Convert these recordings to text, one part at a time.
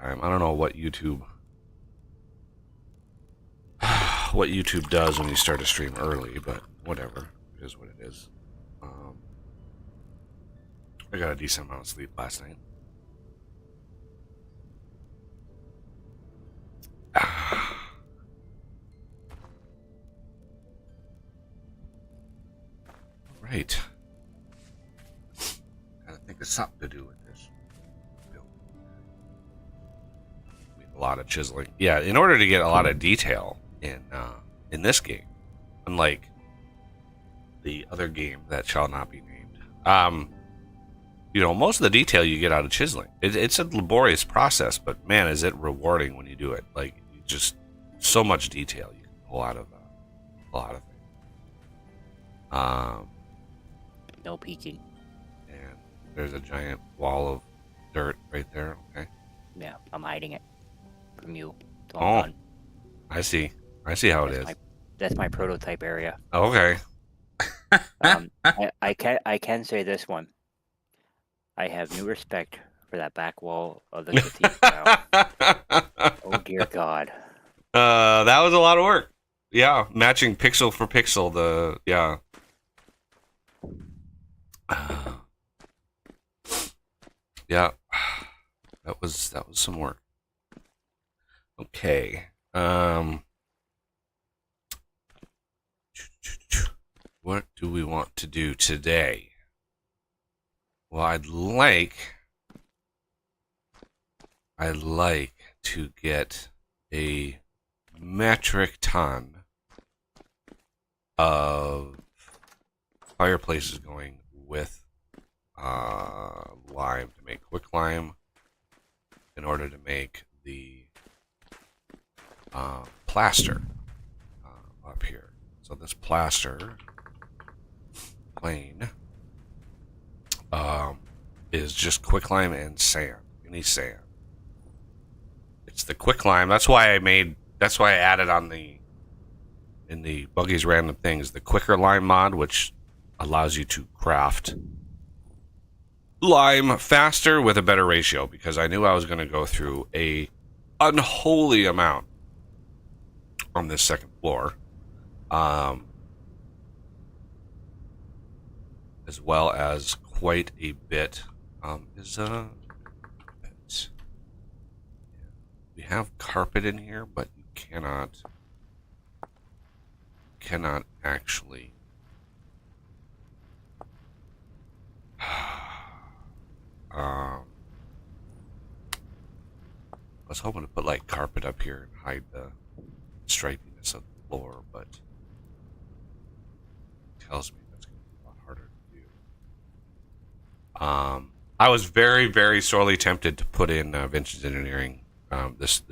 time. I don't know what YouTube does when you start a stream early, but whatever. It is what it is. I got a decent amount of sleep last night. Right. Gotta think of something to do with this. A lot of chiseling. Yeah, in order to get a lot of detail in this game, unlike the other game that shall not be named, most of the detail you get out of chiseling. It's a laborious process, but man, is it rewarding when you do it. Like, just so much detail you can pull out of things. No peeking. And there's a giant wall of dirt right there. Okay. Yeah, I'm hiding it from you. So Oh, I see. I see how it is. That's my prototype area. Okay. I can say this one. I have new respect for that back wall of the cathedral. Oh dear God. That was a lot of work. Yeah, matching pixel for pixel. Yeah, that was some work. Okay. What do we want to do today? Well, I'd like to get a metric ton of fireplaces going with lime to make quick lime in order to make the plaster up here. So this plaster plane is just quicklime and sand. You need sand. It's the quicklime. That's why I added in the Buggy's Random Things the quicker lime mod, which allows you to craft lime faster with a better ratio, because I knew I was going to go through a unholy amount on this second floor, as well as quite a bit. We have carpet in here, but you cannot actually. I was hoping to put like carpet up here and hide the stripiness of the floor, but it tells me that's going to be a lot harder to do. I was very, very sorely tempted to put in Vintage Engineering this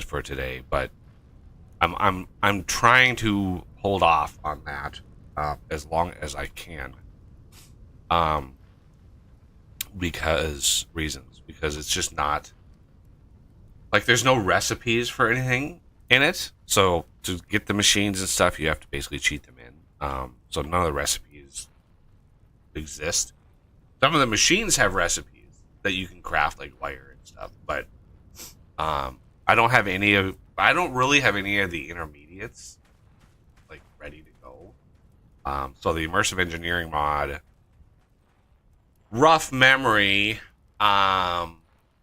for today, but I'm trying to hold off on that as long as I can. Because it's just not like there's no recipes for anything in it. So to get the machines and stuff, you have to basically cheat them in. So none of the recipes exist. Some of the machines have recipes that you can craft, like wire and stuff, but I don't really have any of the intermediates like ready to go. So the immersive engineering mod, rough memory,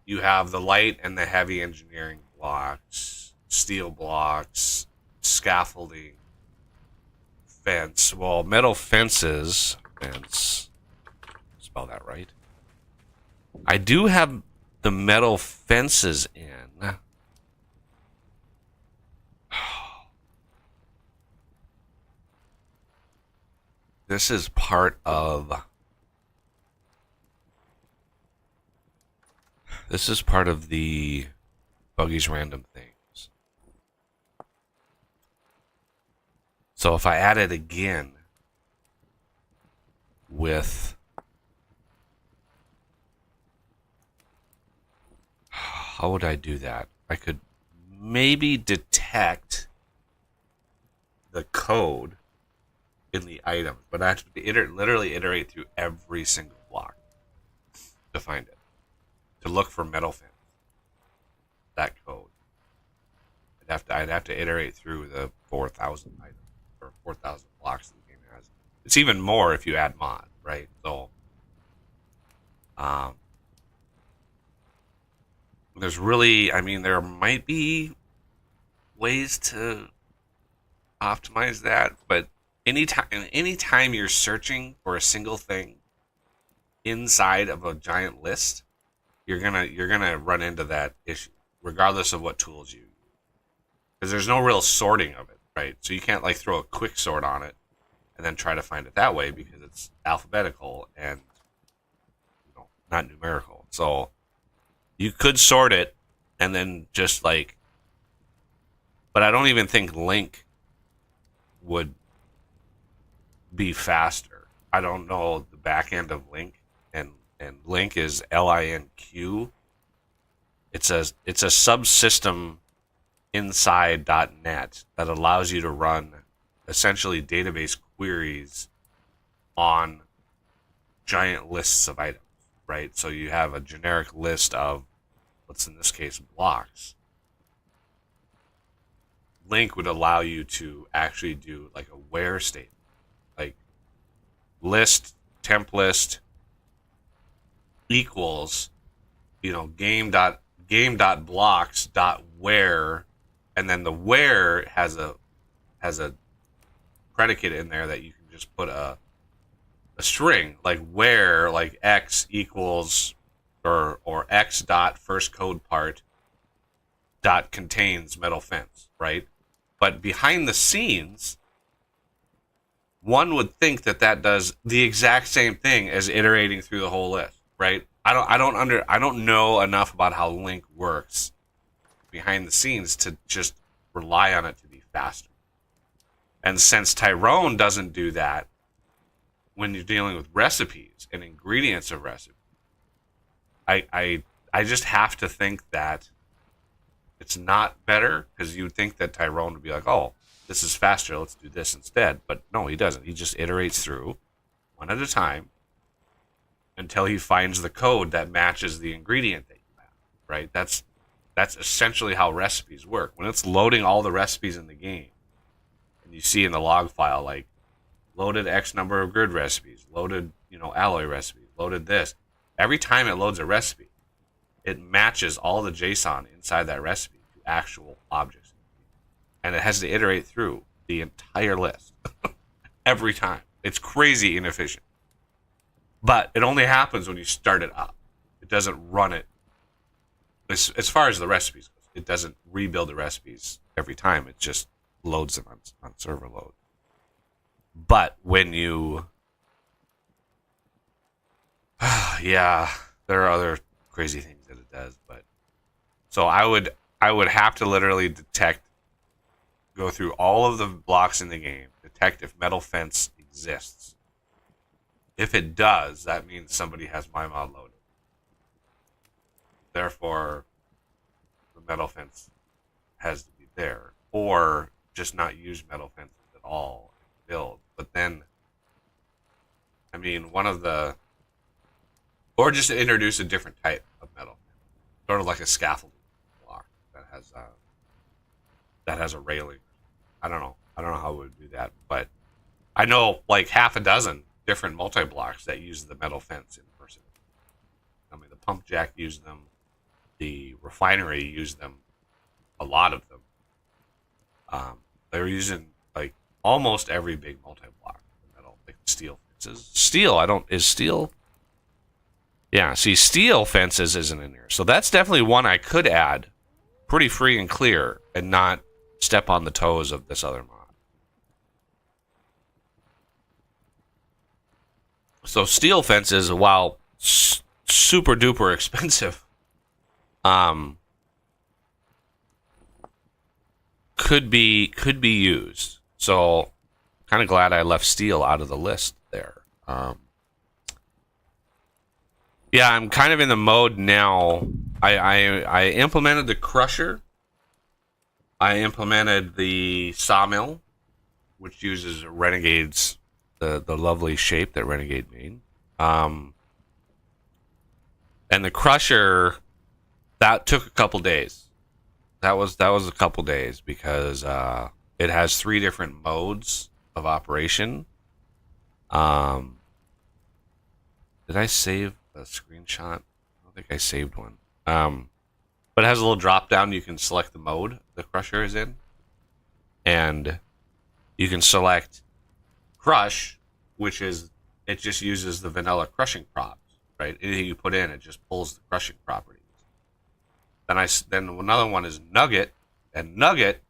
you have the light and the heavy engineering blocks, steel blocks, scaffolding, fence. Well, metal fences, fence, spell that right. I do have the metal fences in. This is part of the Buggy's Random Things. So if I add it again with how would I do that? I could maybe detect the code in the items, but I have to literally iterate through every single block to find it, to look for metal fence. that code. I'd have to iterate through the 4,000 items or 4,000 blocks the game has. It's even more if you add mod, right? So, there's really, I mean, there might be ways to optimize that, but anytime you're searching for a single thing inside of a giant list, you're gonna run into that issue, regardless of what tools you use, because there's no real sorting of it, right? So you can't like throw a quick sort on it and then try to find it that way because it's alphabetical and not numerical. So you could sort it and then just like, but I don't even think Link would be faster. I don't know the back end of Link, and Link is LINQ. It's a subsystem inside .NET that allows you to run essentially database queries on giant lists of items, right? So you have a generic list of, let's in this case, blocks. Link would allow you to actually do like a where statement, like list, temp list equals, game.blocks.where, and then the where has a predicate in there that you can just put a string like where, like x equals or x dot first code part dot contains metal fence, right? But behind the scenes, one would think that does the exact same thing as iterating through the whole list, right? I don't know enough about how Link works behind the scenes to just rely on it to be faster. And since Tyrone doesn't do that when you're dealing with recipes and ingredients of recipes, I just have to think that it's not better, because you'd think that Tyrone would be like, oh, this is faster, let's do this instead. But no, he doesn't. He just iterates through one at a time until he finds the code that matches the ingredient that you have, right? That's essentially how recipes work. When it's loading all the recipes in the game, and you see in the log file, like, loaded X number of grid recipes, loaded, alloy recipes, loaded this. Every time it loads a recipe, it matches all the JSON inside that recipe to actual objects. And it has to iterate through the entire list every time. It's crazy inefficient. But it only happens when you start it up. It doesn't run it. As far as the recipes goes, it doesn't rebuild the recipes every time. It just loads them on server load. But when you... yeah, there are other crazy things that it does, but so I would have to literally go through all of the blocks in the game, detect if metal fence exists. If it does, that means somebody has my mod loaded. Therefore, the metal fence has to be there, or just not use metal fences at all and build. But then, I mean, or just introduce a different type of metal, sort of like a scaffolding block that has a railing. I don't know how we would do that, but I know like half a dozen different multi-blocks that use the metal fence in person. I mean, the pump jack used them, the refinery used them, a lot of them. They're using like almost every big multi-block metal, like steel fences. Is steel? Yeah, see, steel fences isn't in there. So that's definitely one I could add pretty free and clear and not step on the toes of this other mod. So steel fences, while super duper expensive, could be used. So kind of glad I left steel out of the list there. Yeah, I'm kind of in the mode now. I implemented the crusher. I implemented the sawmill, which uses Renegade's the lovely shape that Renegade made. And the crusher, that took a couple days. that was a couple days because it has 3 different modes of operation. Um, did I save a screenshot? I don't think I saved one. But it has a little drop down. You can select the mode the crusher is in, and you can select crush, which is it just uses the vanilla crushing props, right? Anything you put in, it just pulls the crushing properties. Then another one is nugget, and nugget,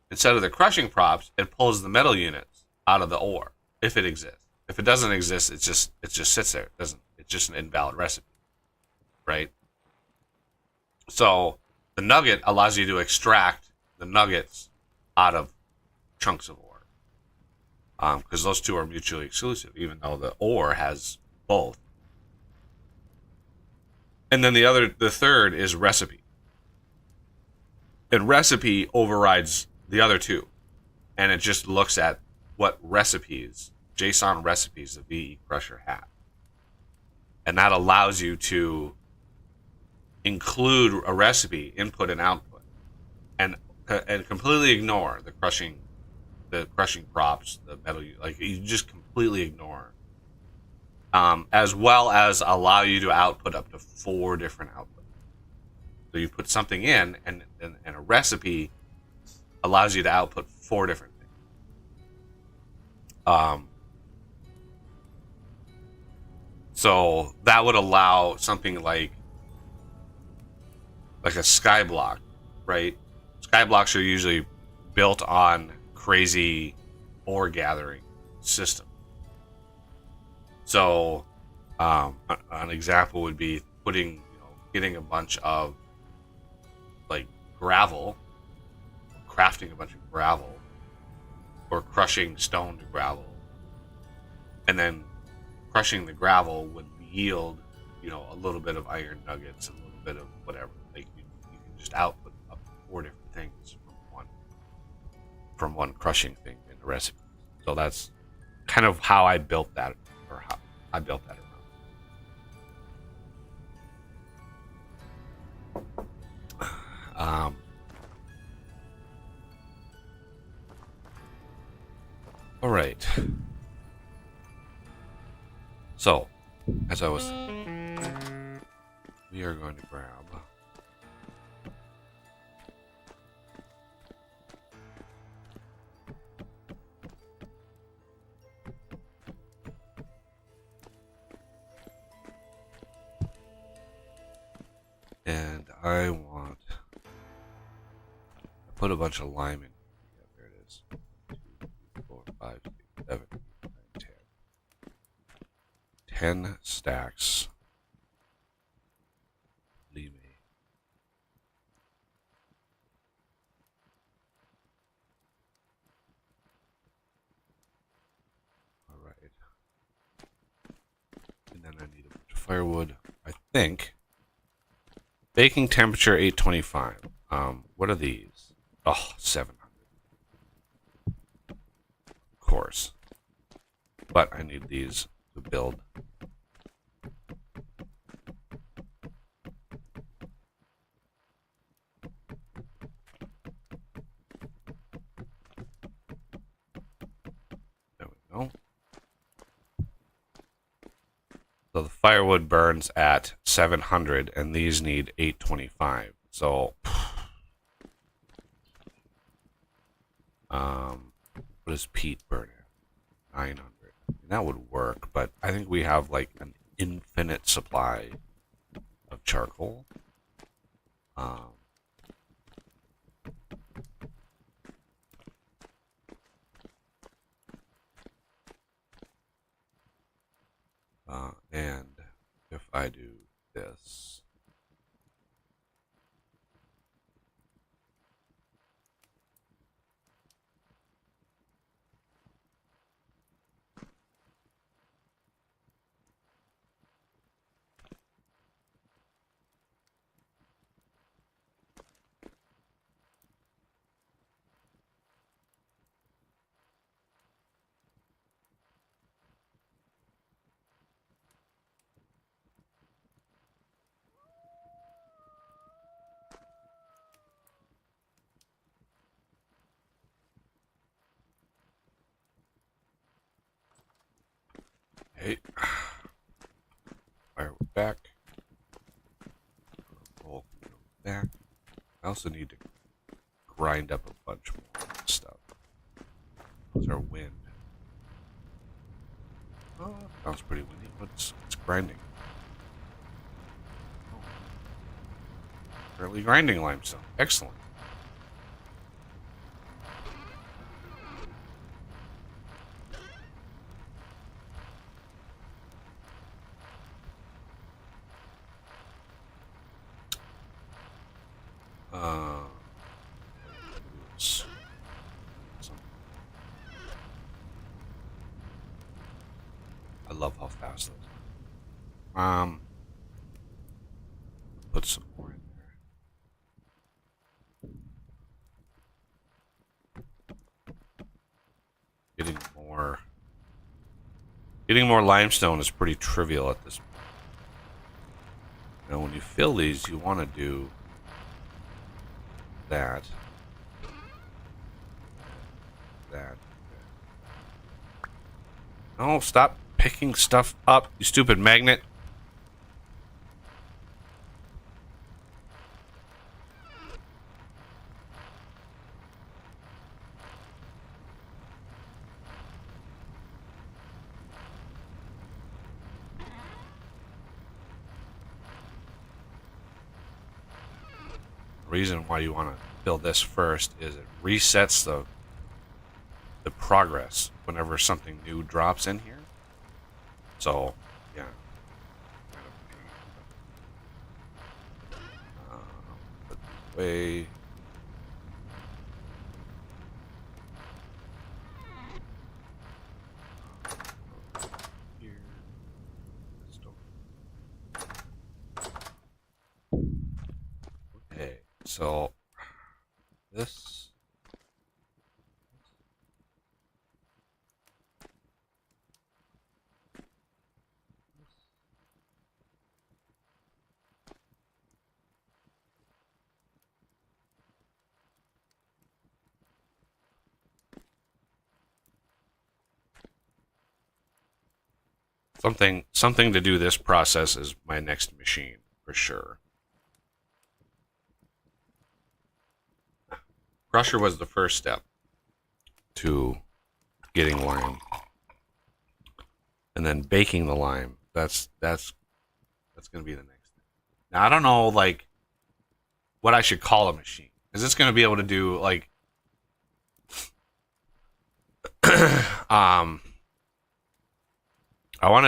instead of the crushing props, it pulls the metal units out of the ore if it exists. If it doesn't exist, it just sits there. It doesn't. It's just an invalid recipe, right? So the nugget allows you to extract the nuggets out of chunks of ore, because those two are mutually exclusive, even though the ore has both. And then the third is recipe, and recipe overrides the other two, and it just looks at what recipes, JSON recipes, the VE Crusher has, and that allows you to include a recipe input and output, and completely ignore the crushing props, the metal. Like you just completely ignore, as well as allow you to output up to 4 different outputs. So you put something in, and a recipe allows you to output 4 different things. So that would allow something like a skyblock, right? Skyblocks are usually built on crazy ore gathering systems. So an example would be getting a bunch of like gravel, crafting a bunch of gravel, or crushing stone to gravel, and then crushing the gravel would yield, a little bit of iron nuggets, a little bit of whatever. Like you can just output up to 4 different things from one crushing thing in the recipe. So that's kind of how I built that, or how I built that around. All right. So, as I was, we are going to grab. And I put a bunch of lime in. Yeah, there it is. 2, 3, 4, 5, 6, 7, 8, 9, 10. 10 stacks. Leave me. All right. And then I need a bunch of firewood. I think. Baking temperature 825. What are these? Oh, 700. Of course. But I need these to build. There we go. So the firewood burns at 700, and these need 825. So, what does peat burn at? 900. That would work, but I think we have like an infinite supply of charcoal. And if I do this, Okay. Fire back. Roll back. I also need to grind up a bunch more stuff. How's our wind? Oh, sounds pretty windy. What's grinding? Oh, apparently grinding limestone. Excellent. Uh, I love how fast those are. Put some more in there. Getting more limestone is pretty trivial at this point. Now, when you fill these, you want to do that. No, stop picking stuff up, you stupid magnet. The reason why you want to fill this first is it resets the progress whenever something new drops in here. So, yeah. Put these away. Here. Okay, so this. Something to do this process is my next machine for sure. Crusher was the first step to getting lime, and then baking the lime. That's going to be the next thing. Now I don't know like what I should call a machine. Is this going to be able to do like I want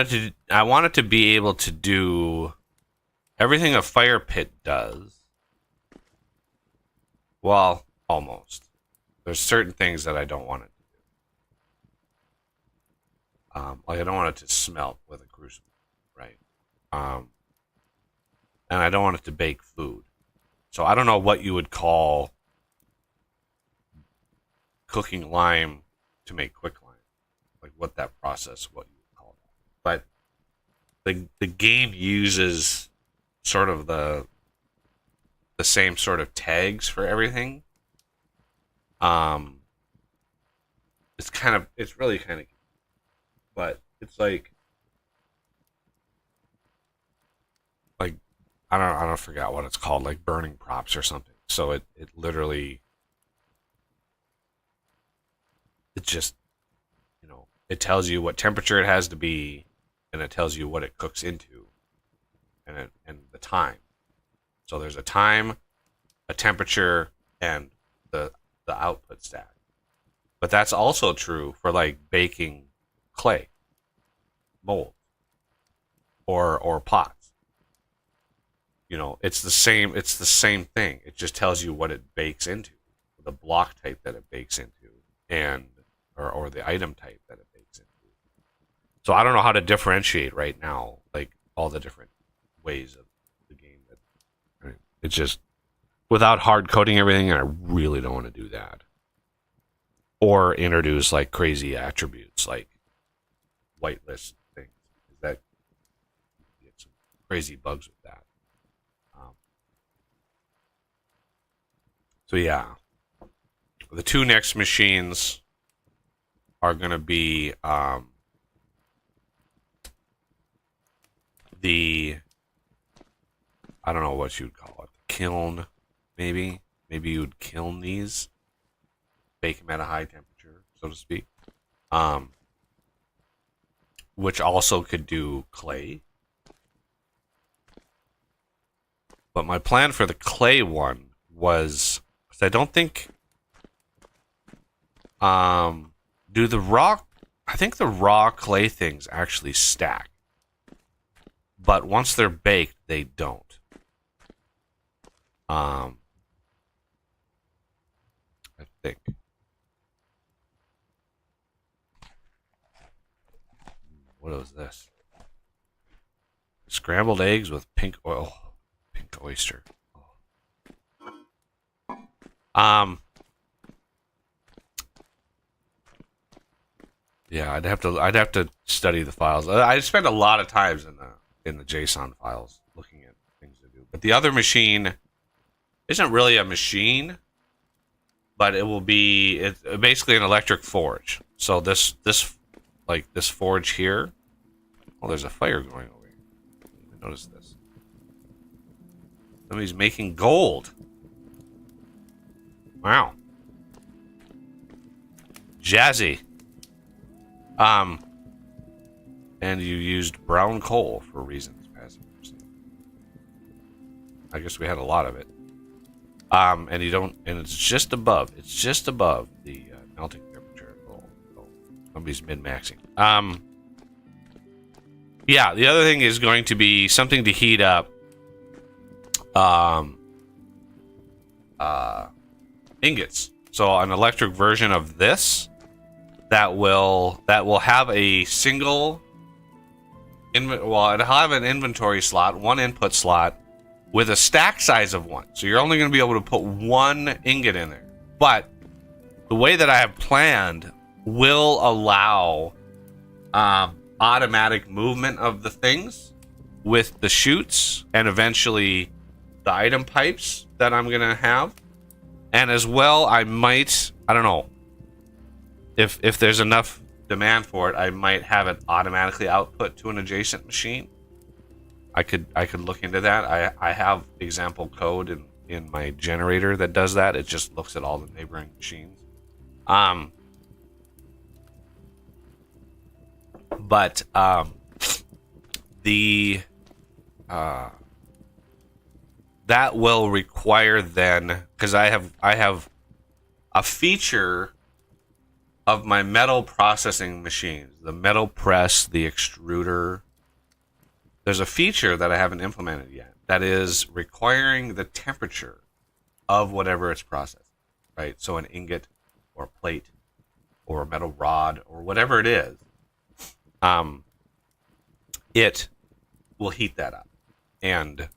it to be able to do everything a fire pit does. Well, almost. There's certain things that I don't want it to do. Like I don't want it to smelt with a crucible, right? And I don't want it to bake food. So I don't know what you would call cooking lime to make quick lime, like what that process, what you would call that. But the game uses sort of the same sort of tags for everything. It's really kind of, but it's like I don't forget what it's called, like burning props or something. So it literally it just it tells you what temperature it has to be, and it tells you what it cooks into, and the time. So there's a time, a temperature, and the output stack. But that's also true for like baking clay, mold, or pots. It's the same. It's the same thing. It just tells you what it bakes into, the block type that it bakes into, and or the item type that it bakes into. So I don't know how to differentiate right now, like all the different ways of the game. It's just without hard coding everything, and I really don't want to do that. Or introduce like crazy attributes like whitelist things. That you get some crazy bugs with that. So yeah, the two next machines are going to be the, I don't know what you'd call it, kiln, maybe. Maybe you would kiln these, bake them at a high temperature, so to speak. Which also could do clay. But my plan for the clay one was, because I don't think, do the raw, I think the raw clay things actually stack. But once they're baked, they don't. I think. What was this? Scrambled eggs with pink oil. Pink oyster. Yeah, I'd have to study the files. I spent a lot of times in the JSON files looking at things to do. But the other machine isn't really a machine, but it's basically an electric forge. So this forge here. Oh, there's a fire going over here. I didn't even notice this. Somebody's making gold. Wow. Jazzy. And you used brown coal for reasons passive. I guess we had a lot of it. And it's just above the melting temperature of gold. So somebody's min-maxing. Yeah, the other thing is going to be something to heat up ingots. So an electric version of this that will have a single it'll have an inventory slot, one input slot with a stack size of 1. So you're only going to be able to put 1 ingot in there. But the way that I have planned will allow automatic movement of the things with the chutes and eventually the item pipes that I'm going to have. And as well, I don't know, if there's enough demand for it, I might have it automatically output to an adjacent machine. I could look into that. I have example code in my generator that does that. It just looks at all the neighboring machines. But that will require then, because I have a feature of my metal processing machines, the metal press, the extruder. There's a feature that I haven't implemented yet that is requiring the temperature of whatever it's processing, right? So an ingot or a plate or a metal rod or whatever it is, it will heat that up and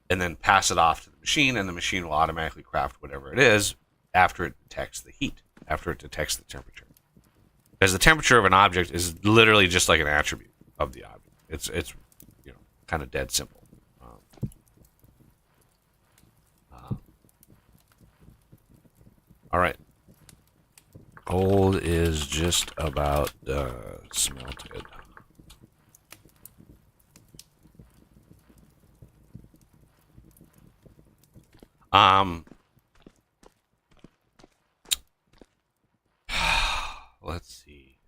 then pass it off to the machine, and the machine will automatically craft whatever it is after it detects the heat, after it detects the temperature. Because the temperature of an object is literally just like an attribute of the object. It's kind of dead simple. All right. Gold is just about smelted. Let's see.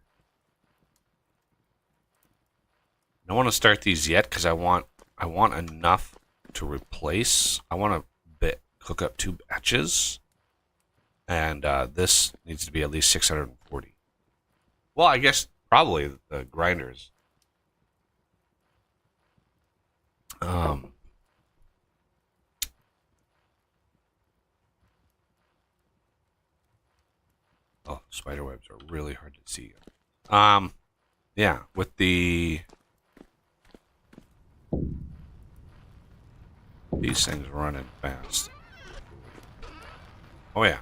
I don't want to start these yet because I want enough to replace. I want to cook up 2 batches, and this needs to be at least 640. Well, I guess probably the grinders. Oh, spider webs are really hard to see. Yeah, with these things running fast. Oh yeah.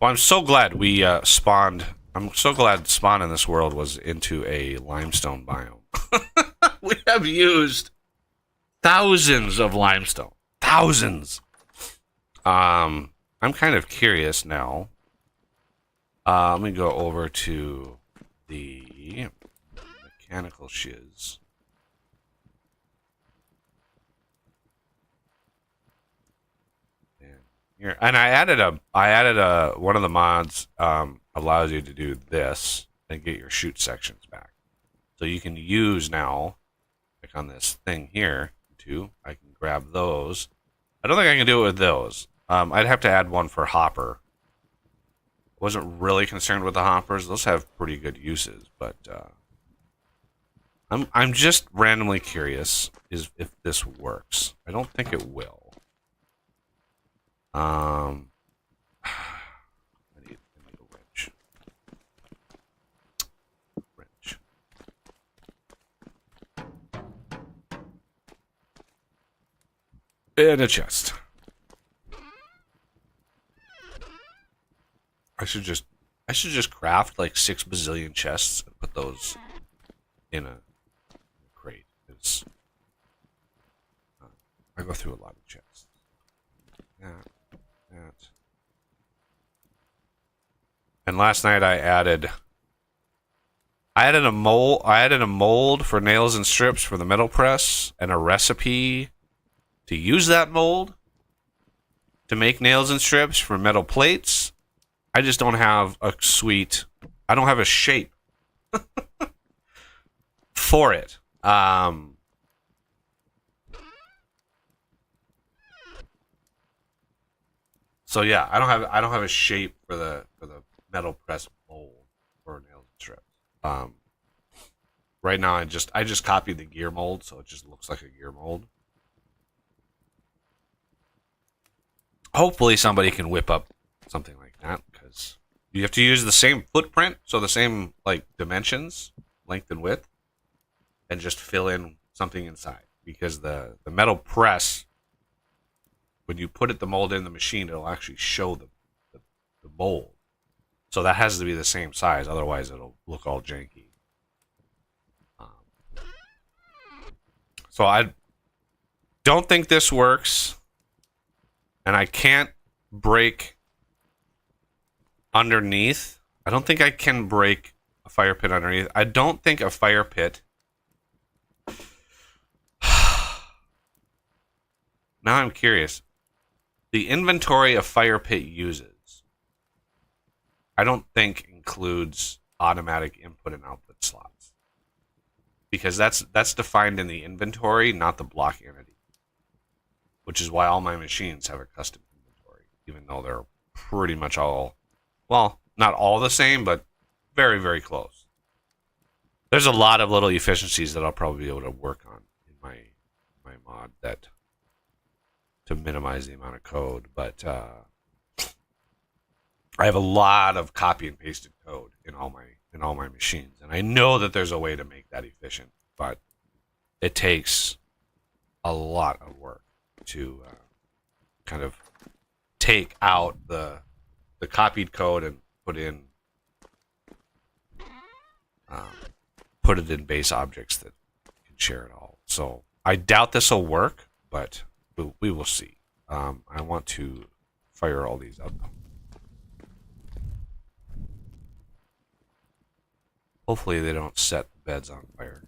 Well, I'm so glad we spawned. I'm so glad spawn in this world was into a limestone biome. We have used thousands of limestone. thousands. I'm kind of curious now. Let me go over to the mechanical shiz. Here, and I added a one of the mods allows you to do this and get your shoot sections back. So you can use now, like on this thing here, too. I can grab those. I don't think I can do it with those. I'd have to add one for hopper. Wasn't really concerned with the hoppers. Those have pretty good uses, but I'm just randomly curious if this works. I don't think it will. I need a wrench. And a chest. I should just craft like 6 bazillion chests and put those in a crate. It's, I go through a lot of chests. That. And last night I added a mold for nails and strips for the metal press and a recipe to use that mold to make nails and strips for metal plates. I just don't have a I don't have a shape for it. So yeah, I don't have a shape for the metal press mold for nails and strips. Right now I just copied the gear mold, so it just looks like a gear mold. Hopefully somebody can whip up something like that, because you have to use the same footprint, so the same like dimensions, length and width, and just fill in something inside. Because the metal press, when you put the mold in the machine, it'll actually show the mold. So that has to be the same size, otherwise it'll look all janky. So I don't think this works, and I can't break underneath. I don't think I can break a fire pit underneath. I don't think a fire pit. Now I'm curious. The inventory a fire pit uses, I don't think includes automatic input and output slots, because that's defined in the inventory, not the block entity. Which is why all my machines have a custom inventory, even though they're pretty much all, well, not all the same, but very, very close. There's a lot of little efficiencies that I'll probably be able to work on in my mod that to minimize the amount of code, but I have a lot of copy and pasted code in all my machines, and I know that there's a way to make that efficient, but it takes a lot of work to kind of take out the copied code and put it in base objects that can share it all. So I doubt this will work, but we will see. I want to fire all these up. Hopefully they don't set the beds on fire.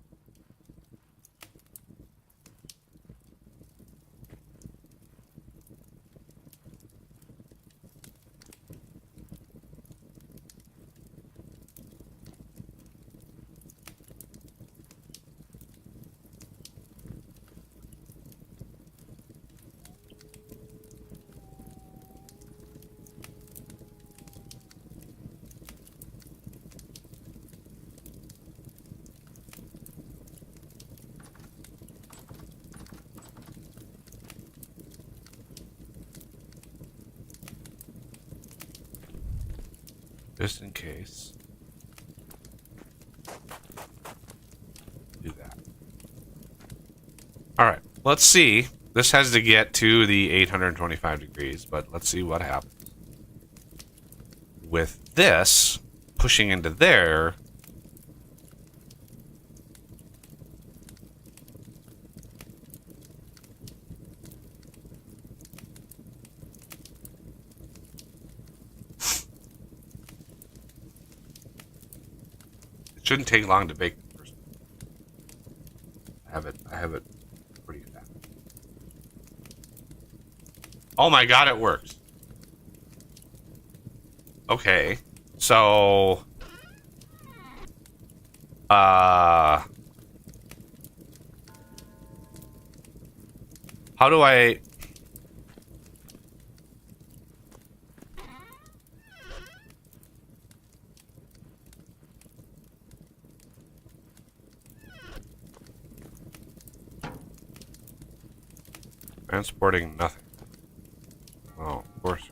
Just in case. Do that. Alright, let's see. This has to get to the 825 degrees, but let's see what happens. With this, pushing into there, Shouldn't take long to bake the first one. I have it pretty fast. Oh my god, it works. Okay. So how do I transporting nothing? Oh, of course.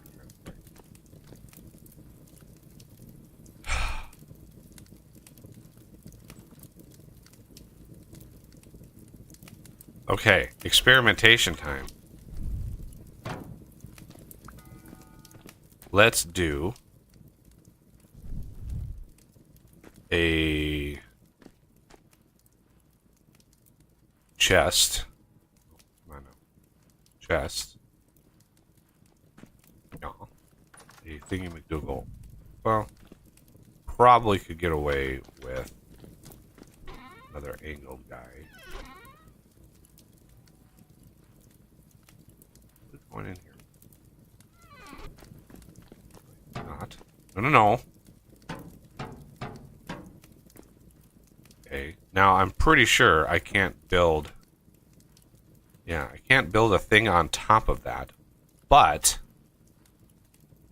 Okay, experimentation time. Let's do a chest. Come on now. Chest. No. A thingy McDougal. Well, probably could get away with another angled guy. What's going in here? Not. No. Okay. Now I'm pretty sure I can't build. Yeah, I can't build a thing on top of that. But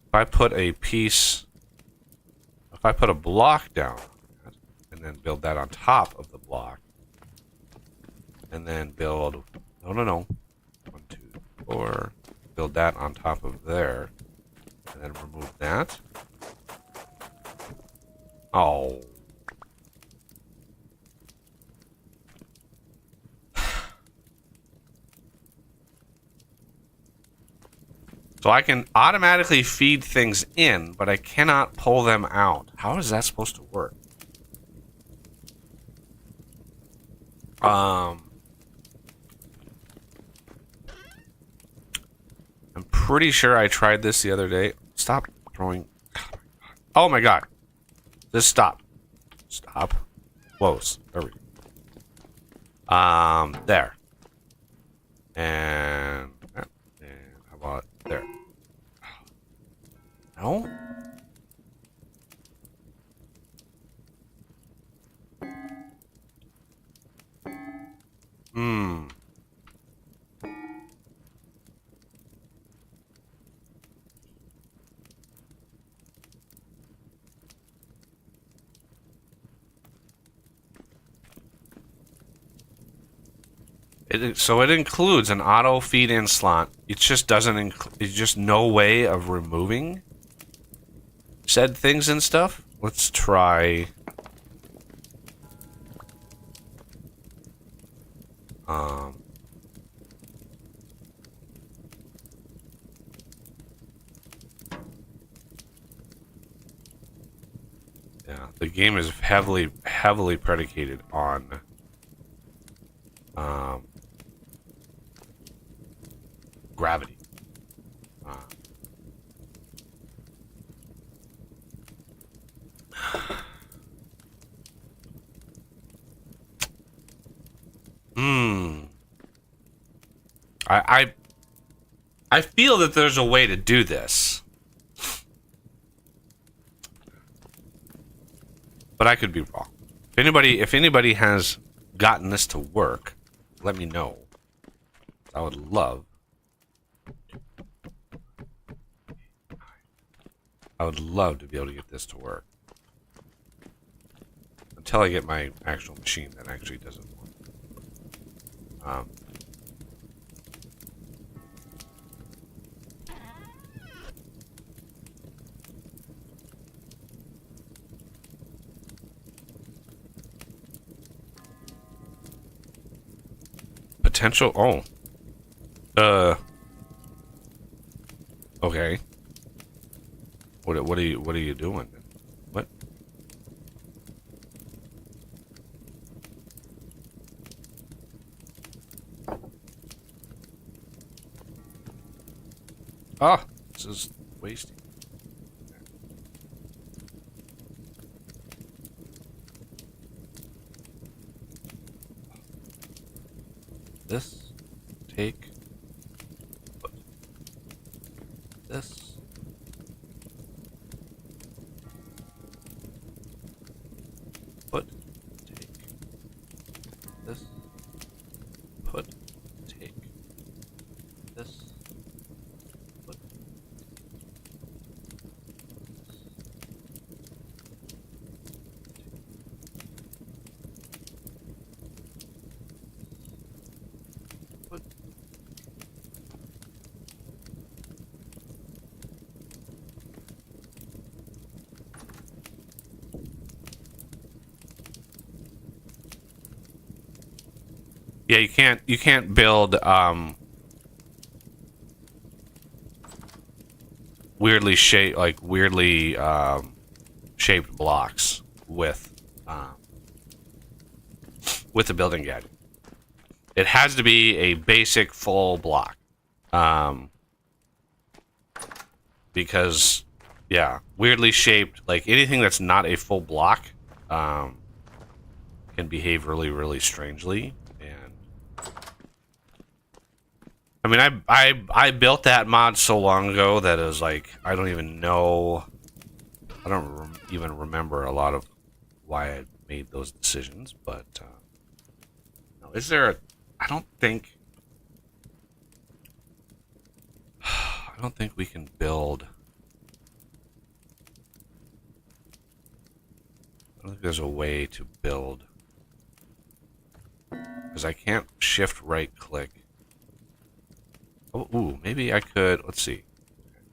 if I put a piece, if I put a block down and then build that on top of the block, and then build. No. 1, 2, 4. Build that on top of there, and then remove that. Oh. So I can automatically feed things in, but I cannot pull them out. How is that supposed to work? I'm pretty sure I tried this the other day. Stop throwing. Oh my god. Just stop. Stop. Close. There we go. There. And how about there? No? So it includes an auto feed-in slot. It just doesn't it's just no way of removing said things and stuff. Let's try. Yeah, the game is heavily predicated on gravity. I feel that there's a way to do this, but I could be wrong. If anybody has gotten this to work, let me know. I would love. I would love to be able to get this to work. Until I get my actual machine that actually does it for me. Potential. Oh. Okay. What are you doing? What? Ah, this is wasting. take, put this. Put, take, this. Put, take, this. Put, put. Yeah, you can't build weirdly shaped blocks with the building guide. It has to be a basic full block. Because yeah, weirdly shaped, like anything that's not a full block can behave really strangely. And I mean, I built that mod so long ago that it was like I don't even know. I don't even remember a lot of why I made those decisions. But no, is there? I don't think. I don't think we can build. I don't think there's a way to build because I can't shift right click. Oh, ooh, maybe I could. Let's see.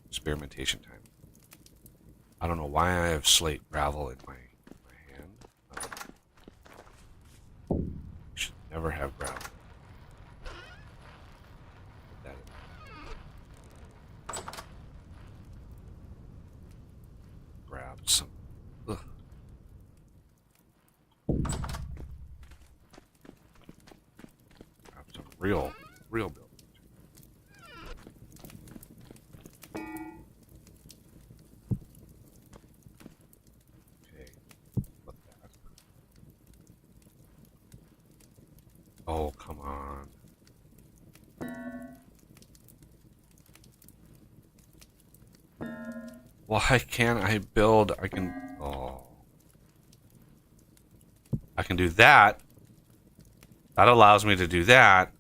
Experimentation time. I don't know why I have slate gravel in my hand. Should never have gravel. Put that in. Grab some. Ugh. Grab some real build. Oh, come on. Why can't I build? I can... Oh. I can do that. That allows me to do that.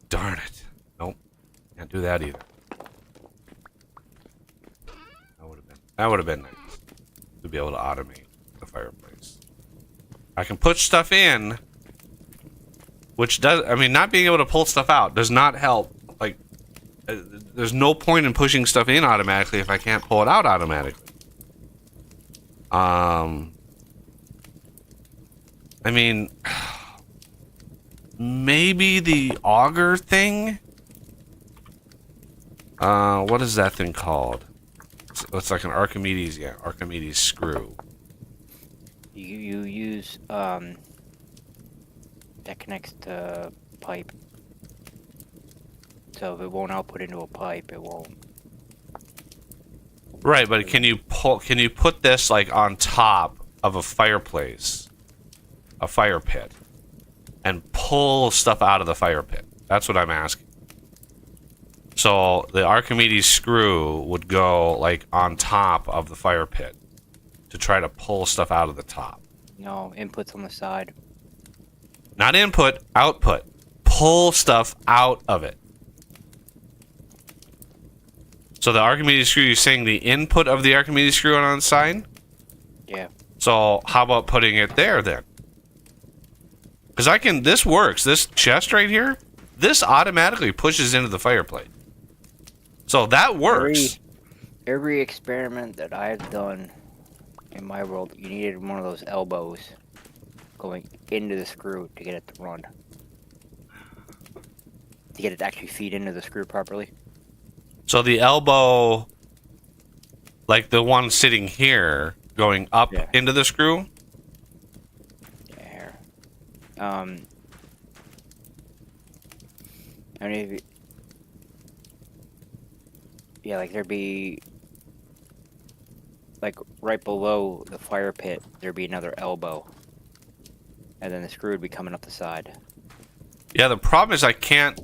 Darn it. Nope. Can't do that either. That would have been nice to be able to automate the fireplace. I can put stuff in, which does, I mean, not being able to pull stuff out does not help. Like, there's no point in pushing stuff in automatically if I can't pull it out automatically. I mean, maybe the auger thing? What is that thing called? It's like an Archimedes, yeah, Archimedes screw. You use that connects to pipe. So if it won't output into a pipe, it won't. Right, but can you put this like on top of a fireplace, a fire pit, and pull stuff out of the fire pit? That's what I'm asking. So the Archimedes screw would go like on top of the fire pit to try to pull stuff out of the top. No, inputs on the side. Not input, output. Pull stuff out of it. So the Archimedes screw, you're saying the input of the Archimedes screw on the side? Yeah. So how about putting it there then? Because this works. This chest right here, this automatically pushes into the fireplace. So that works. Every experiment that I've done in my world, you needed one of those elbows going into the screw to get it to run. To get it to actually feed into the screw properly. So the elbow, like the one sitting here, going up into the screw? Yeah. I mean, yeah, like there'd be like right below the fire pit, there'd be another elbow, and then the screw would be coming up the side. Yeah, the problem is I can't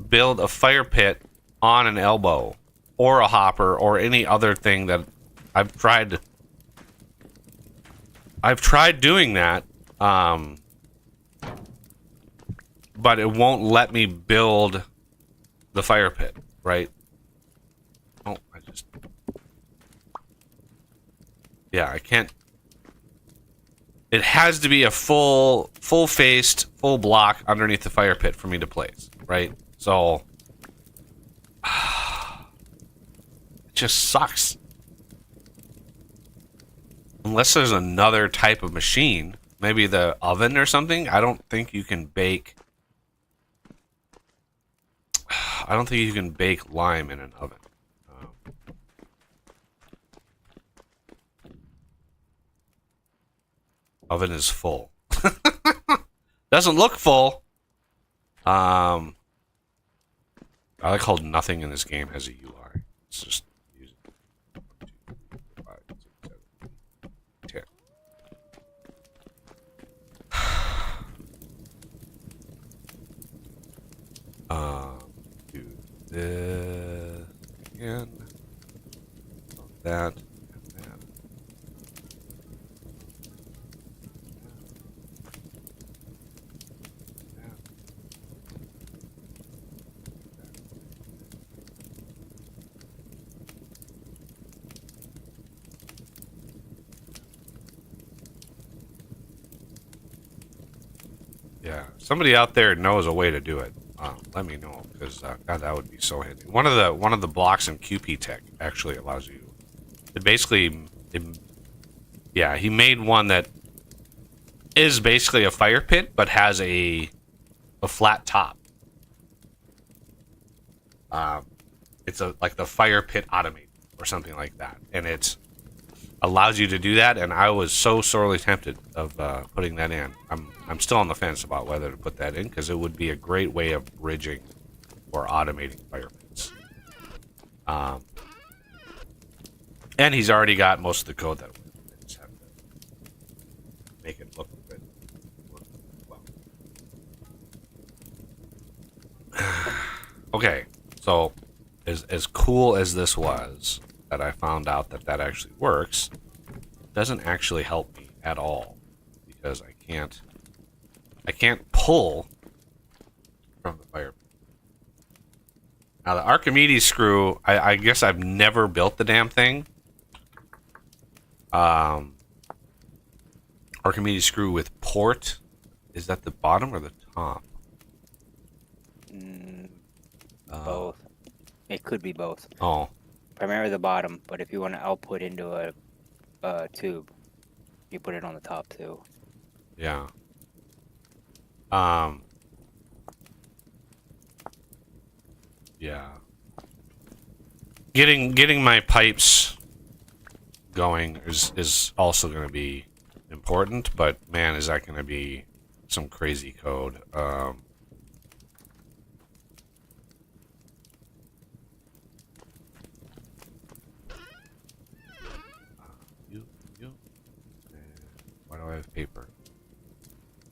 build a fire pit on an elbow or a hopper or any other thing that I've tried. I've tried doing that, but it won't let me build the fire pit, right? Oh, yeah, I can't. It has to be a full-faced, full block underneath the fire pit for me to place, right? So, it just sucks. Unless there's another type of machine, maybe the oven or something. I don't think you can bake. I don't think you can bake lime in an oven. Oven is full. Doesn't look full. I like how nothing in this game has a UI. It's just use it. 1, 2, 3, 4, 5, 6, 7, 8, 10. Do this again. That and that. Yeah, somebody out there knows a way to do it. Let me know, because God, that would be so handy. One of the blocks in QP Tech actually allows you. It basically, yeah, he made one that is basically a fire pit, but has a flat top. It's like the fire pit automated or something like that, and it allows you to do that. And I was so sorely tempted of putting that in. I'm still on the fence about whether to put that in, because it would be a great way of bridging or automating fire pits. And he's already got most of the code that we just have to make it look good. Okay, so as cool as this was, that I found out that actually works, doesn't actually help me at all, because I can't pull from the fire pit. Now the Archimedes screw, I guess I've never built the damn thing. Archimedes screw with port, is that the bottom or the top? Both. It could be both. Oh. Primarily the bottom, but if you want to output into a tube, you put it on the top too. Yeah. Yeah. Getting my pipes going is also going to be important, but man, is that going to be some crazy code. Why do I have paper?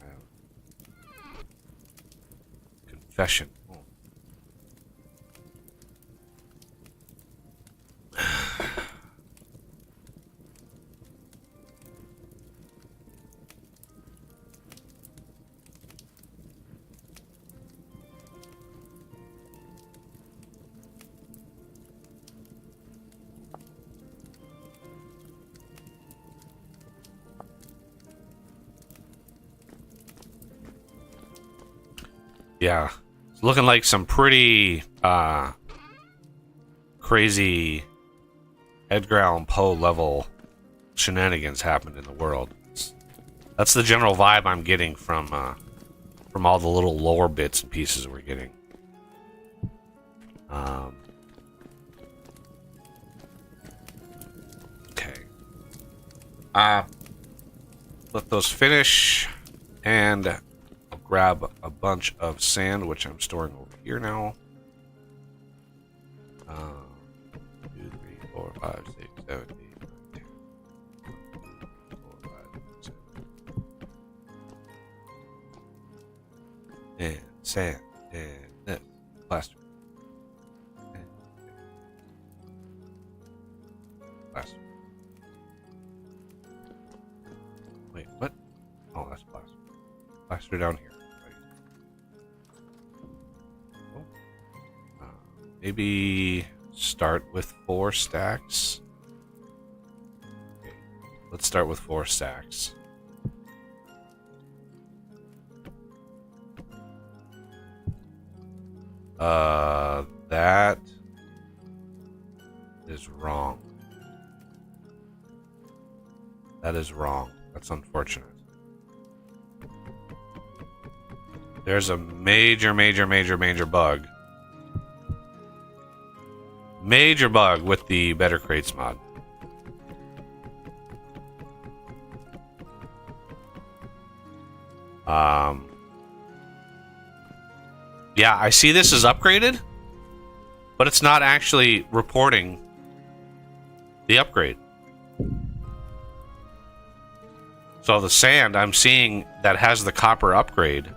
I have confession. Oh. Yeah, it's looking like some pretty crazy Edgar Allan Poe level shenanigans happened in the world. That's the general vibe I'm getting from all the little lore bits and pieces we're getting. Okay. Let those finish, and I'll grab a bunch of sand, which I'm storing over here now. 2, 3, 4, 5, 6, 7, 8, 9, and sand and this plaster. And plaster. Wait, what? Oh, that's plaster. Plaster down here. Oh. Maybe start with 4 stacks. Okay, let's start with 4 stacks. That is wrong. That is wrong. That's unfortunate. There's a major bug. Major bug with the Better Crates mod. Yeah, I see this is upgraded, but it's not actually reporting the upgrade. So the sand I'm seeing that has the copper upgrade,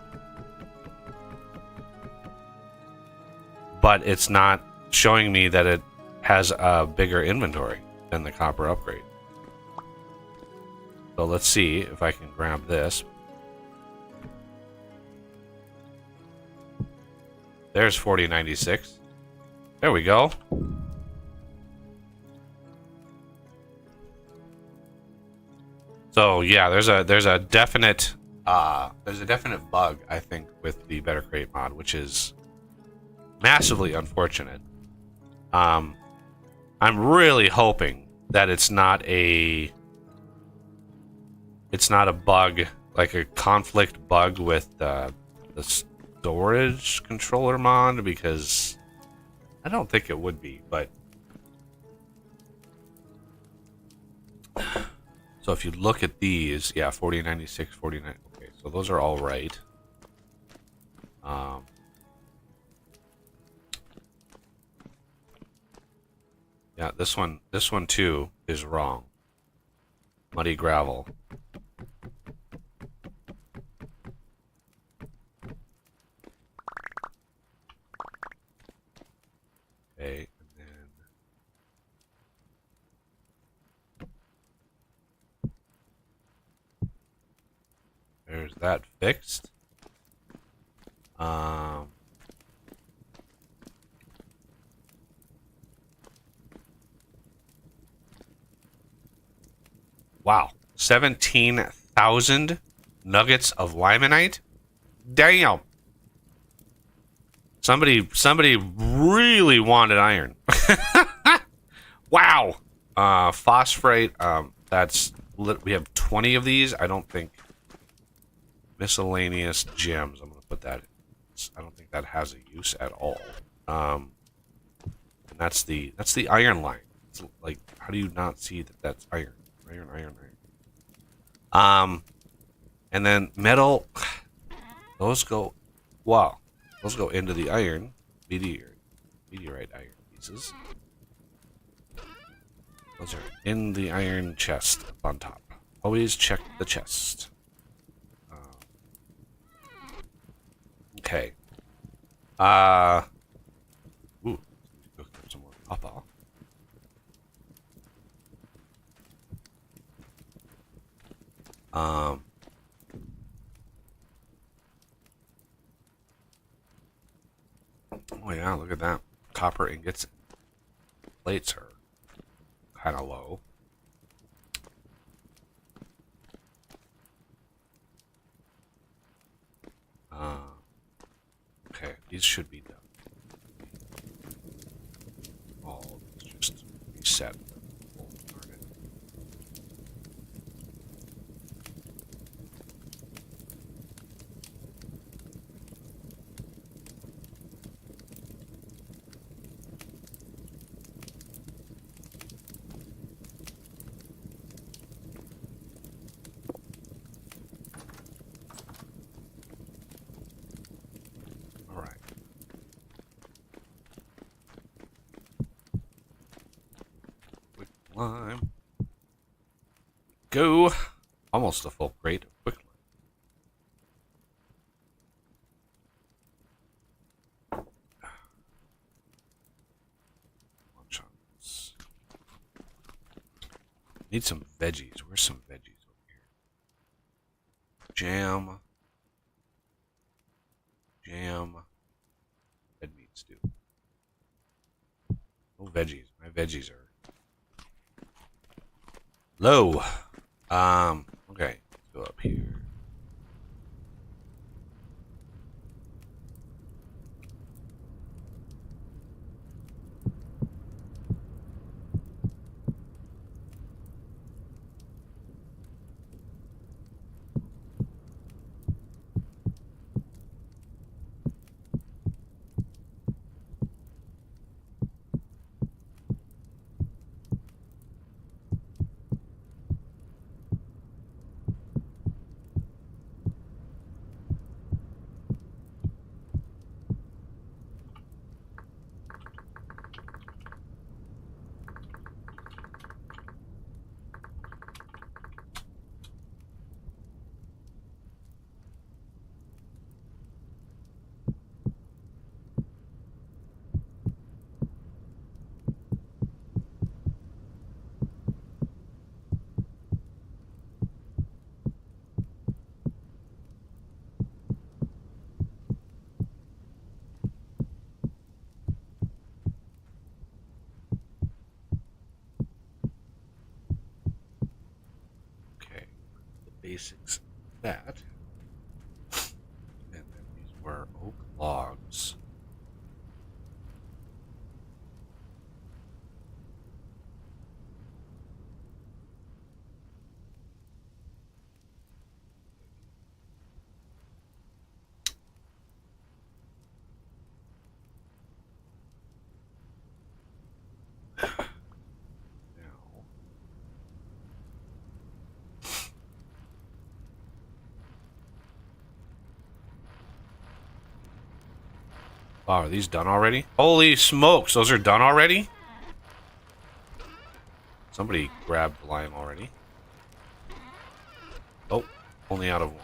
but it's not showing me that it has a bigger inventory than the copper upgrade. So let's see if I can grab this. There's 4096. There we go. So yeah, there's a definite bug, I think, with the Better Crate mod, which is massively unfortunate. I'm really hoping that it's not a bug, like a conflict bug with the storage controller mod, because I don't think it would be, but so if you look at these, yeah, 4096, 49, okay, so those are all right. Yeah, this one too is wrong. Muddy gravel. Okay, and then there's that fixed. Wow, 17,000 nuggets of limonite. Damn. Somebody really wanted iron. Wow. Phosphorite. We have 20 of these. I don't think miscellaneous gems. I'm gonna put that in. I don't think that has a use at all. And that's the iron line. It's like, how do you not see that that's iron? Iron. And then metal. Those go. Wow. Those go into the iron. Meteorite iron pieces. Those are in the iron chest up on top. Always check the chest. Okay. Ooh. Go get some more papa. Oh yeah, look at that. Copper ingots. Plates are kind of low. Okay, these should be done. All just reset. Oh, darn it. All right. Quick lime. Go. Almost a full crate of quick lime. Need some veggies. Where's some veggies over here? Jam. Jam. Red meat stew. No veggies. My veggies are low. Okay. Let's go up here. Okay. The basics of that. And then these were oak logs. Now, wow, are these done already? Holy smokes, those are done already? Somebody grabbed the lime already. Oh, only out of one.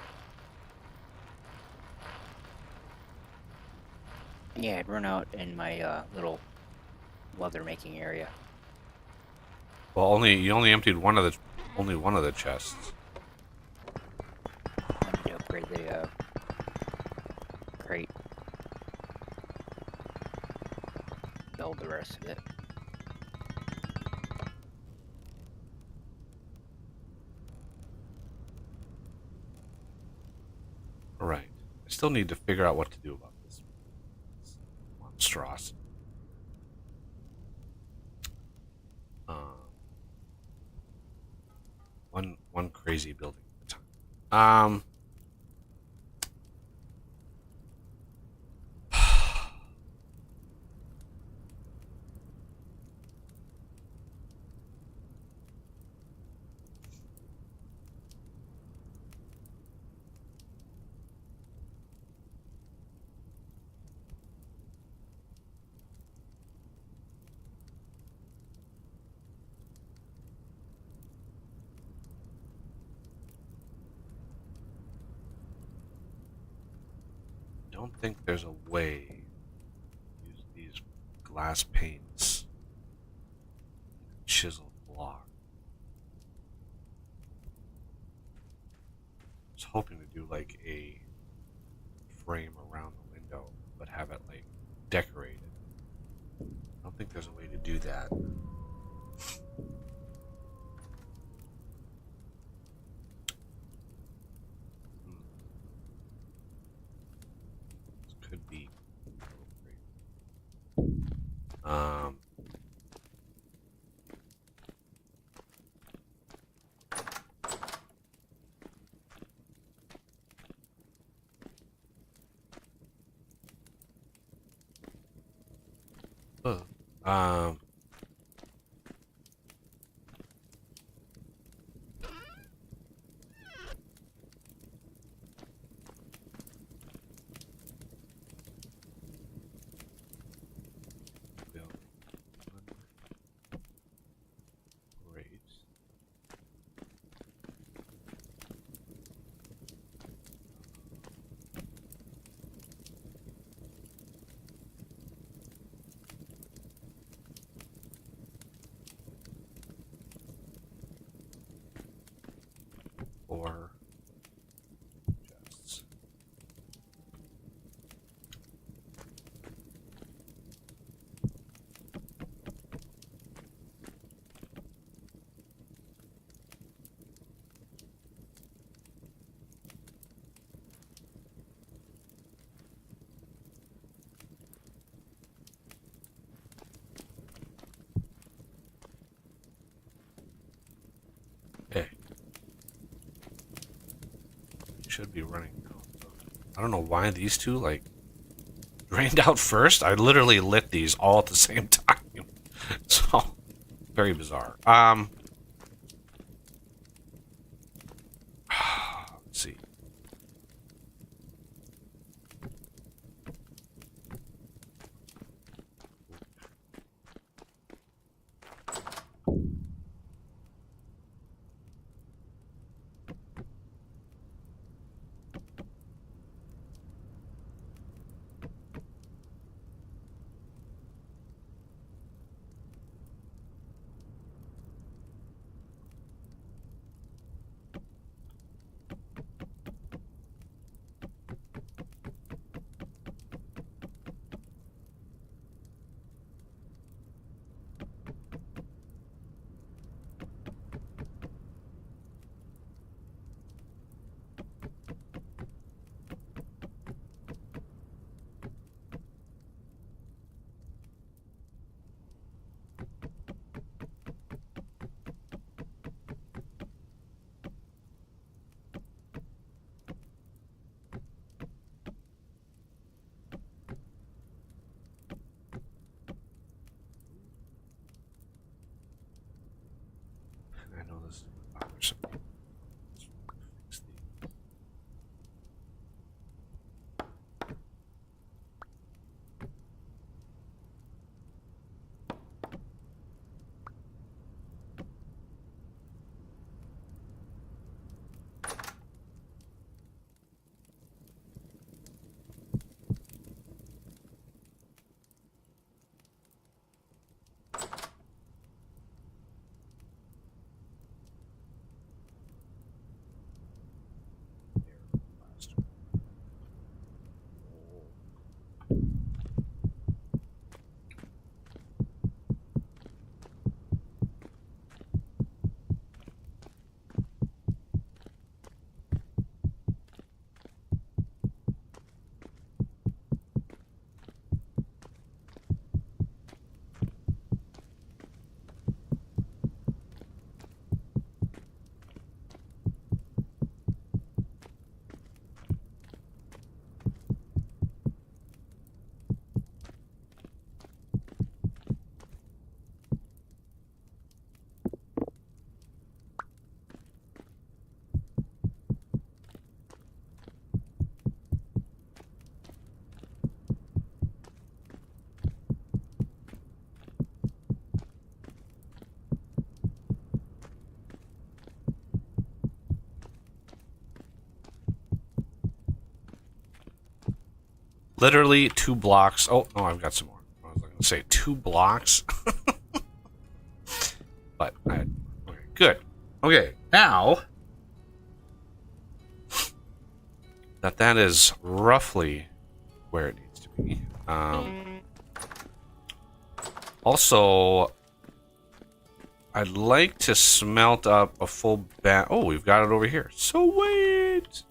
Yeah, I'd run out in my little leather making area. Well, you only emptied one of the chests. I need to upgrade the crate. Build the rest of it. All right. I still need to figure out what to do about this monstrosity. One crazy building at a time. Don't think there's a way to use these glass panes and chiseled block. I was hoping to do like a frame around the window, but have it like decorated. I don't think there's a way to do that. This could be a little crazy. Um, build one grate. your chests. Okay. Should be running now. So I don't know why these two like drained out first. I literally lit these all at the same time. So very bizarre. Let's see. I know this is bothersome. Fix the last one. Literally 2 blocks. Oh, no, I've got some more. I was going to say 2 blocks. But, okay, good. Okay, now that is roughly where it needs to be. Also, I'd like to smelt up a full bat. Oh, we've got it over here. Sweet.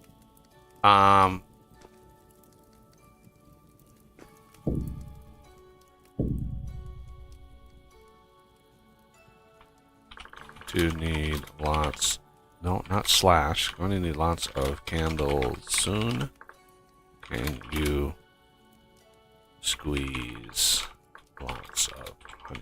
Do need lots. No, not slash. Going to need lots of candles soon. Can you squeeze lots of honey?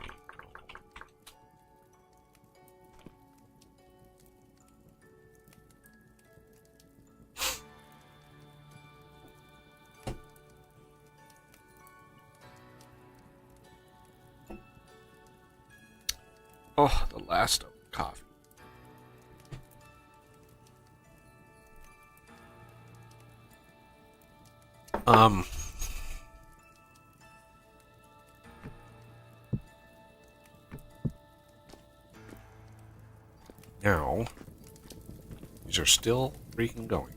Oh, the last of coffee. Now, these are still freaking going.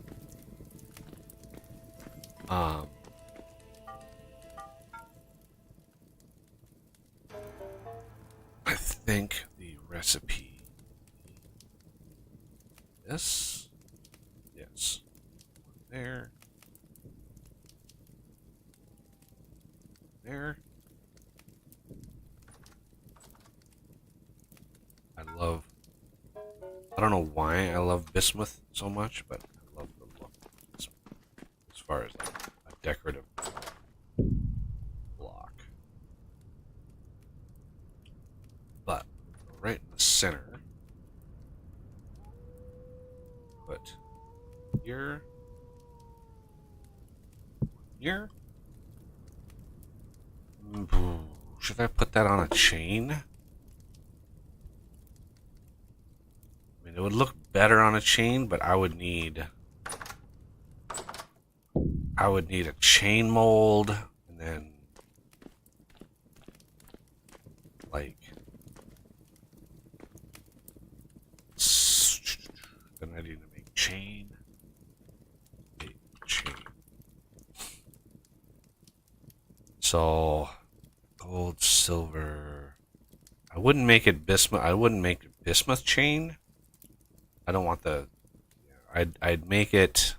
I think the recipe. This. Yes. There. There. I don't know why I love bismuth so much, but I love the look of bismuth as far as like a decorative block. But right in the center, put here, here. Should I put that on a chain? I mean, it would look better on a chain, but I would need a chain mold, and then like then I need to make chain. So gold, silver. I wouldn't make it bismuth. I wouldn't make it bismuth chain. I don't want the. I'd make it.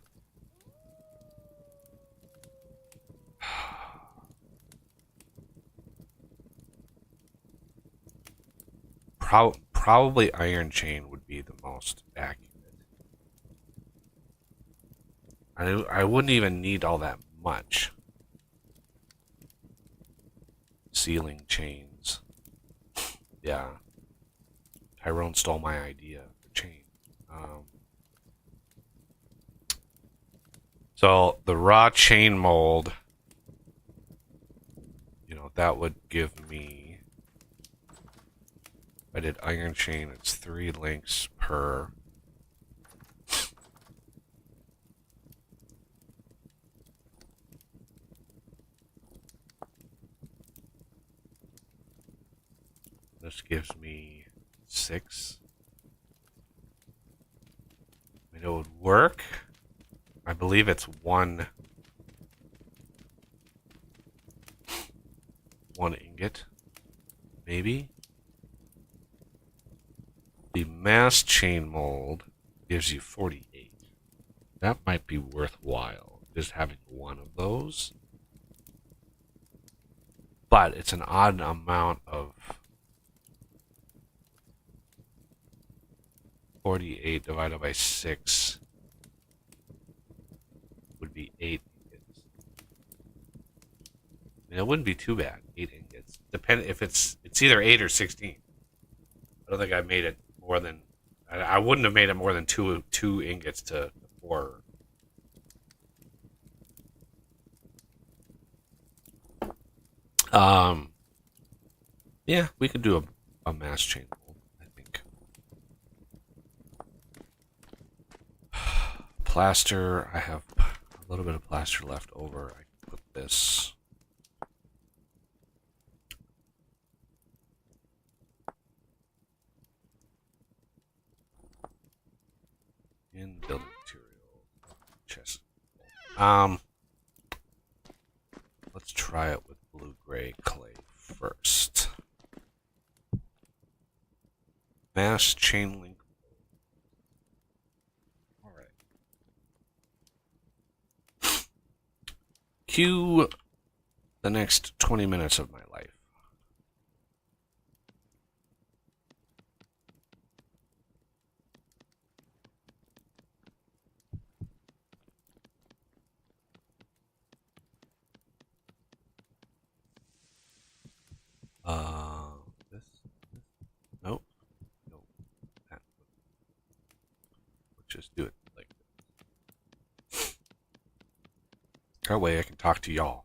Probably iron chain would be the most accurate. I wouldn't even need all that much. Sealing chains. Yeah. Tyrone stole my idea for chain. So the raw chain mold, that would give me. I did iron chain. It's 3 links per. This gives me 6. I mean, it would work. I believe it's one ingot, maybe. The mass chain mold gives you 48. That might be worthwhile, just having one of those. But it's an odd amount of 48 divided by 6 would be 8 ingots. I mean, it wouldn't be too bad, 8 ingots. Depend if it's either 8 or 16. I don't think I made it more than. I wouldn't have made it more than two ingots to 4. Yeah, we could do a mass chain mold, I think. Plaster, I have a little bit of plaster left over. I can put this. In building material chest. Let's try it with blue-gray clay first. Mass chain link. All right. Cue the next 20 minutes of my life. This. Nope. Nope. That. We'll just do it like this. That way I can talk to y'all.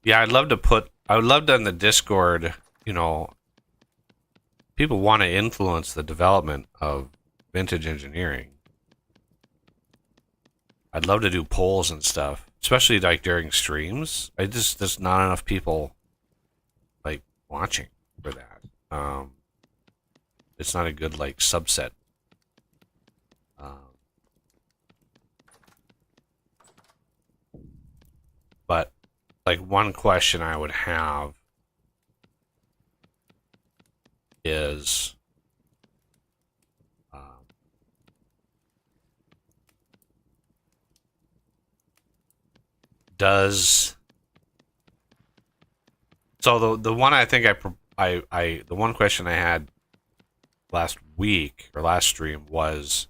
Yeah, I would love to in the Discord, people want to influence the development of vintage engineering. I'd love to do polls and stuff. especially like during streams. There's not enough people like watching for that. It's not a good like subset. Um, but like one question I would have is does so the one I think I the one question I had last week or last stream was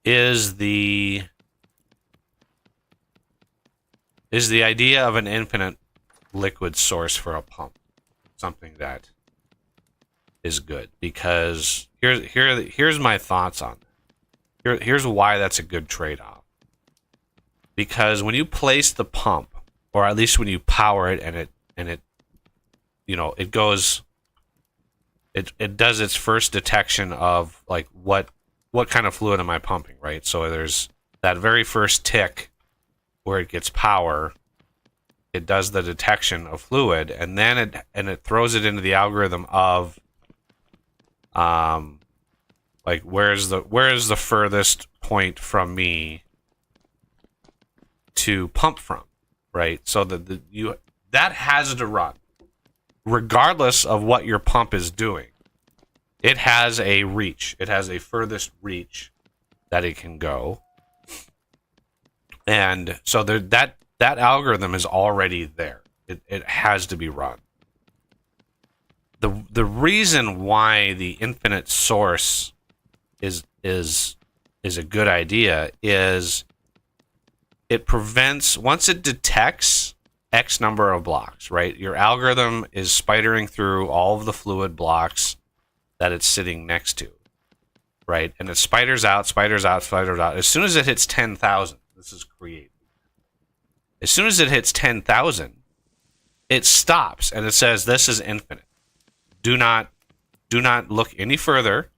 is the idea of an infinite liquid source for a pump something that is good? Because here's my thoughts on that. Here's why that's a good trade-off. Because when you place the pump, or at least when you power it and it you know, it goes it does its first detection of like what kind of fluid am I pumping, right? So there's that very first tick where it gets power. It does the detection of fluid, and then it throws it into the algorithm of like where is the furthest point from me to pump from, right? So that has to run regardless of what your pump is doing. It has a reach. It has a furthest reach that it can go, and so that algorithm is already there. It has to be run. The reason why the infinite source is a good idea is it prevents, once it detects X number of blocks, right? Your algorithm is spidering through all of the fluid blocks that it's sitting next to, right? And it spiders out, spiders out, spiders out. As soon as it hits 10,000, this is create. As soon as it hits 10,000, it stops and it says, this is infinite. Do not look any further.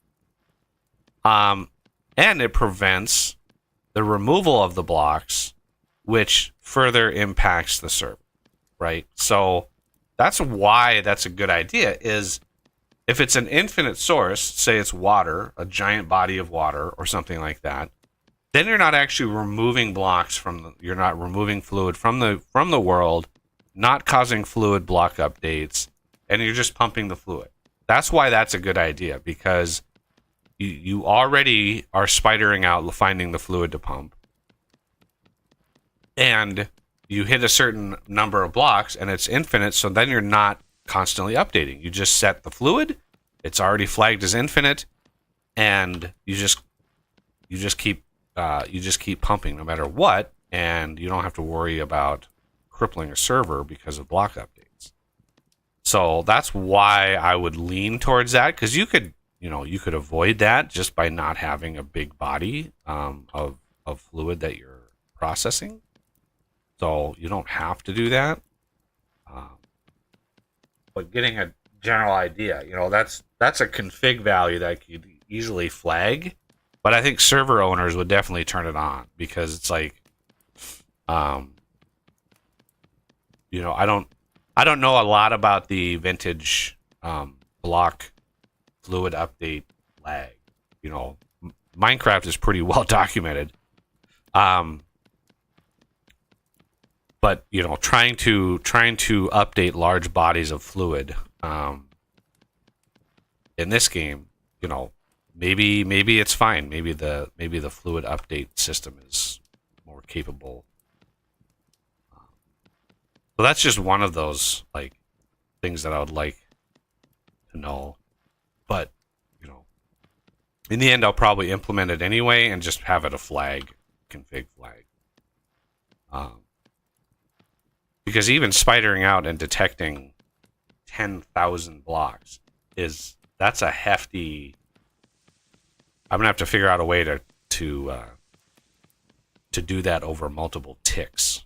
And it prevents the removal of the blocks, which further impacts the server, right? So that's why that's a good idea, is if it's an infinite source, say it's water, a giant body of water or something like that, then you're not actually removing blocks you're not removing fluid from the world, not causing fluid block updates, and you're just pumping the fluid. That's why that's a good idea, because you already are spidering out, finding the fluid to pump, and you hit a certain number of blocks and it's infinite, so then you're not constantly updating. You just set the fluid, it's already flagged as infinite, and you just keep pumping no matter what, and you don't have to worry about crippling a server because of block updates. So that's why I would lean towards that, because you could avoid that just by not having a big body of fluid that you're processing. So you don't have to do that. But getting a general idea, that's a config value that you could easily flag. But I think server owners would definitely turn it on, because it's like, I don't know a lot about the vintage block fluid update lag. Minecraft is pretty well documented. But trying to update large bodies of fluid in this game, maybe it's fine. Maybe the fluid update system is more capable. So that's just one of those things that I would like to know. But in the end, I'll probably implement it anyway and just have it a config flag. Because even spidering out and detecting 10,000 blocks that's a hefty. I'm gonna have to figure out a way to do that over multiple ticks.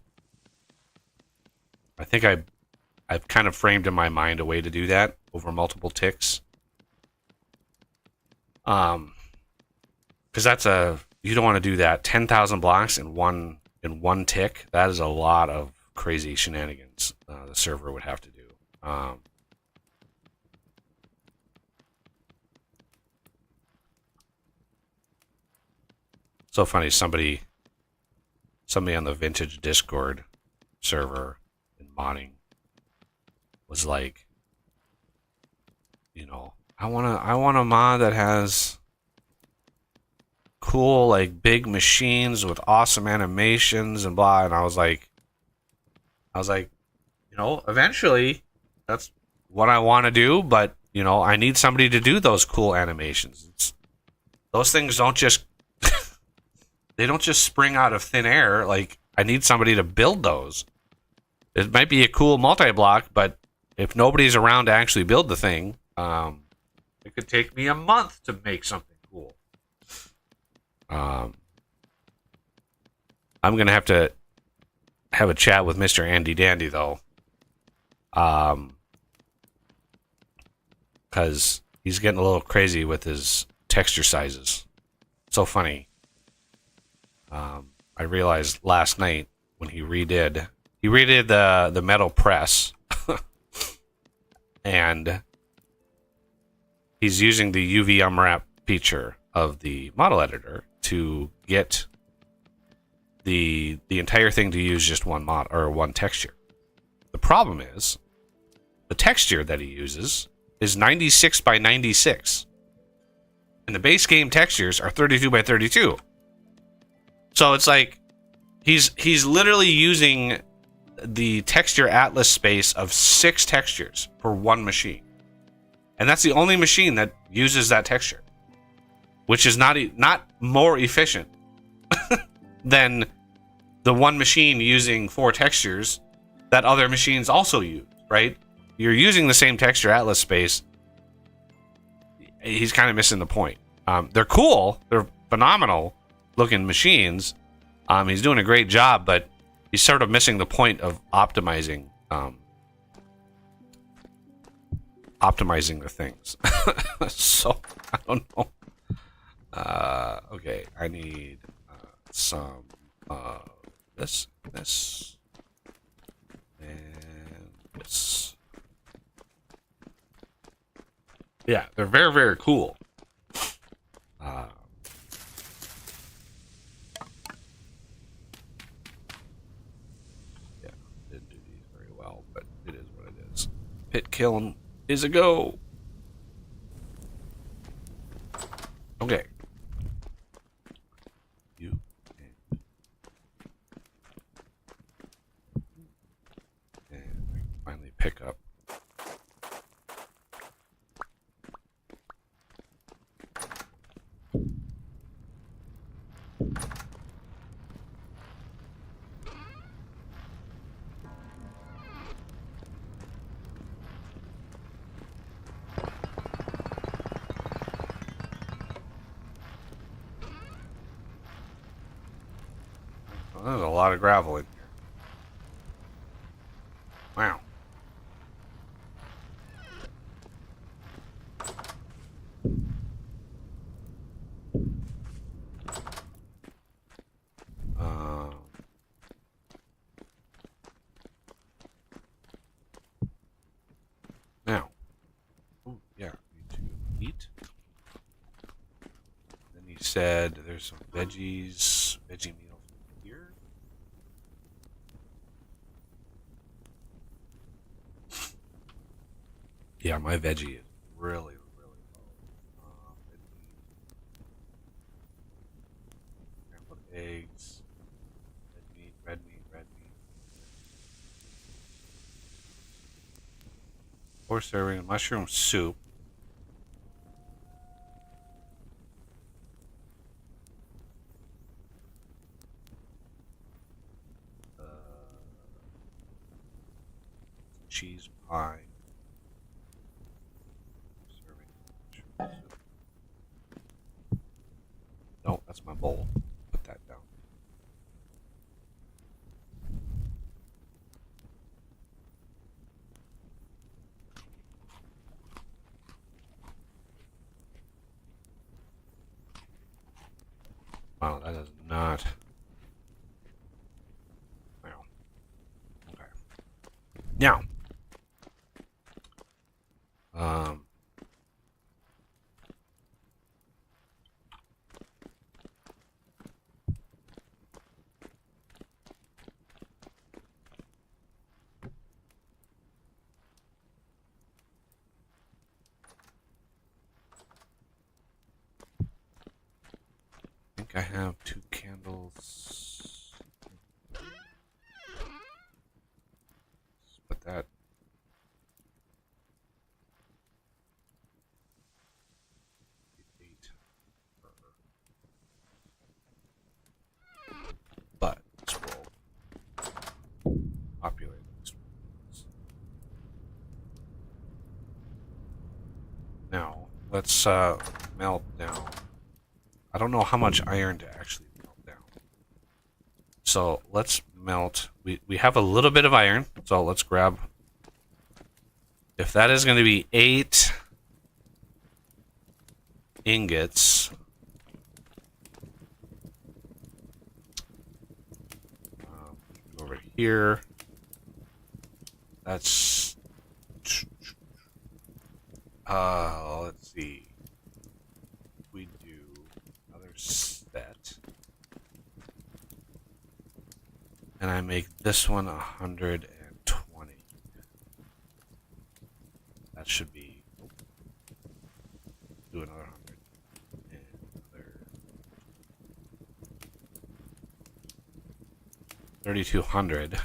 I think I've kind of framed in my mind a way to do that over multiple ticks. Because you don't want to do that 10,000 blocks in one in one tick, that is a lot of crazy shenanigans the server would have to do. So funny, somebody on the vintage Discord server in modding was like, I want a mod that has cool like big machines with awesome animations and blah. And I was like, eventually that's what I want to do, but I need somebody to do those cool animations. Those things don't just they don't just spring out of thin air. Like, I need somebody to build those. It might be a cool multi-block, but if nobody's around to actually build the thing, it could take me a month to make something cool. I'm gonna have to have a chat with Mr. Andy Dandy though, because he's getting a little crazy with his texture sizes. So funny. I realized last night when he redid the metal press, and he's using the UV unwrap feature of the model editor to get the entire thing to use just one mod or one texture. The problem is the texture that he uses is 96 by 96, and the base game textures are 32 by 32. So it's like he's literally using the texture atlas space of 6 textures for one machine. And that's the only machine that uses that texture, which is not more efficient than the one machine using 4 textures that other machines also use, right? You're using the same texture atlas space. He's kind of missing the point. They're cool. They're phenomenal looking machines. He's doing a great job, but he's sort of missing the point of optimizing the things. So I don't know. Okay, I need some this, and this. Yeah, they're very, very cool. Yeah, didn't do these very well, but it is what it is. Pit kiln is a go. Okay. You and I can finally pick up. Oh, there's a lot of gravel in here. Wow. Now, yeah, need to eat. Then he said there's some veggie meals here. Yeah, my veggie is really, really low. Scrambled eggs, red meat. 4 serving of mushroom soup. Cheese pie. Serving mushroom soup. No, that's my bowl. Put that down. Wow, that is not Um, I think I have 2 candles. Put that. But this will populate this. Now let's melt down. I don't know how much iron to actually melt down. So let's melt. We have a little bit of iron, so let's grab. If that is going to be 8 ingots, over here. That's. Let's see. We do another set. And I make this one 120. That should be. Do another 100. And another 3,200.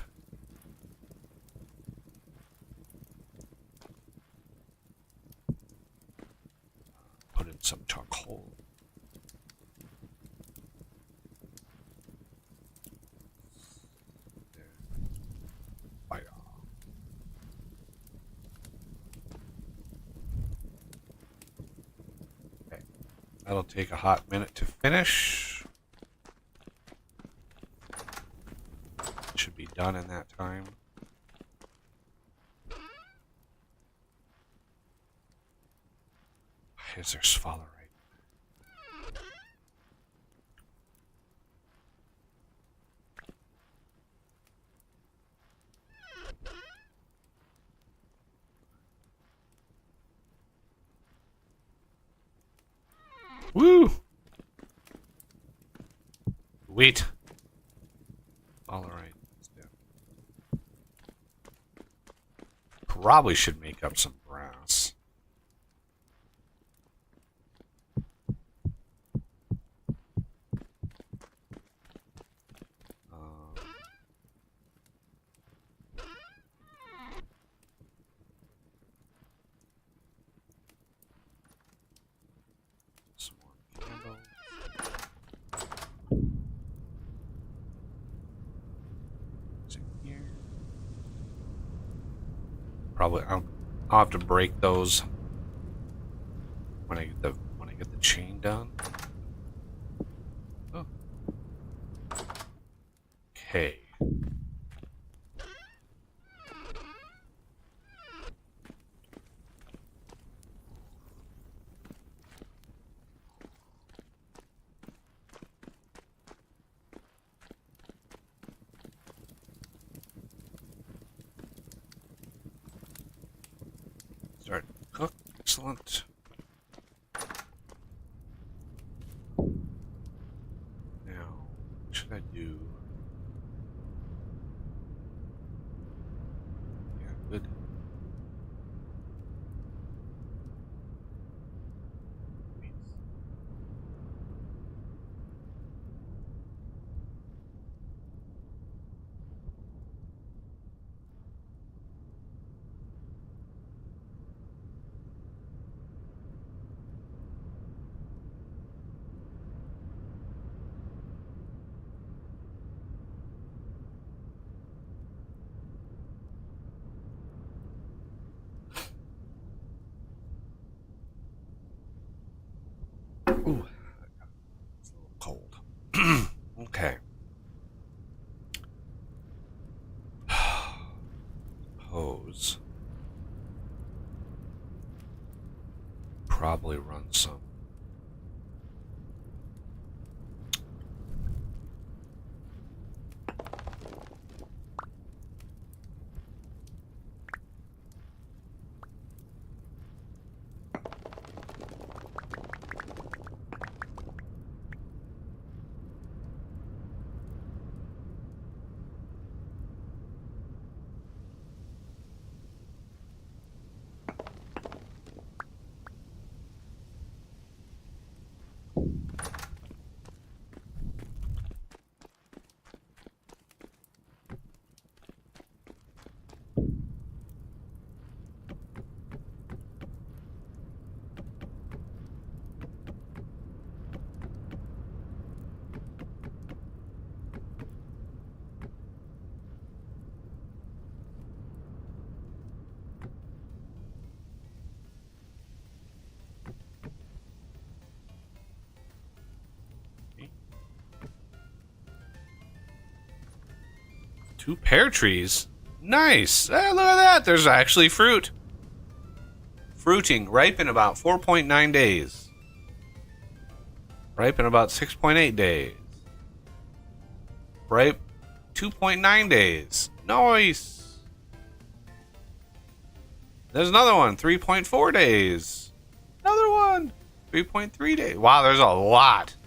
Put in some charcoal. Fire. Okay. That'll take a hot minute to finish. Should be done in that time. Why is there sphalerite? Woo! Wait. All right. Probably should make up some brass. Some more candles. What's in here? Probably I'll have to break those when I get the chain done. Oh. Okay. Start to cook. Excellent. Now, what should I do? Yeah, good. Ooh, it's a little cold. Okay. Hose. Probably run some. 2 pear trees. Nice. Hey, look at that. There's actually fruit. Fruiting. Ripe in about 4.9 days. Ripe in about 6.8 days. Ripe 2.9 days. Nice. There's another one. 3.4 days. Another one. 3.3 days. Wow, there's a lot.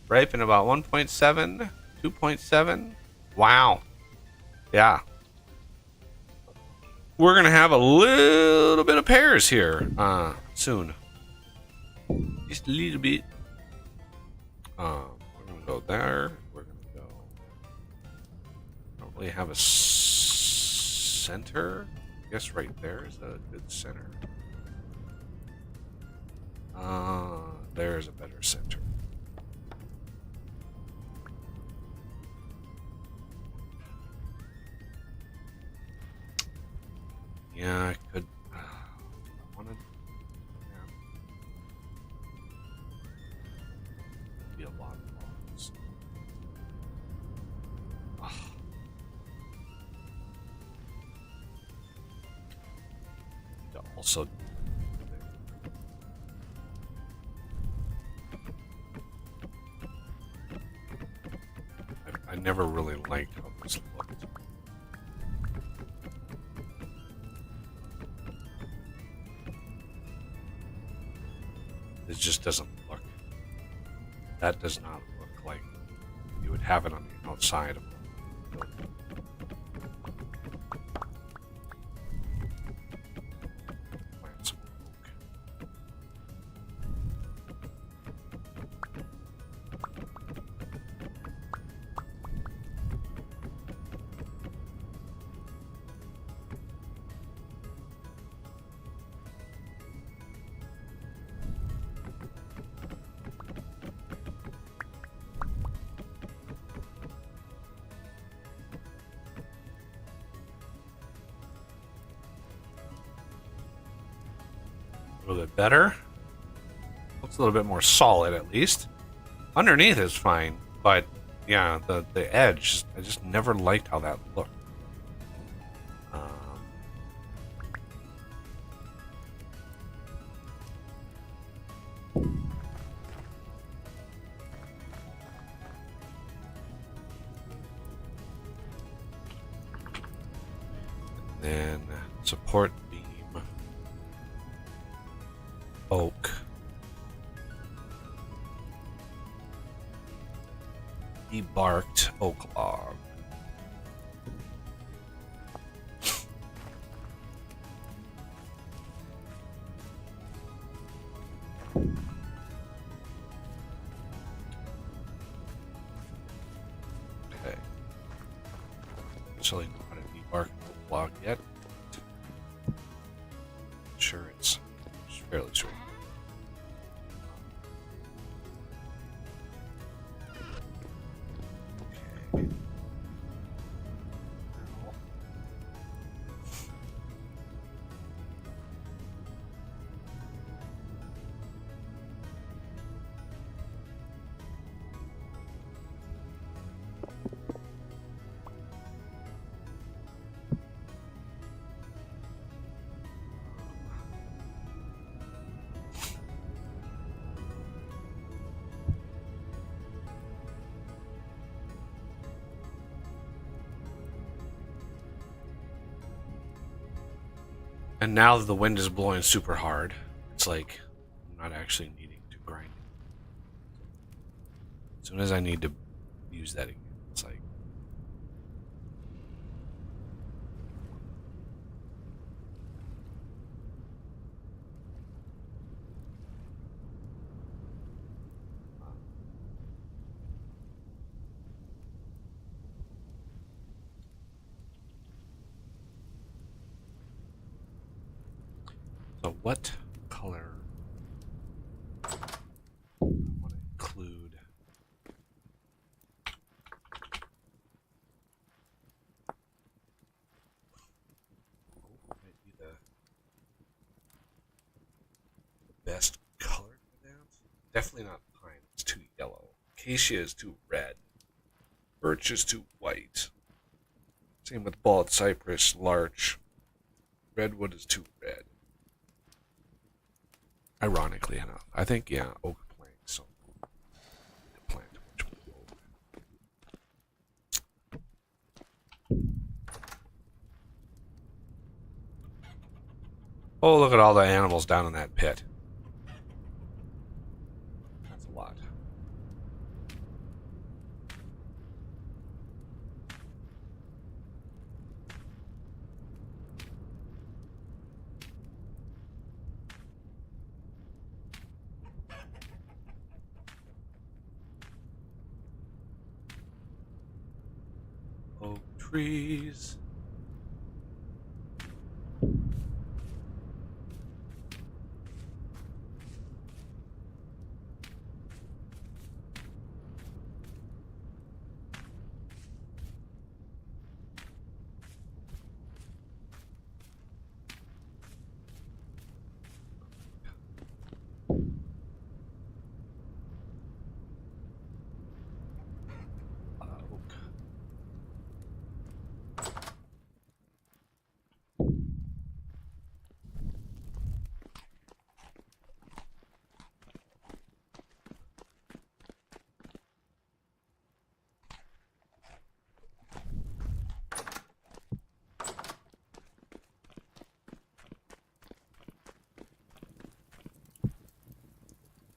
Ripe in about 1.7. 2.7. Wow. Yeah. We're going to have a little bit of pears here soon. Just a little bit. We're going to go there. We're going to go. Don't really have a center. I guess right there is a good center. There's a better center. Yeah, I could. I wanted. Yeah. Be a lot of logs. To also. I never really liked how this looked. It just doesn't look. That does not look like you would have it on the outside of a building. Plant some oak. A little bit better. Looks a little bit more solid, at least. Underneath is fine, but yeah, the edge, I just never liked how that looked. Then support beam, oak, debarked oak log. Okay. Actually, not a debarked oak log yet. Sure, it's fairly short. Okay. And now that the wind is blowing super hard, it's like I'm not actually needing to grind it. As soon as I need to use that again, it's like so what color I want to include? Might be the best color for that. Definitely not pine. It's too yellow. Acacia is too red. Birch is too white. Same with bald cypress, larch. Redwood is too red. Ironically enough, I think oak planks. So to plant much more oak. Oh, look at all the animals down in that pit. That's a lot. Oak trees. Oak.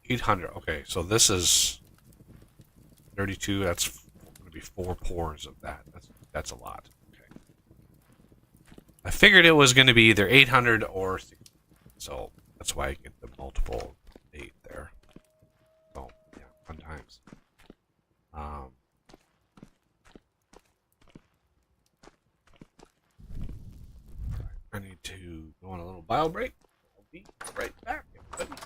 800. Okay, so this is 32. That's going to be 4 pours of that. That's a lot. Okay. I figured it was going to be either 800 or 60. So that's why I get the multiple 8 there. So yeah, fun times. I need to go on a little bio break. I'll be right back, everybody.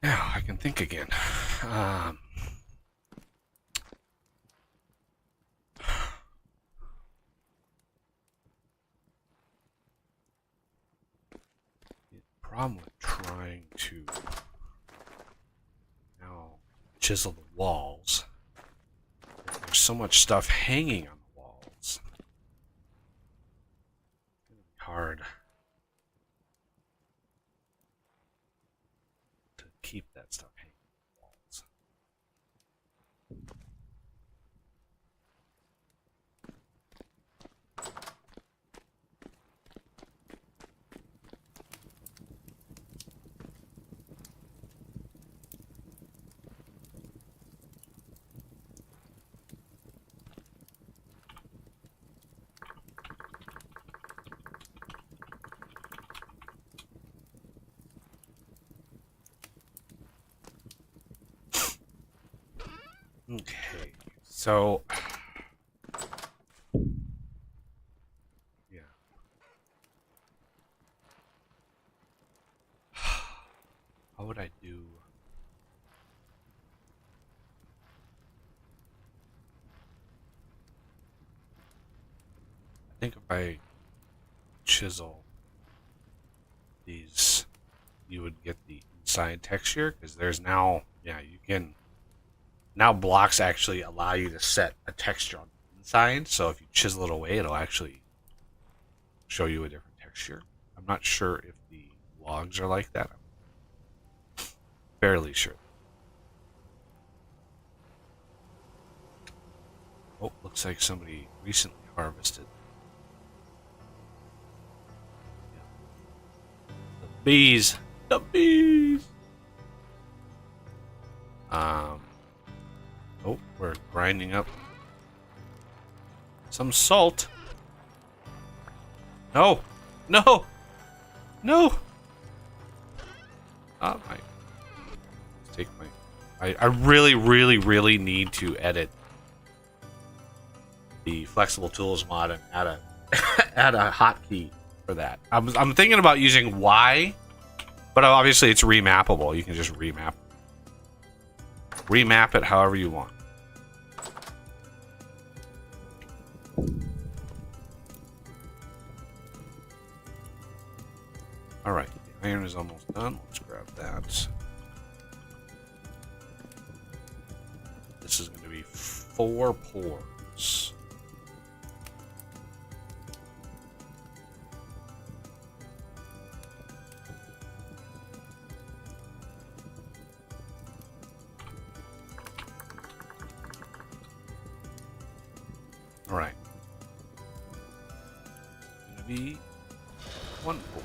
Now I can think again. The problem with trying to now chisel the walls is there's so much stuff hanging on the walls. It's gonna be hard to keep that stuff hanging on the walls. Okay, so yeah. How would I do? I think if I chisel these, you would get the inside texture because there's now, yeah, you can now blocks actually allow you to set a texture on the inside. So if you chisel it away, it'll actually show you a different texture. I'm not sure if the logs are like that. I'm fairly sure. Oh, looks like somebody recently harvested. The bees. The bees. Oh, we're grinding up some salt. No. No. No. Oh my. Let's take my. I really, really, really need to edit the flexible tools mod and add a add a hotkey for that. I'm thinking about using Y, but obviously it's remappable. You can just remap it however you want. All right, the iron is almost done. Let's grab that. This is going to be 4 pours. All right. It's going to be 1 pour.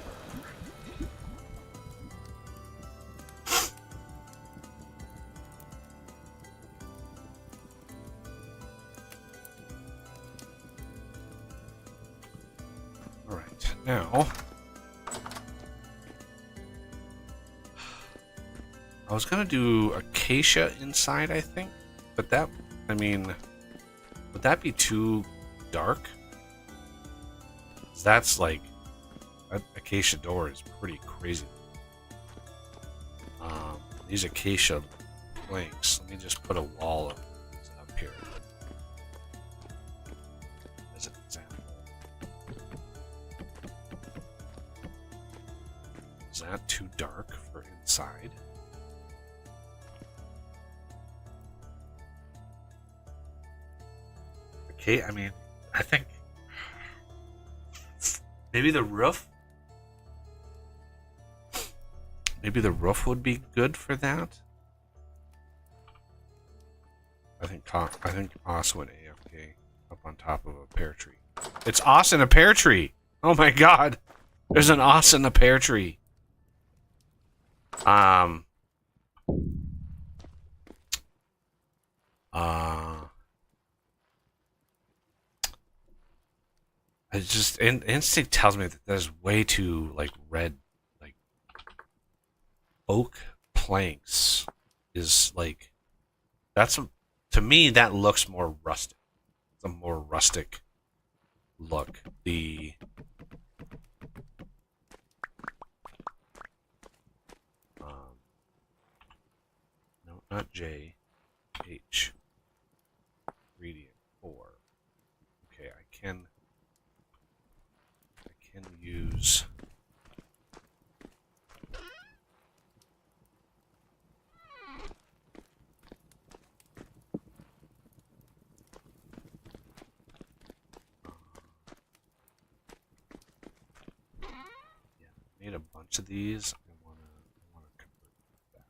All right. Now, I was going to do acacia inside, I think, but that, I mean, would that be too dark? That's like, that acacia door is pretty crazy. These acacia planks, let me just put a wall of these up here as an example. Is that too dark for inside? Okay, I mean, I think maybe the roof. Maybe the roof would be good for that. I think Os went AFK up on top of a pear tree. It's Os in a pear tree. Oh my god, there's an Os in a pear tree. It just instinct tells me that there's way too like red, like oak planks is like that's a, to me that looks more rustic. It's a more rustic look. The um, not J. H. Ingredient 4. Okay, I can use. Yeah, made a bunch of these. I wanna convert that back.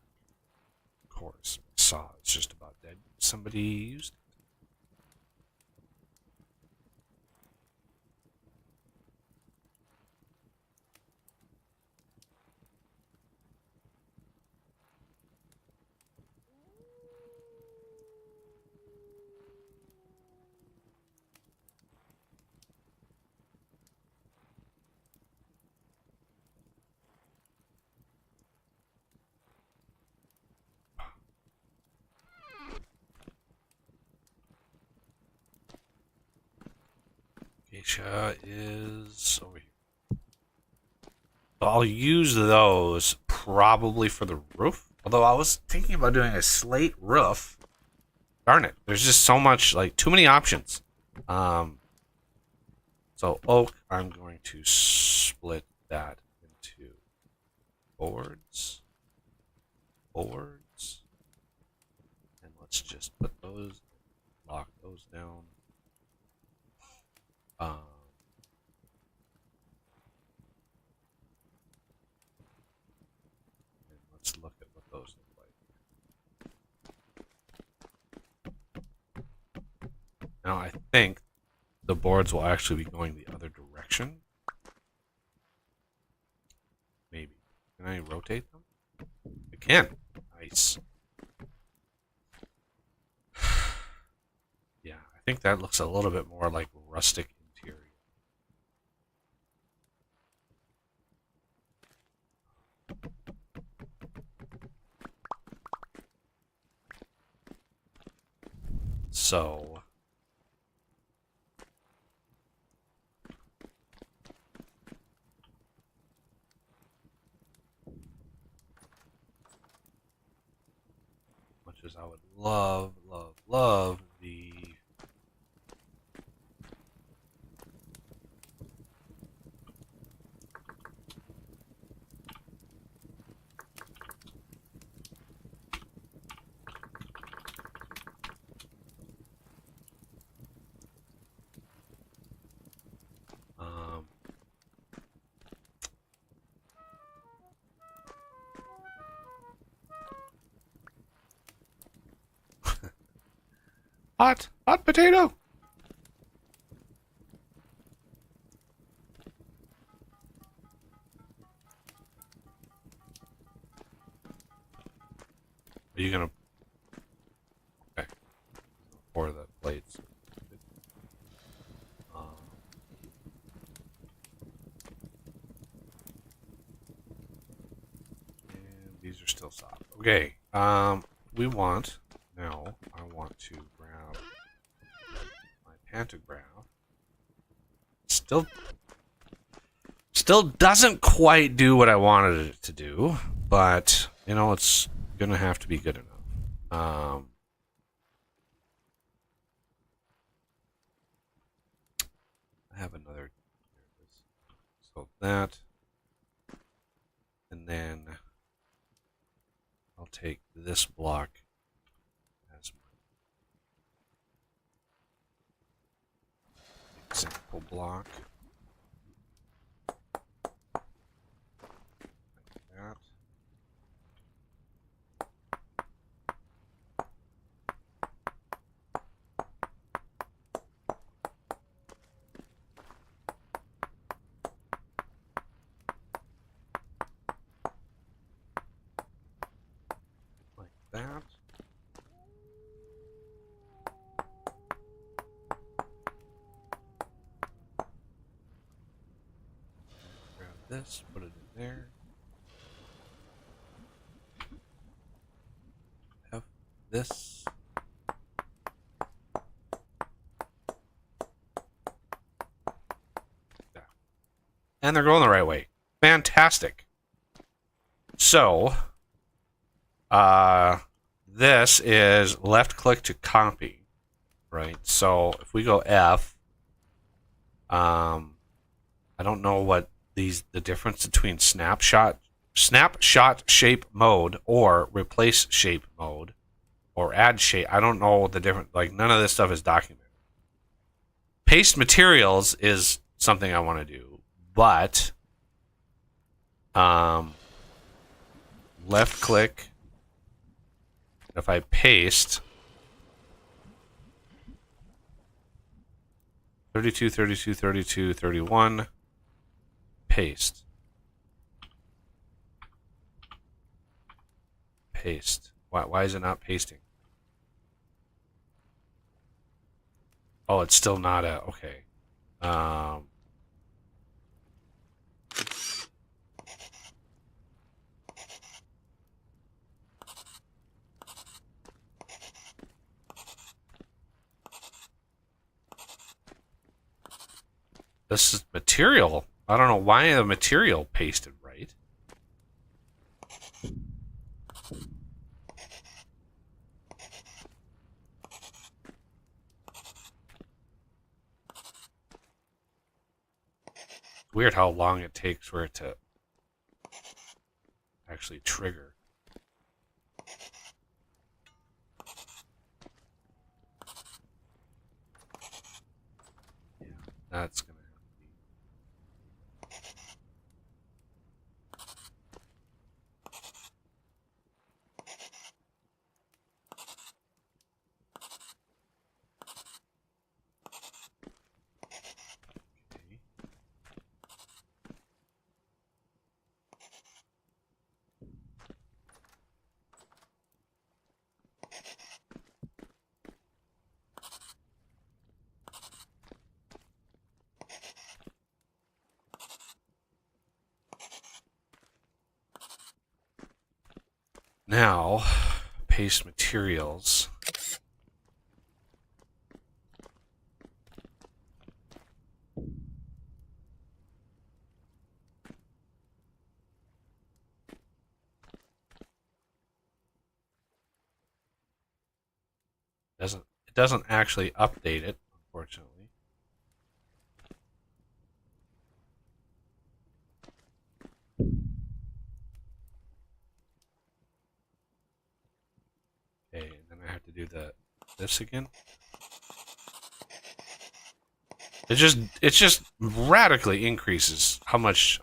Of course, my saw is just about dead. Somebody used it. Geisha is over here. So I'll use those probably for the roof. Although I was thinking about doing a slate roof. Darn it. There's just so much, like, too many options. So oak, I'm going to split that into boards. And let's just put those, lock those down. And let's look at what those look like. Now I think the boards will actually be going the other direction. Maybe. Can I rotate them? I can. Nice. Yeah, I think that looks a little bit more like rustic interior. So much as I would love the hot potato. Are you gonna? Okay. Pour the plates. And these are still soft. Okay. We want now. I want to grab my pantograph. Still doesn't quite do what I wanted it to do, but you know it's gonna have to be good enough. I have another. So that, and then I'll take this block as my example block. Like that. Like that. Grab this, put it in there. Have this. Yeah. And they're going the right way. Fantastic. So, this is left click to copy, right? So if we go F, I don't know what the difference between snapshot shape mode or replace shape mode or add shape. I don't know the difference. Like none of this stuff is documented. Paste materials is something I want to do, but left click. If I paste 32, 32, 32, 31, paste. Paste. Why is it not pasting? Oh, it's still not a okay. This is material. I don't know why the material pasted right. Weird how long it takes for it to actually trigger. Yeah, that's gonna have to be. Okay. Now, paste materials. It doesn't actually update it, unfortunately. Okay, and then I have to do this again. It just radically increases how much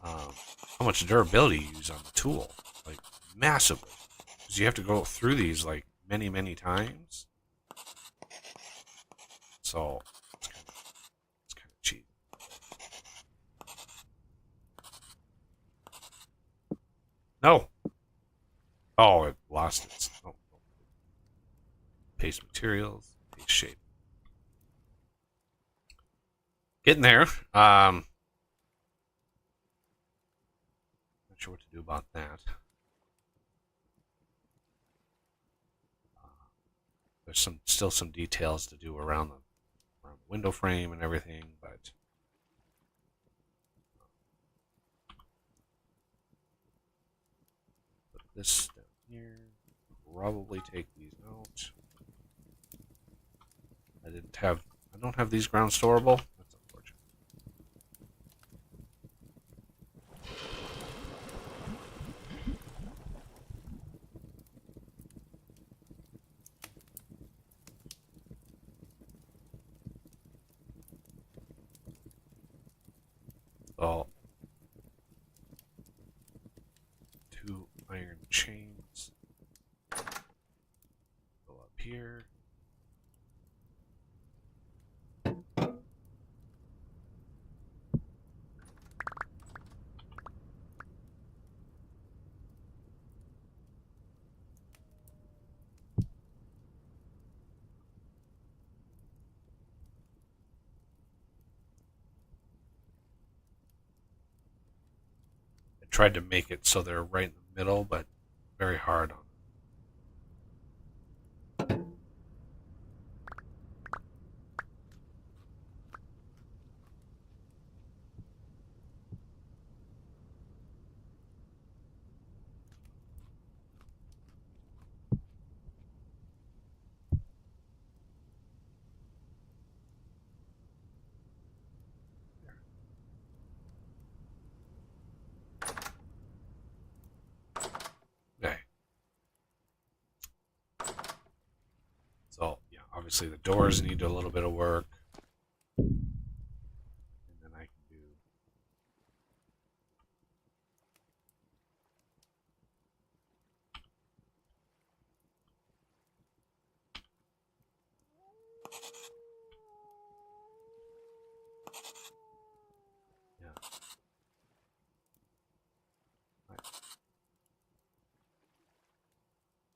how much durability you use on the tool, like massively, because you have to go through these like many times. So it's kind of cheap. No. Oh, it lost its. Oh. Paste materials, paste shape. Getting there. Not sure what to do about that. There's still some details to do around the window frame and everything, but put this down here. Probably take these out. I don't have these ground storable. That's unfortunate. So 2 iron chains go up here. I tried to make it so they're right in the middle, but very hard on Obviously, the doors need a little bit of work. And then I can do. Yeah.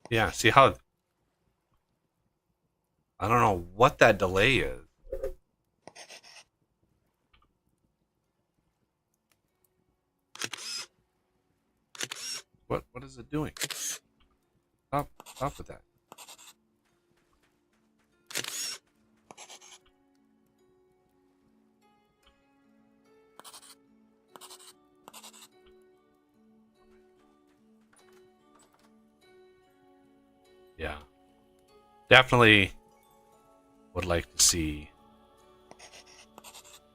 Yeah, see how. I don't know what that delay is. What is it doing? Stop with that. Yeah. Definitely would like to see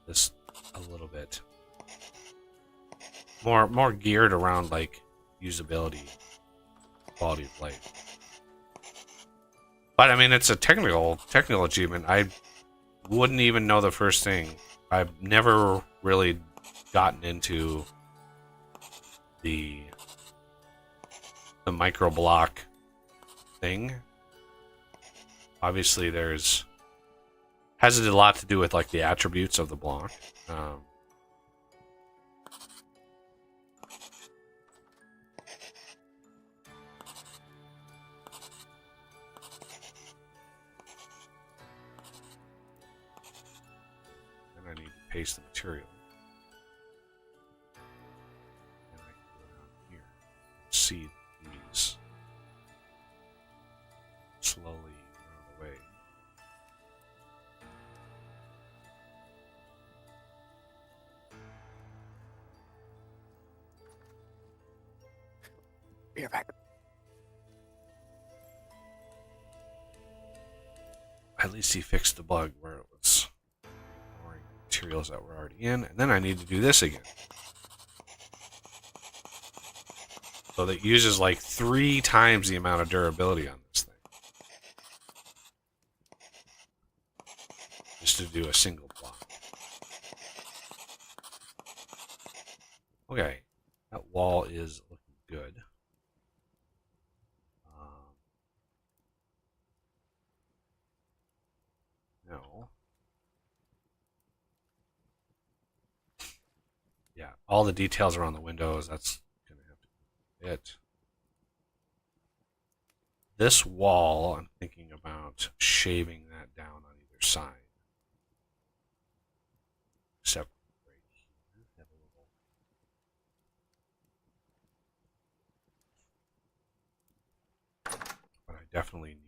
this a little bit more geared around like usability, quality of life. But I mean, it's a technical achievement. I wouldn't even know the first thing. I've never really gotten into the micro block thing. Obviously, has a lot to do with like the attributes of the block. And I need to paste the material. And I can go down here and see these slowly run away. Be right back. At least he fixed the bug where it was ignoring materials that were already in, and then I need to do this again. So that uses like 3 times the amount of durability on this thing. Just to do a single block. Okay, that wall is looking good. No. Yeah, all the details around the windows, that's going to have to be it. This wall, I'm thinking about shaving that down on either side. Except right here. Have a little. But I definitely need.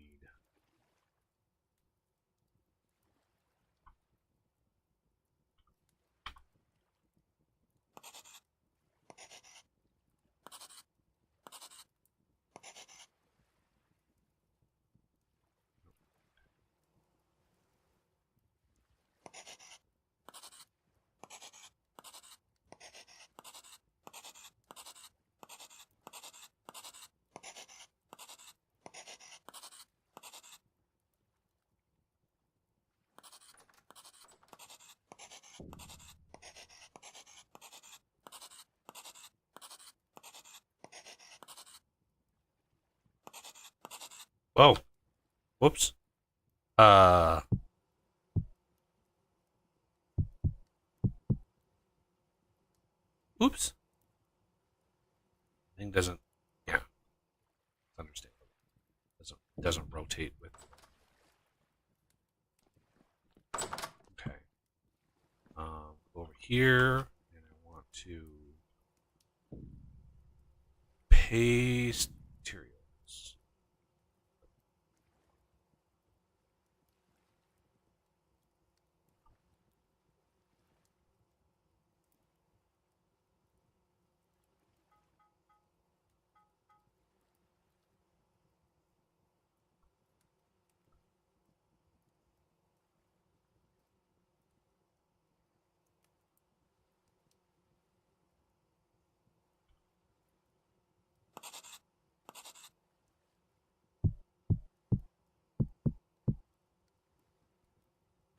Whoa. Whoops. Uh. Oops. Thing doesn't. Yeah. It's understandable. Doesn't rotate with. Okay. Over here, and I want to paste materials.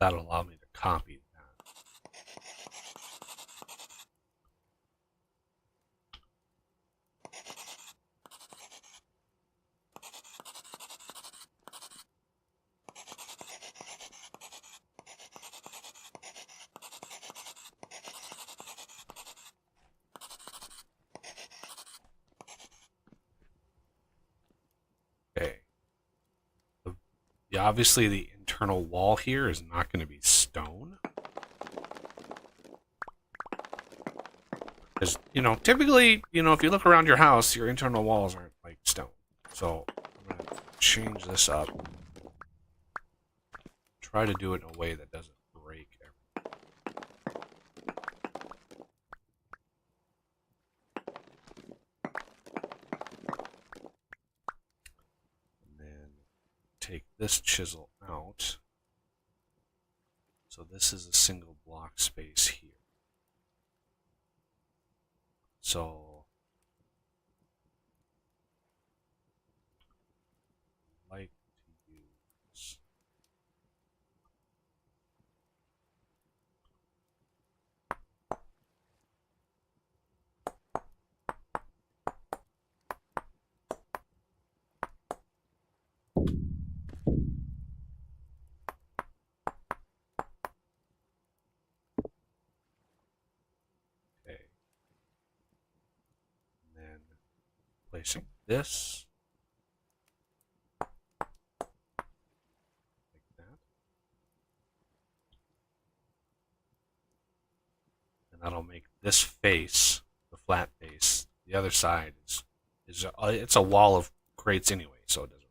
that'll allow me to copy that. Okay. Obviously, the internal wall here is not going to be stone. Because, typically, if you look around your house, your internal walls aren't like stone. So I'm going to change this up. Try to do it in a way that doesn't break everything. And then take this chisel out. So this is a single block space here. So like to use okay. And then placing this like that. And that'll make this face, the flat face. The other side is it's a wall of crates anyway, so it doesn't.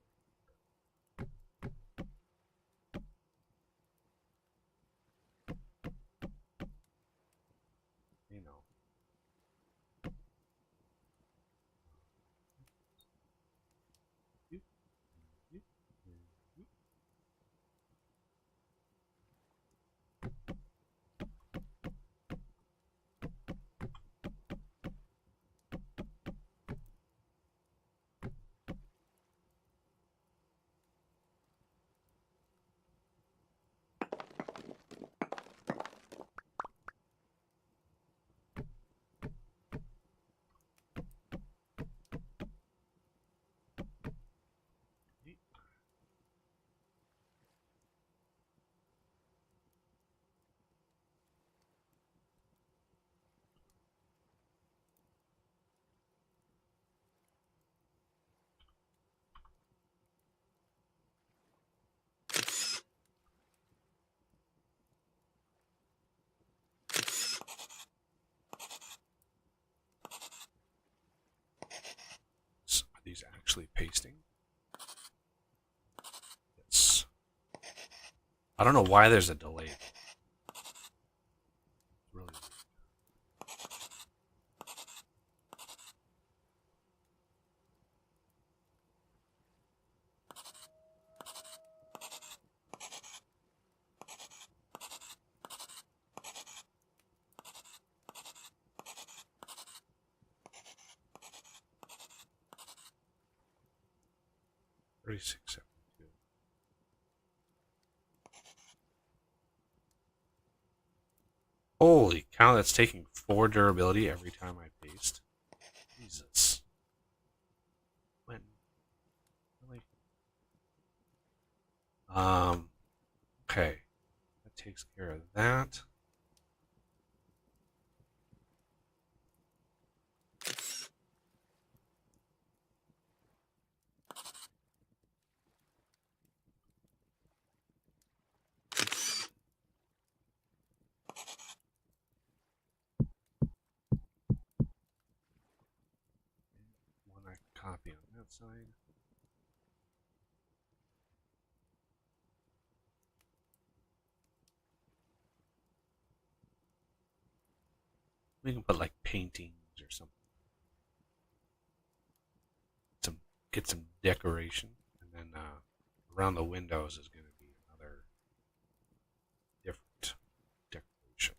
You know. Are these actually pasting? Yes. I don't know why there's a delay. Really weird. 3672. Holy cow, that's taking 4 durability every time I paste. Jesus. When? Really? Okay. That takes care of that. One I can copy on that side. We can put like paintings or something. Get some decoration, and then around the windows is going to be another different decoration.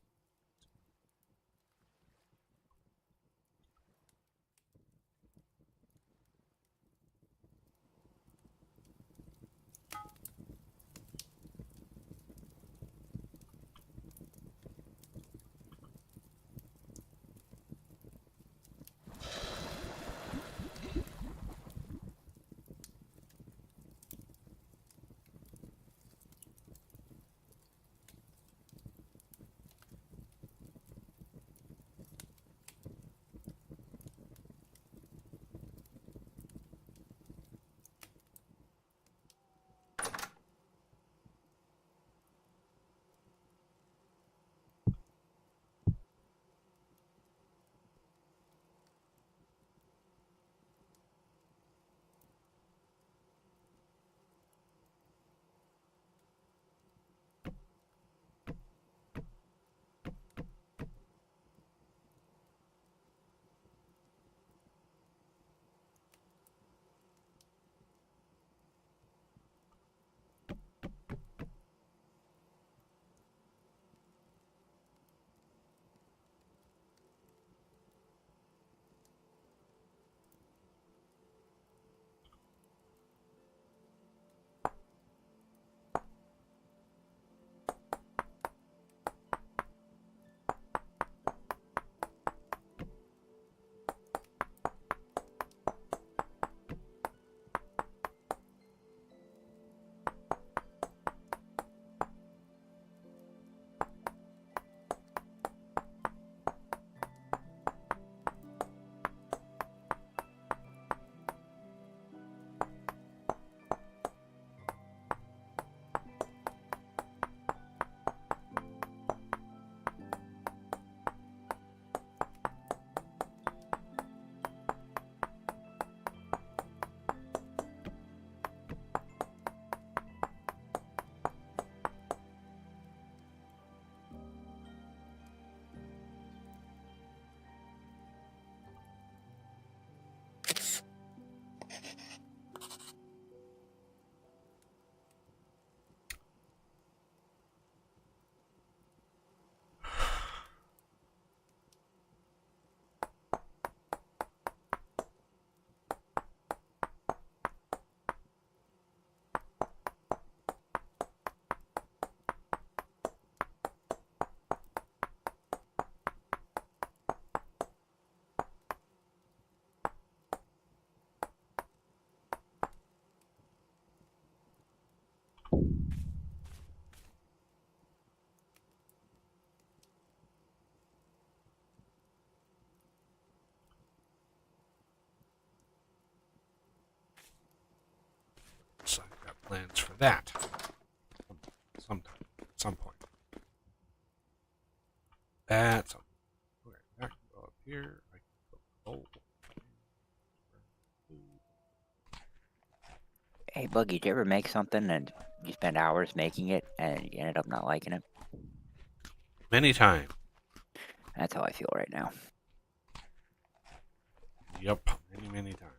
plans for that. Sometime. At some point. That's okay. I can go up here. I can go gold. Hey, Buggy, did you ever make something and you spent hours making it and you ended up not liking it? Many times. That's how I feel right now. Yep. Many times.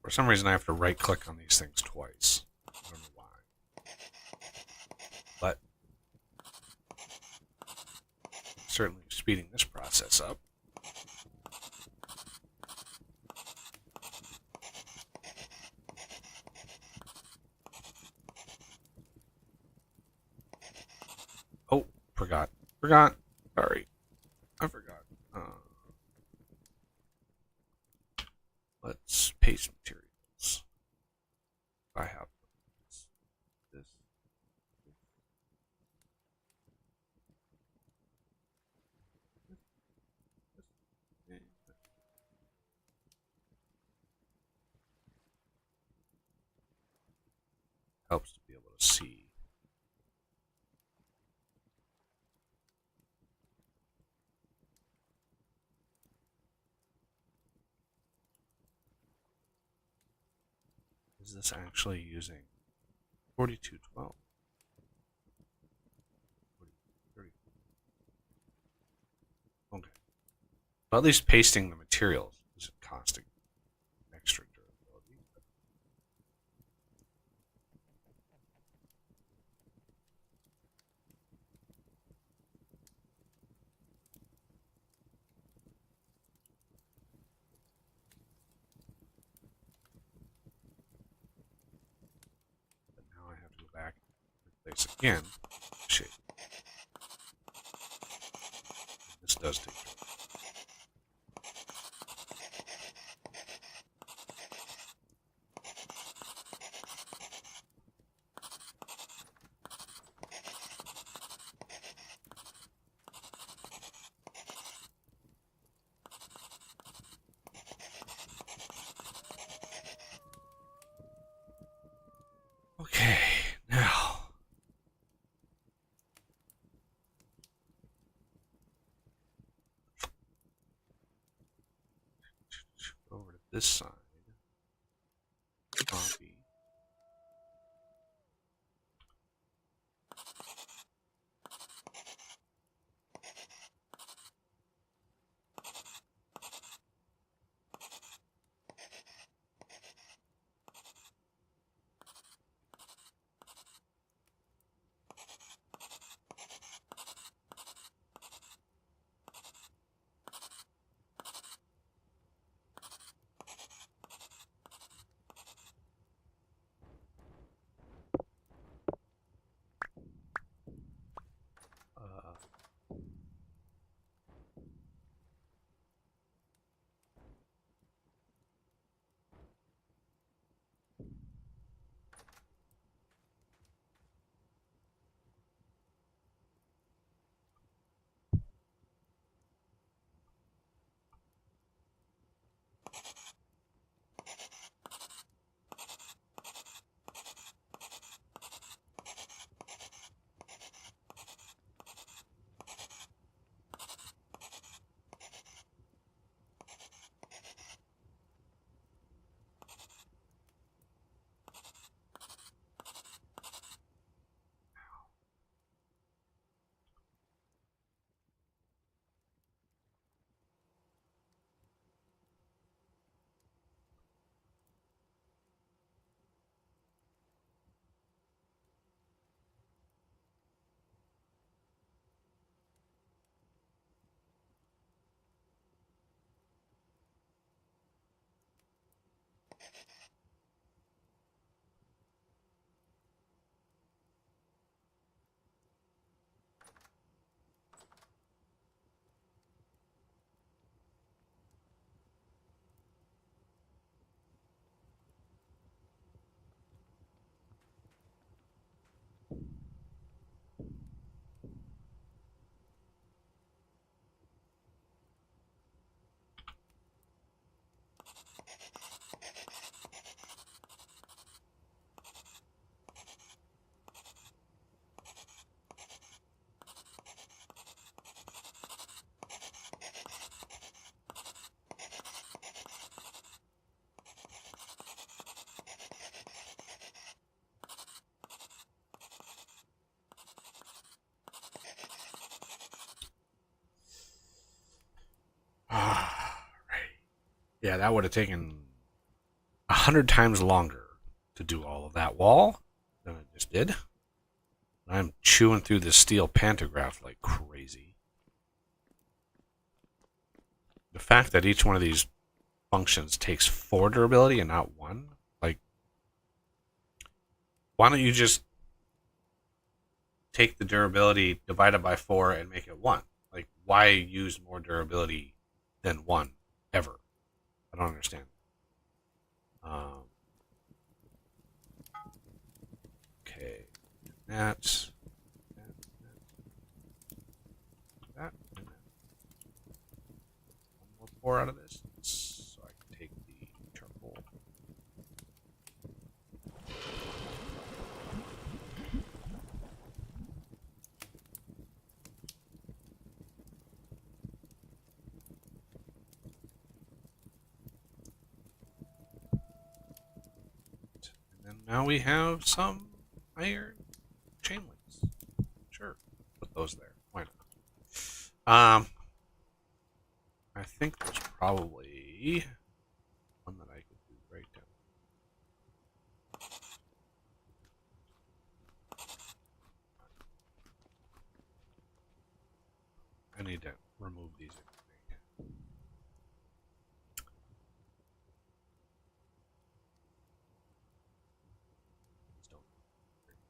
For some reason, I have to right-click on these things twice. I don't know why. But certainly speeding this process up. Oh, forgot. Sorry. I forgot. Let's paste materials. I have this. Helps to be able to see. Is this actually using 4212? 30. Okay. Well, at least pasting the materials isn't costing extra durability. But now I have to go back and replace again. Shit. This does take time. Okay, now over to this side. Copy. Yeah, that would have taken 100 times longer to do all of that wall than it just did. I'm chewing through this steel pantograph like crazy. The fact that each one of these functions takes 4 durability and not 1, like, why don't you just take the durability, divide it by 4, and make it 1? Like, why use more durability than 1 ever? I don't understand. Okay, that's that, and then one more pour out of this, so I can take the charcoal. And then now we have some iron chain links. Sure, put those there. Why not? I think there's probably one that I could do right down. I need to remove these.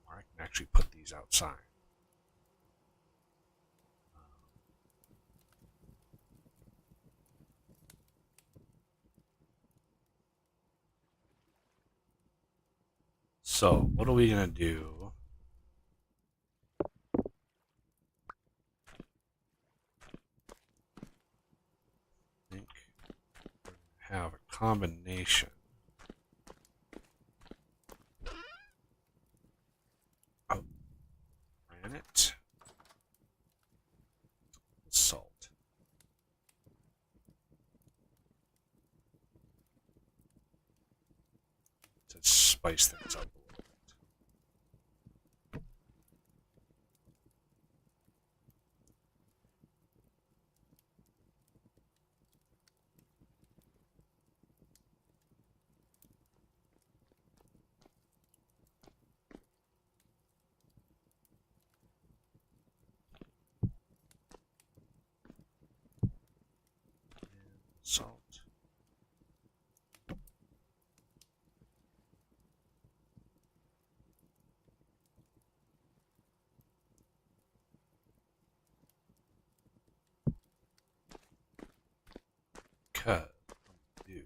Or I can actually put these outside. So, what are we going to do? I think we're going to have a combination of granite, salt. To spice things up a little bit. Salt. Because do.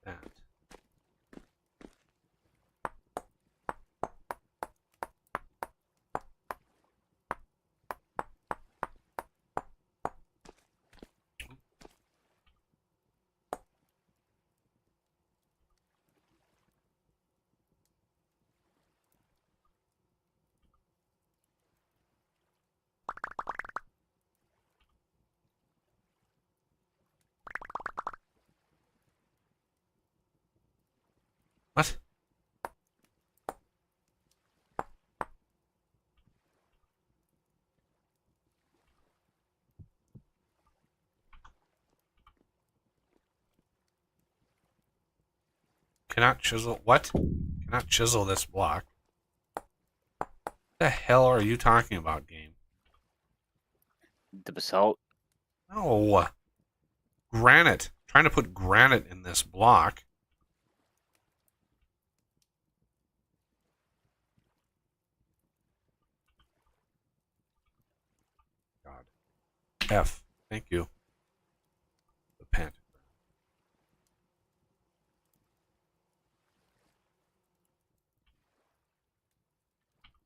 That. What? Cannot chisel. What? Cannot chisel this block. What the hell are you talking about, game? The basalt. No. Granite. I'm trying to put granite in this block. God. F. Thank you. The pentagram.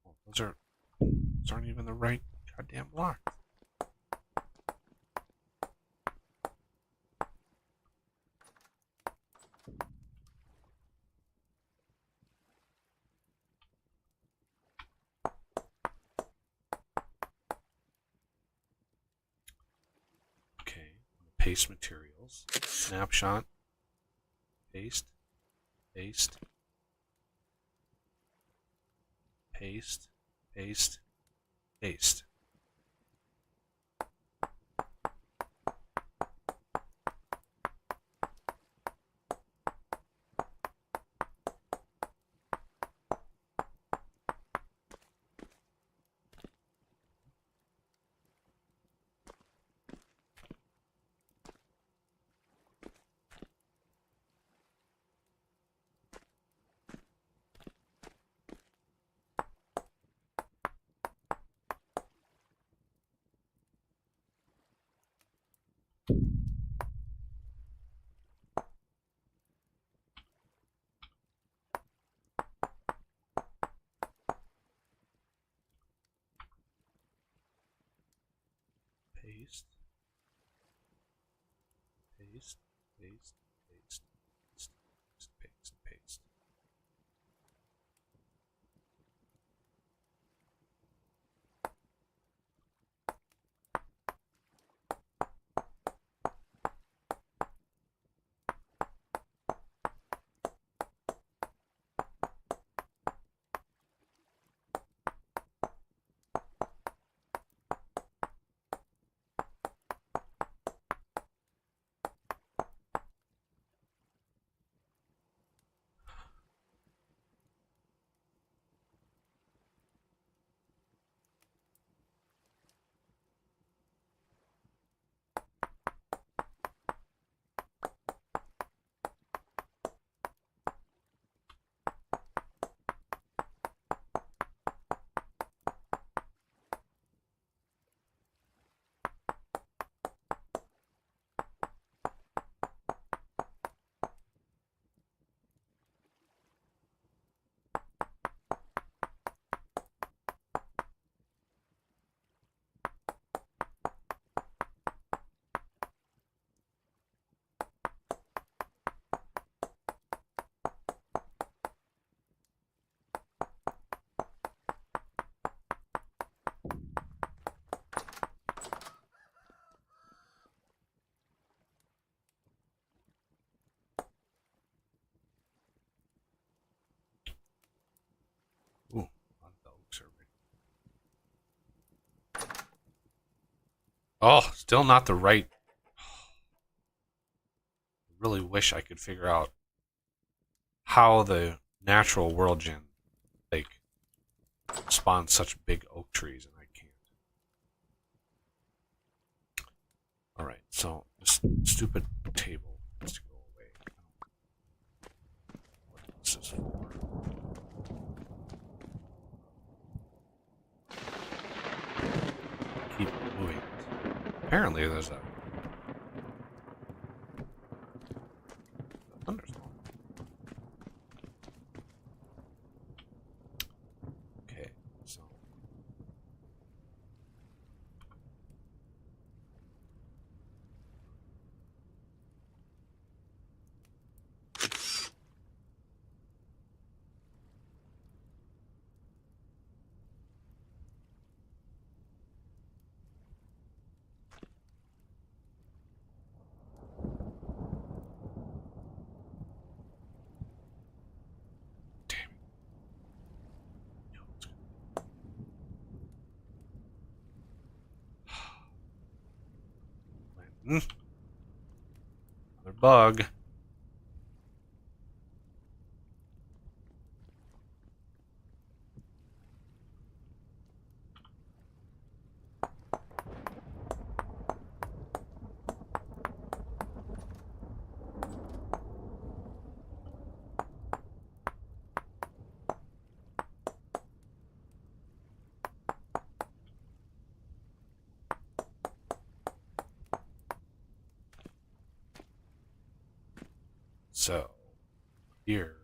Oh, those aren't even the right Goddamn block. Okay. Paste materials. Snapshot. Paste. Paste. Paste. Paste. Paste. Paste. Paste. Paste. Paste. Paste. Paste. Paste. Ooh, a lot of the oaks are ready. Oh, still not the right. I really wish I could figure out how the natural world gen like spawns such big oak trees, and I can't. All right, so this stupid table needs to go away. I don't know what this is for. Keep moving. Apparently, there's a thunderstorm. Okay, so damn it. Yo, it's Another bug. So here.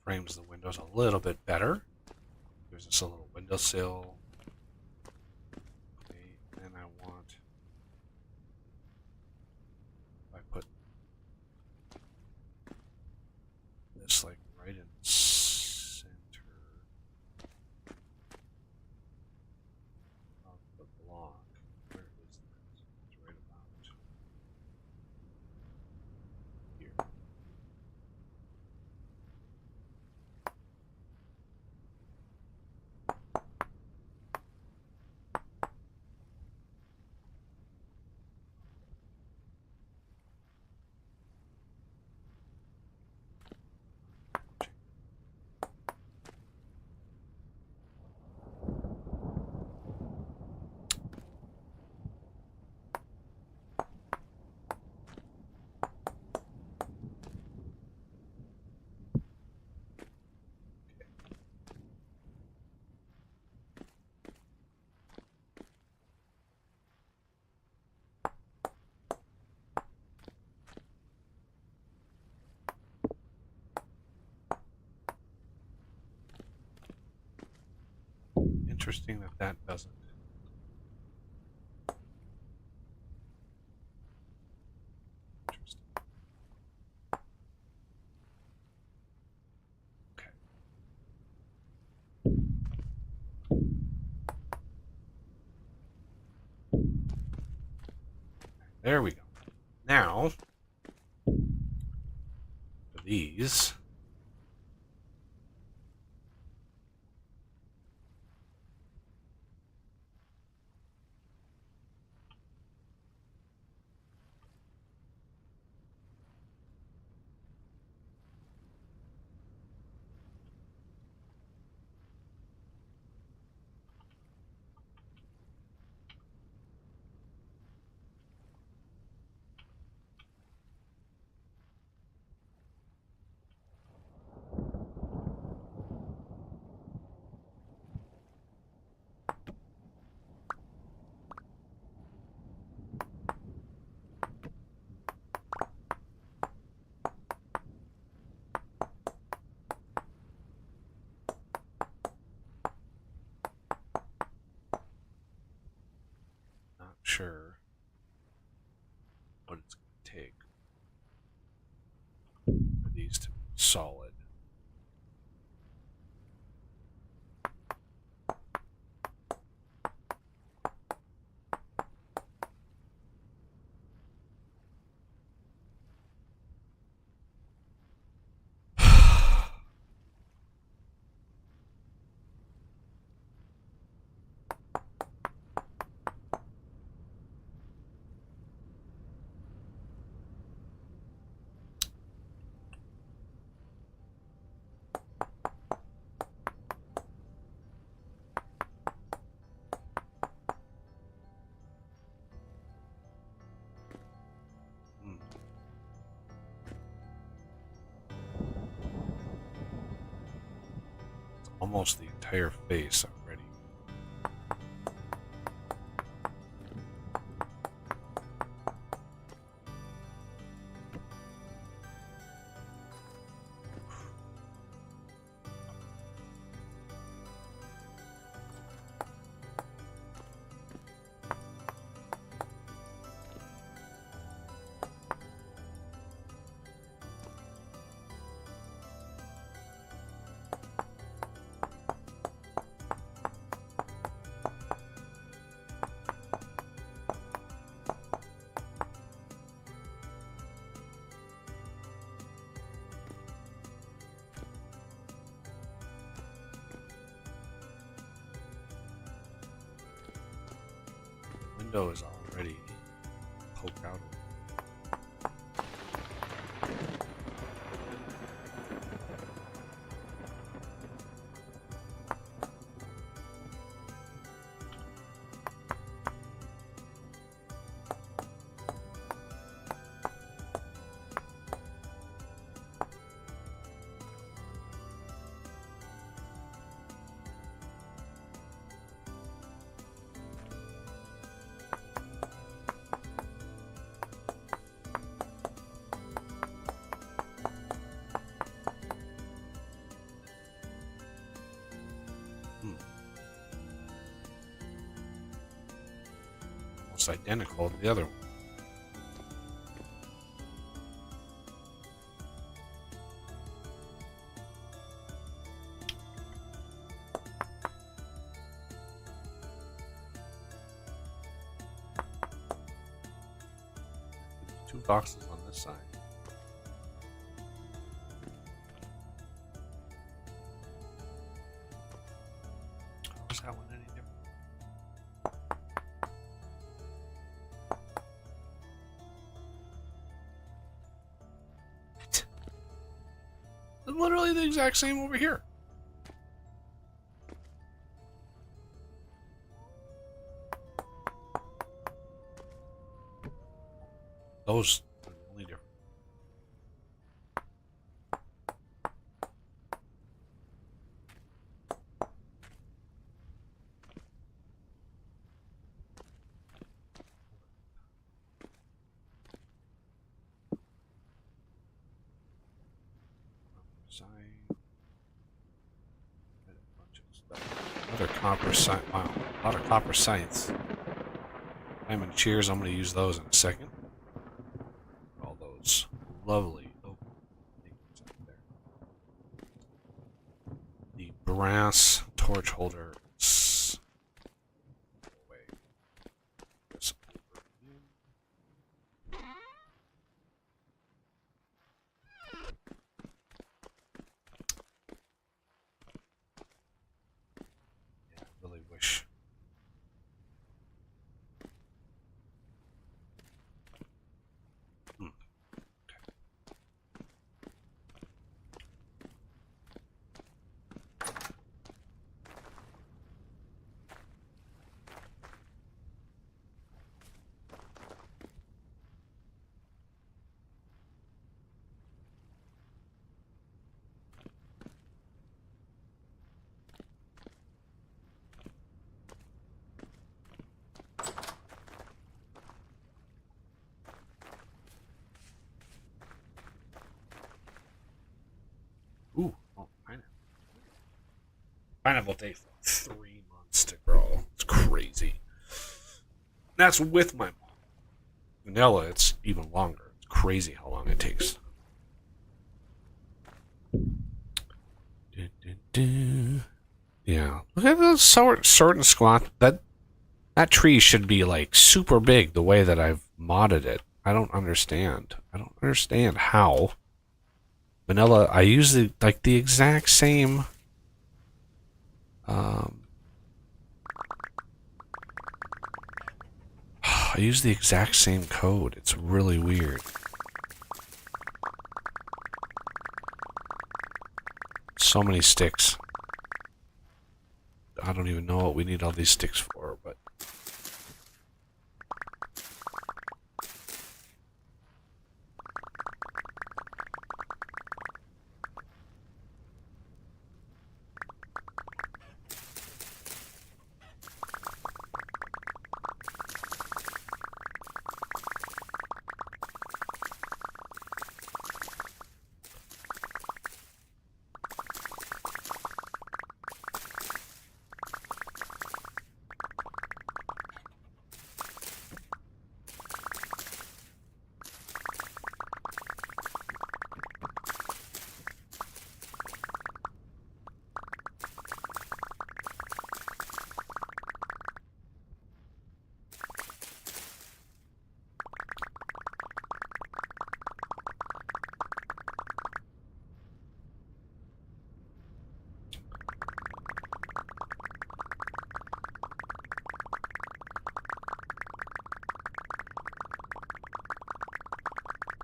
frames the windows a little bit better. There's just a little windowsill. Okay, and then I want, if I put this like right in the center of the block. Where is that? It's right about here. Interesting that that doesn't. Interesting. Okay. There we go. Now, for these, not sure what it's going to take for these to be solid. Hmm. It's almost the entire face already. The window is already poked out. almost identical to the other one. Two boxes on this side. How's that one any different? It's literally the exact same over here. Those are the only difference. Side. A bunch of stuff. Another copper science. Wow, a lot of copper science. Diamond shears. I'm going to use those in a second. All those lovely open things up there. The brass torch holders. Away. This over in. Yeah, I really wish. Ooh, oh, pineapple. Pineapple takes like 3 months to grow. It's crazy. That's with my mom. Vanilla, it's even longer. It's crazy how long it takes. Yeah, look at those short and squat. That tree should be like super big the way that I've modded it. I don't understand. I don't understand how. Vanilla, I use the exact same. I use the exact same code. It's really weird. So many sticks. I don't even know what we need all these sticks for, but.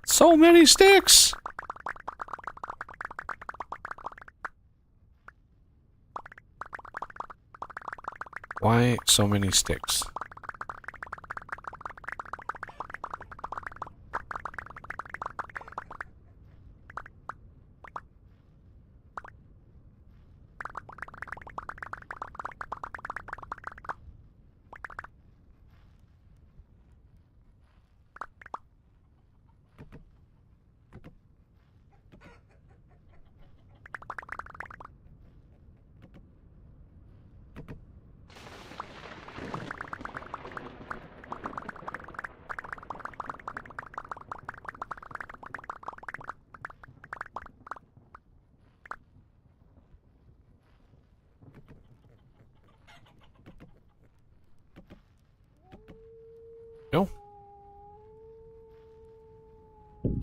So many sticks! Why so many sticks?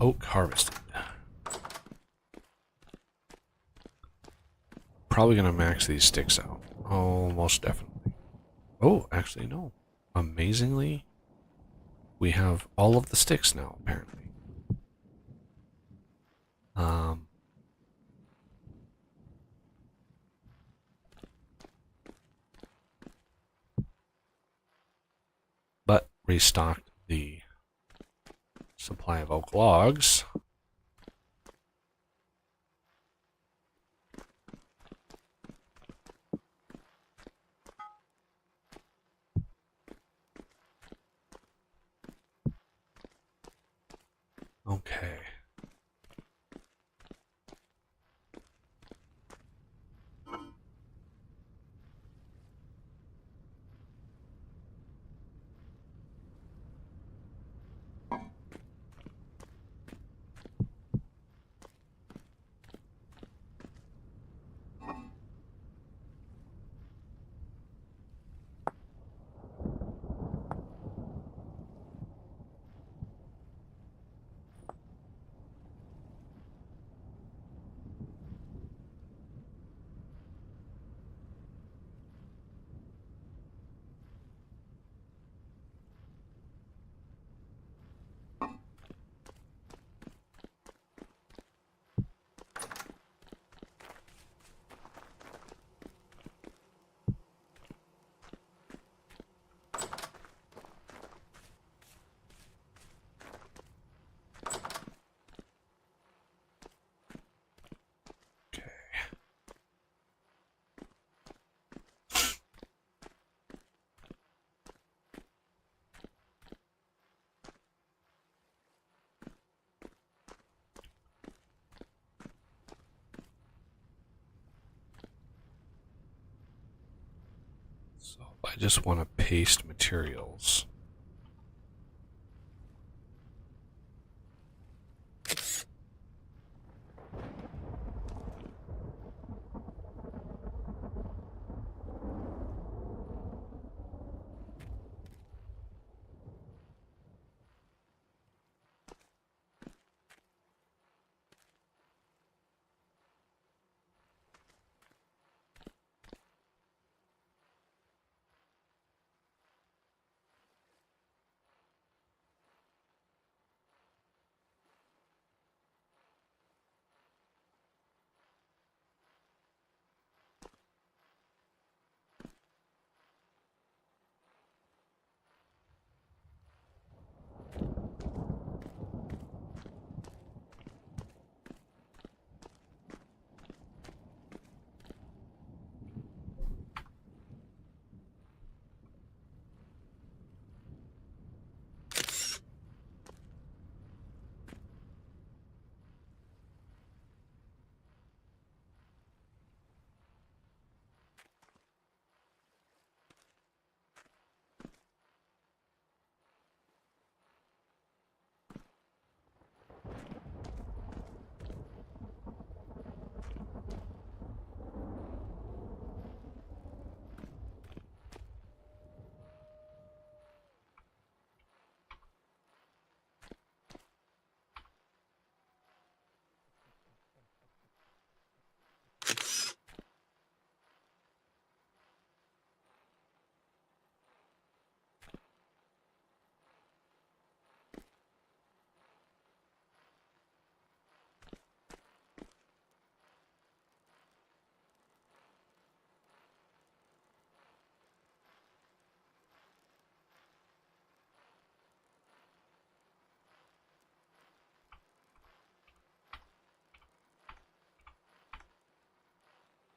Oak harvested. Probably gonna max these sticks out. Oh, most definitely. Oh, actually no. Amazingly, we have all of the sticks now, apparently. Um, but restocked the supply of oak logs. Okay. Okay. So I just want to paste materials.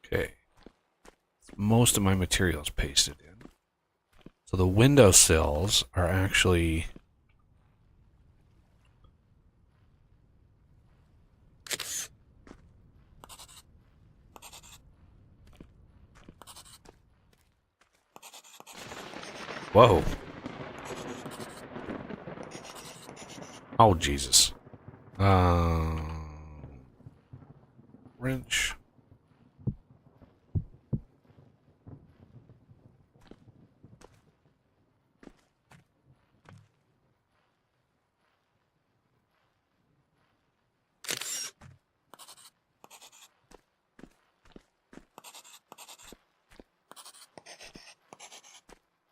Okay. Most of my materials pasted in. So the windowsills are actually whoa. Oh Jesus. Wrench.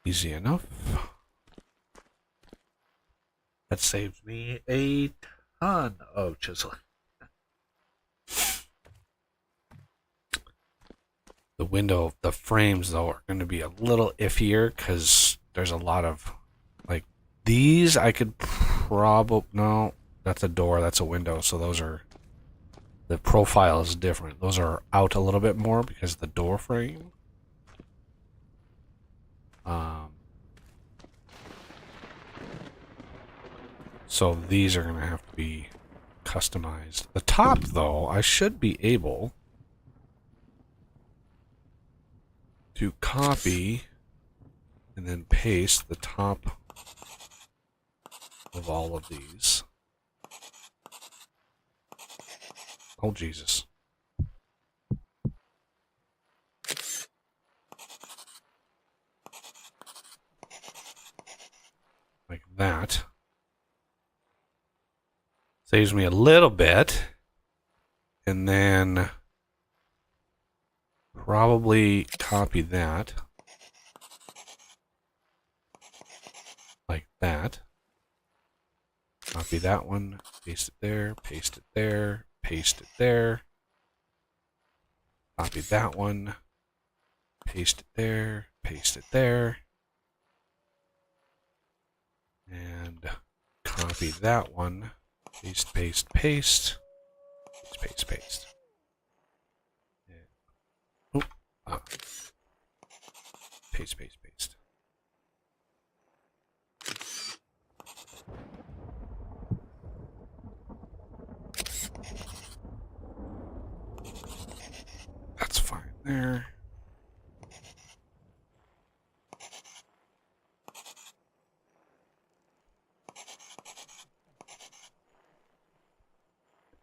Easy enough. That saves me a ton of chiseling. The window, the frames though are going to be a little iffier because there's a lot of like these. I could probably no, that's a door, that's a window. So those are the profile is different. Those are out a little bit more because of the door frame. So these are going to have to be customized. The top, though, I should be able to copy and then paste the top of all of these. Oh, Jesus. Like that. Saves me a little bit. And then probably copy that. Like that. Copy that one, paste it there, paste it there, paste it there. Copy that one, paste it there, paste it there. And copy that one, paste, paste, paste, paste, paste, paste. And, paste, paste, paste. That's fine there.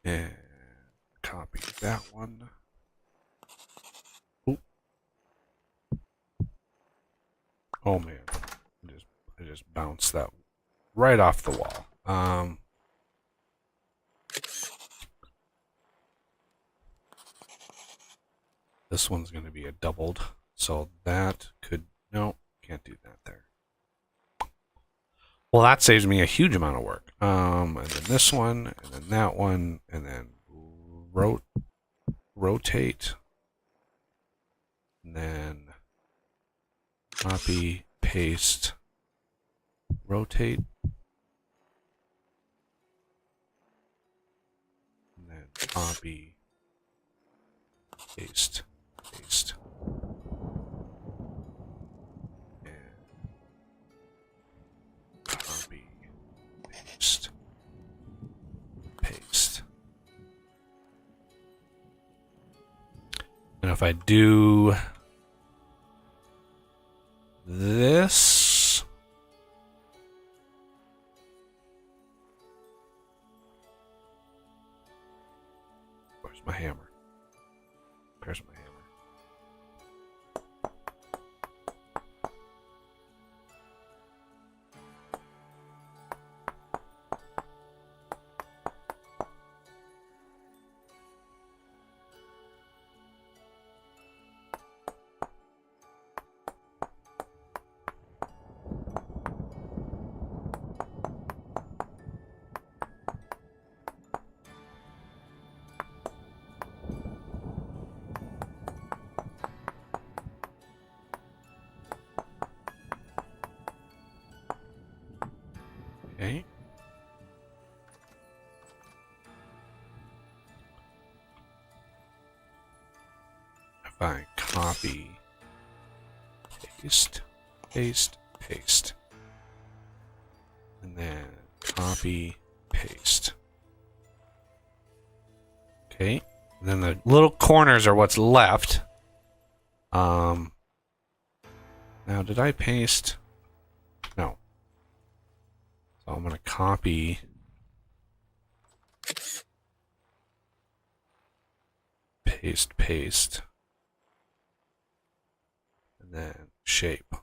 And copy that one. Oop. Oh man, I just bounced that right off the wall. This one's going to be a doubled, so that could no, can't do that there. Well, that saves me a huge amount of work. And then this one, and then that one, and then rotate, and then copy, paste, rotate, and then copy, paste, paste. Copy, paste, paste. And if I do this, where's my hammer? There's my hammer. Okay. If I copy, paste, paste, paste, and then copy, paste. Okay. And then the little corners are what's left. Now, did I paste? No. So I'm going to copy, paste, paste, and then shape. Like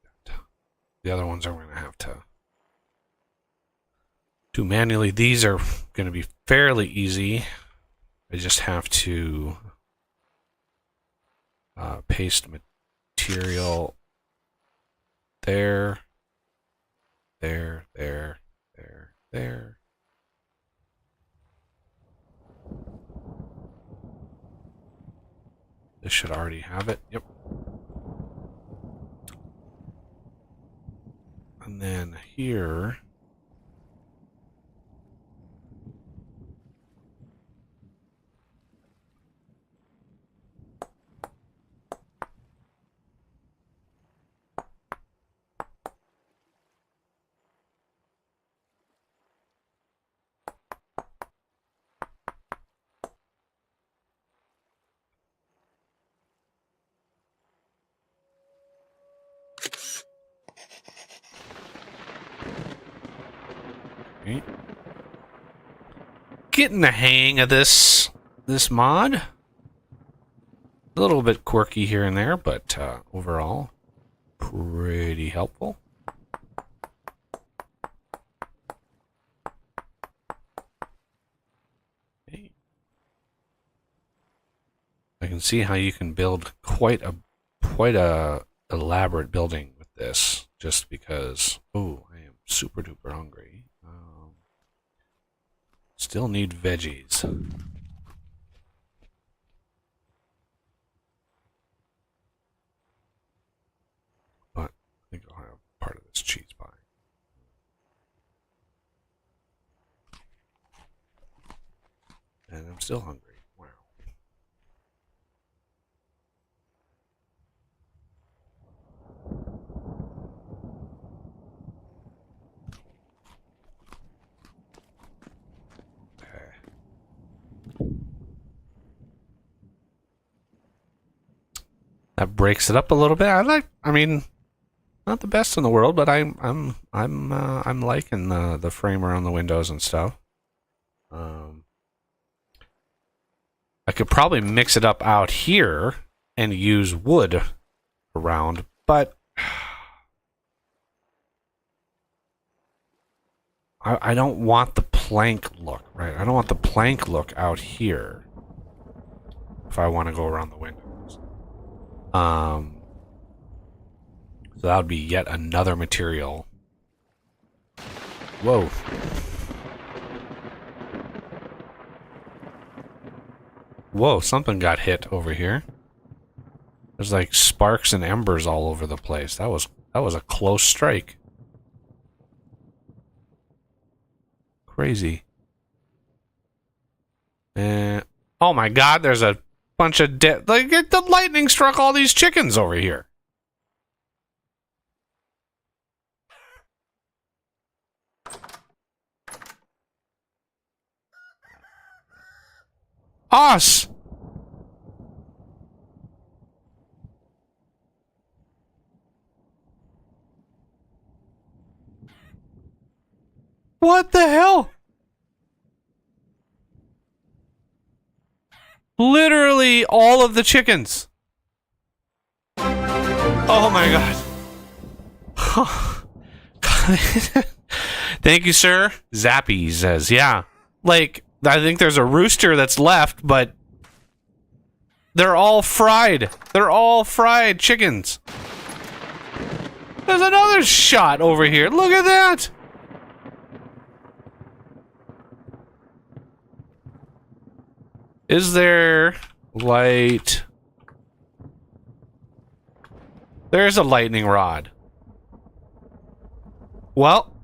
that. The other ones I'm going to have to do manually. These are going to be fairly easy. I just have to paste material there, there, there, there, there. This should already have it. Yep. And then here. Okay. Getting the hang of this mod. A little bit quirky here and there, but overall, pretty helpful. Okay. I can see how you can build quite a elaborate building with this, just because. Oh, I am super duper hungry. Still need veggies. But I think I'll have part of this cheese pie. And I'm still hungry. Wow. That breaks it up a little bit. I mean, not the best in the world, but I'm liking the frame around the windows and stuff. I could probably mix it up out here and use wood around, but I don't want the plank look, right? I don't want the plank look out here if I want to go around the windows. So that would be yet another material. Whoa. Whoa, something got hit over here. There's like sparks and embers all over the place. That was a close strike. Crazy. And oh my god, there's a bunch of dead. Like, the lightning struck all these chickens over here. Us! What the hell? Literally all of the chickens. Oh my god. Thank you, sir. Zappy says, yeah. Like, I think there's a rooster that's left, but they're all fried. They're all fried chickens. There's another shot over here. Look at that. Is there light? There's a lightning rod. Well,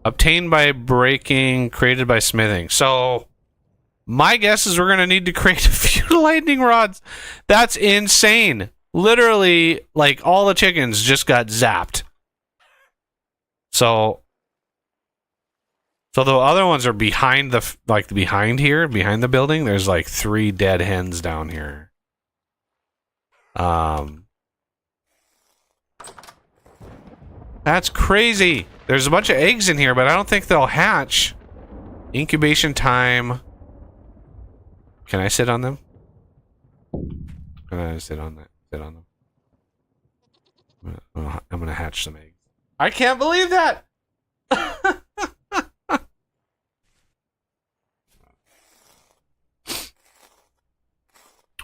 obtained by breaking, created by smithing. So, my guess is we're going to need to create a few lightning rods. That's insane. Literally, like, all the chickens just got zapped. So the other ones are behind the, like, behind here, behind the building. There's, like, 3 dead hens down here. That's crazy. There's a bunch of eggs in here, but I don't think they'll hatch. Incubation time. Can I sit on them? Can I sit on that? Sit on them. I'm gonna hatch some eggs. I can't believe that.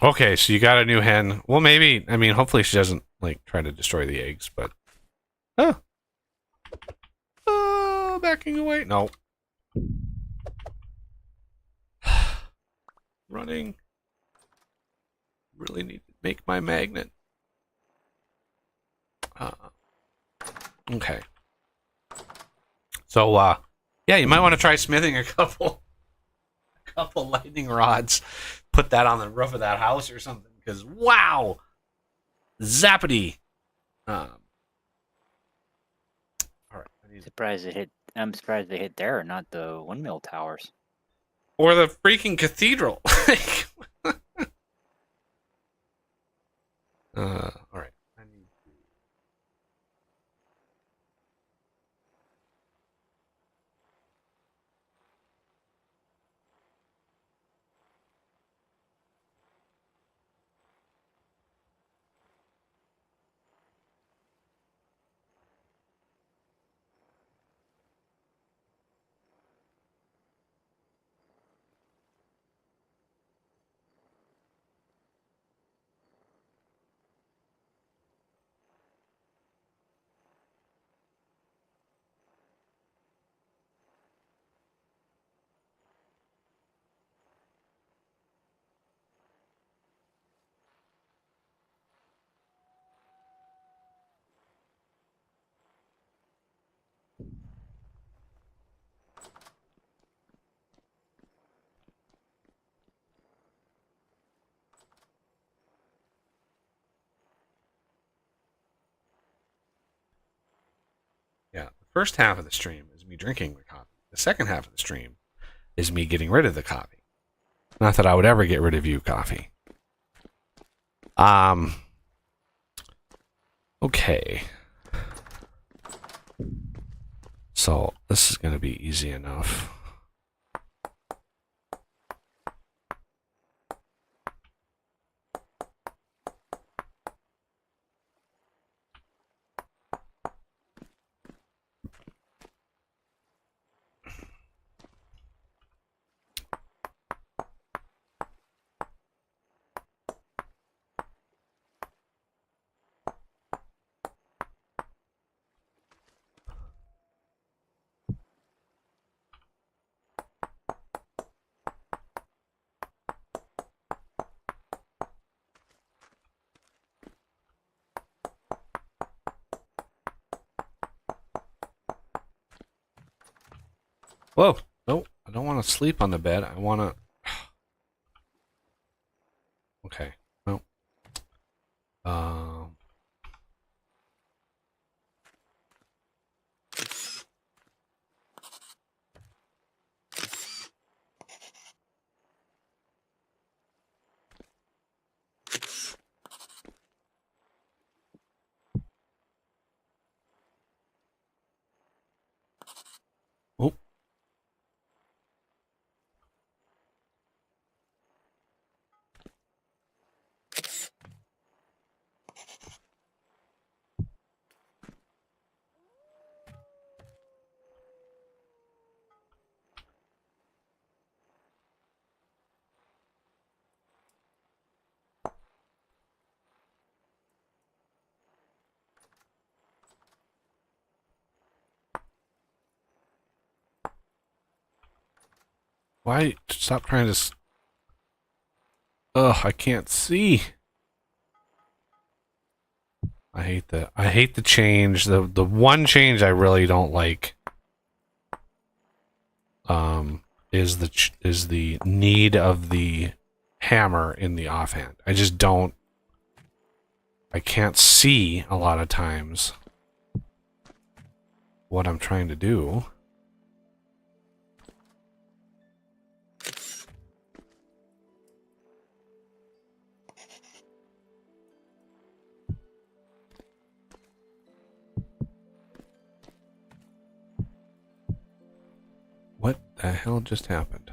Okay, so you got a new hen. Well, maybe. I mean, hopefully she doesn't like try to destroy the eggs. But backing away. No, running. Really need to make my magnet. Uh, okay. So, yeah, you might want to try smithing a couple lightning rods. Put that on the roof of that house or something. Because wow, zappity. Um, all right. Surprised it hit. I'm surprised they hit there, not the windmill towers. Or the freaking cathedral. All right. I need to. Yeah, the first half of the stream is me drinking the coffee. The second half of the stream is me getting rid of the coffee. Not that I would ever get rid of you, coffee. Okay. So this is going to be easy enough. Whoa. No, I don't want to sleep on the bed. I want to... Okay. Well. Um... Oh. Why? Stop trying to... Ugh, I can't see. I hate the change. The one change I really don't like is the need of the hammer in the offhand. I just don't... I can't see a lot of times what I'm trying to do. What the hell just happened?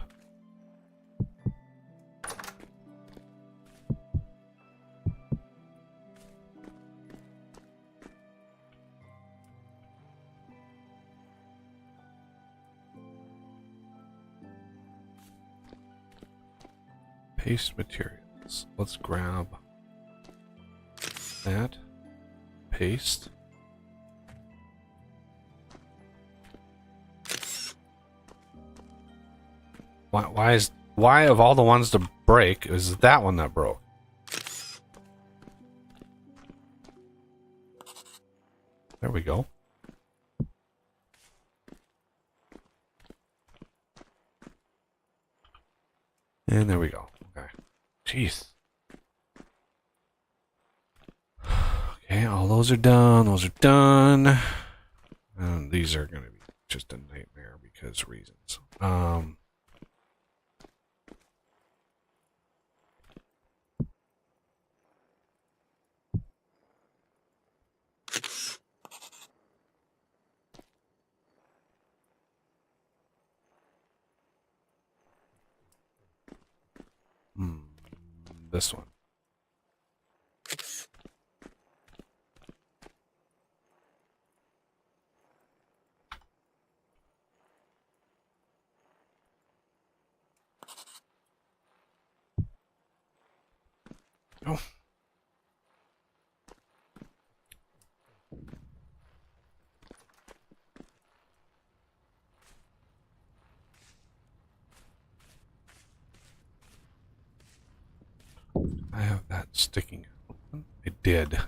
Paste material. Let's grab that. Paste. Why of all the ones to break is that one that broke? There we go. And there we go. Okay. Jeez. Okay, all those are done. Those are done. And these are going to be just a nightmare because reasons. This one. Oh. I have that sticking out. I did.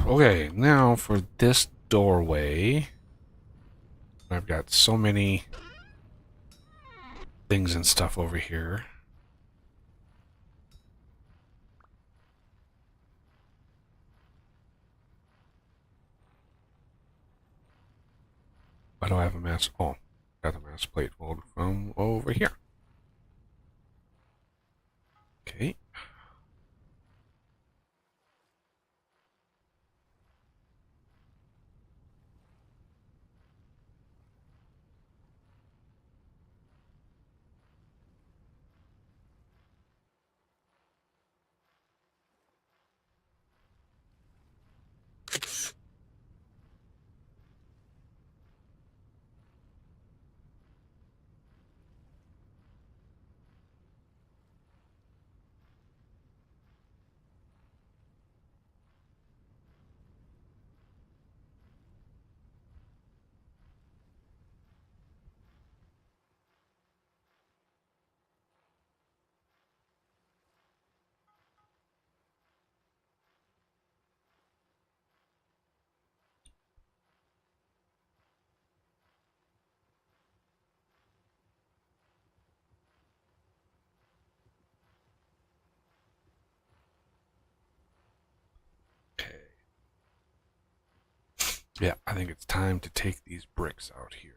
Okay, now for this doorway, I've got so many things and stuff over here. Why do I have a mass? Oh, got the mass plate mold from over here. Okay. Yeah, I think it's time to take these bricks out here.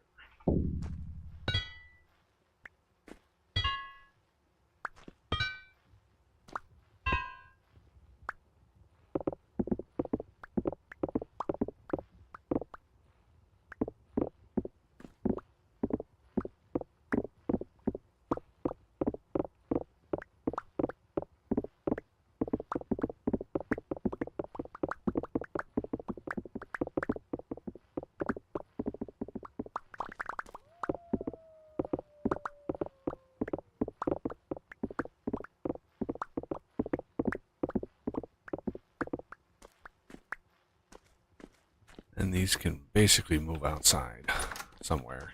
And these can basically move outside somewhere.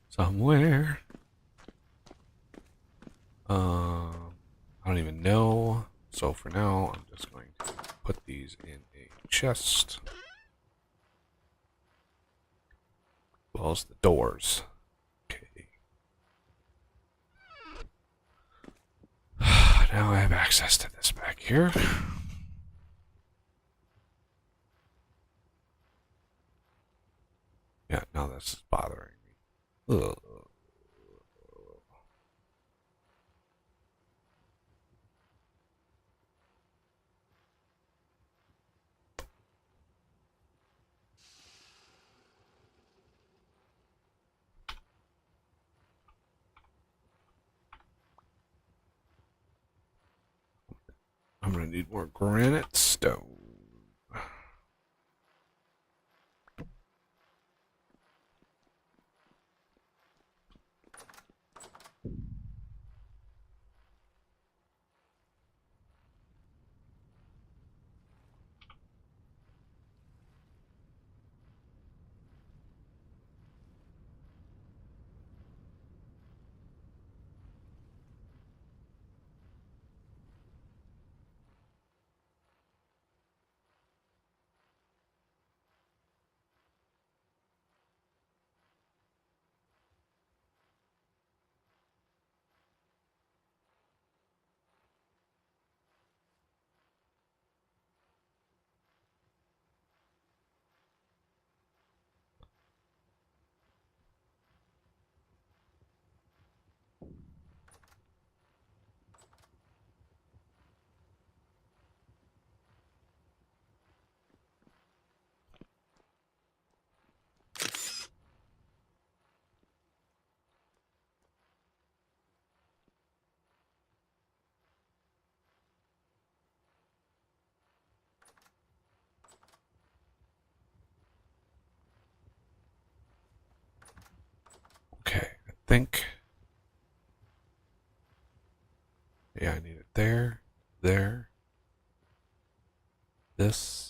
Somewhere. I don't even know. So for now, I'm just going to put these in a chest. As well as the doors. Okay. now I have access to this back here. Yeah, now this is bothering me. Ugh. I'm gonna need more granite stone. Okay, I think. Yeah, I need it there, there, this.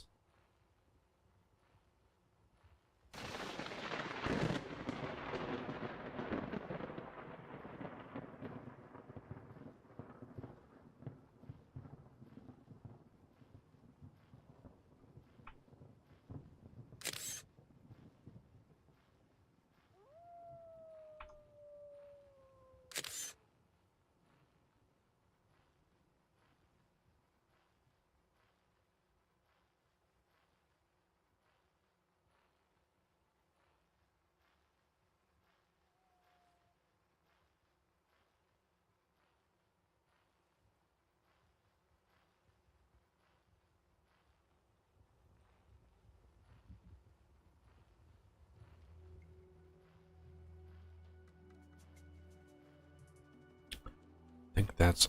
I think that's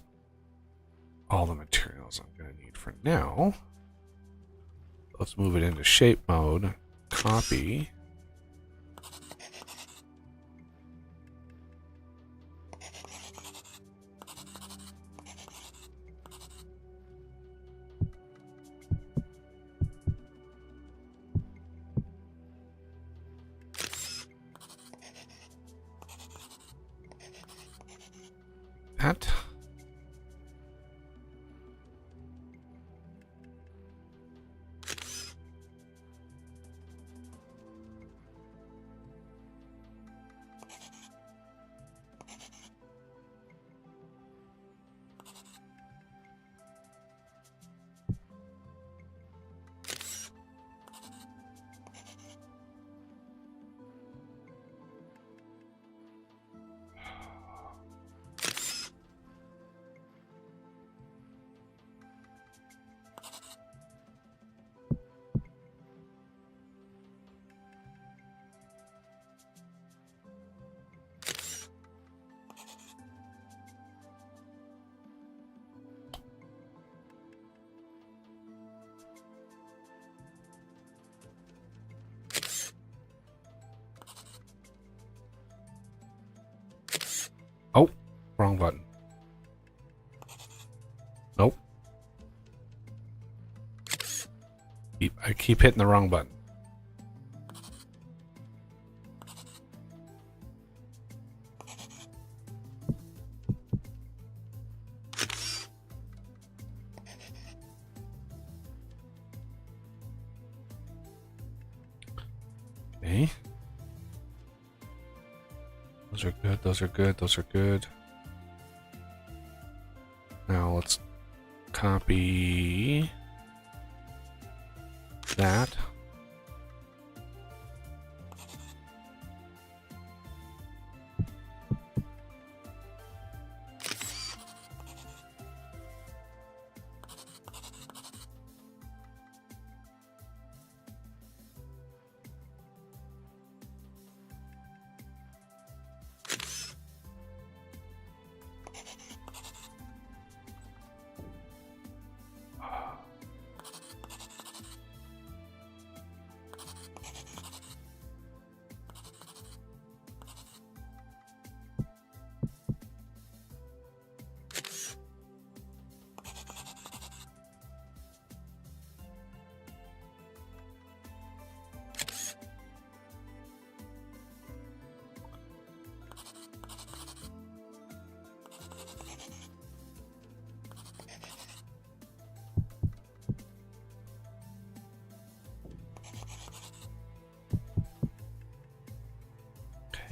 all the materials I'm going to need for now. Let's move it into shape mode. Copy. That. Oh, wrong button. Nope. I keep hitting the wrong button. Okay. Those are good, those are good, those are good. Now let's copy that.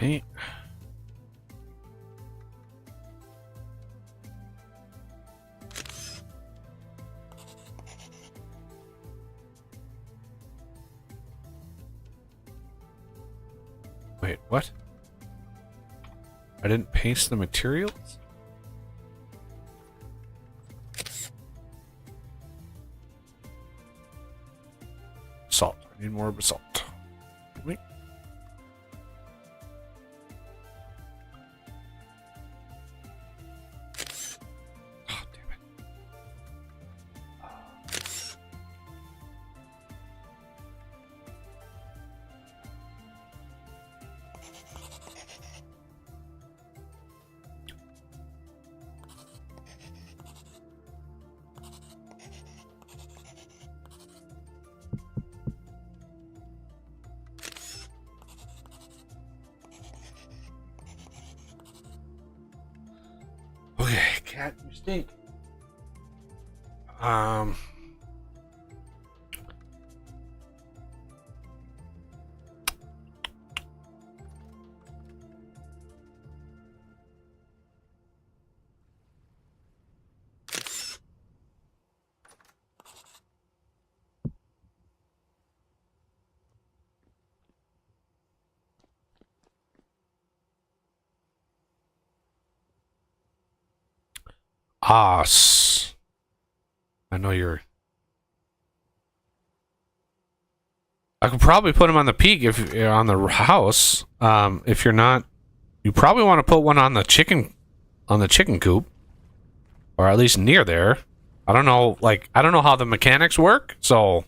Okay. Wait, what? I didn't paste the materials? Salt. I need more basalt. Wait. Oh, damn it. Okay, cat, you stink. I know you're. I could probably put him on the peak if you're on the house. If you're not, you probably want to put one on the chicken coop, or at least near there. I don't know. Like, I don't know how the mechanics work. So,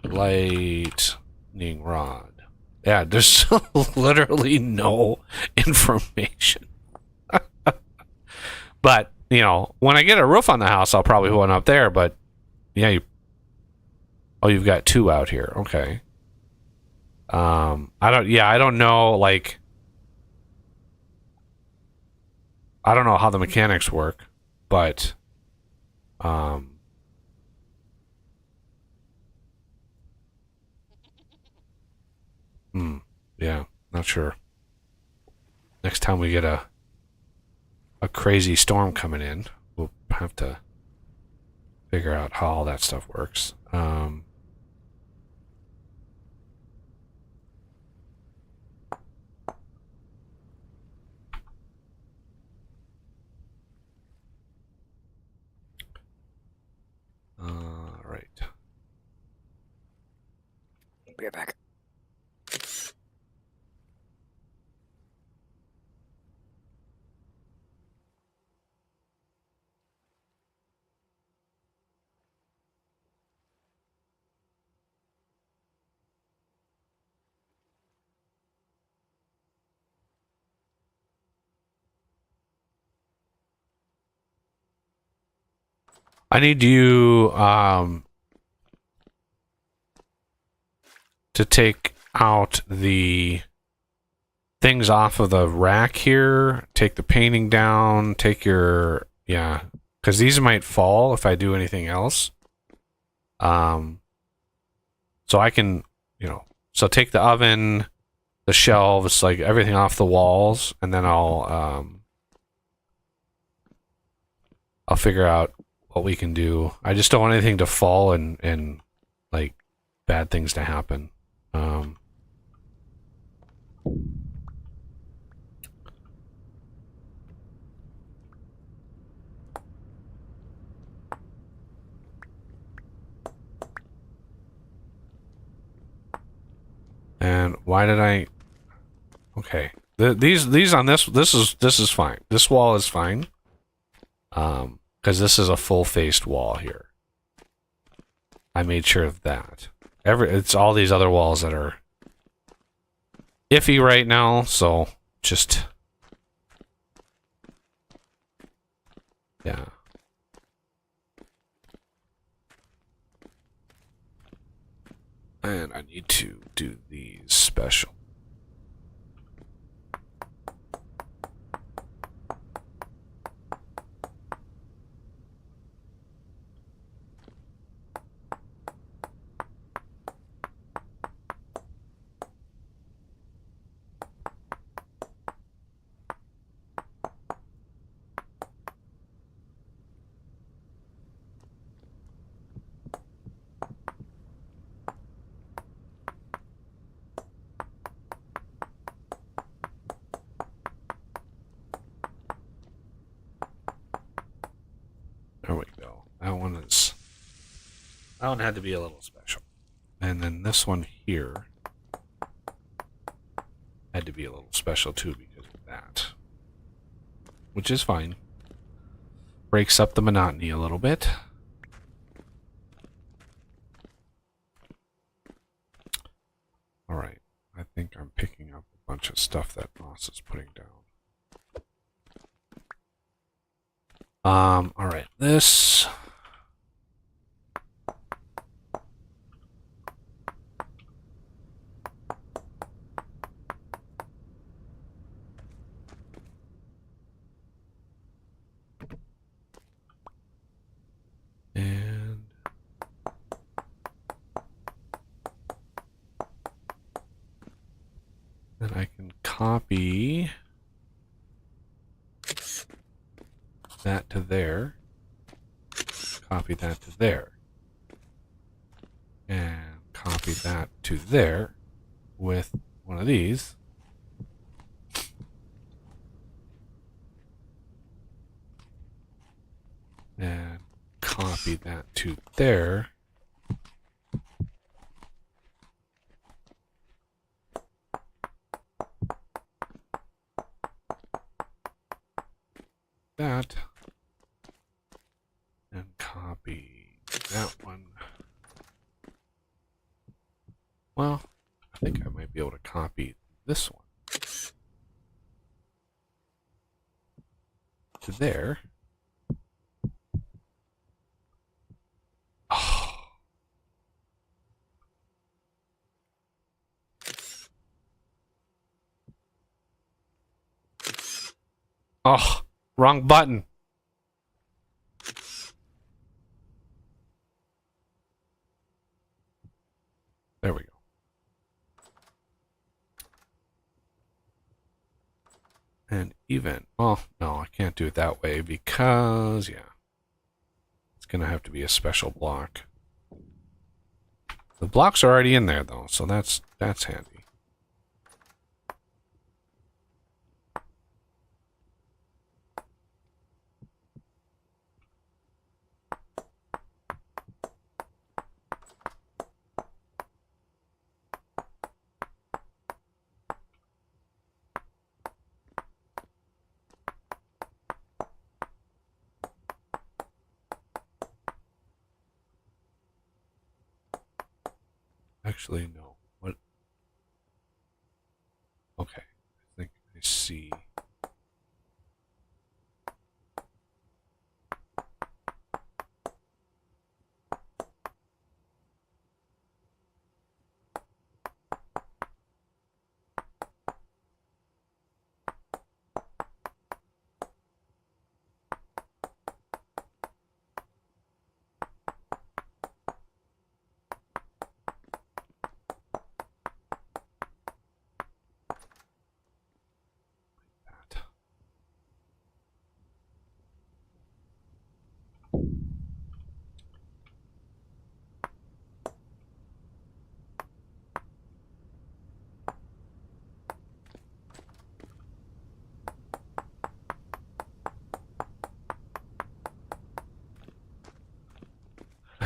lightning rod. Yeah, there's literally no information. But, you know, when I get a roof on the house, I'll probably put one up there. But, yeah, you've got two out here. Okay. I don't know, like, I don't know how the mechanics work, but, yeah, not sure. Next time we get a crazy storm coming in, we'll have to figure out how all that stuff works. Right. Be right back. I need you to take out the things off of the rack here. Take the painting down. Take your because these might fall if I do anything else. So I can, so take the oven, the shelves, like everything off the walls, and then I'll figure out what we can do. I just don't want anything to fall and like bad things to happen. And why did I? Okay, these on this is fine. This wall is fine. Because this is a full-faced wall here. I made sure of that. It's all these other walls that are iffy right now, so just yeah. And I need to do these special. There we go. That one had to be a little special. And then this one here had to be a little special too because of that. Which is fine. Breaks up the monotony a little bit. Alright. I think I'm picking up a bunch of stuff that Moss is putting down. Alright, this. And then I can copy that to there. Copy that to there. And copy that to there with one of these. And copy that to there. That. And copy that one. Well, I think I might be able to copy this one to there. Oh. Oh, wrong button. There we go. And even, well, no, I can't do it that way because, yeah, it's going to have to be a special block. The blocks are already in there, though, so that's handy. Actually, no. What? Okay. I think I see.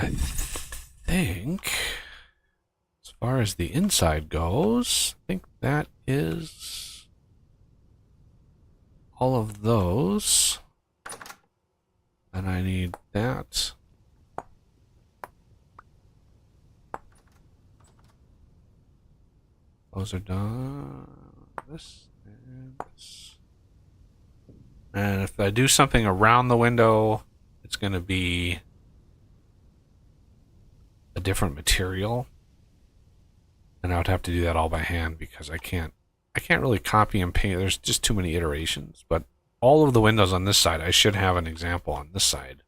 I think, as far as the inside goes, I think that is all of those. And I need that. Those are done. This and this. And if I do something around the window, it's going to be a different material. And I would have to do that all by hand because I can't really copy and paste. There's just too many iterations. But all of the windows on this side, I should have an example on this side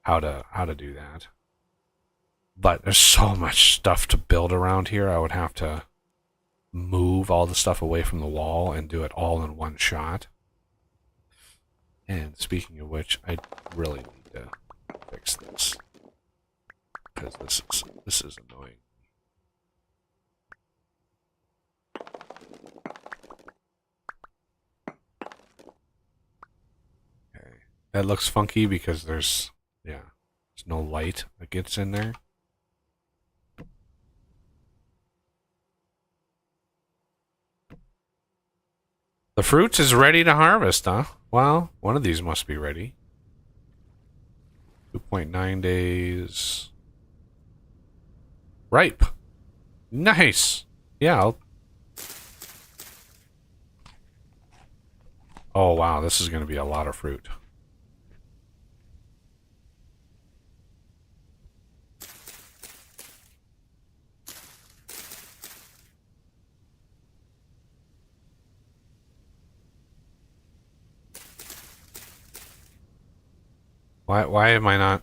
how to do that. But there's so much stuff to build around here. I would have to move all the stuff away from the wall and do it all in one shot. And speaking of which, I really need to fix this because this is annoying. Okay, that looks funky because there's no light that gets in there. The fruits is ready to harvest, huh? Well, one of these must be ready. 2.9 days. Ripe. Nice. Yeah. Oh, wow. This is going to be a lot of fruit. Why am I not?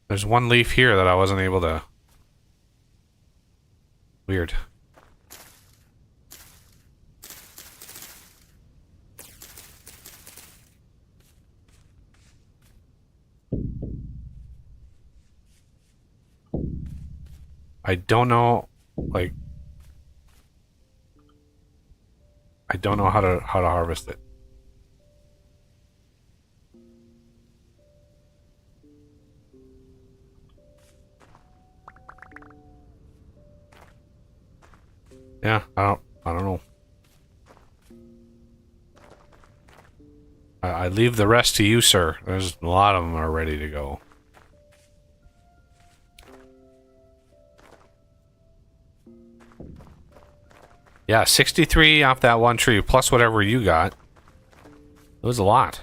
There's one leaf here that I wasn't able to. Weird. I don't know, like, I don't know how to harvest it. Yeah, I don't know. I leave the rest to you, sir. There's a lot of them are ready to go. Yeah, 63 off that one tree, plus whatever you got. It was a lot.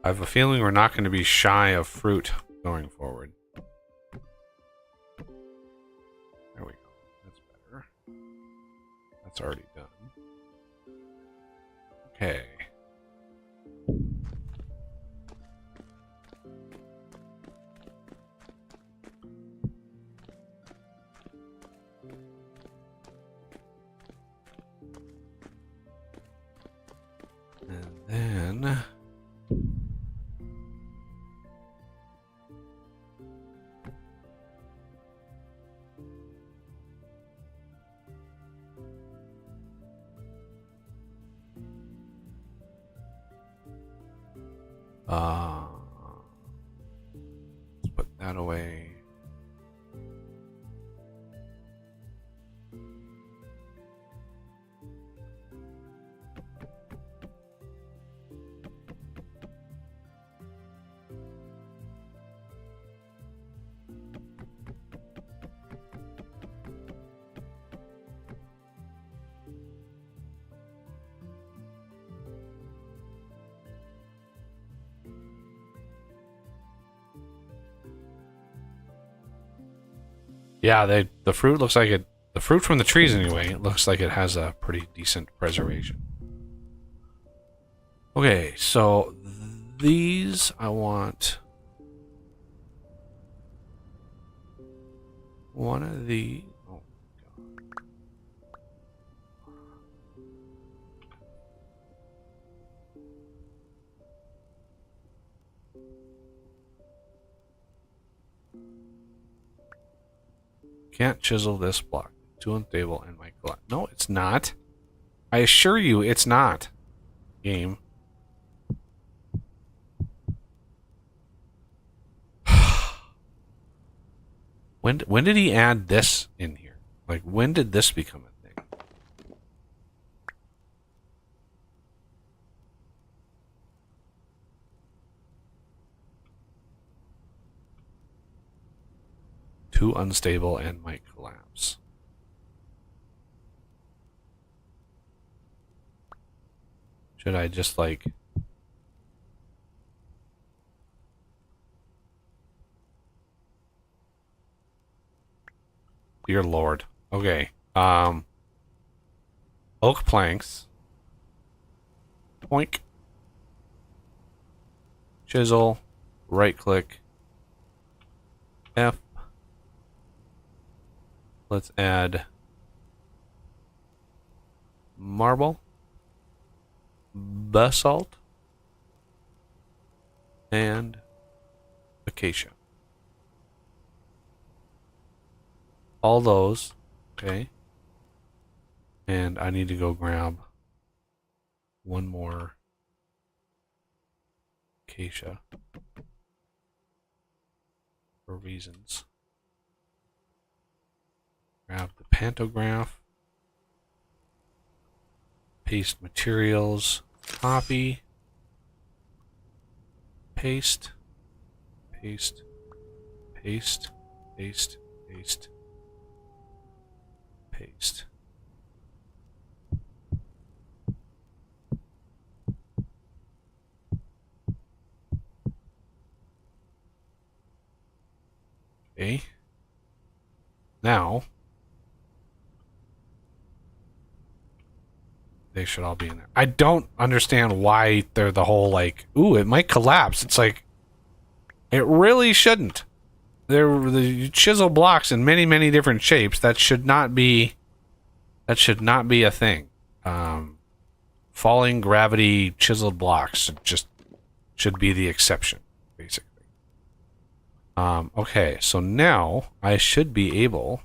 I have a feeling we're not going to be shy of fruit going forward. There we go. That's better. That's already done. Okay. And then... let's put that away. Yeah, the fruit looks like it. The fruit from the trees, anyway, it looks like it has a pretty decent preservation. Okay, so these I want. one of the. Oh, can't chisel this block. Too unstable and might collapse. No, it's not. I assure you, it's not. Game. When did he add this in here? Like, when did this become a thing? Too unstable and might collapse. Should I just like... Dear Lord. Okay. Oak planks. Poink. Chisel. Right click. F. Let's add marble. Basalt. And acacia. All those, okay. And I need to go grab one more acacia for reasons. Grab the pantograph, paste materials, copy, paste, paste, paste, paste, paste. Paste. Okay. Now, they should all be in there. I don't understand why they're the whole like, ooh, it might collapse. It's like, it really shouldn't. The chisel blocks in many, many different shapes. That should not be a thing. Falling gravity chiseled blocks should be the exception, basically. Okay, so now I should be able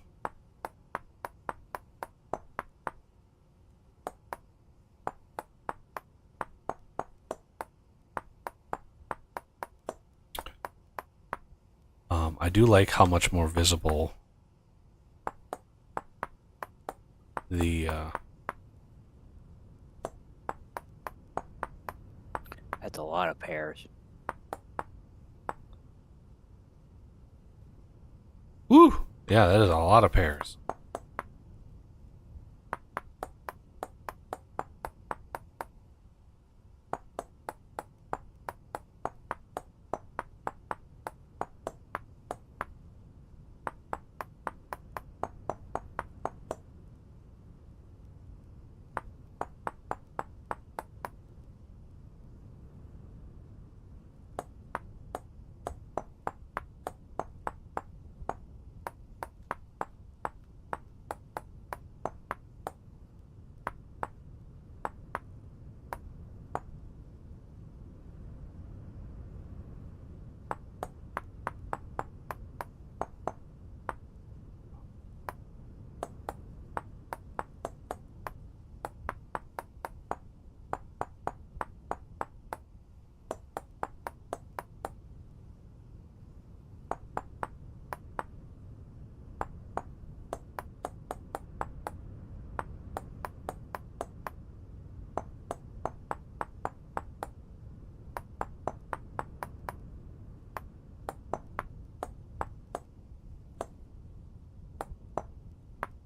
I do like how much more visible the That's a lot of pears. woo! Yeah, that is a lot of pears.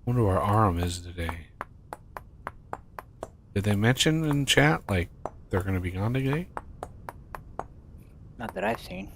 Wonder where Aram is today. Did they mention in chat like they're gonna be gone today? Not that I've seen.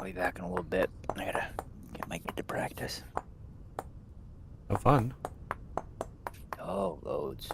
I'll be back in a little bit. I gotta get my kid to practice. Have fun. Oh, loads.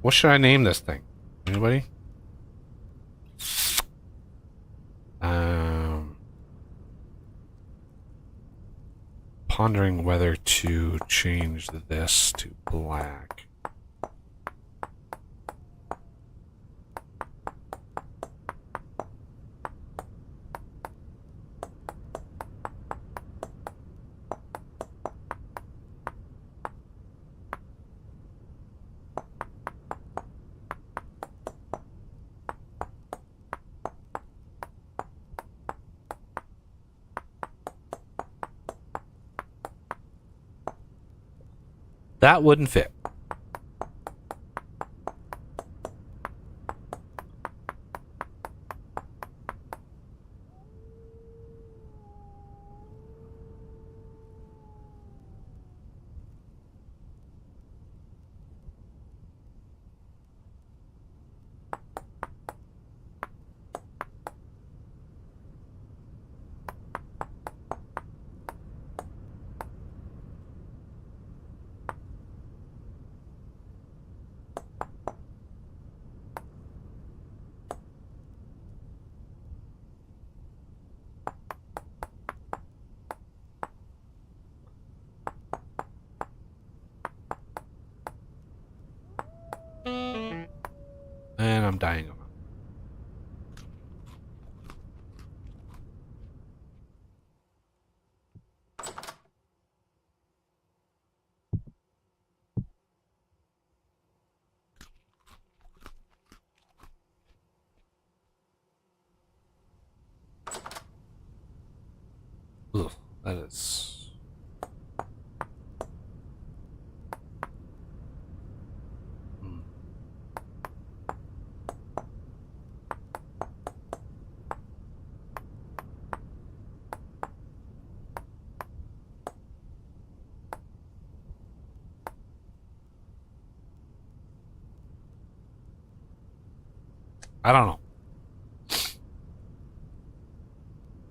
What should I name this thing? Anybody? Pondering whether to change this to black. That wouldn't fit. And I'm dying of it. Ugh, that is... I don't know.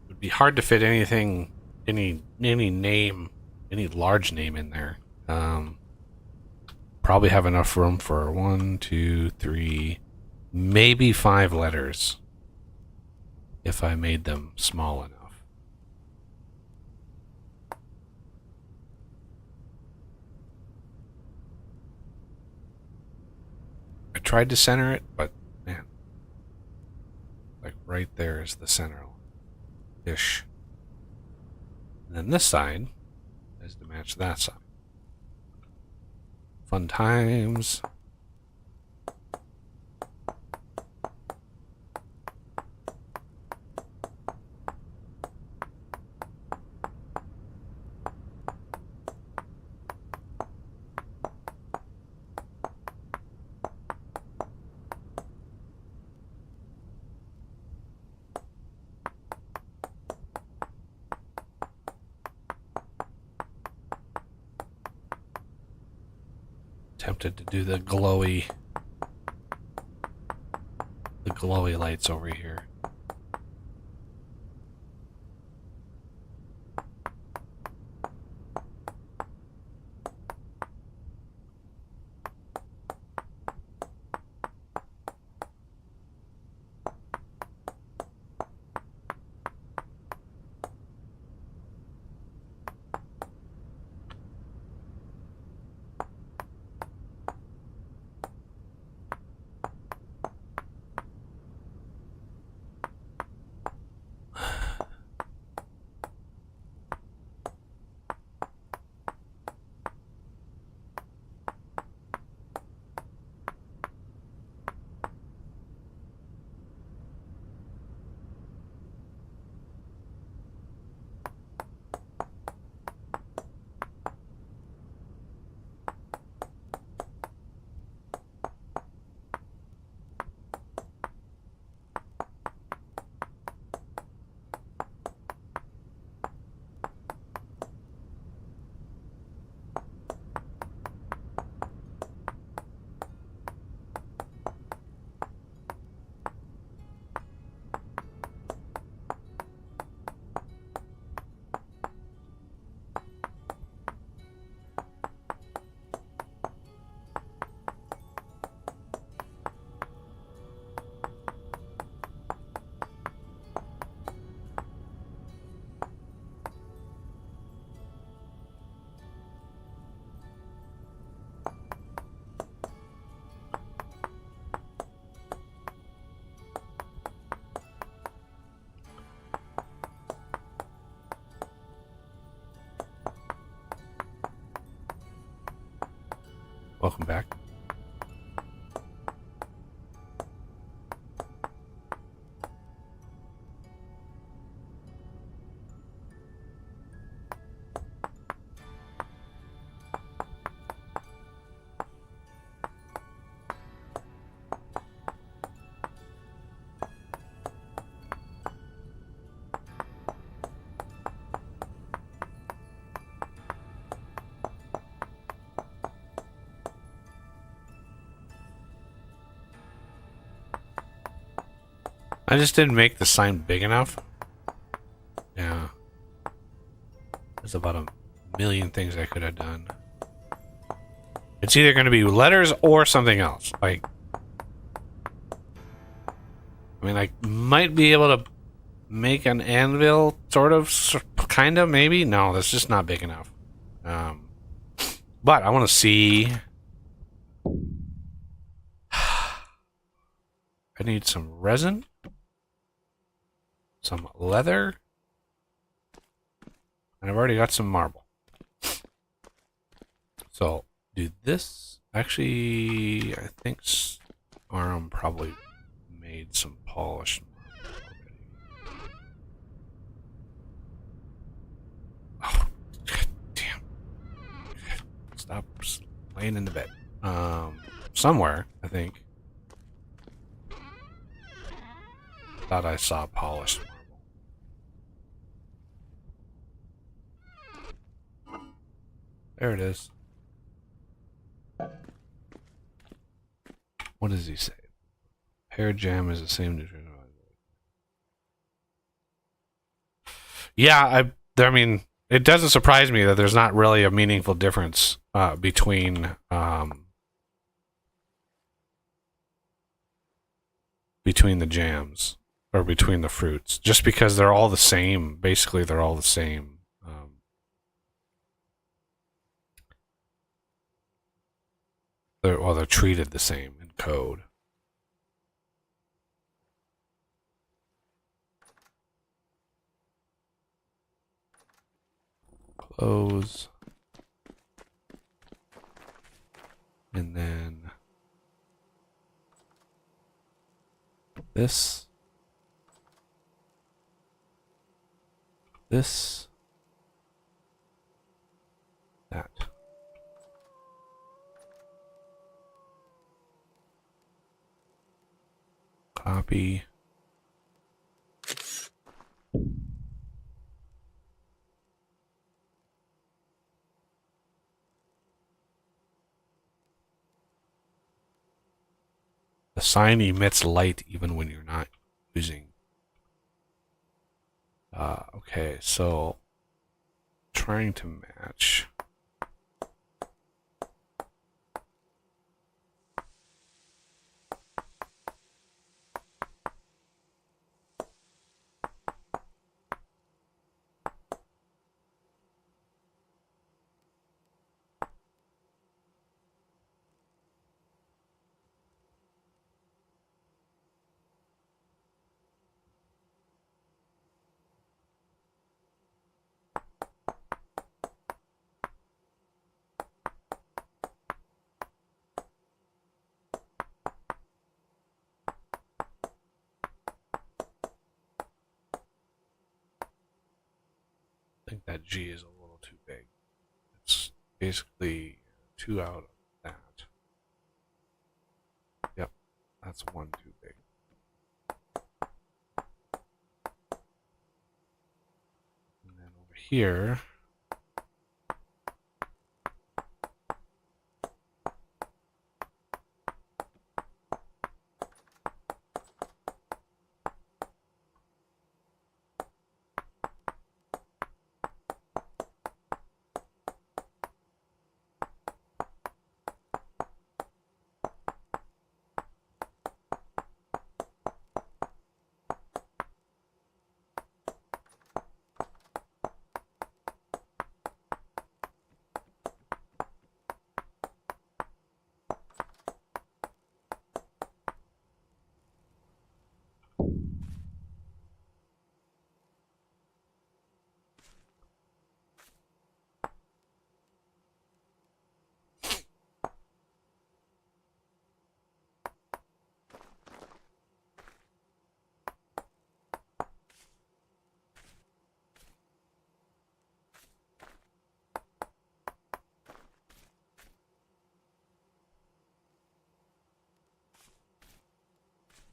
It'd be hard to fit anything, any name, any large name in there. Probably have enough room for 1, 2, 3, maybe 5 letters if I made them small enough. I tried to center it, but man, like right there is the center ish. And then this side is to match that side. Fun times. Tempted to do the glowy lights over here. welcome back. I just didn't make the sign big enough. Yeah. There's about a million things I could have done. It's either going to be letters or something else. Like, I mean, I might be able to make an anvil, sort of, kind of, maybe. No, that's just not big enough. But I want to see. I need some resin, some leather, and I've already got some marble. So do this. Actually, I think Aram probably made some polished marble already. Oh, God damn. Stop laying in the bed. Somewhere, I think. Thought I saw polished marble. There it is. What does he say? Pear jam is the same nutrition. Yeah, I mean, it doesn't surprise me that there's not really a meaningful difference between the jams or between the fruits, just because they're all the same. Basically, they're all the same. They're treated the same in code. Close. And then this. This. That. Copy. The sign emits light even when you're not using. Okay, so trying to match. I think that G is a little too big. It's basically 2 out of that. Yep, that's 1 too big. And then over here,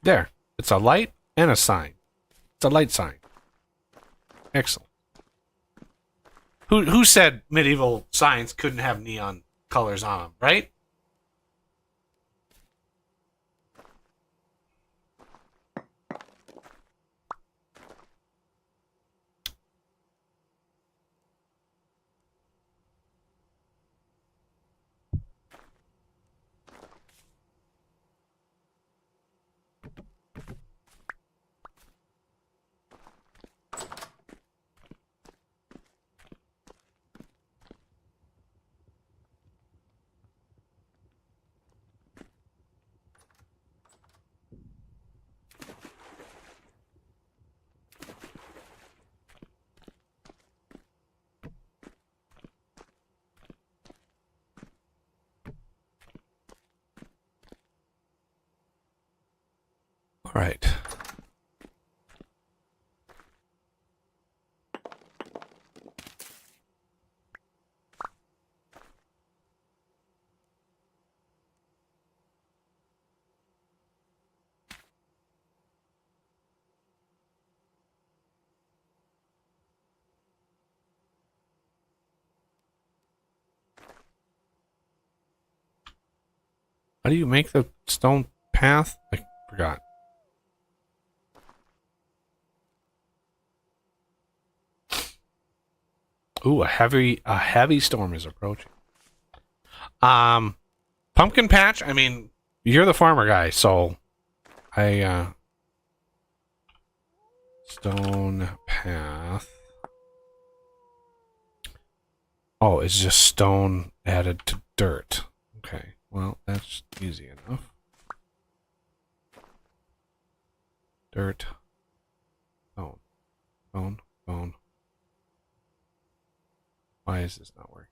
There. It's a light and a sign. It's a light sign. Excellent. Who said medieval signs couldn't have neon colors on them, right? All right. How do you make the stone path? I forgot. Ooh, a heavy storm is approaching. Pumpkin patch. I mean, you're the farmer guy, so stone path. Oh, it's just stone added to dirt. Okay, well, that's easy enough. Dirt. Stone. Stone. Stone. Why is this not working?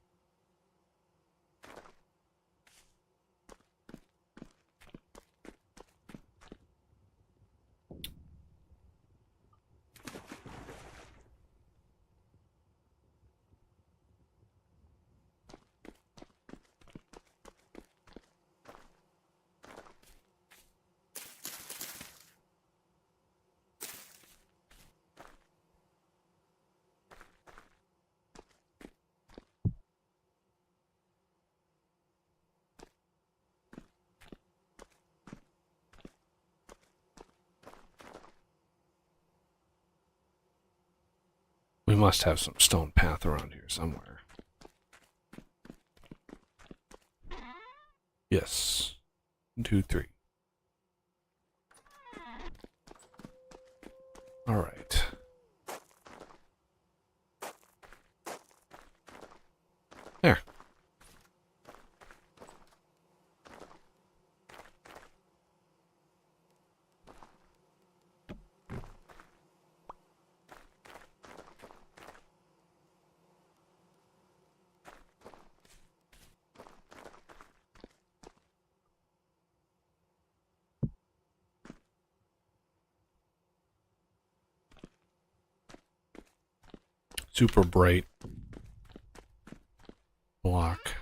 We must have some stone path around here somewhere. Yes. 1, 2, 3. All right. There. Super bright block.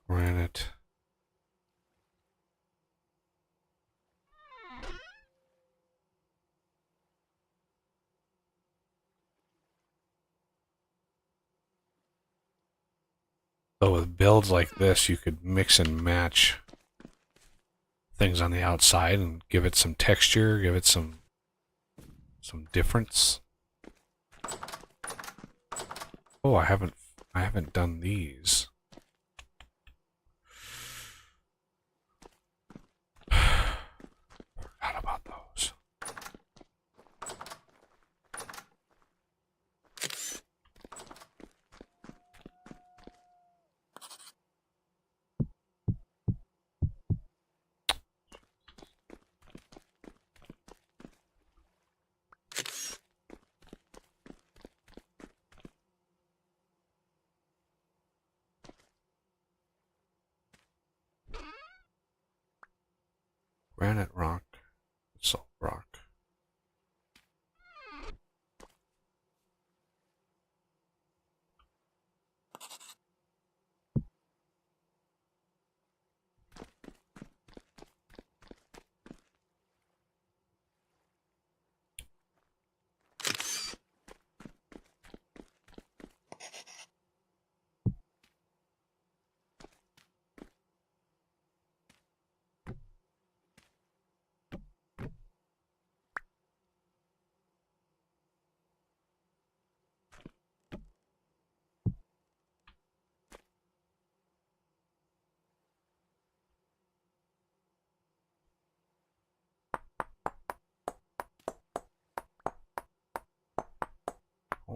Granite. So with builds like this, you could mix and match things on the outside and give it some texture, give it some difference. Oh, I haven't done these. Forgot about those. Granite rock.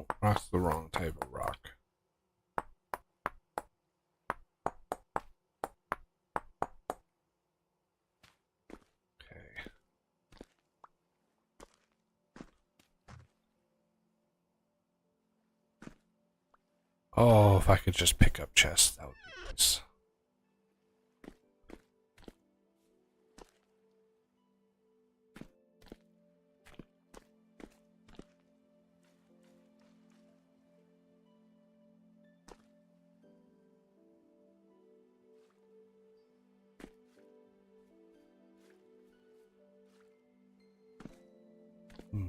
Oh, that's the wrong type of rock. Okay. Oh, if I could just pick up chests, that would be nice. Hmm.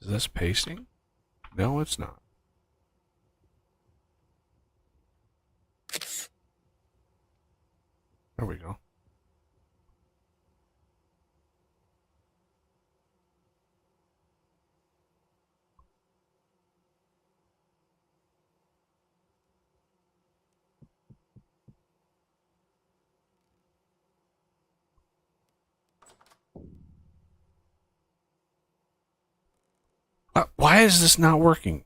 Is this pasting? No, it's not. There we go. Why is this not working?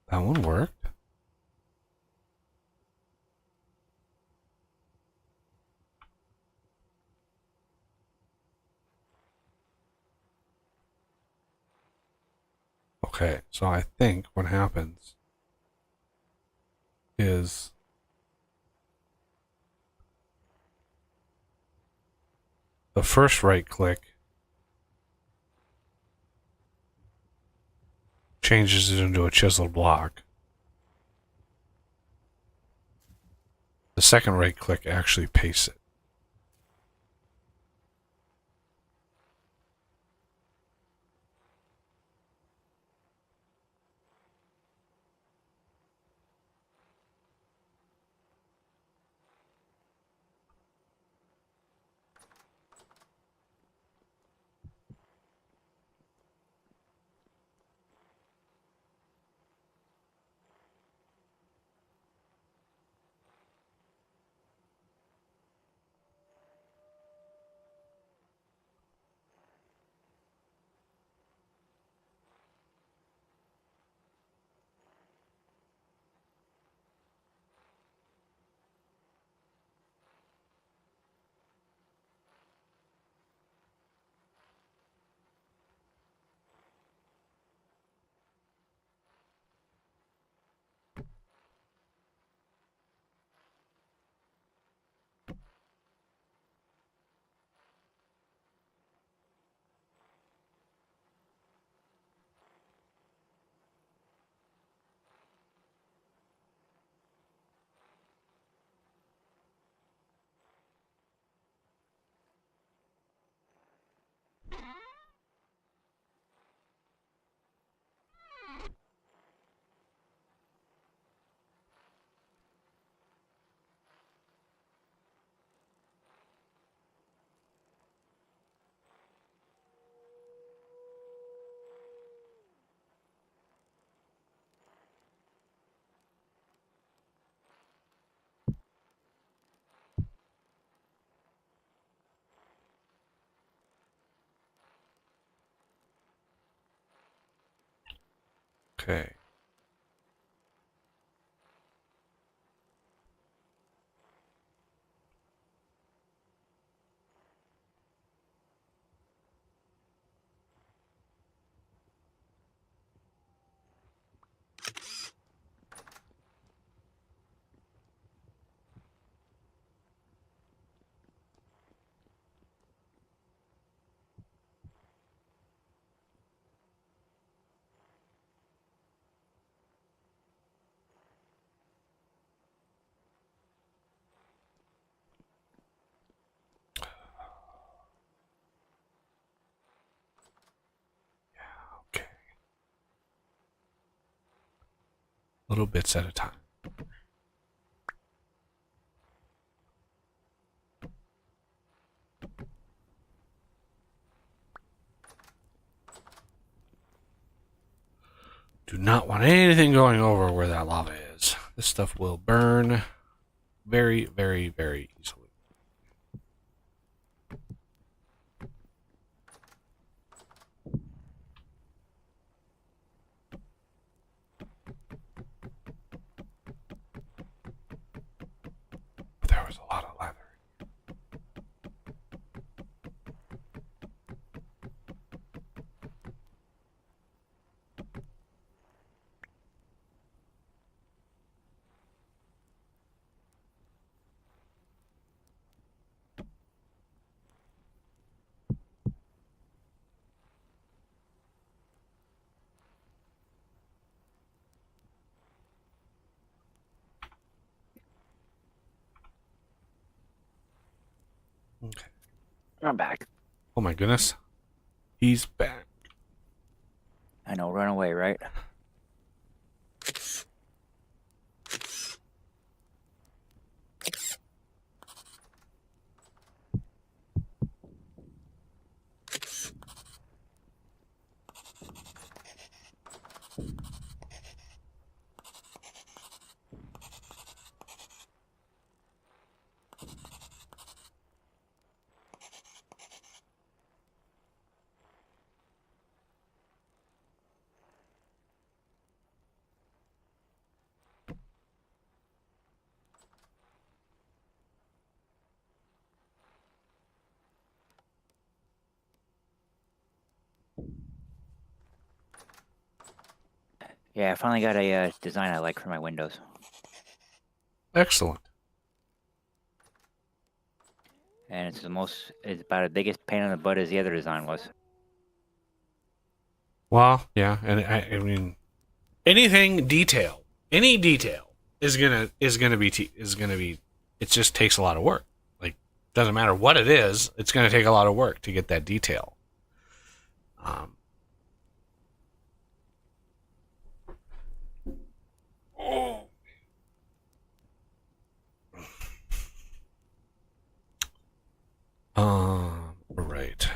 That one worked. Okay, so I think what happens is the first right click changes it into a chiseled block. The second right click actually pastes it. Okay. Little bits at a time. Do not want anything going over where that lava is. This stuff will burn very, very, very easily. But there was a lot of leather. Okay. I'm back. Oh my goodness. He's back. I know, run away, right? Yeah, I finally got a design I like for my windows. Excellent. And it's about the biggest pain in the butt as the other design was. Well, yeah, and I mean, any detail is gonna be. It just takes a lot of work. Like, doesn't matter what it is, it's gonna take a lot of work to get that detail. Right.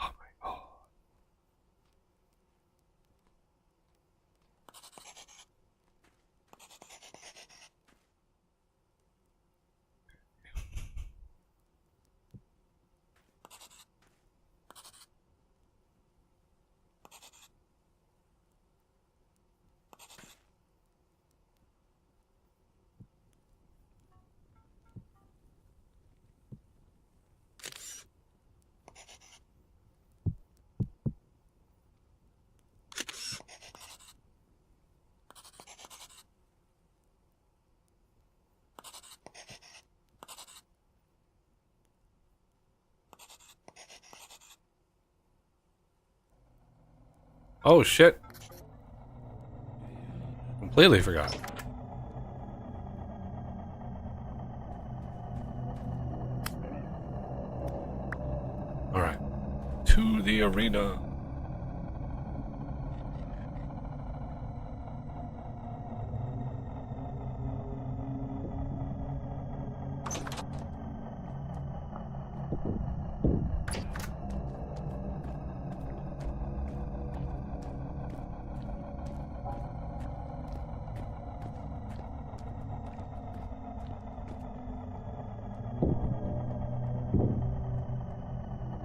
Oh my God. Oh shit. Completely forgot. Alright. To the arena.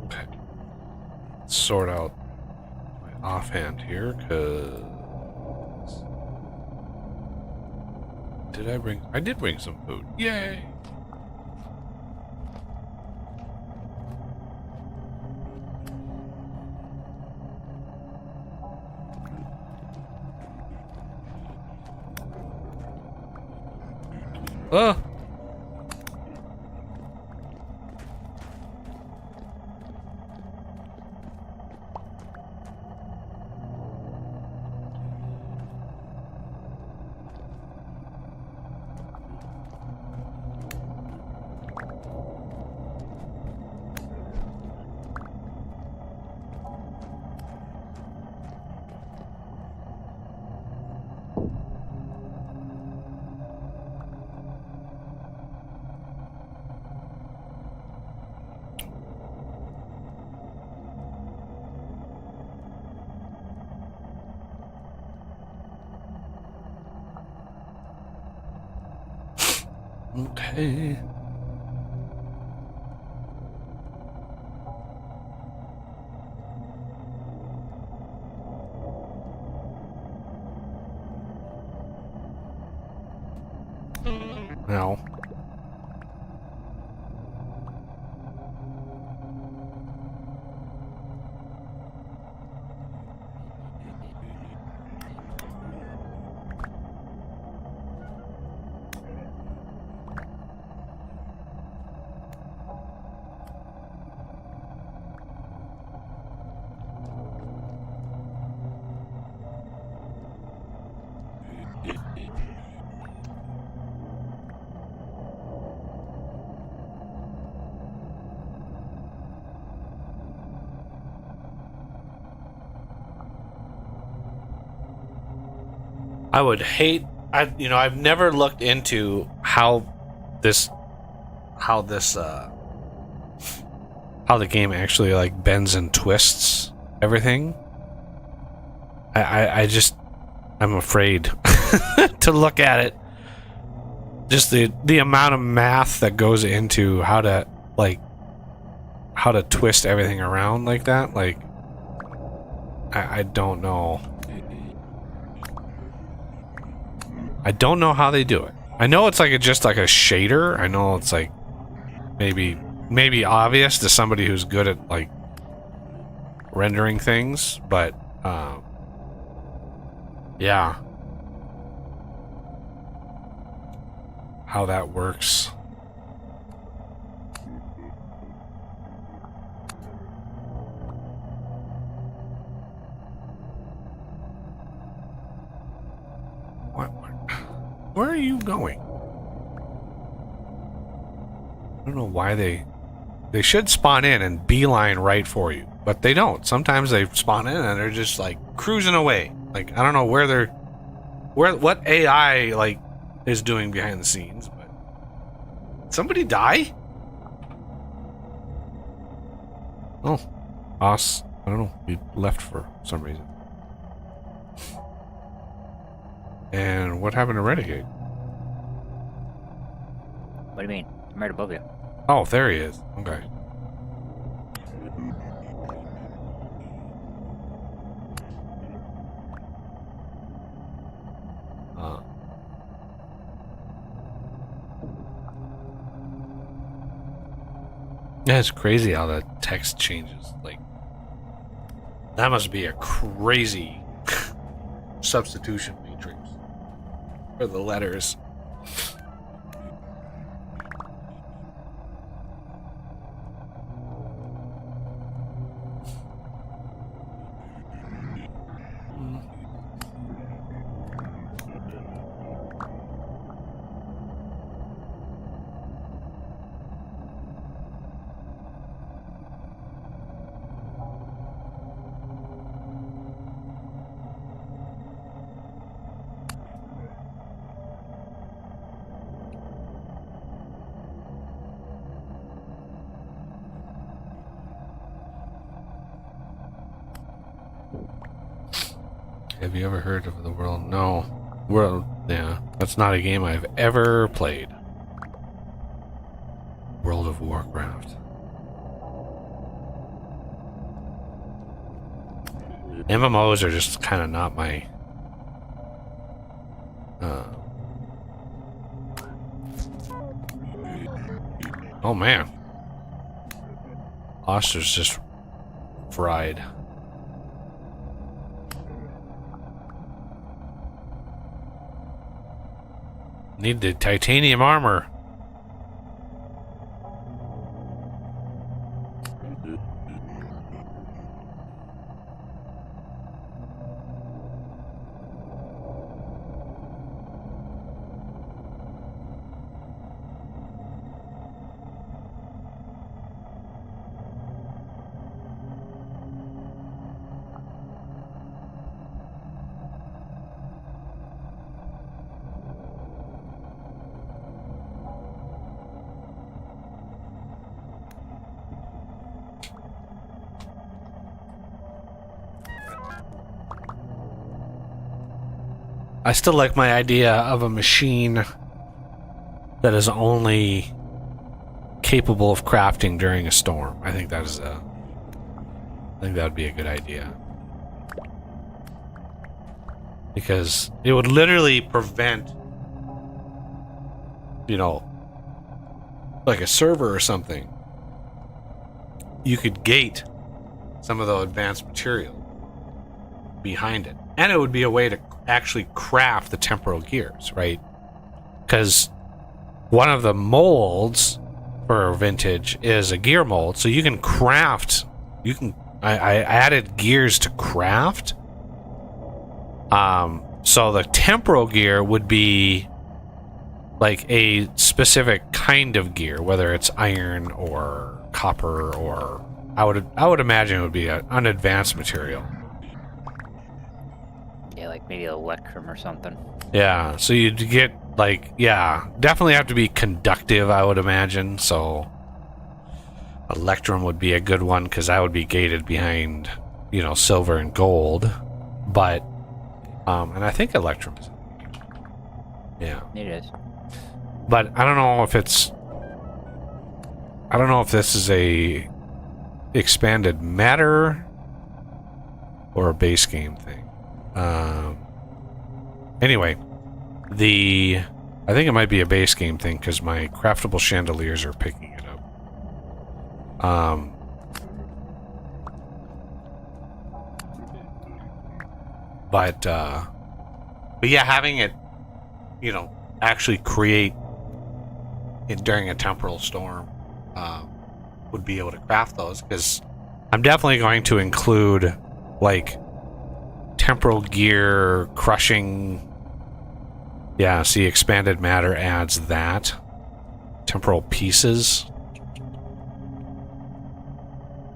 Okay. Sort out my offhand here, because... I did bring some food. Yay! Okay. Now. I would hate. I've never looked into how this, how the game actually like bends and twists everything. I'm afraid to look at it. Just the amount of math that goes into how to twist everything around like that. Like, I don't know. I don't know how they do it. I know it's like just like a shader. I know it's like maybe obvious to somebody who's good at like rendering things, but yeah, how that works. Where are you going? I don't know why they should spawn in and beeline right for you, but they don't. Sometimes they spawn in and they're just like cruising away. Like, I don't know what AI like is doing behind the scenes, but somebody die? Oh, boss. I don't know. He left for some reason. And what happened to Renegade? What do you mean? I'm right above you. Oh, there he is. Okay. Yeah, it's crazy how the text changes. Like, that must be a crazy substitution matrix for the letters. Have you ever heard of the World? No. World, yeah. That's not a game I've ever played. World of Warcraft. MMOs are just kind of not my... Oh, man. Oster's just fried. Need the titanium armor. I still like my idea of a machine that is only capable of crafting during a storm. I think that would be a good idea. Because it would literally prevent, you know, like a server or something. You could gate some of the advanced material behind it. And it would be a way to actually craft the temporal gears, right? Because one of the molds for vintage is a gear mold, so you can craft. I added gears to craft. So the temporal gear would be like a specific kind of gear, whether it's iron or copper, or I would imagine it would be an advanced material. Yeah, like maybe electrum or something. Yeah, so you'd get like, yeah, definitely have to be conductive, I would imagine. So electrum would be a good one because that would be gated behind, you know, silver and gold. But and I think electrum is, yeah, It is. but I don't know if this is a expanded matter or a base game thing. Anyway, I think it might be a base game thing because my craftable chandeliers are picking it up. But yeah, having it, you know, actually create it during a temporal storm would be able to craft those, because I'm definitely going to include like temporal gear crushing. Yeah, see, expanded matter adds that. Temporal pieces.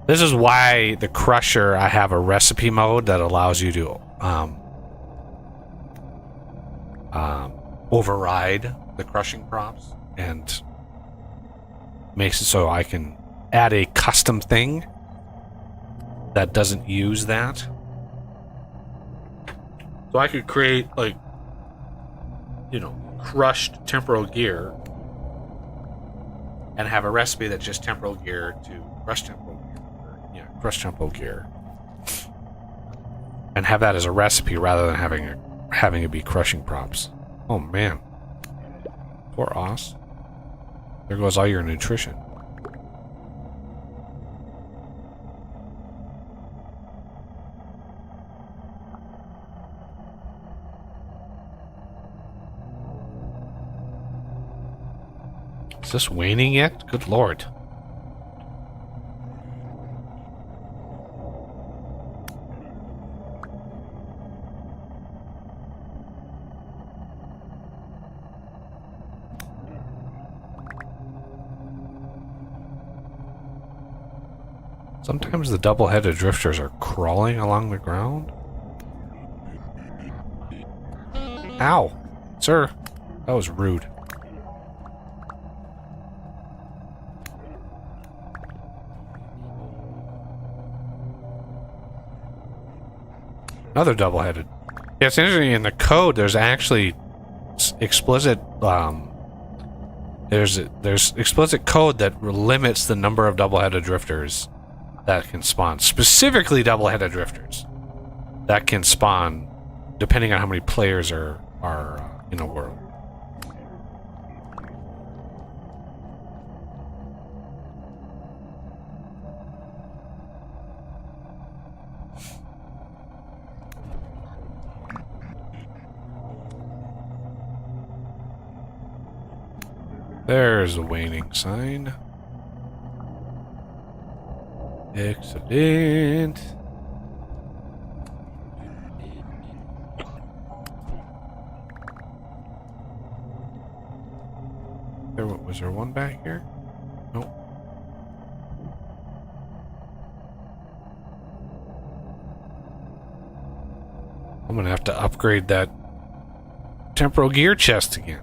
This is why the crusher, I have a recipe mode that allows you to override the crushing props and makes it so I can add a custom thing that doesn't use that. So I could create, like, you know, crushed temporal gear and have a recipe that's just temporal gear to crushed temporal gear. Yeah, crushed temporal gear. And have that as a recipe rather than having it be crushing props. Oh man. Poor Oz. There goes all your nutrition. Is this waning yet? Good lord. Sometimes the double-headed drifters are crawling along the ground. Ow! Sir, that was rude. Another double-headed. Yeah, it's interesting. In the code, there's actually explicit. There's explicit code that limits the number of double-headed drifters that can spawn. Specifically, double-headed drifters that can spawn, depending on how many players are in a world. There's a waning sign. Excellent. Was there one back here? Nope. I'm gonna have to upgrade that temporal gear chest again.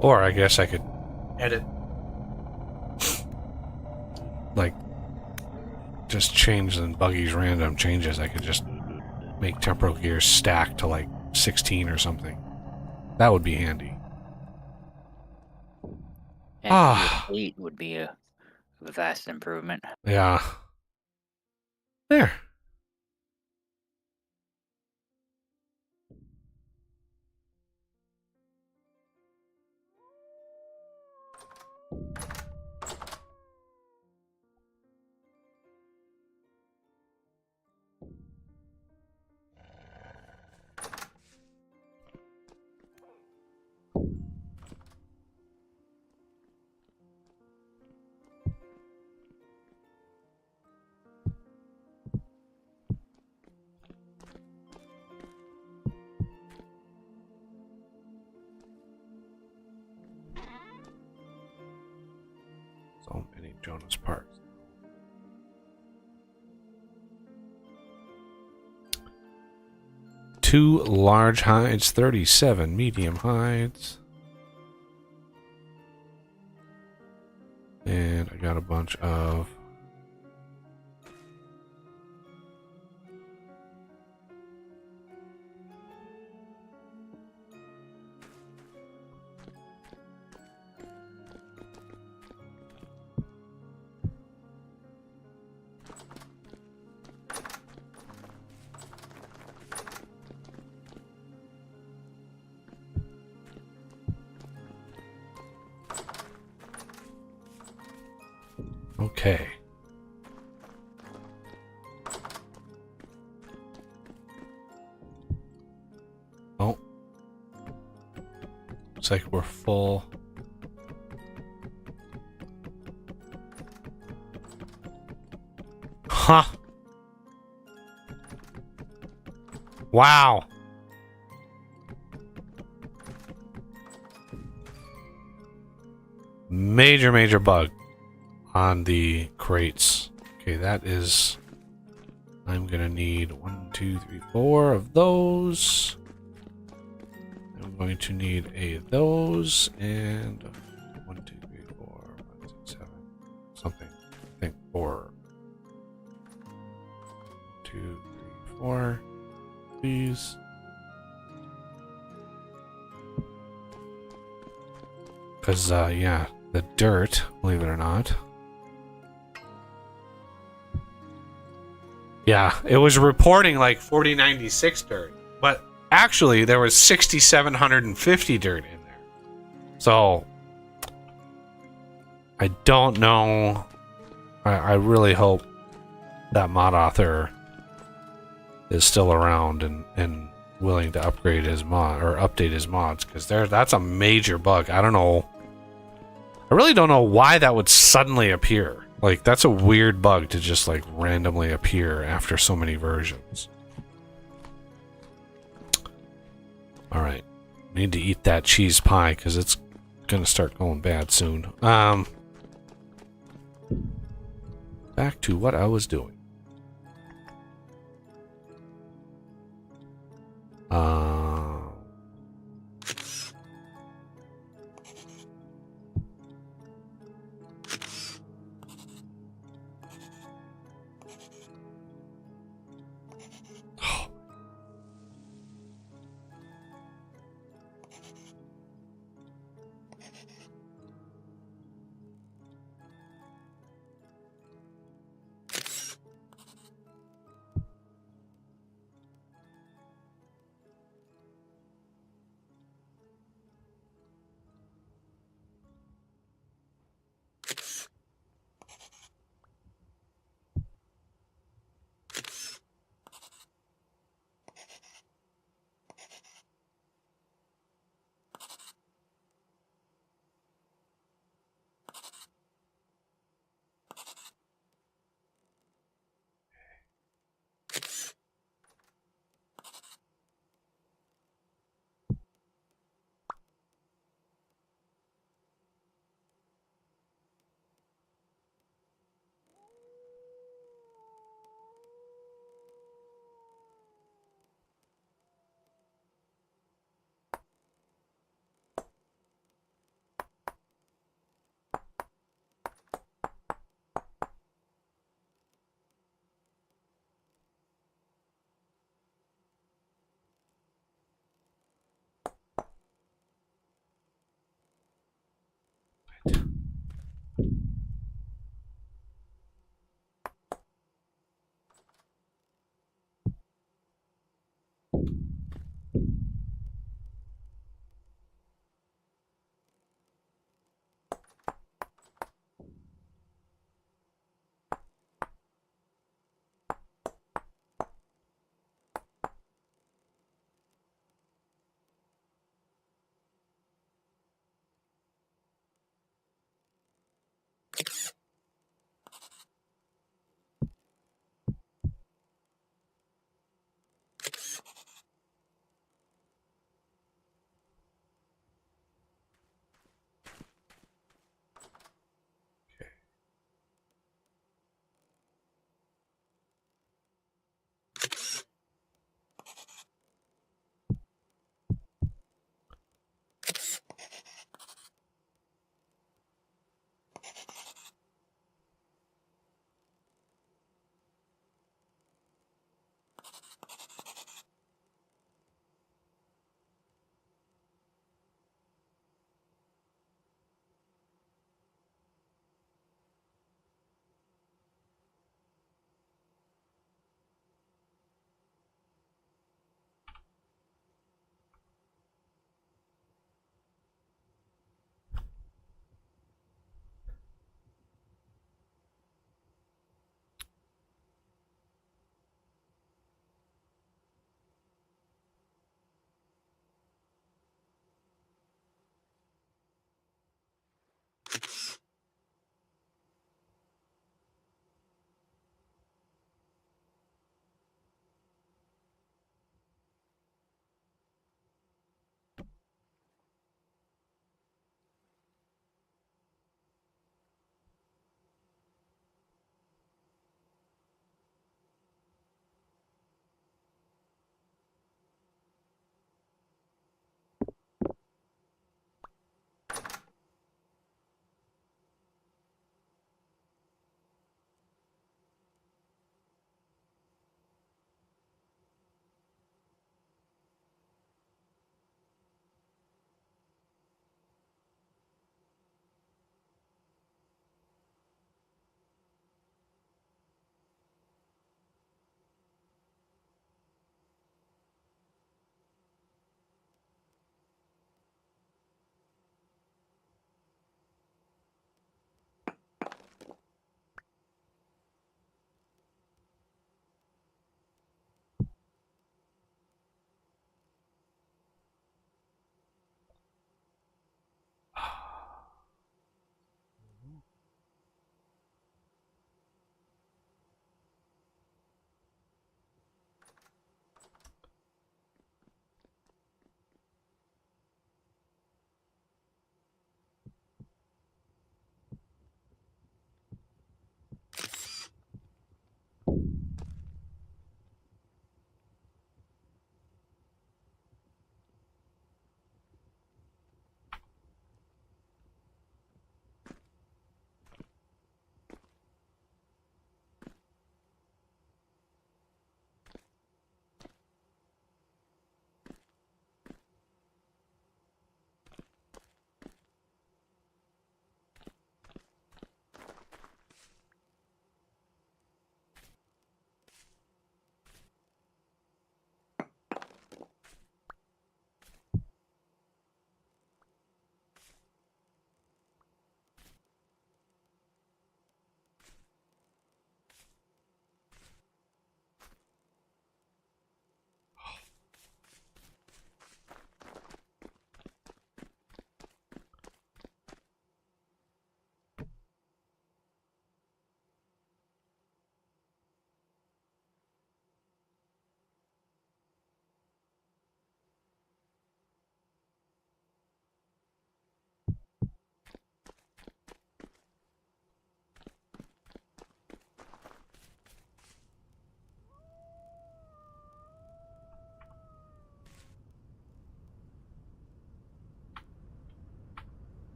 Or I guess I could edit like just change in Buggy's random changes, I could just make temporal gears stack to like 16 or something. That would be handy. And 8 would be a vast improvement. Yeah. There. So many Jonas parts. Two large hides, 37 medium hides. And I got a bunch of okay. Oh. Looks like we're full. Huh. Wow. Major bug on the crates. Okay, that is... I'm gonna need 1, 2, 3, 4 of those. I'm going to need a of those and 1, 2, 3, 4, 5, 6, 7, something. I think 4. 2, 3, 4. Please. Because, yeah, the dirt, believe it or not. Yeah, it was reporting like 4096 dirt, but actually there was 6750 dirt in there. So, I don't know. I really hope that mod author is still around and willing to upgrade his mod or update his mods, because that's a major bug. I don't know. I really don't know why that would suddenly appear. Like, that's a weird bug to just, like, randomly appear after so many versions. Alright. Need to eat that cheese pie, because it's gonna start going bad soon. Back to what I was doing.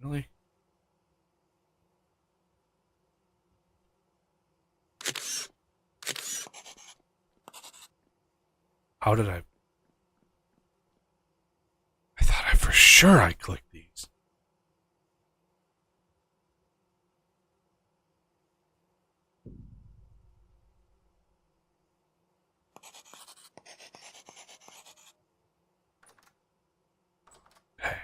Really? How did I thought I for sure I clicked these. Okay.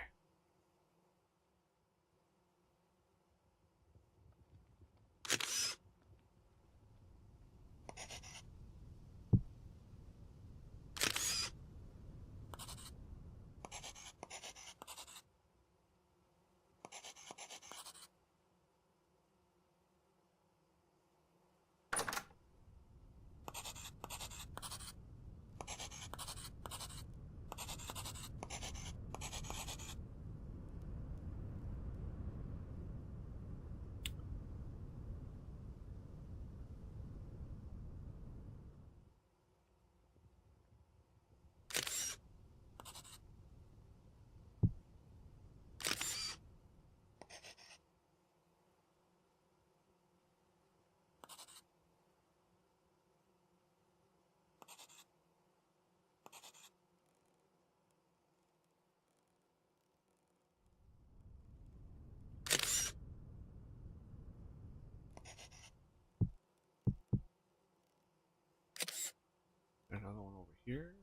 Another one over here.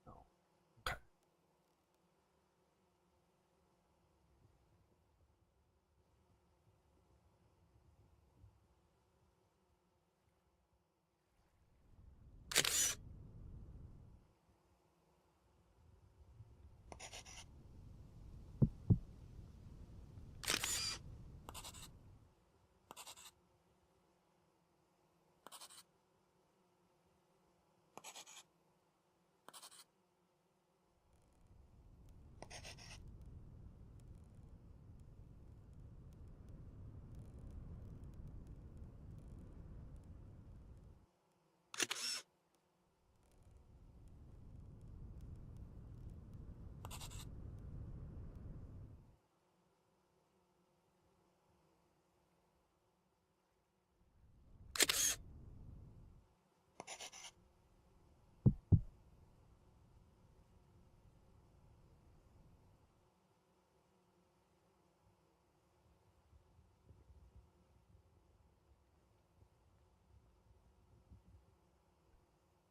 No. Okay.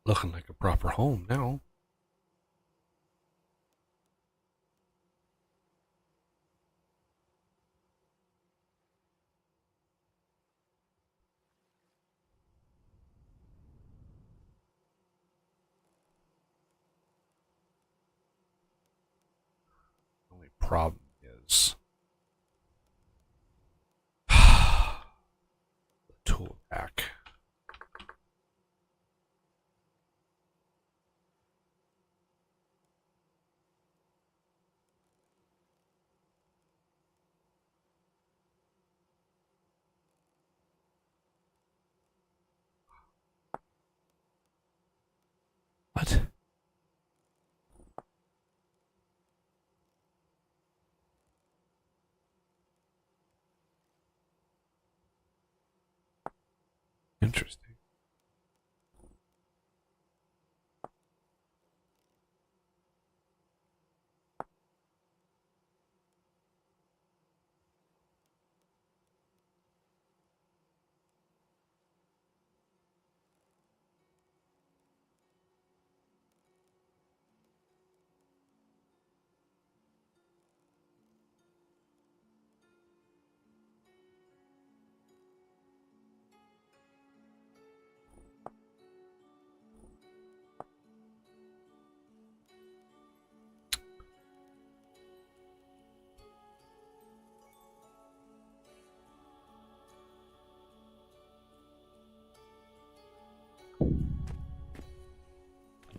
Looking like a proper home now. Only problem is the tool rack. What? Interesting.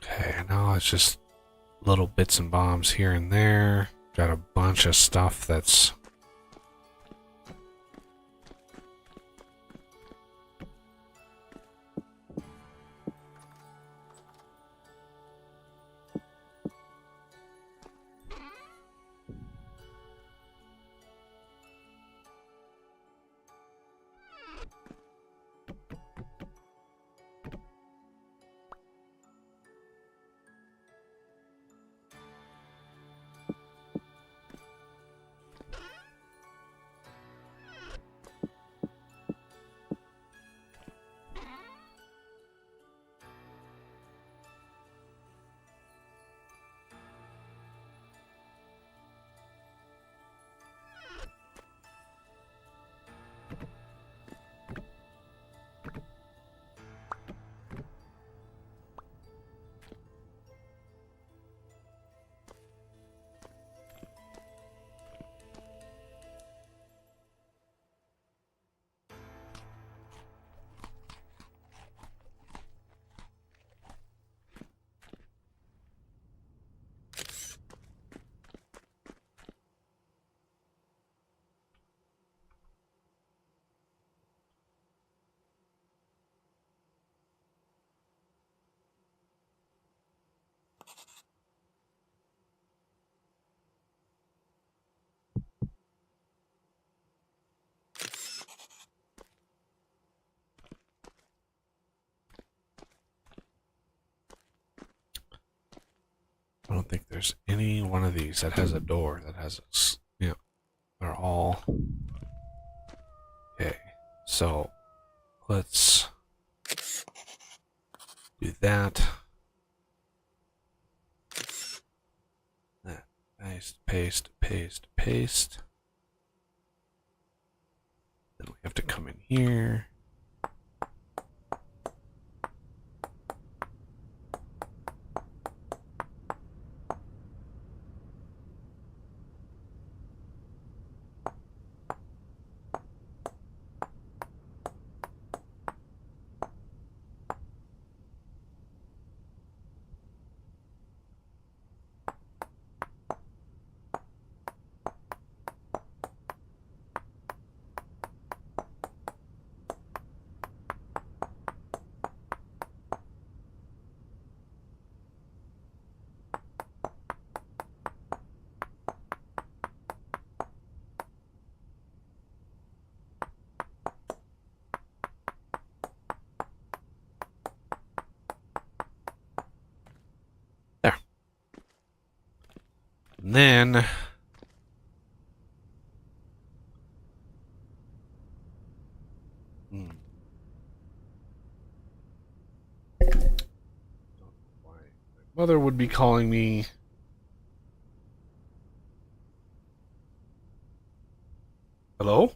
Okay, now it's just little bits and bombs here and there. Got a bunch of stuff that's don't think there's any one of these that has a door that has a... Yeah. They're all... Okay. So, let's do that. That. Paste, paste, paste, paste. Then we have to come in here. There. And then... Hmm. Don't know why my mother would be calling me. Hello?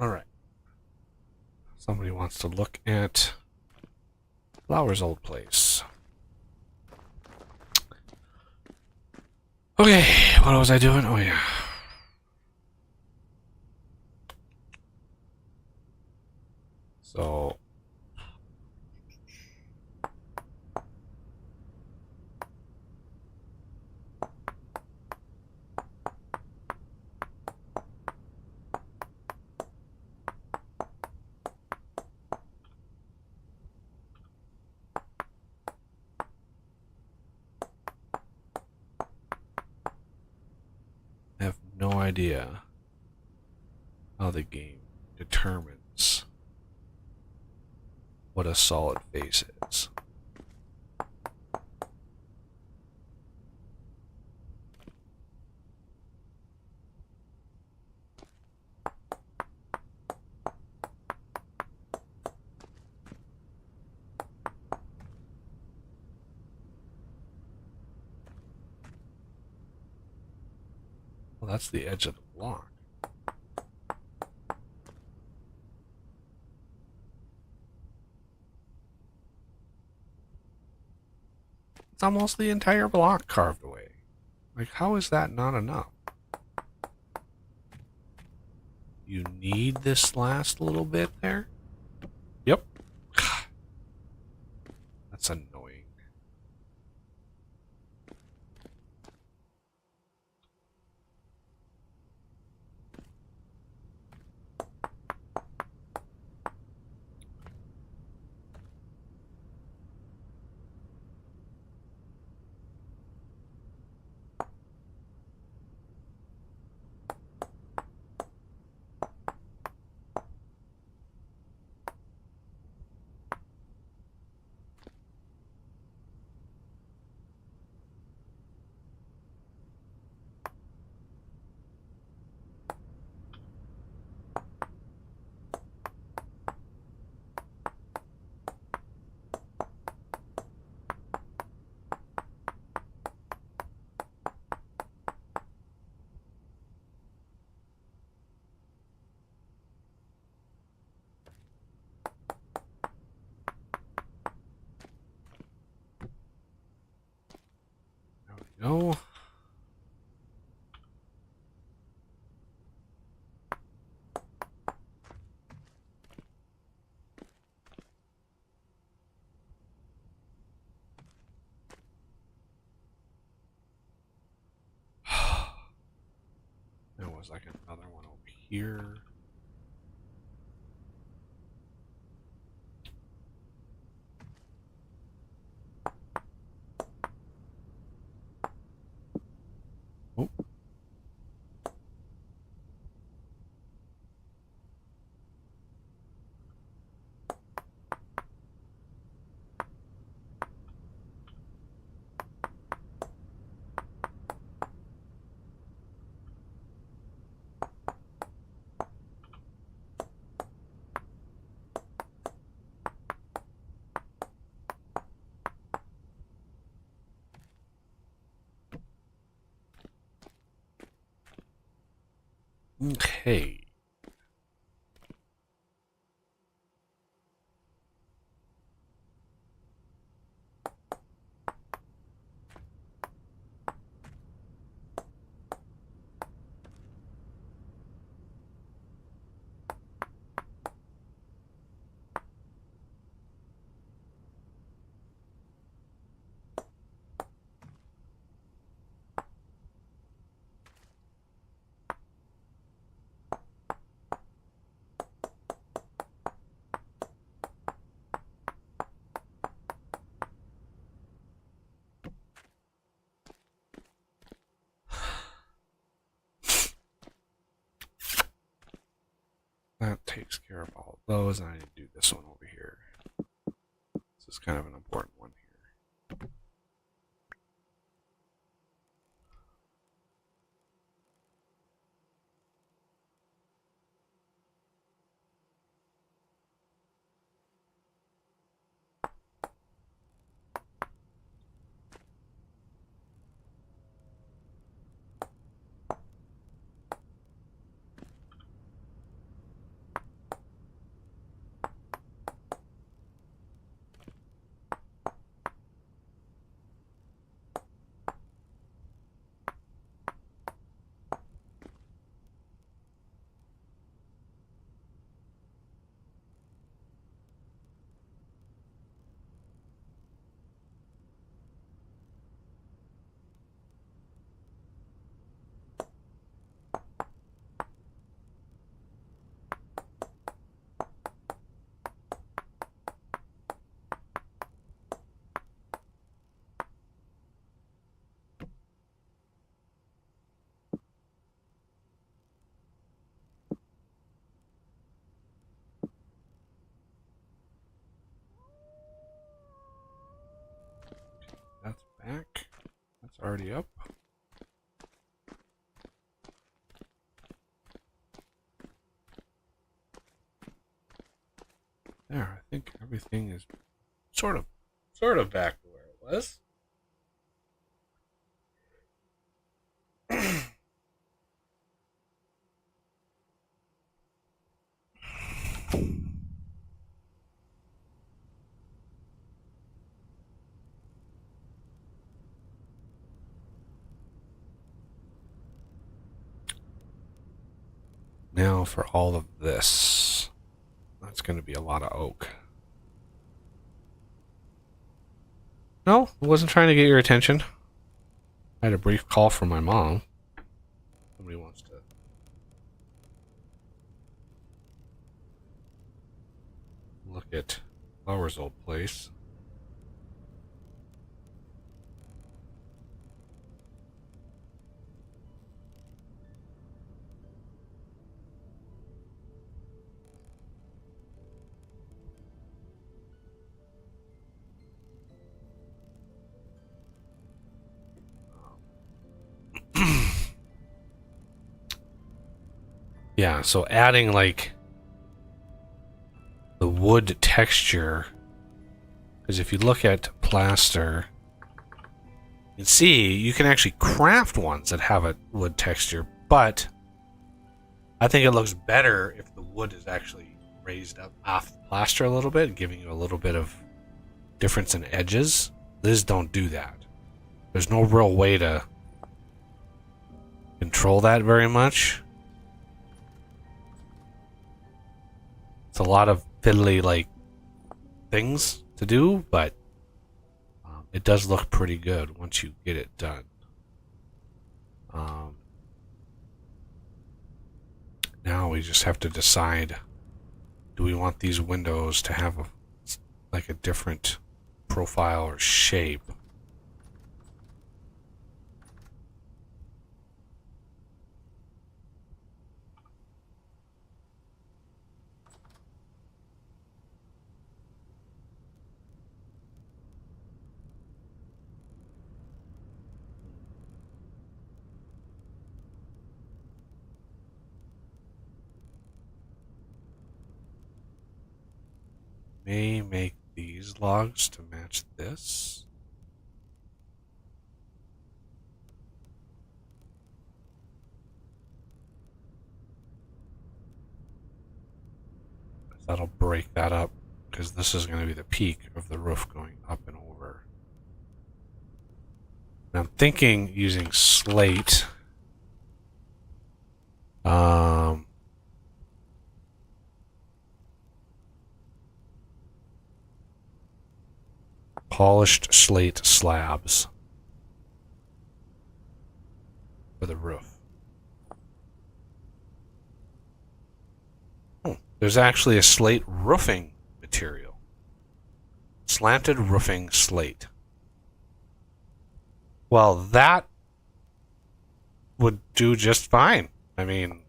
Alright. Somebody wants to look at Flower's old place. Okay, what was I doing? Oh yeah. So... I have no idea how the game determines what a solid face is. Well, that's the edge of the block. It's almost the entire block carved away. Like, how is that not enough? You need this last little bit there? Yep. That's annoying. go. There was like another one over here. Oh. Okay. That takes care of all of those, and I need to do this one over here. This is kind of an important one here. That's back. That's already up. There, I think everything is sort of back to where it was. Now for all of this. That's going to be a lot of oak. No, I wasn't trying to get your attention. I had a brief call from my mom. Somebody wants to look at Flower's old place. Yeah, so adding like the wood texture, because if you look at plaster, you can see you can actually craft ones that have a wood texture, but I think it looks better if the wood is actually raised up off the plaster a little bit, giving you a little bit of difference in edges. These don't do that. there's no real way to control that very much. It's a lot of fiddly, like, things to do, but it does look pretty good once you get it done. Now we just have to decide, do we want these windows to have like a different profile or shape? May make these logs to match this. That'll break that up, because this is going to be the peak of the roof going up and over. And I'm thinking using slate. Polished slate slabs for the roof. Oh, there's actually a slate roofing material. Slanted roofing slate. Well, that would do just fine. I mean,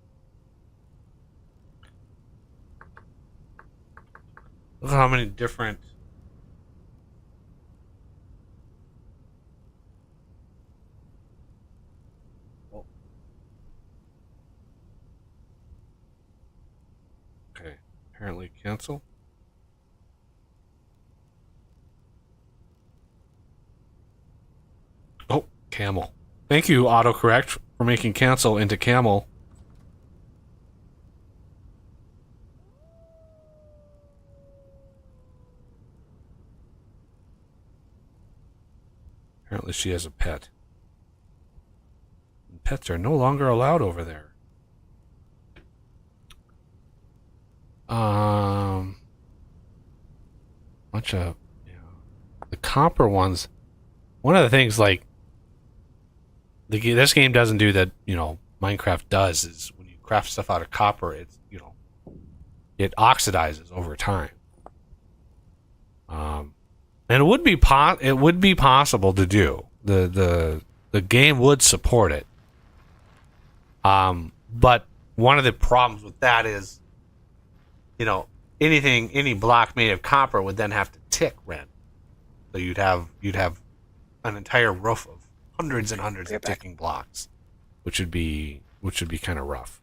look how many different apparently cancel. Oh, camel. Thank you, autocorrect, for making cancel into camel. Apparently she has a pet. And pets are no longer allowed over there. Bunch of, the copper ones. One of the things, like, this game doesn't do that, Minecraft does, is when you craft stuff out of copper, it's, it oxidizes over time. And it would be possible to do. The game would support it. But one of the problems with that is, any block made of copper would then have to tick rent. So you'd have an entire roof of hundreds and hundreds of ticking blocks, which would be kind of rough.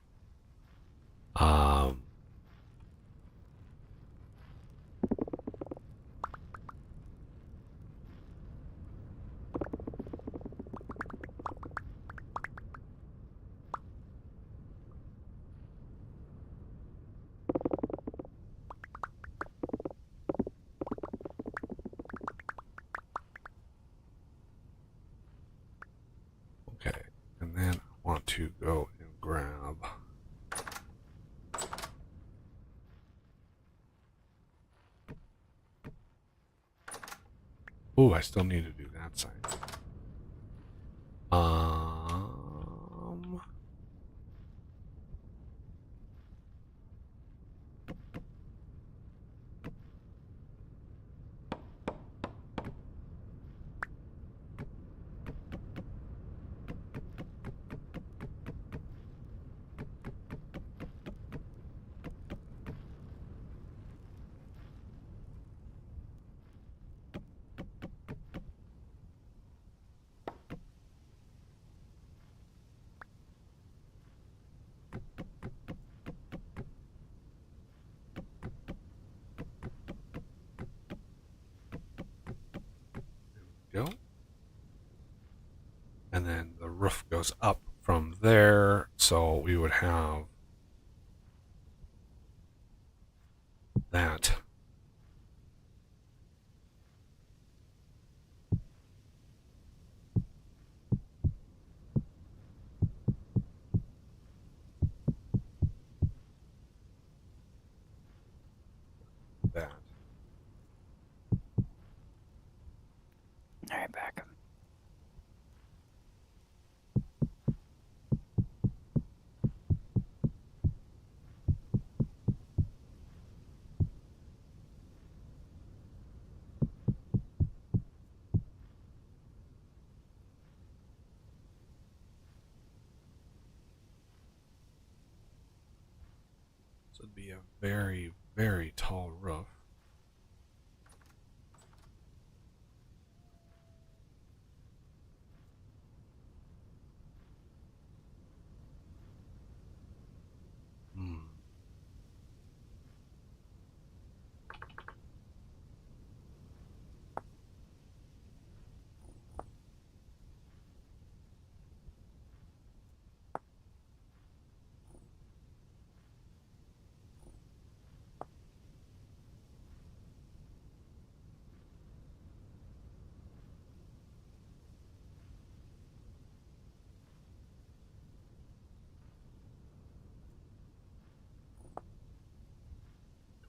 Okay, and then I want to go and grab. Oh, I still need to do that side. Go. And then the roof goes up from there, so we would have that. This would be a very, very tall roof. Hmm.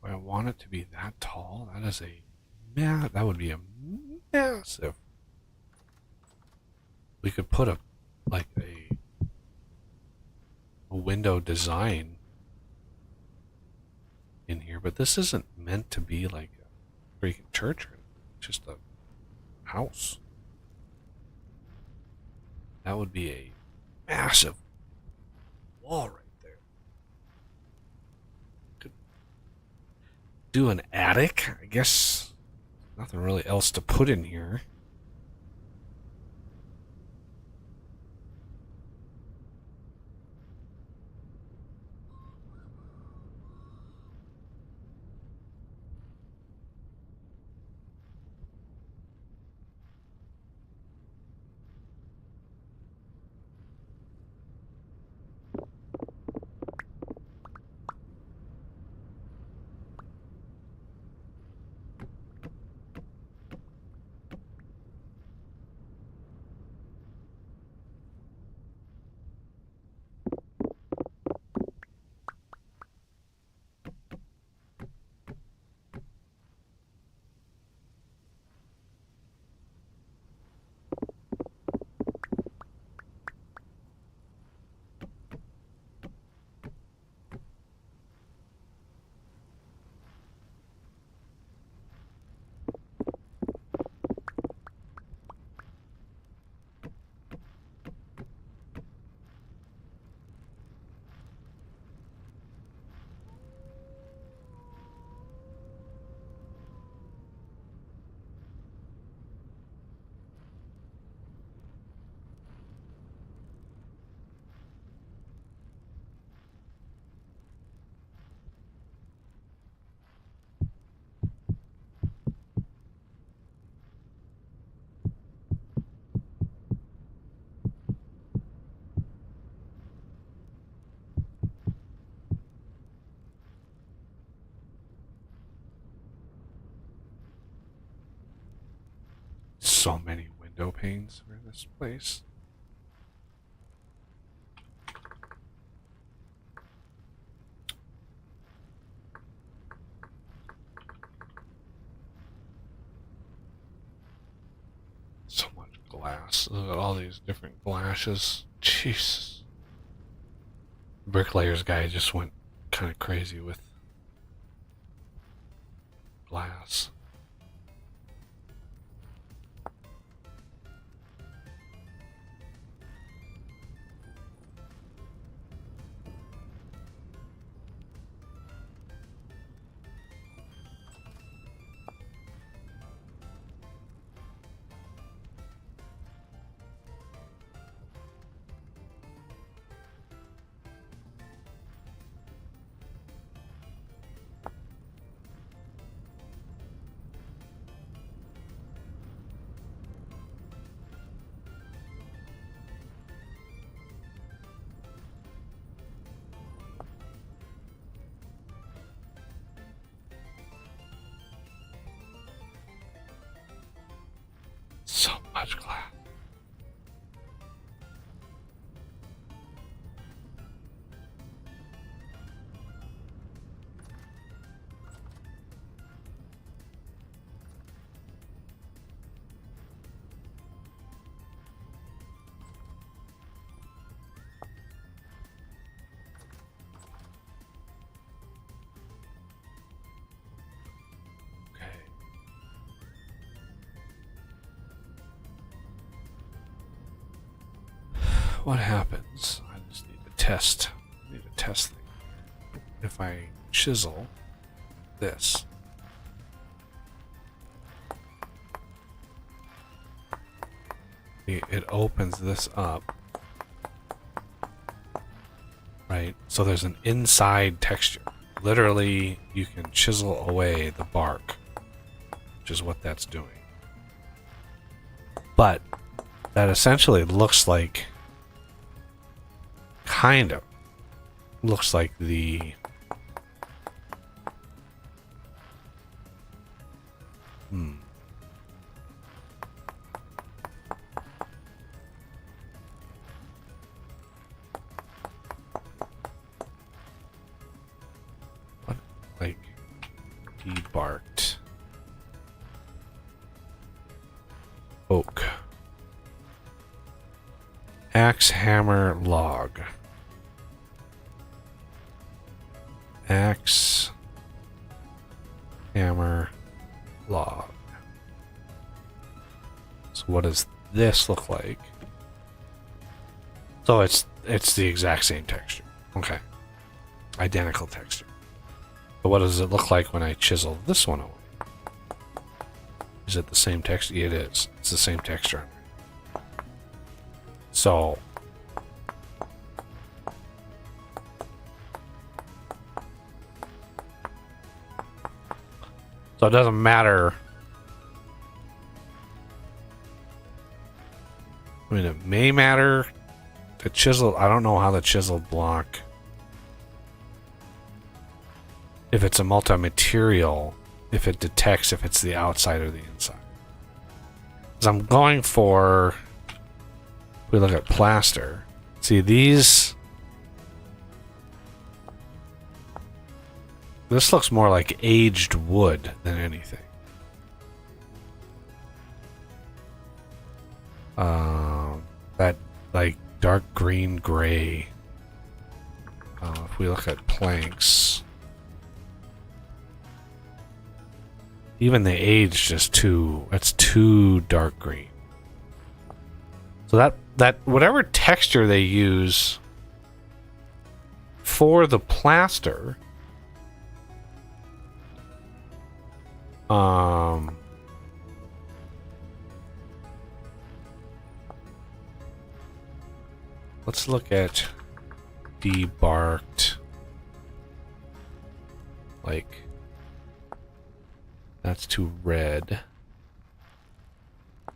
Do I want it to be that tall? That is a that would be a massive. We could put a like a window design in here, but this isn't meant to be like a freaking church or anything. It's just a house. That would be a massive wall right there. Could do an attic, I guess. Nothing really else to put in here. So many window panes for this place. So much glass. Look at all these different glasses. Jesus. Bricklayer's guy just went kind of crazy with glass. So much glass. What happens? I just need to test. I need a test thing. If I chisel this. It opens this up. Right? So there's an inside texture. Literally, you can chisel away the bark, which is what that's doing. But that essentially looks like, kind of, looks like the what, like debarked oak. Axe, hammer, log. Axe, hammer, log. So what does this look like? So it's the exact same texture. Okay. Identical texture. But what does it look like when I chisel this one away? Is it the same texture? It is. It's the same texture. So it doesn't matter. I mean, it may matter. The chisel, I don't know how the chisel block, if it's a multi-material, if it detects if it's the outside or the inside. Because I'm going for, if we look at plaster, see these, this looks more like aged wood than anything. That like dark green gray. If we look at planks, even the age is that's too dark green. So that whatever texture they use for the plaster, let's look at debarked. Like, that's too red. I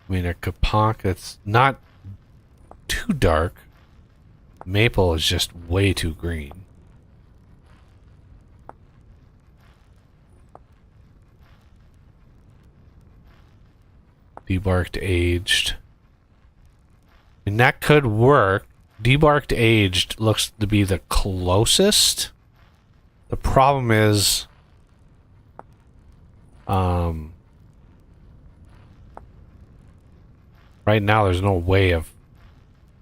mean, a kapok that's not too dark. Maple is just way too green. Debarked aged. I mean, that could work. Debarked aged looks to be the closest. The problem is, right now there's no way of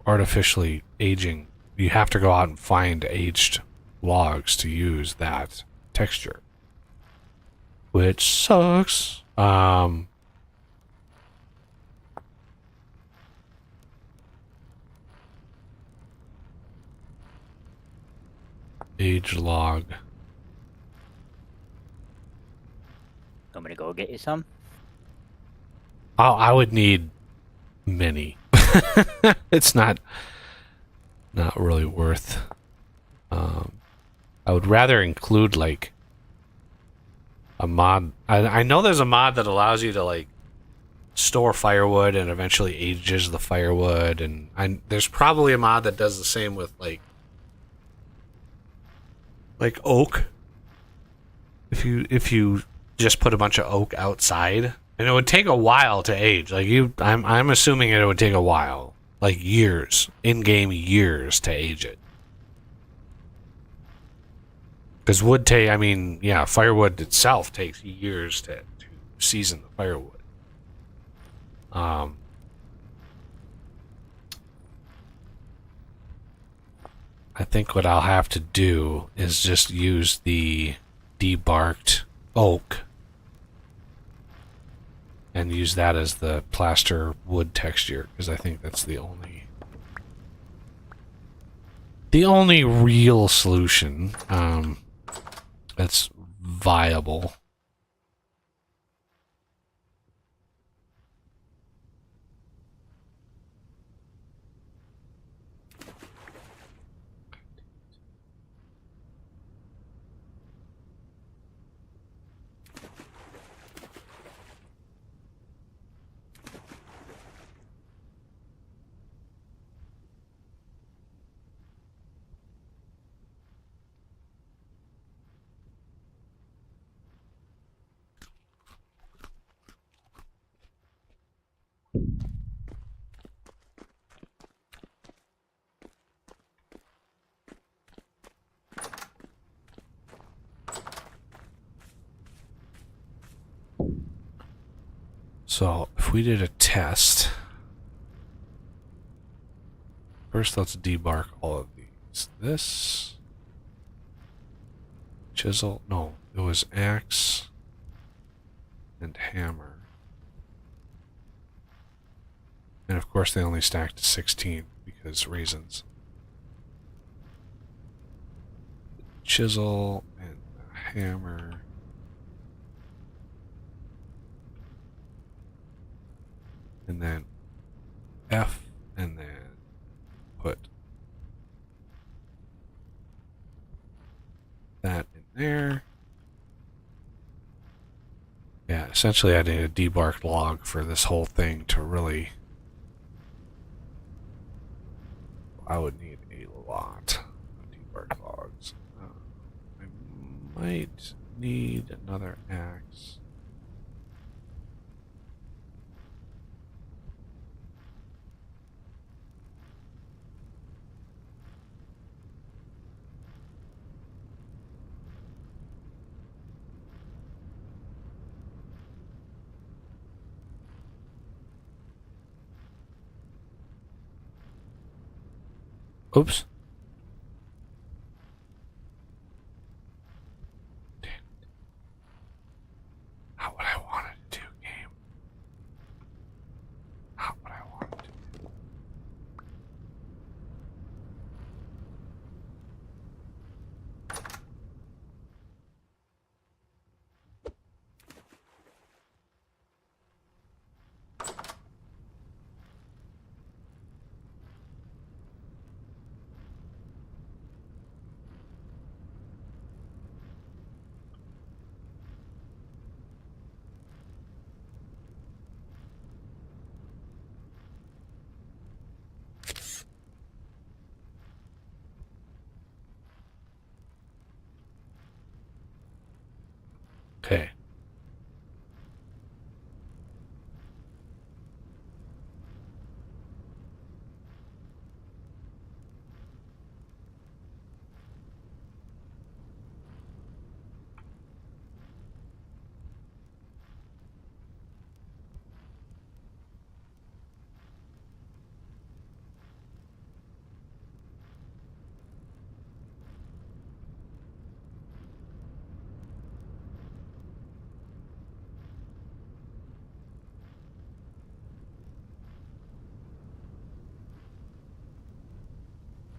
artificially aging. You have to go out and find aged logs to use that texture, which sucks. Age log. Want me to go get you some? I would need many. It's not really worth. I would rather include like a mod. I know there's a mod that allows you to like store firewood and eventually ages the firewood, and there's probably a mod that does the same with like oak. If you just put a bunch of oak outside, and it would take a while to age. Like I'm assuming it would take a while, like years, in-game years to age it. Because firewood itself takes years to season the firewood. I think what I'll have to do is just use the debarked oak and use that as the plaster wood texture, because I think that's the the only real solution that's viable. So, if we did a test, first let's debark all of these. This chisel, no, it was axe and hammer. And of course they only stacked to 16 because reasons. Chisel and the hammer. And then F, and then put that in there. Yeah, essentially I need a debarked log for this whole thing to really... I would need a lot of debarked logs. I might need another axe. Oops. Damn it. Not what I wanted to do, game. Not what I wanted to do. Okay.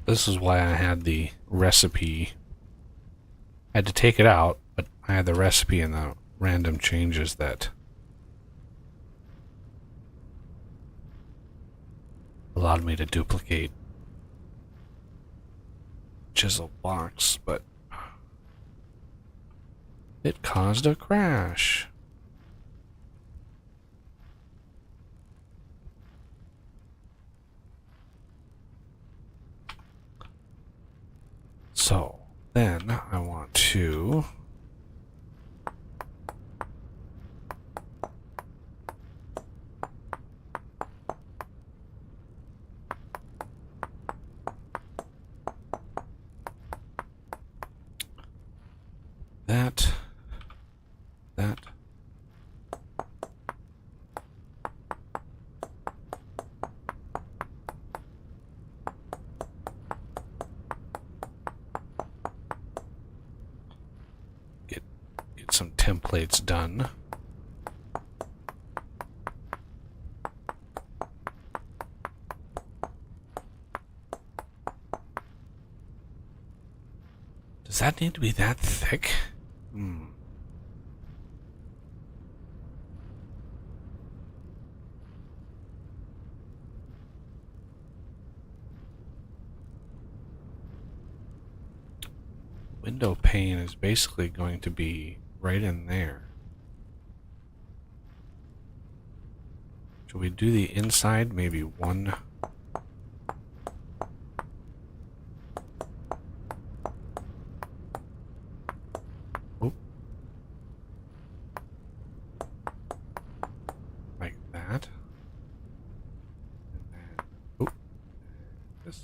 This is why I had the recipe. I had to take it out, but I had the recipe and the random changes that allowed me to duplicate chisel blocks, but it caused a crash. So then I want to that get some templates done. Does that need to be that thick? Hmm. Window pane is basically going to be right in there. Should we do the inside? Maybe one. Oop. Like that. And then, oop. This.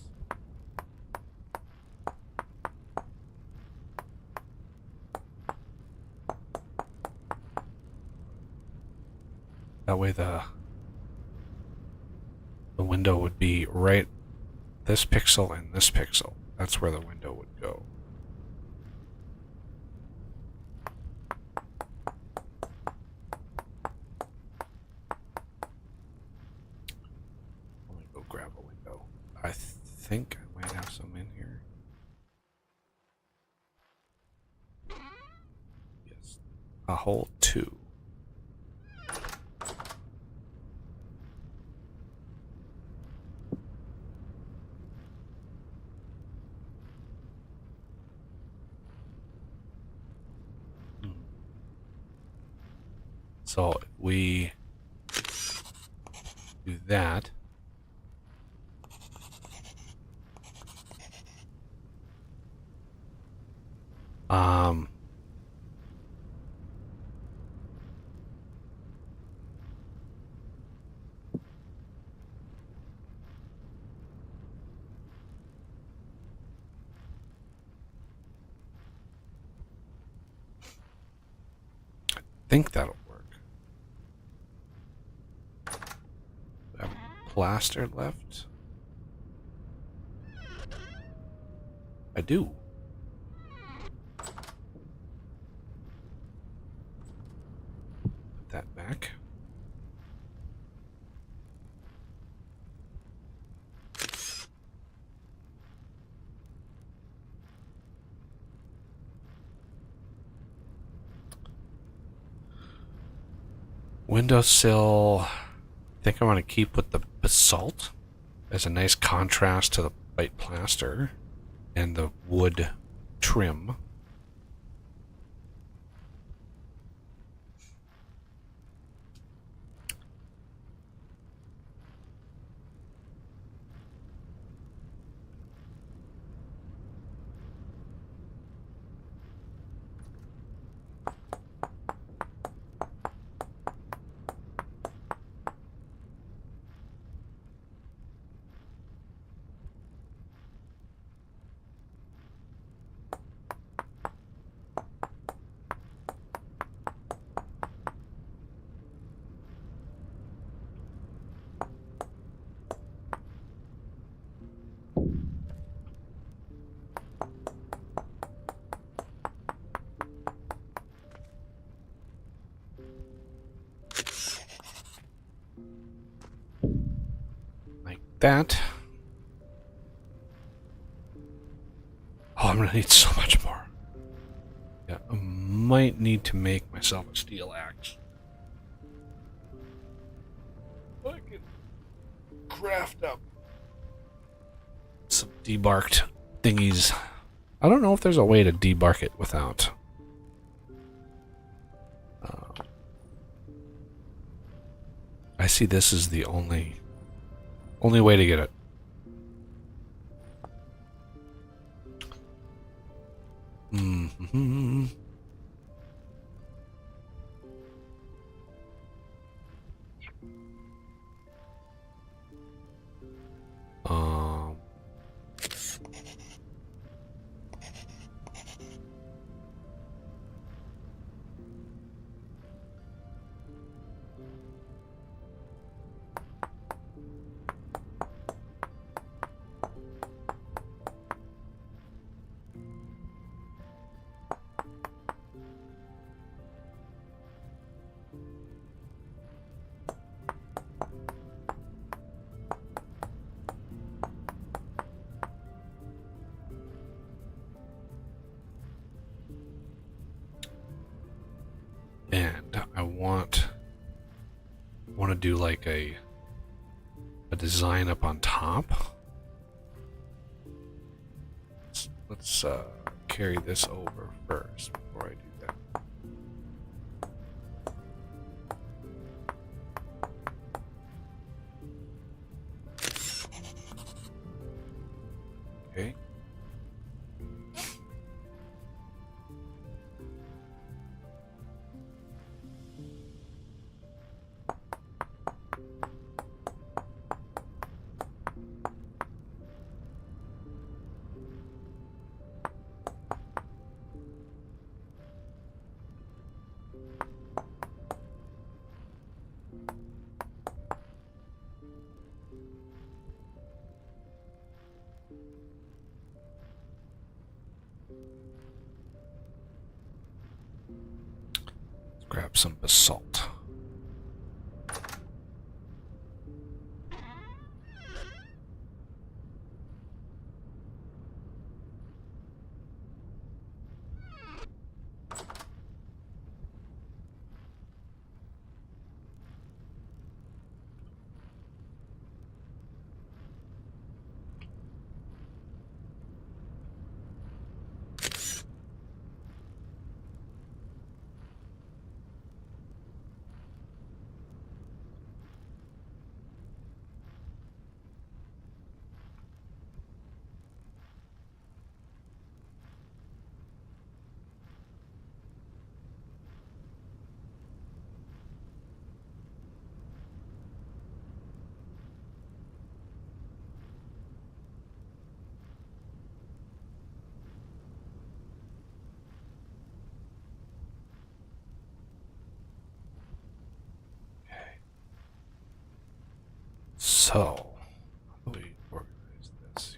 That way the window would be right this pixel and this pixel. That's where the window would go. Let me go grab a window. I think I might have some in here. Yes. A hole 2. So if we do that, I think that'll work. Do I have plaster left? I do. Put that back. Windowsill, I think I want to keep with the basalt as a nice contrast to the white plaster and the wood trim. Like that. Oh, I'm gonna need so much more. Yeah, I might need to make myself a steel axe. I can craft up some debarked thingies. I don't know if there's a way to debark it without. I see this is the only way to get it. Mm-hmm. want to do like a design up on top. Let's carry this over first before I do that. Okay. Let's grab some basalt. So, how do we organize this?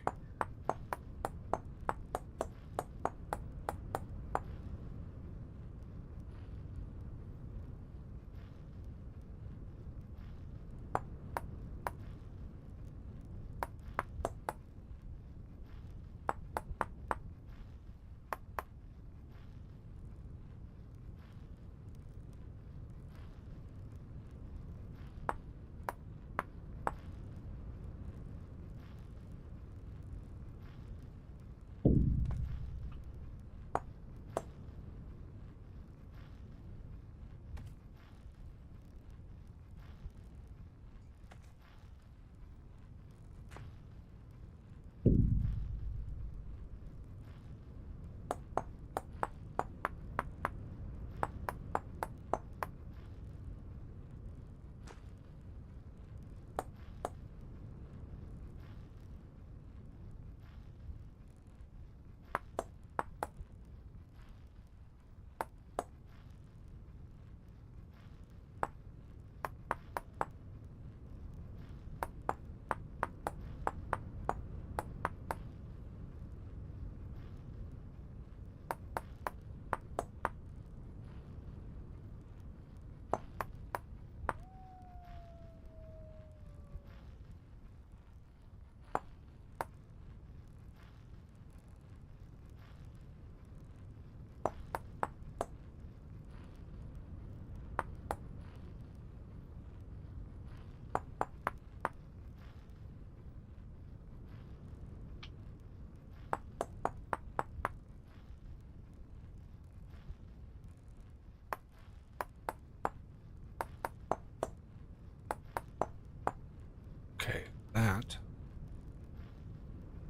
Okay, that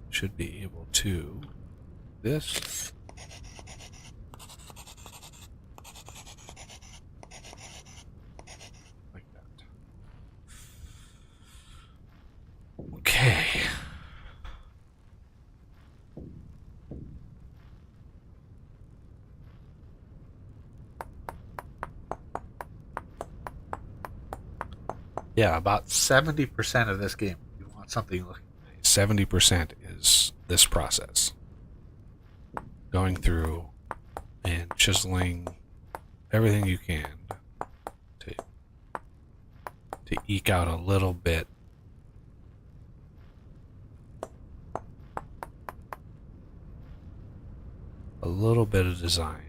should be able to this. Like that. Okay. Yeah, about 70% of this game, you want something looking 70% is this process. Going through and chiseling everything you can to eke out a little bit of design.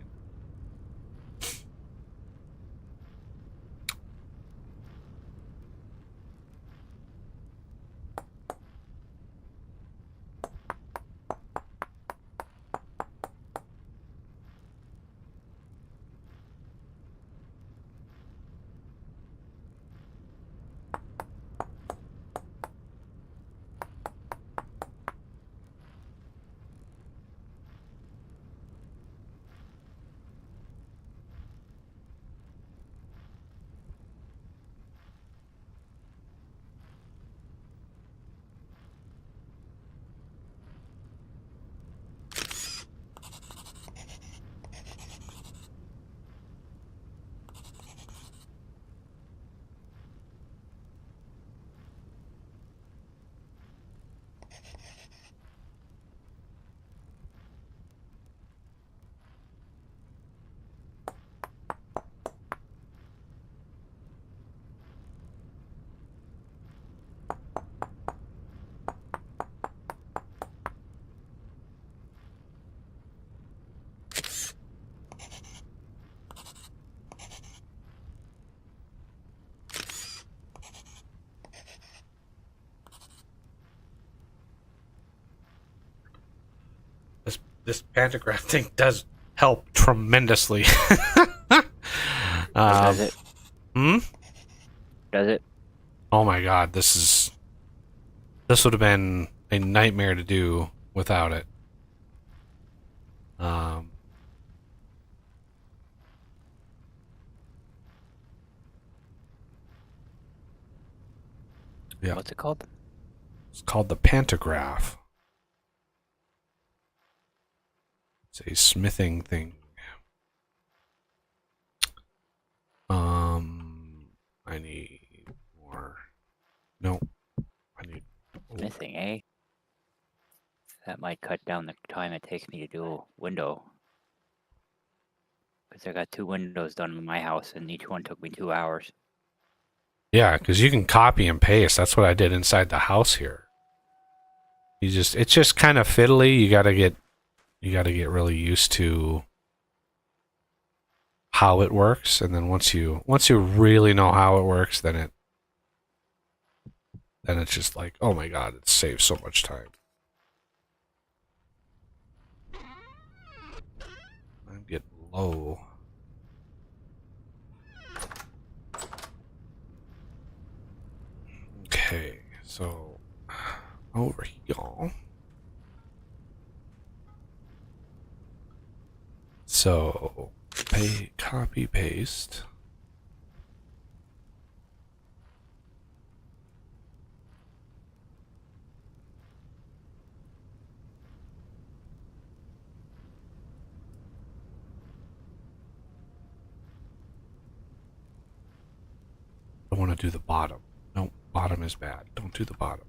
this pantograph thing does help tremendously. Does it? Hmm? Does it? Oh my god, this would have been a nightmare to do without it. Yeah. What's it called? It's called the pantograph. It's a smithing thing. I need more. No, I need. Oh. Missing, eh? That might cut down the time it takes me to do a window. Because I got 2 windows done in my house, and each one took me 2 hours. Yeah, because you can copy and paste. That's what I did inside the house here. It's just kind of fiddly. You gotta get really used to how it works, and then once you really know how it works, then it's just like, oh my god, it saves so much time. I'm getting low. Okay, so over here. So copy paste. I want to do the bottom. No, bottom is bad. Don't do the bottom.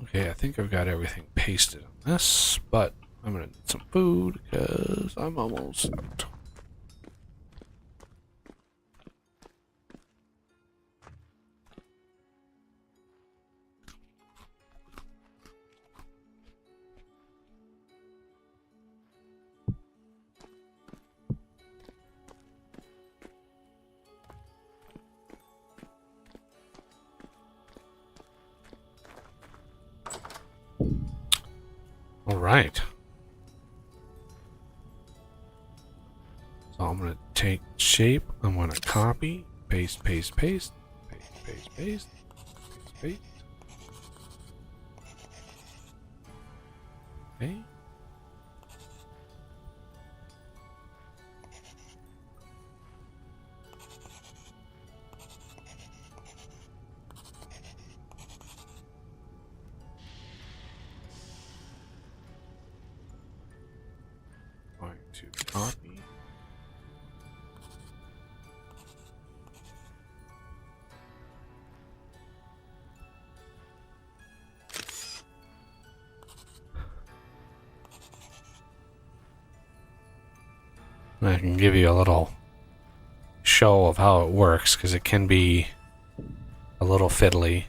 Okay, I think I've got everything pasted on this, but I'm gonna need some food because I'm almost out. All right. So I'm gonna take shape. I'm gonna copy, paste, paste, paste, paste, paste, paste, paste, paste. Okay. Going to copy. And I can give you a little show of how it works because it can be a little fiddly.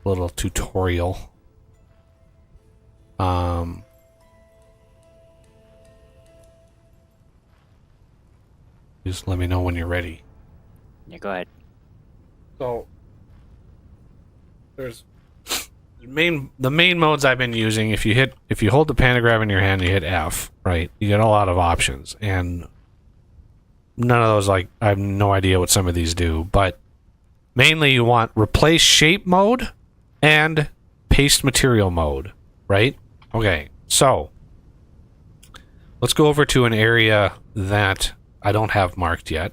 little tutorial. Just let me know when you're ready. Yeah, go ahead. So there's the main modes I've been using. If you hold the pentagram in your hand, you hit F, right? You get a lot of options, and none of those, like, I have no idea what some of these do, but mainly you want replace shape mode and paste material mode, right? Okay, so let's go over to an area that I don't have marked yet.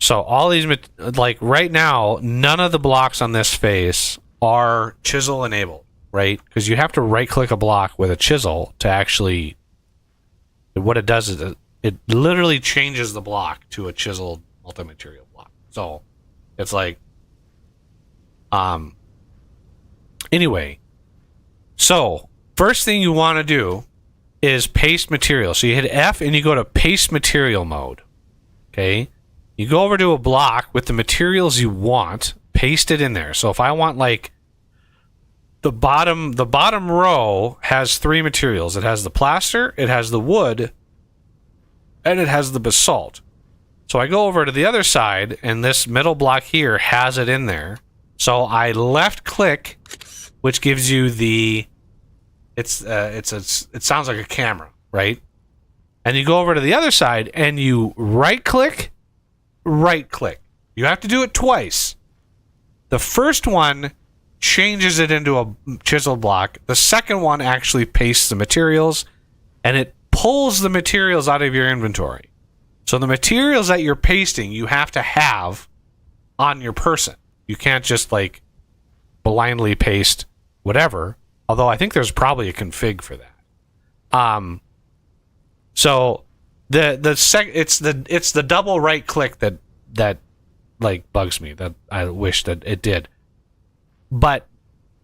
So all these, like right now, none of the blocks on this face are chisel enabled, right? Because you have to right click a block with a chisel to actually, what it does is it literally changes the block to a chiseled multi-material block. So it's like, anyway, so first thing you want to do is paste material. So you hit F and you go to paste material mode. Okay. You go over to a block with the materials you want, paste it in there. So if I want, like, the bottom row has 3 materials. It has the plaster, it has the wood, and it has the basalt. So I go over to the other side, and this middle block here has it in there. So I left click, which gives you the, it sounds like a camera, right? And you go over to the other side and you right click. You have to do it twice. The first one changes it into a chisel block. The second one actually pastes the materials, and it pulls the materials out of your inventory. So the materials that you're pasting, you have to have on your person. You can't just, like, blindly paste whatever. Although I think there's probably a config for that. So it's the double right click that like bugs me, that I wish that it did. But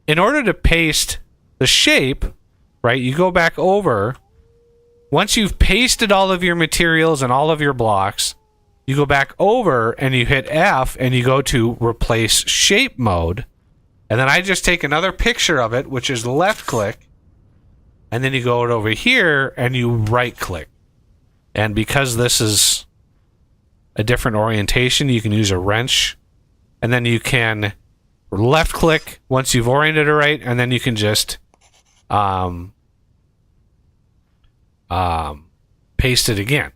in order to paste the shape, right, you go back over. Once you've pasted all of your materials and all of your blocks, you go back over and you hit F and you go to replace shape mode. And then I just take another picture of it, which is left click. And then you go over here and you right click. And because this is a different orientation, you can use a wrench. And then you can left click once you've oriented it right. And then you can just paste it again.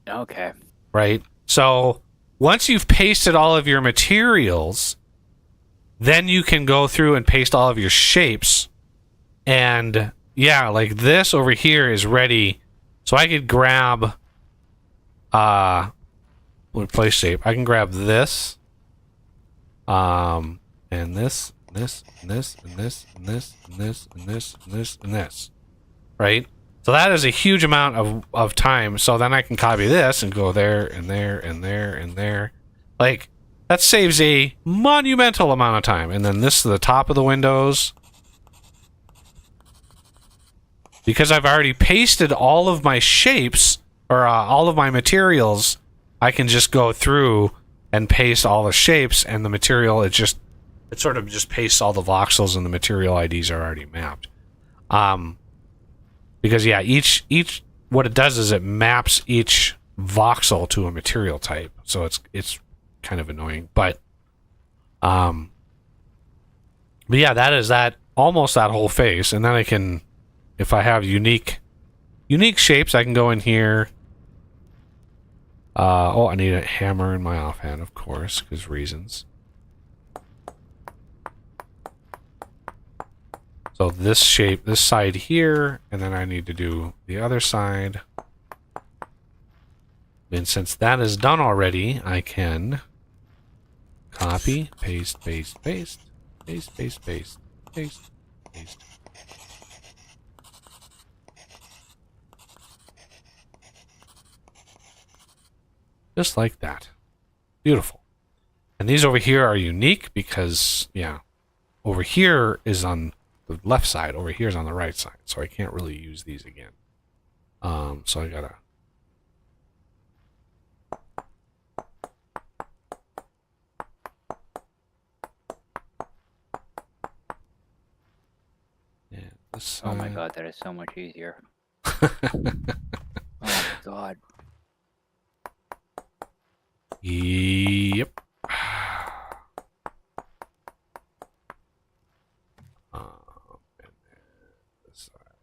Okay. Right? So once you've pasted all of your materials, then you can go through and paste all of your shapes. And yeah, like this over here is ready. So I could grab replace shape. I can grab this. And this, and this, and this, and this, and this, and this, and this, and this, and this. Right? So that is a huge amount of time. So then I can copy this and go there and there and there and there. Like, that saves a monumental amount of time. And then this is the top of the windows. Because I've already pasted all of my shapes, or all of my materials, I can just go through and paste all the shapes, and the material, it sort of just pastes all the voxels, and the material IDs are already mapped. Because yeah, each what it does is it maps each voxel to a material type, so it's kind of annoying, but yeah, that is almost that whole face. And then I can, if I have unique shapes, I can go in here. I need a hammer in my offhand, of course, because reasons. So this shape, this side here, and then I need to do the other side. And since that is done already, I can copy, paste, paste, paste, paste, paste, paste, paste, paste. Just like that. Beautiful. And these over here are unique because, yeah, over here is on the left side, over here is on the right side, so I can't really use these again. So I gotta... this Oh my side. god, that is so much easier. Oh my god. Yep. And then this side.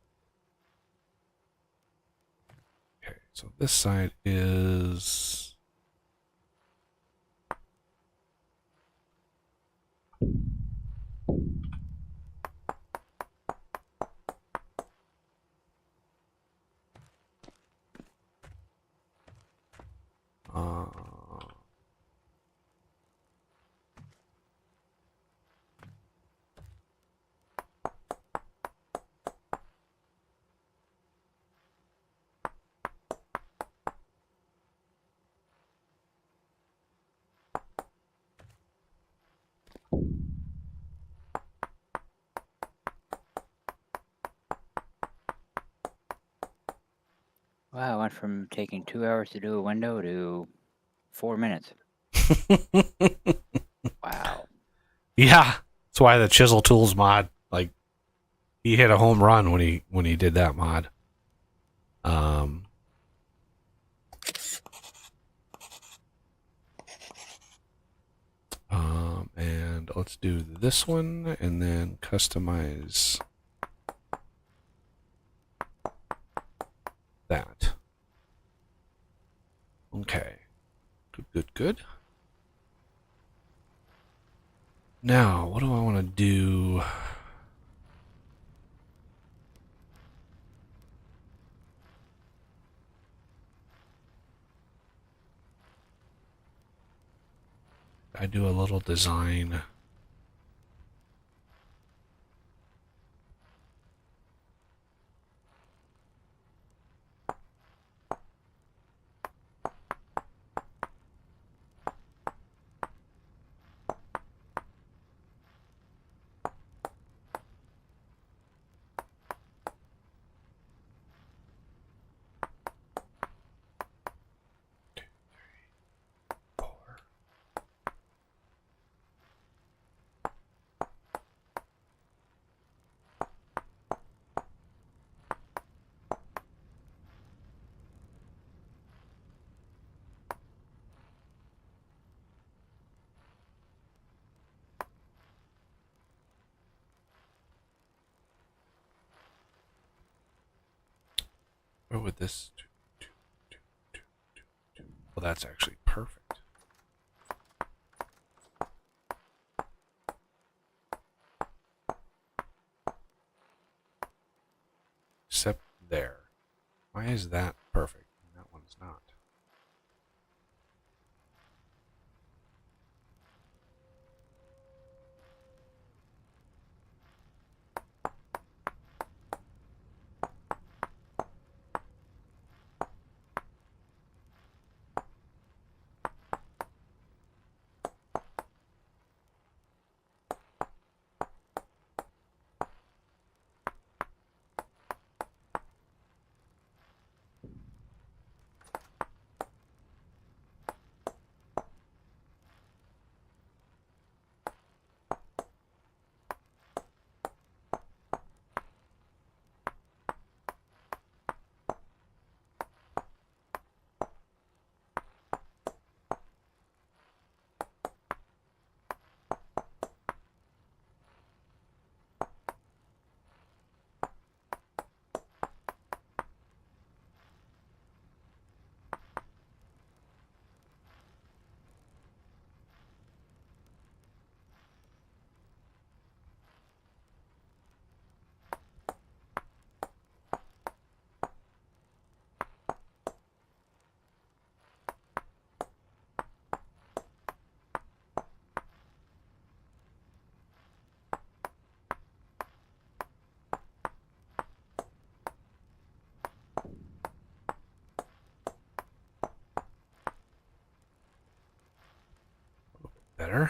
Okay, so this side is. Uh, Wow, I went from taking 2 hours to do a window to 4 minutes. Wow. yeah, that's why the Chisel Tools mod, like, he hit a home run when he did that mod. And let's do this one and then customize that. Okay. Good. Now, what do I want to do? I do a little design. Where would this? Well, that's actually perfect. Except there. Why is that perfect and that one's not? Better.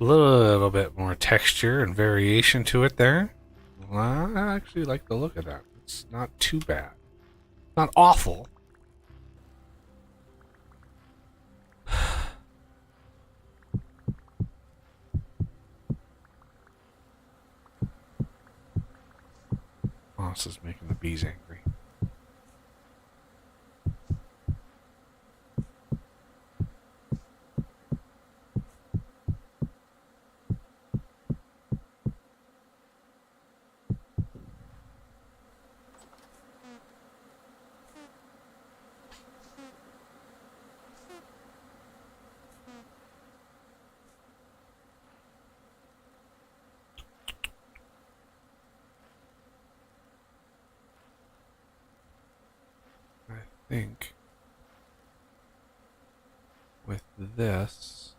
little bit more texture and variation to it there. Well, I actually like the look of that. It's not too bad. Not awful. Oh, this is making the bees angry. I think with this,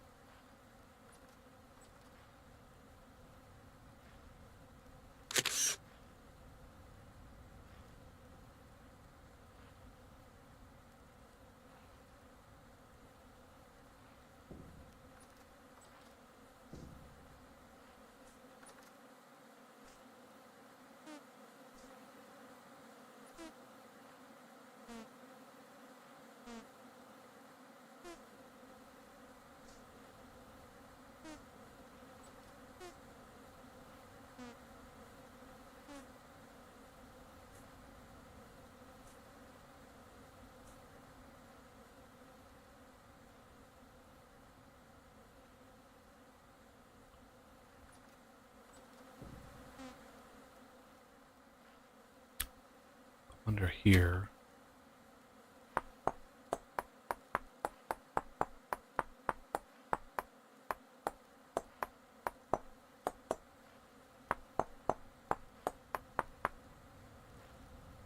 under here,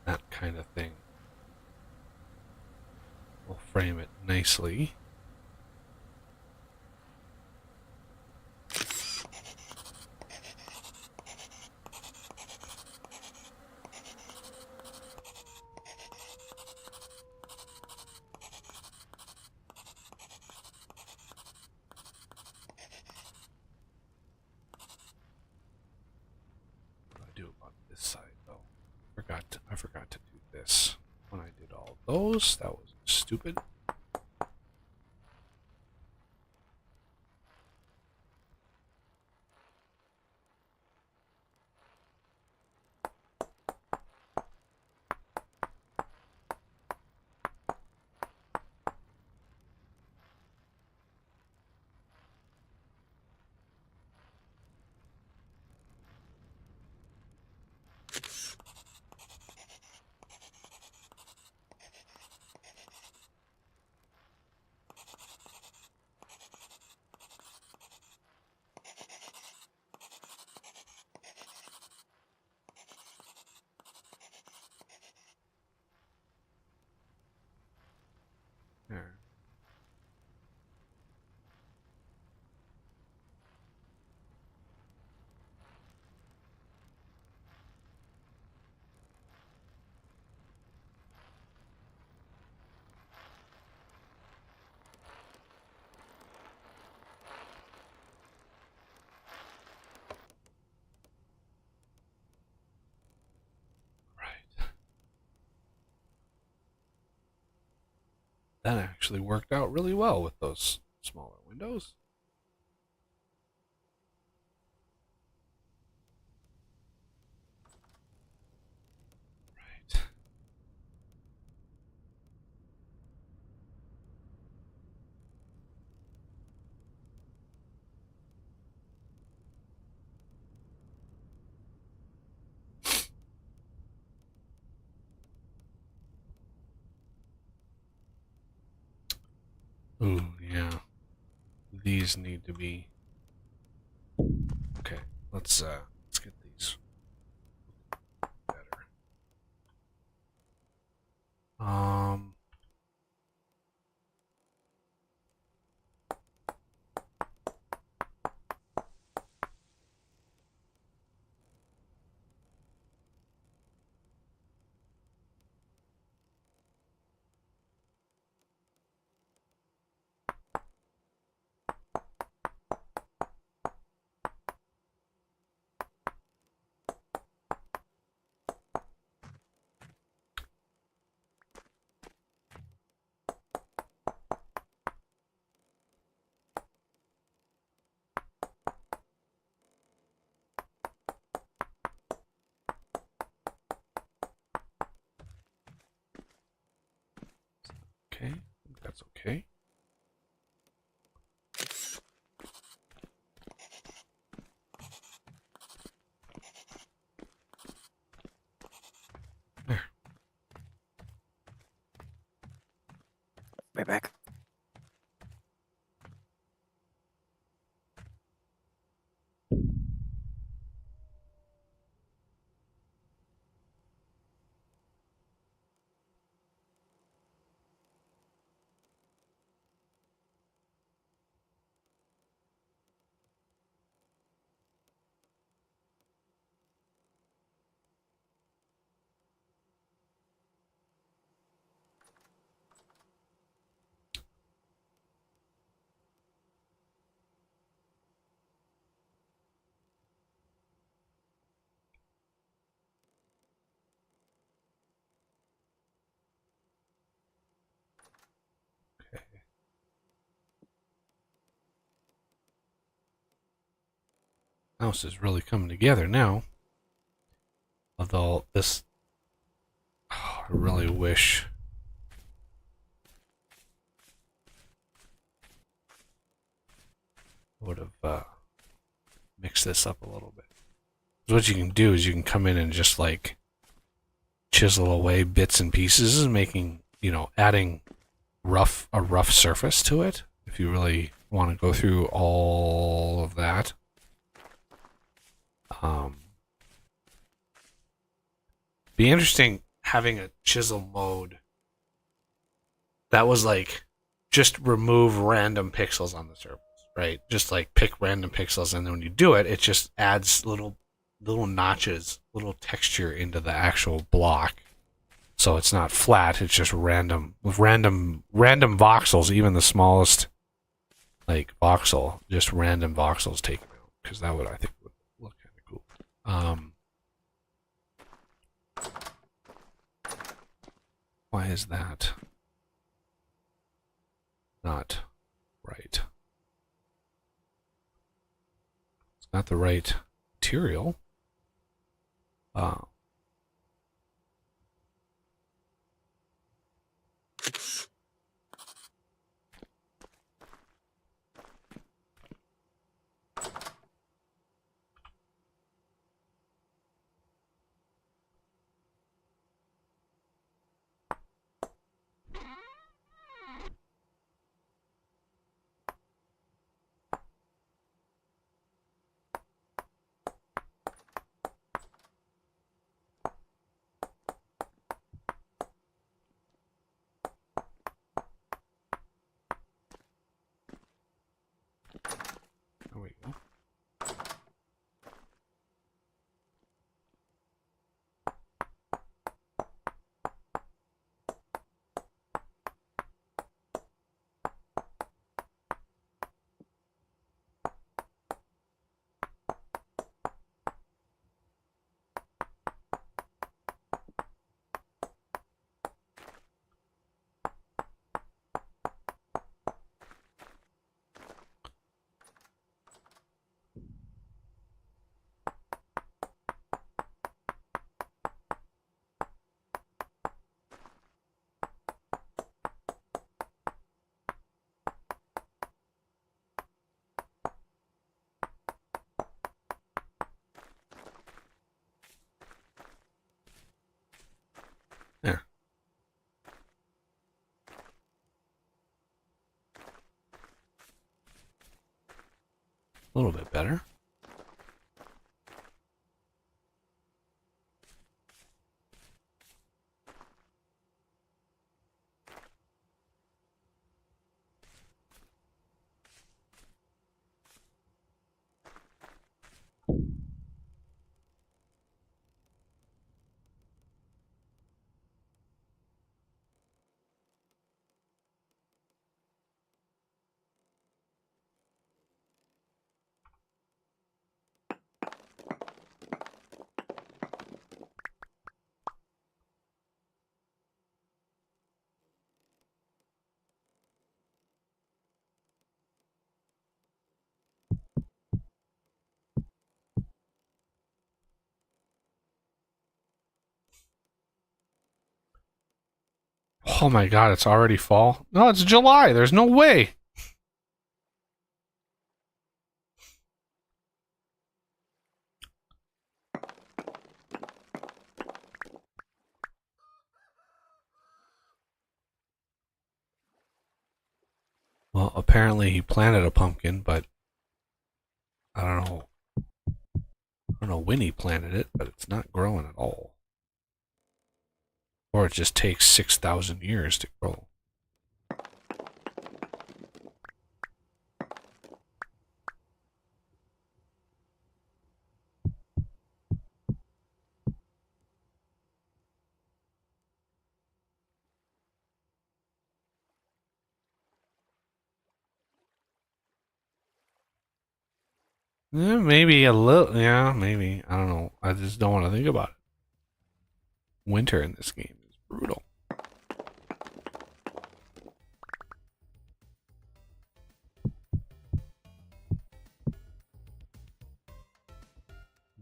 that kind of thing will frame it nicely. What do I do about this side though? I forgot to do this when I did all those. That was stupid. There. Right. That actually worked out really well with those smaller windows. Right. Ooh, yeah. These need to be okay. Let's get these better. Um right back. House is really coming together now. Although this, I really wish I would have mixed this up a little bit. 'Cause what you can do is you can come in and just like chisel away bits and pieces, making, adding a rough surface to it. If you really want to go through all of that. Be interesting having a chisel mode that was like just remove random pixels on the surface, right? Just like pick random pixels, and then when you do it, it just adds little notches, little texture into the actual block. So it's not flat, it's just random voxels, even the smallest like voxel, just random voxels taken out, because that would, I think, would look kind of cool. Why is that not right? It's not the right material. There we go. There. A little bit better. Oh my god, it's already fall? No, it's July. There's no way. apparently he planted a pumpkin, but I don't know. I don't know when he planted it, but it's not growing at all. Or it just takes 6,000 years to grow. Maybe a little. Yeah, maybe. I don't know. I just don't want to think about it. Winter in this game is brutal.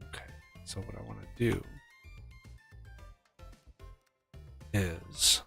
Okay, so what I want to do is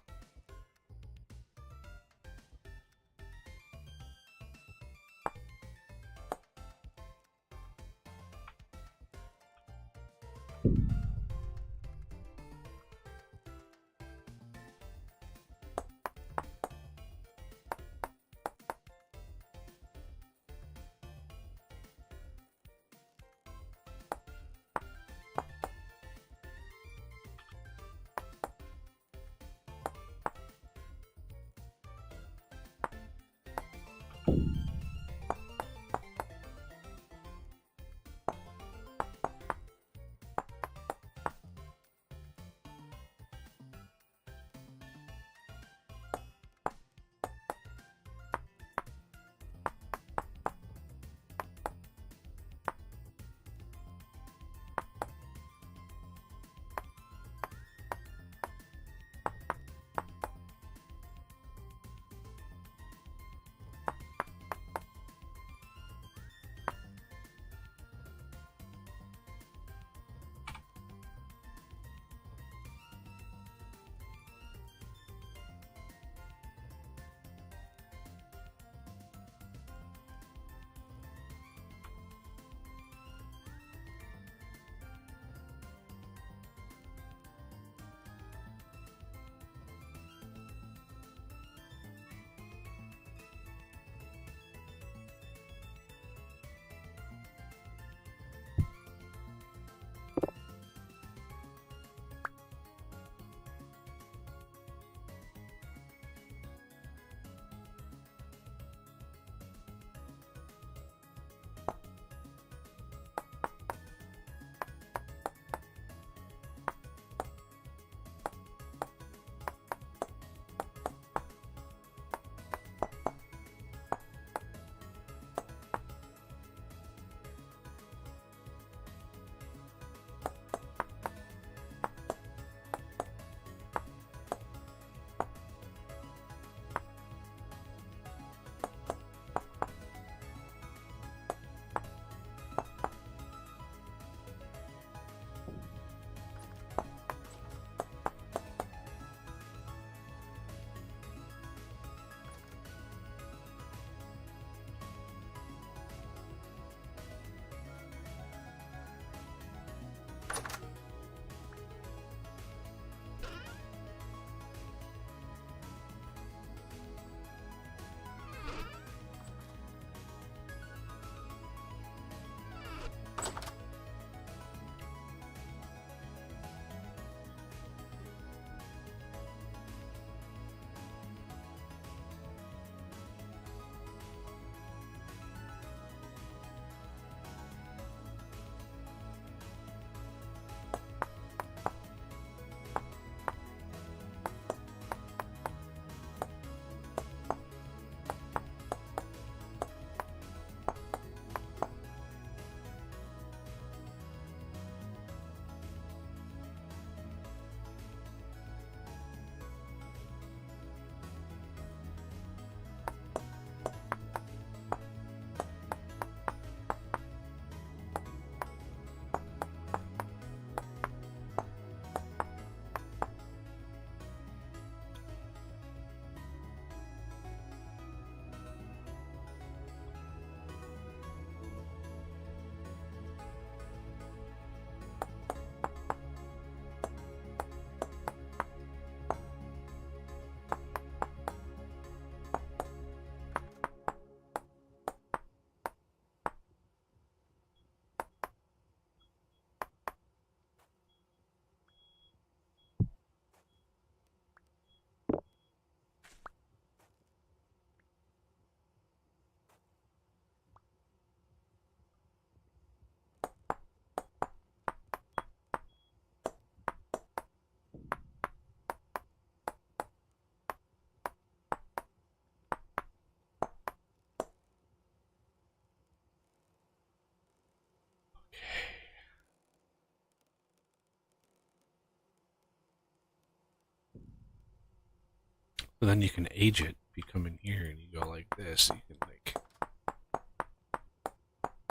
But then you can age it. If you come in here and you go like this, you can like...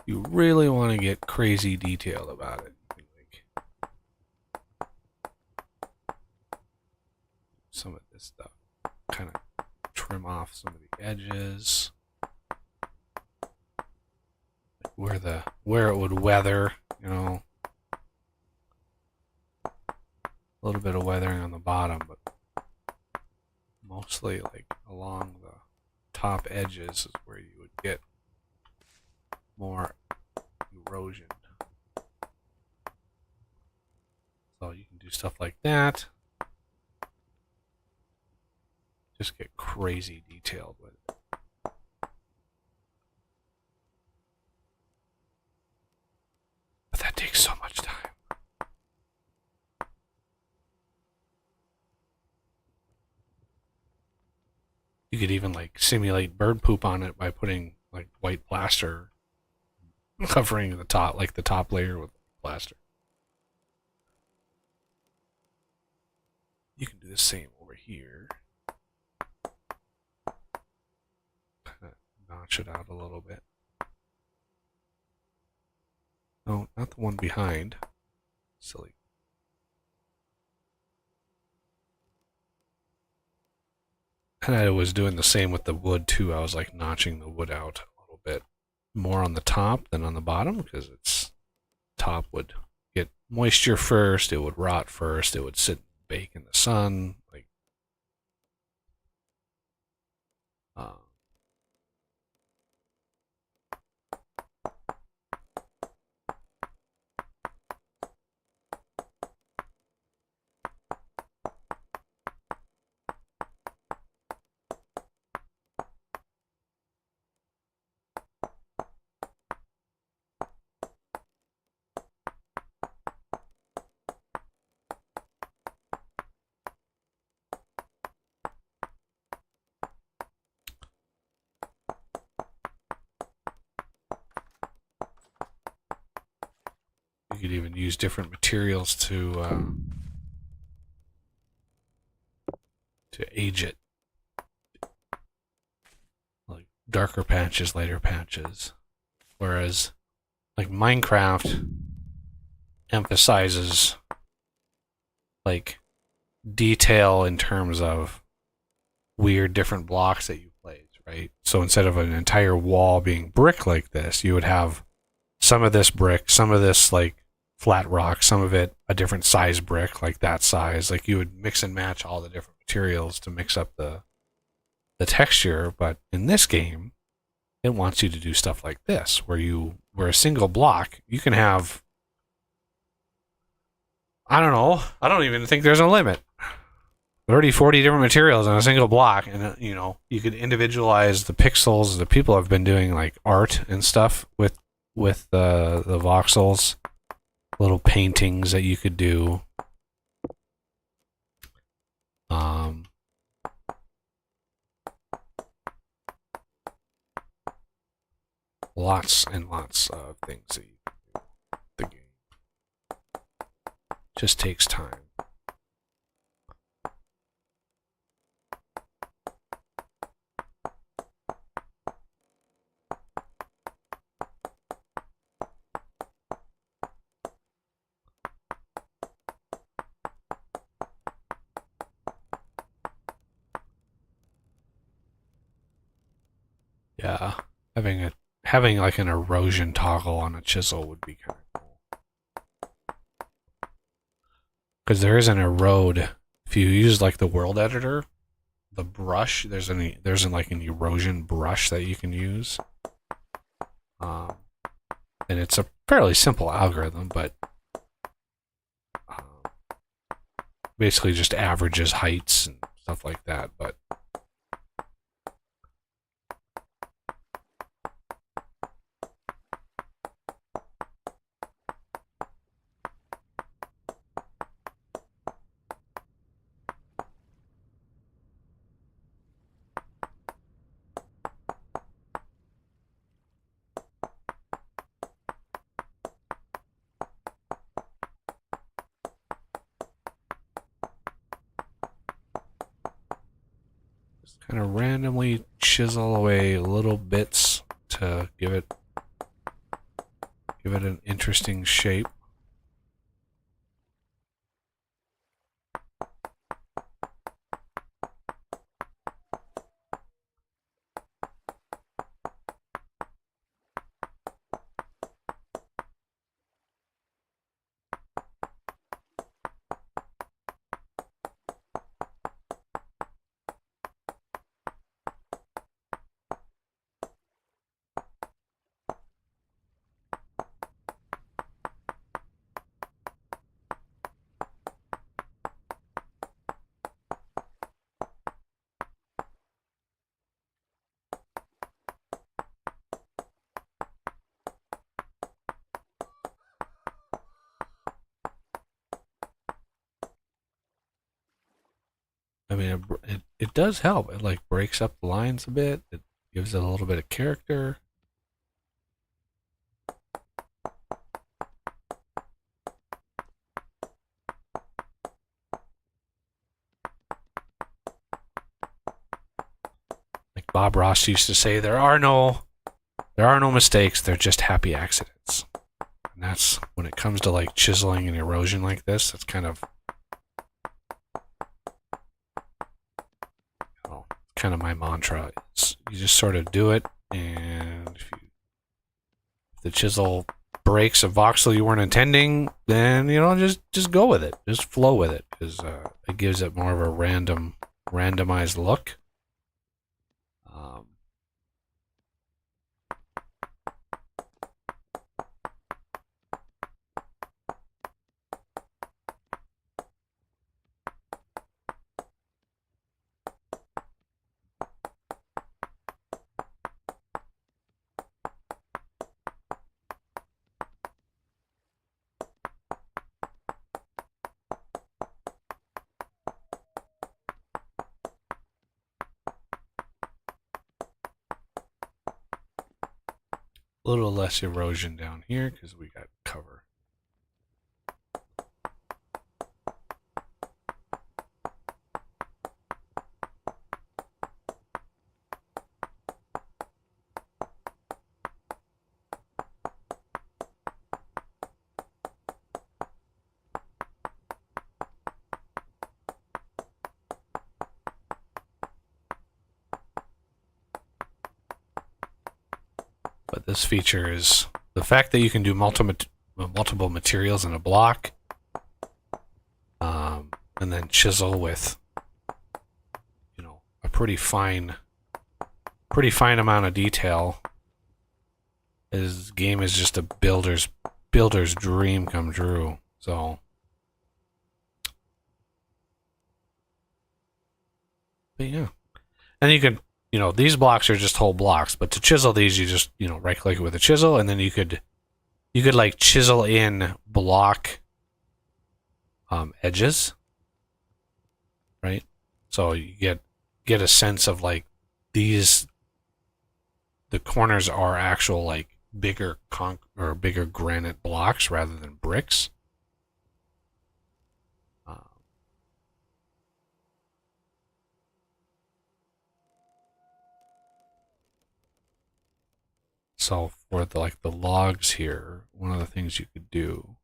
You really want to get crazy detailed about it. You can like... Some of this stuff. Kind of trim off some of the edges. Like where it would weather, you know. A little bit of weathering on the bottom, but mostly like along the top edges is where you would get more erosion. So you can do stuff like that. Just get crazy detailed with it. But that takes so much time. You could even like simulate bird poop on it by putting like white plaster covering the top, like the top layer with plaster. You can do the same over here. Kind of notch it out a little bit. No, not the one behind. Silly. And I was doing the same with the wood too. I was like notching the wood out a little bit more on the top than on the bottom because its top would get moisture first, it would rot first, it would sit and bake in the sun. Like, you could even use different materials to age it. Like darker patches, lighter patches. Whereas like Minecraft emphasizes like detail in terms of weird different blocks that you place, right? So instead of an entire wall being brick like this, you would have some of this brick, some of this like flat rock, some of it a different size brick, like that size. Like you would mix and match all the different materials to mix up the texture. But in this game, it wants you to do stuff like this, where a single block, you can have, I don't know, I don't even think there's a limit. 30, 40 different materials on a single block, and you know, you could individualize the pixels. The people have been doing like art and stuff with the voxels, little paintings that you could do. Lots and lots of things that you can do. The game just takes time. Yeah, having like an erosion toggle on a chisel would be kind of cool. Because there is an erode. If you use like the world editor, the brush, there's like an erosion brush that you can use. And it's a fairly simple algorithm, but basically just averages heights and stuff like that. But kind of randomly chisel away little bits to give it an interesting shape. I mean, it does help. It like breaks up the lines a bit. It gives it a little bit of character. Like Bob Ross used to say, there are no mistakes. They're just happy accidents. And that's when it comes to like chiseling and erosion like this. That's kind of my mantra. You just sort of do it, and if the chisel breaks a voxel you weren't intending, then just go with it, just flow with it, because it gives it more of a randomized look. A little less erosion down here because we got cover. But this feature is the fact that you can do multiple materials in a block, and then chisel with, a pretty fine amount of detail. This game is just a builder's dream come true. So, but yeah, and you can. These blocks are just whole blocks, but to chisel these, you just, right click it with a chisel, and then you could like chisel in block edges, right? So you get a sense of like the corners are actual like bigger bigger granite blocks rather than bricks. So for the logs here, one of the things you could do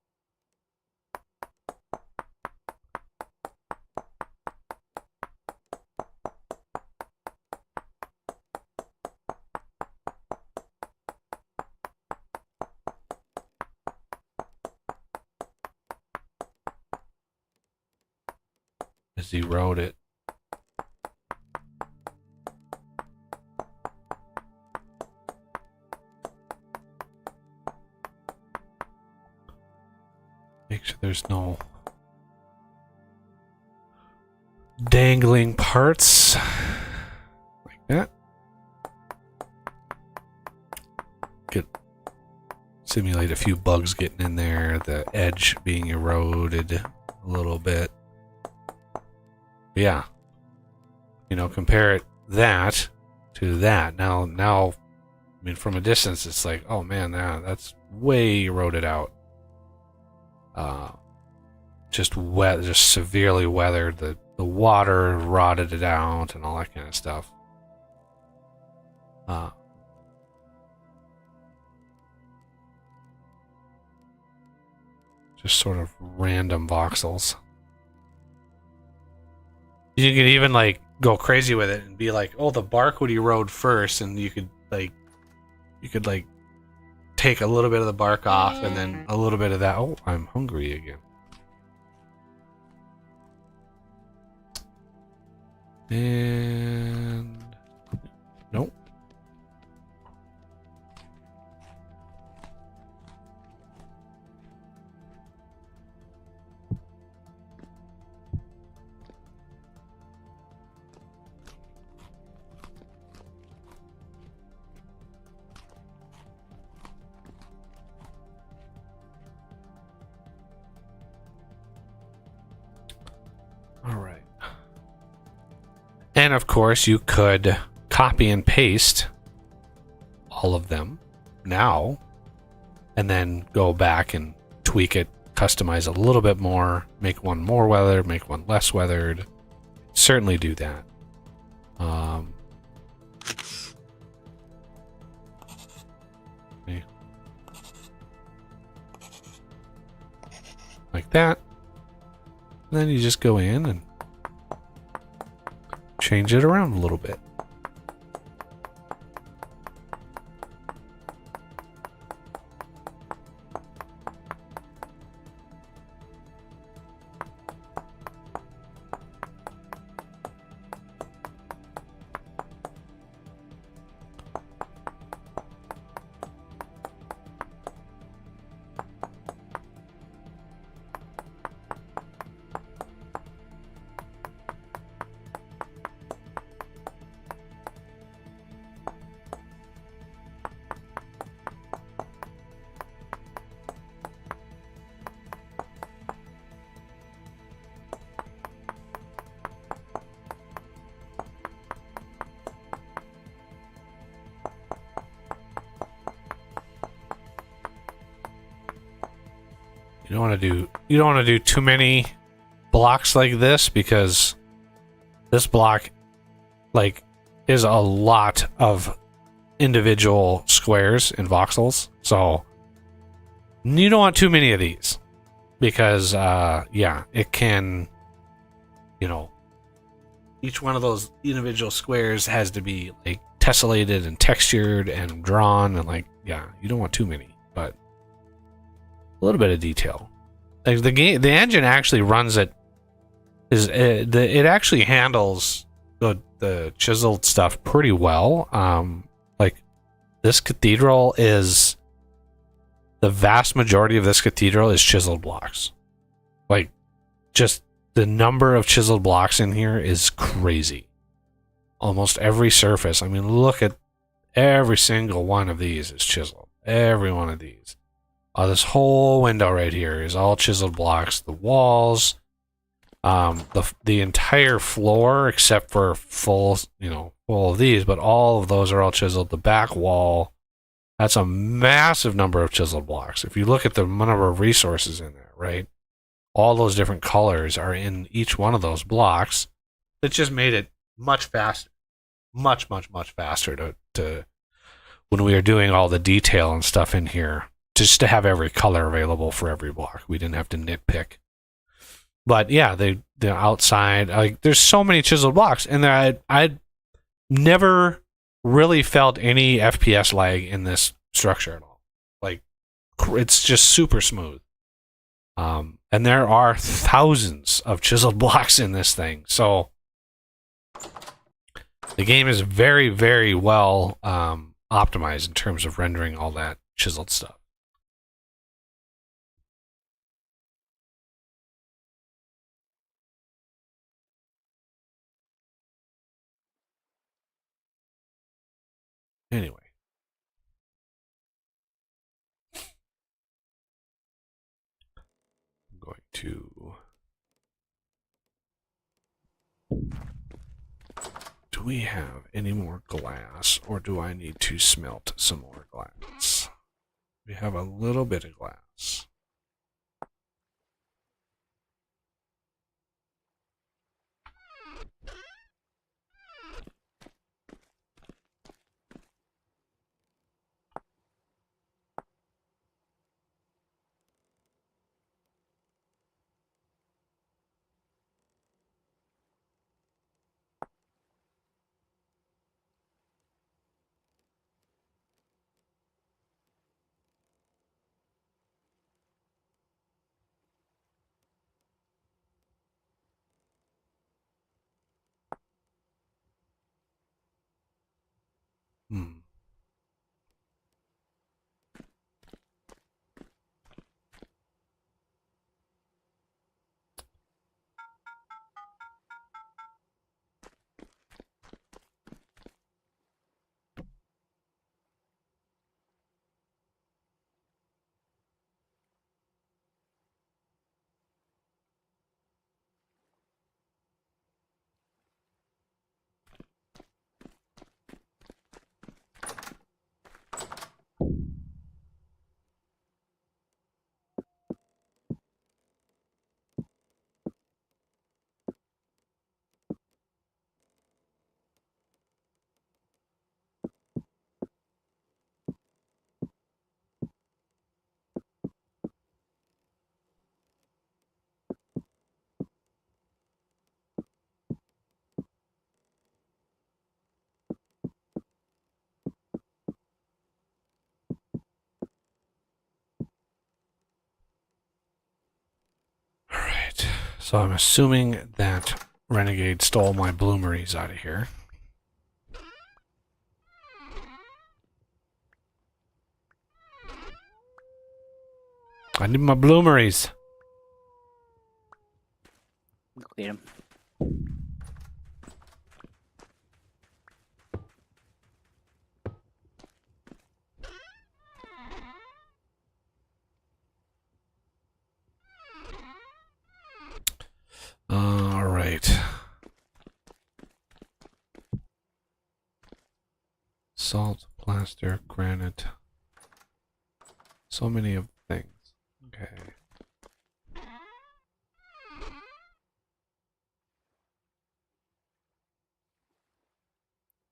is erode it. Make sure there's no dangling parts like that. Simulate a few bugs getting in there, the edge being eroded a little bit. But yeah, compare that to that. Now, I mean, from a distance, it's like, oh man, that's way eroded out. Just severely weathered. The the water rotted it out and all that kind of stuff. Just sort of random voxels. You could even like go crazy with it and be like, oh, the bark would erode first, and you could take a little bit of the bark off and then a little bit of that. Oh, I'm hungry again. And nope. All right. And of course, you could copy and paste all of them now and then go back and tweak it, customize a little bit more, make one more weathered, make one less weathered. Certainly do that. Okay. Like that. And then you just go in and change it around a little bit. You don't want to do too many blocks like this, because this block like is a lot of individual squares and voxels. So you don't want too many of these, because yeah, it can, each one of those individual squares has to be like tessellated and textured and drawn, and like, yeah, you don't want too many, but a little bit of detail. Like the engine actually runs it. It actually handles the chiseled stuff pretty well. Like this cathedral is, the vast majority of this cathedral is chiseled blocks. Like, just the number of chiseled blocks in here is crazy. Almost every surface. I mean, look at every single one of these is chiseled. Every one of these. This whole window right here is all chiseled blocks. The walls, the entire floor, except for full of these, but all of those are all chiseled. The back wall, that's a massive number of chiseled blocks. If you look at the number of resources in there, right? All those different colors are in each one of those blocks. It just made it much faster, much faster to when we were doing all the detail and stuff in here. Just to have every color available for every block. We didn't have to nitpick. But yeah, the outside, like, there's so many chiseled blocks, and I never really felt any FPS lag in this structure at all. Like, it's just super smooth. And there are thousands of chiseled blocks in this thing, so the game is very, very well optimized in terms of rendering all that chiseled stuff. Anyway. I'm going to... Do we have any more glass, or do I need to smelt some more glass? We have a little bit of glass. Hmm. All right. So I'm assuming that Renegade stole my bloomeries out of here. I need my bloomeries. Go get him. All right. Salt, plaster, granite. So many of things. Okay.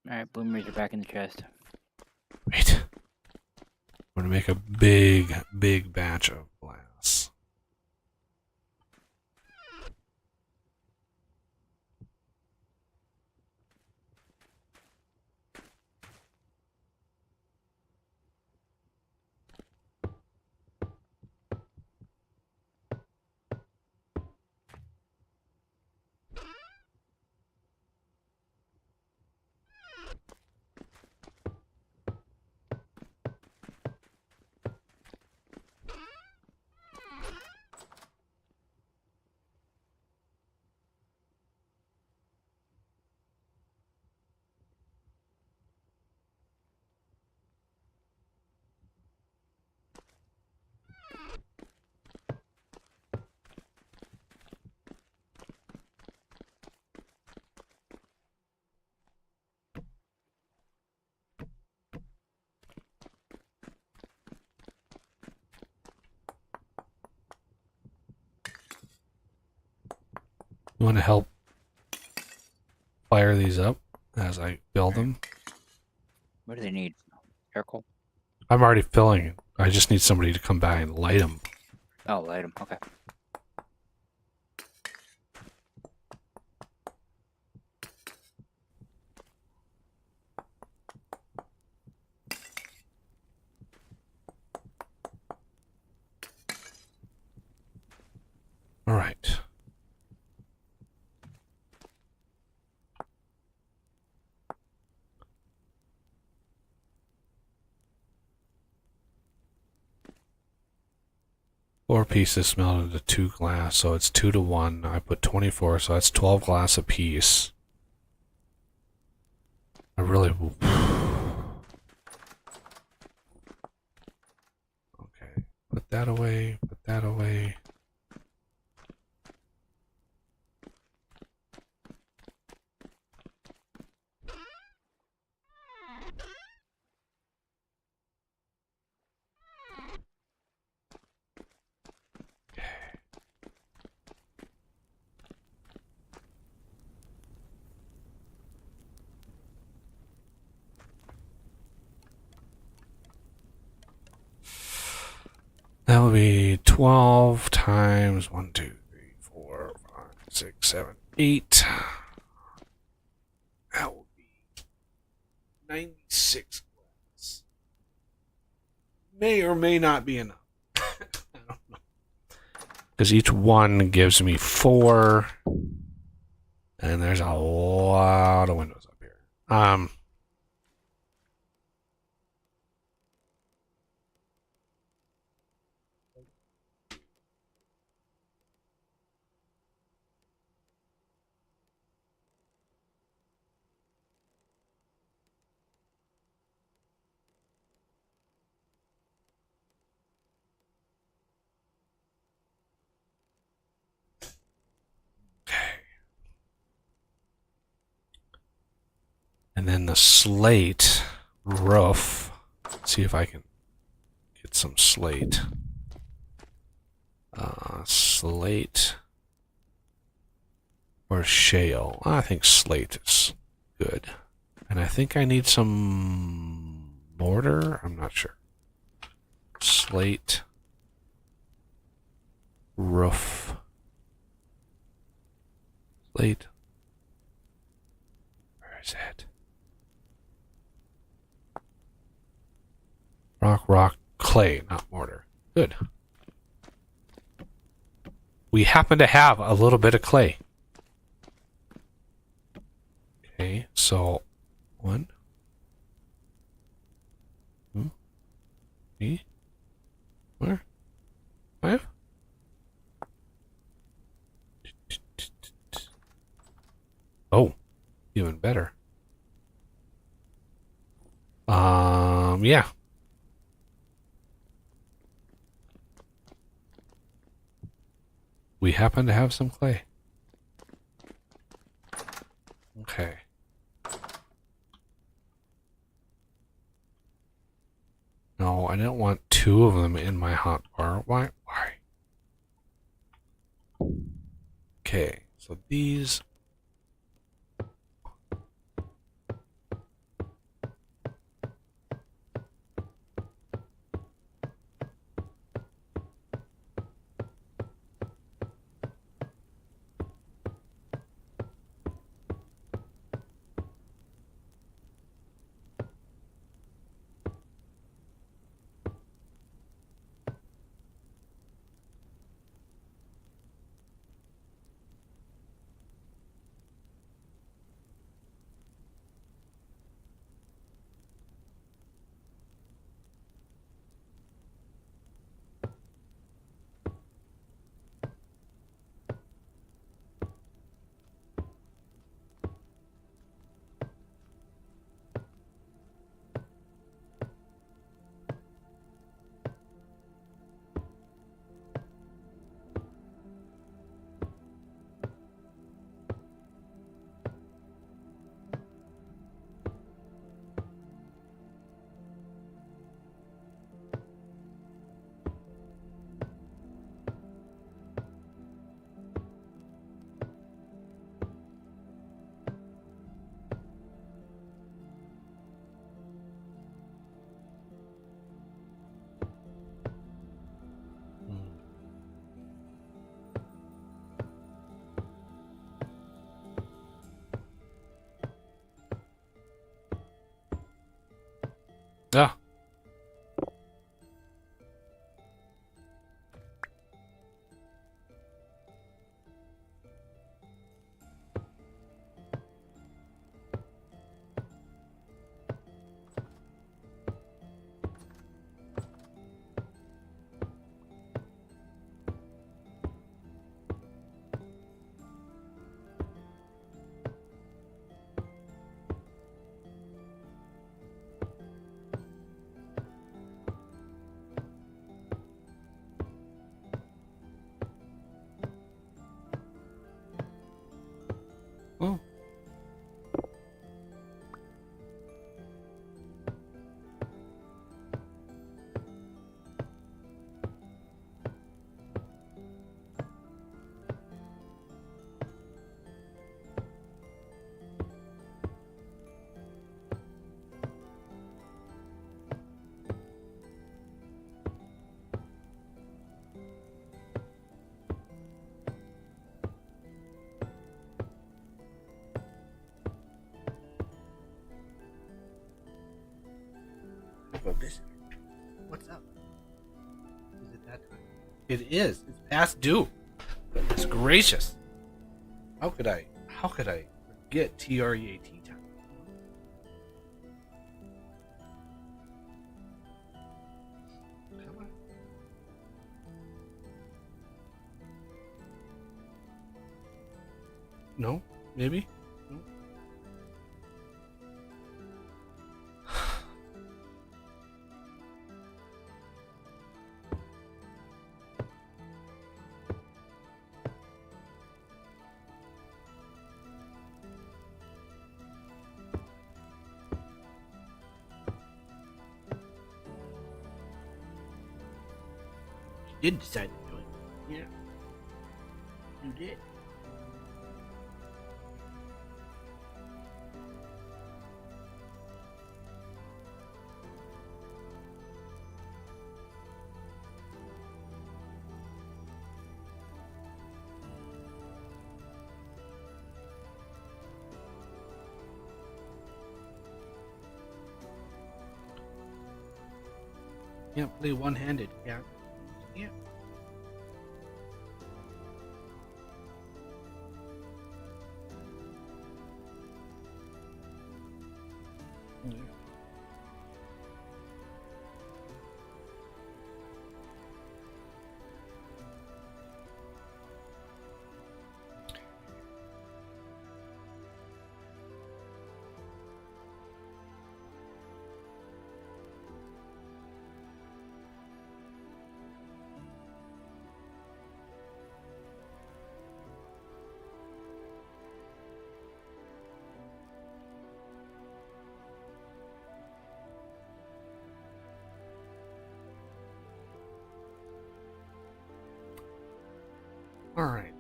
Alright, bloomers are back in the chest. Wait. I'm gonna make a big batch of glass. You want to help fire these up as I build them? What do they need? Charcoal? I'm already filling it. I just need somebody to come by and light them. Oh, light them. Okay. All right. Four pieces smelted into 2 glass, so it's 2 to 1. I put 24, so that's 12 glass a piece. I really. Okay. Put that away. Put that away. That would be 12 times 1, 2, 3, 4, 5, 6, 7, 8. That would be 96 glass. May or may not be enough. I don't know. Because each one gives me 4. And there's a lot of windows up here. And then the slate roof. Let's see if I can get some slate. Slate or shale. I think slate is good. And I think I need some mortar. I'm not sure. Slate roof. Slate. Where is it? Rock, clay, not mortar. Good. We happen to have a little bit of clay. Okay, so 1, 2, 3, 4, 5. Oh, even better. Yeah. We happen to have some clay. Okay. No, I don't want 2 of them in my hotbar. Why? Okay, so these. Yeah. Oh. A visitor. What's up? Is it that time? It is. It's past due. Goodness gracious. How could I forget TREAT time? Come on. No? Maybe? No? did decide to join. Yeah. You did. Can't play one-handed, cat. Yeah. All right.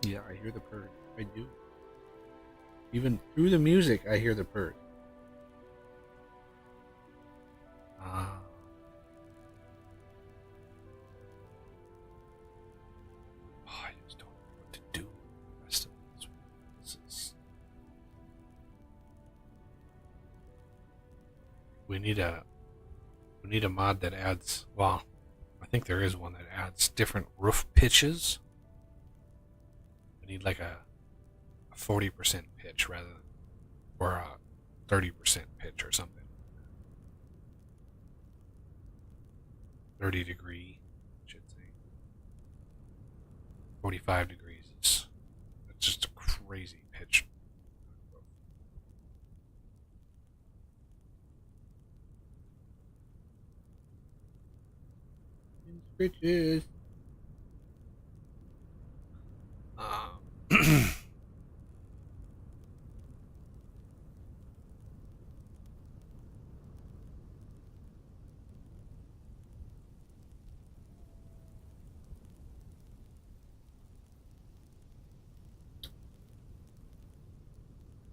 Yeah, I hear the purge. I do. Even through the music, I hear the purge. Ah. Oh, I just don't know what to do with the rest of this. We need a mod that adds. Well, I think there is one that adds different roof pitches. We need like a 40% pitch rather than, or a 30% pitch or something. 30 degree, I should say. 45 degrees is that's just a crazy pitch. Pitches.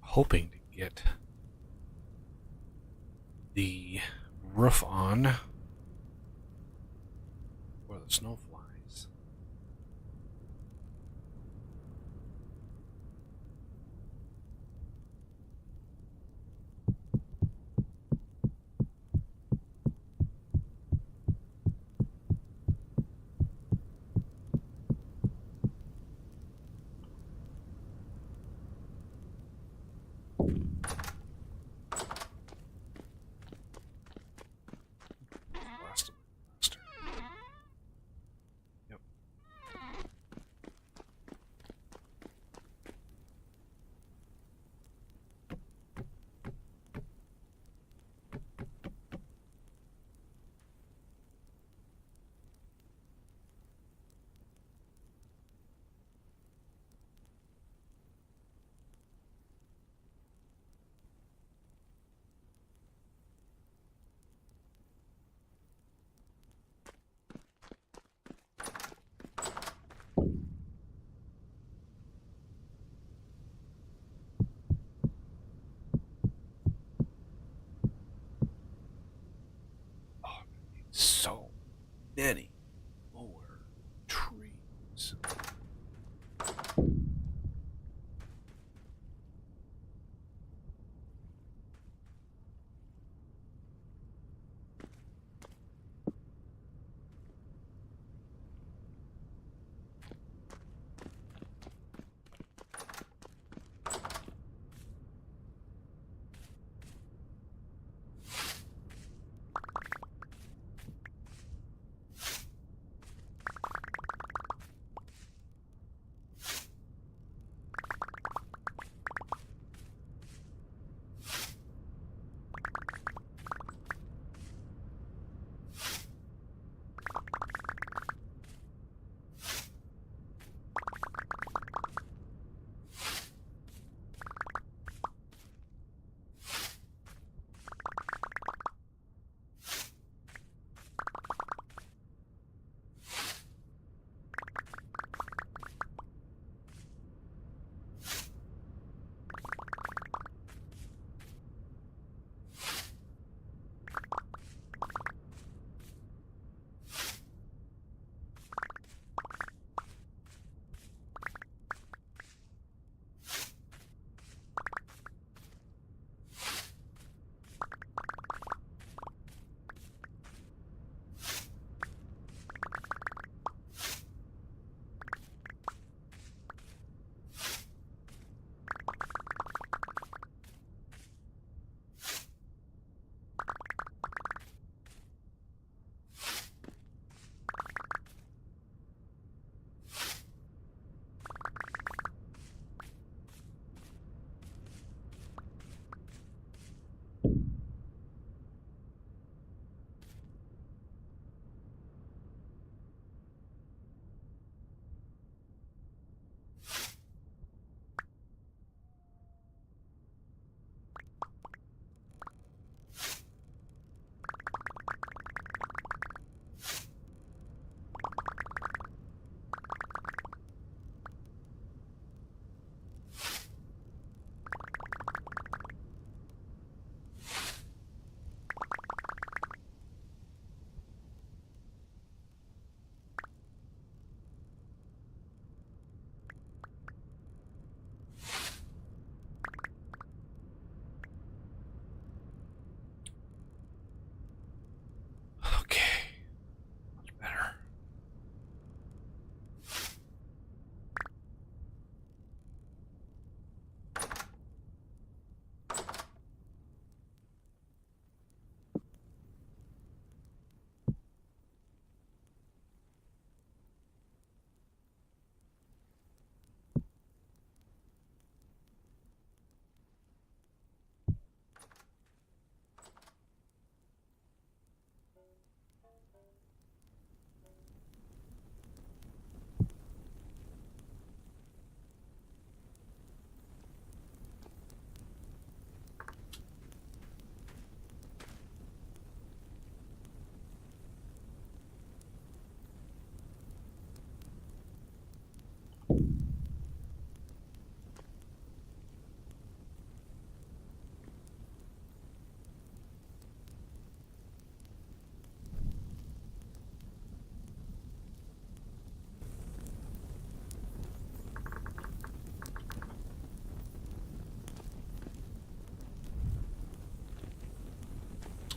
Hoping to get the roof on where the snow flies. Lost him. Lost her. Yep. Oh, so many more trees.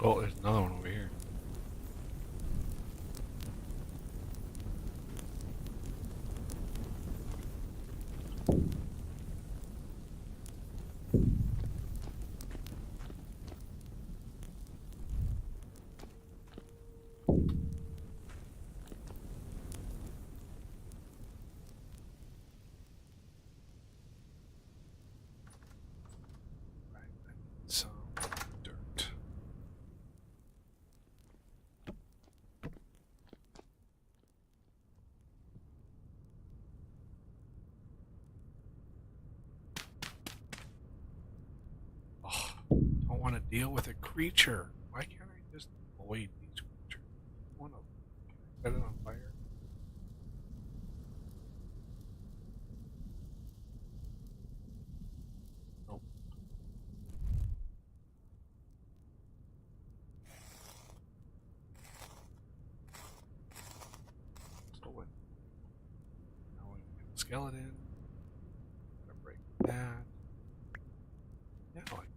Oh, there's another one over here. Some dirt. Oh, don't want to deal with a creature. Why can't I just avoid these creatures? I want to set it on fire. Nope. So what? Now we get the skeleton. Gotta break that. Yeah, like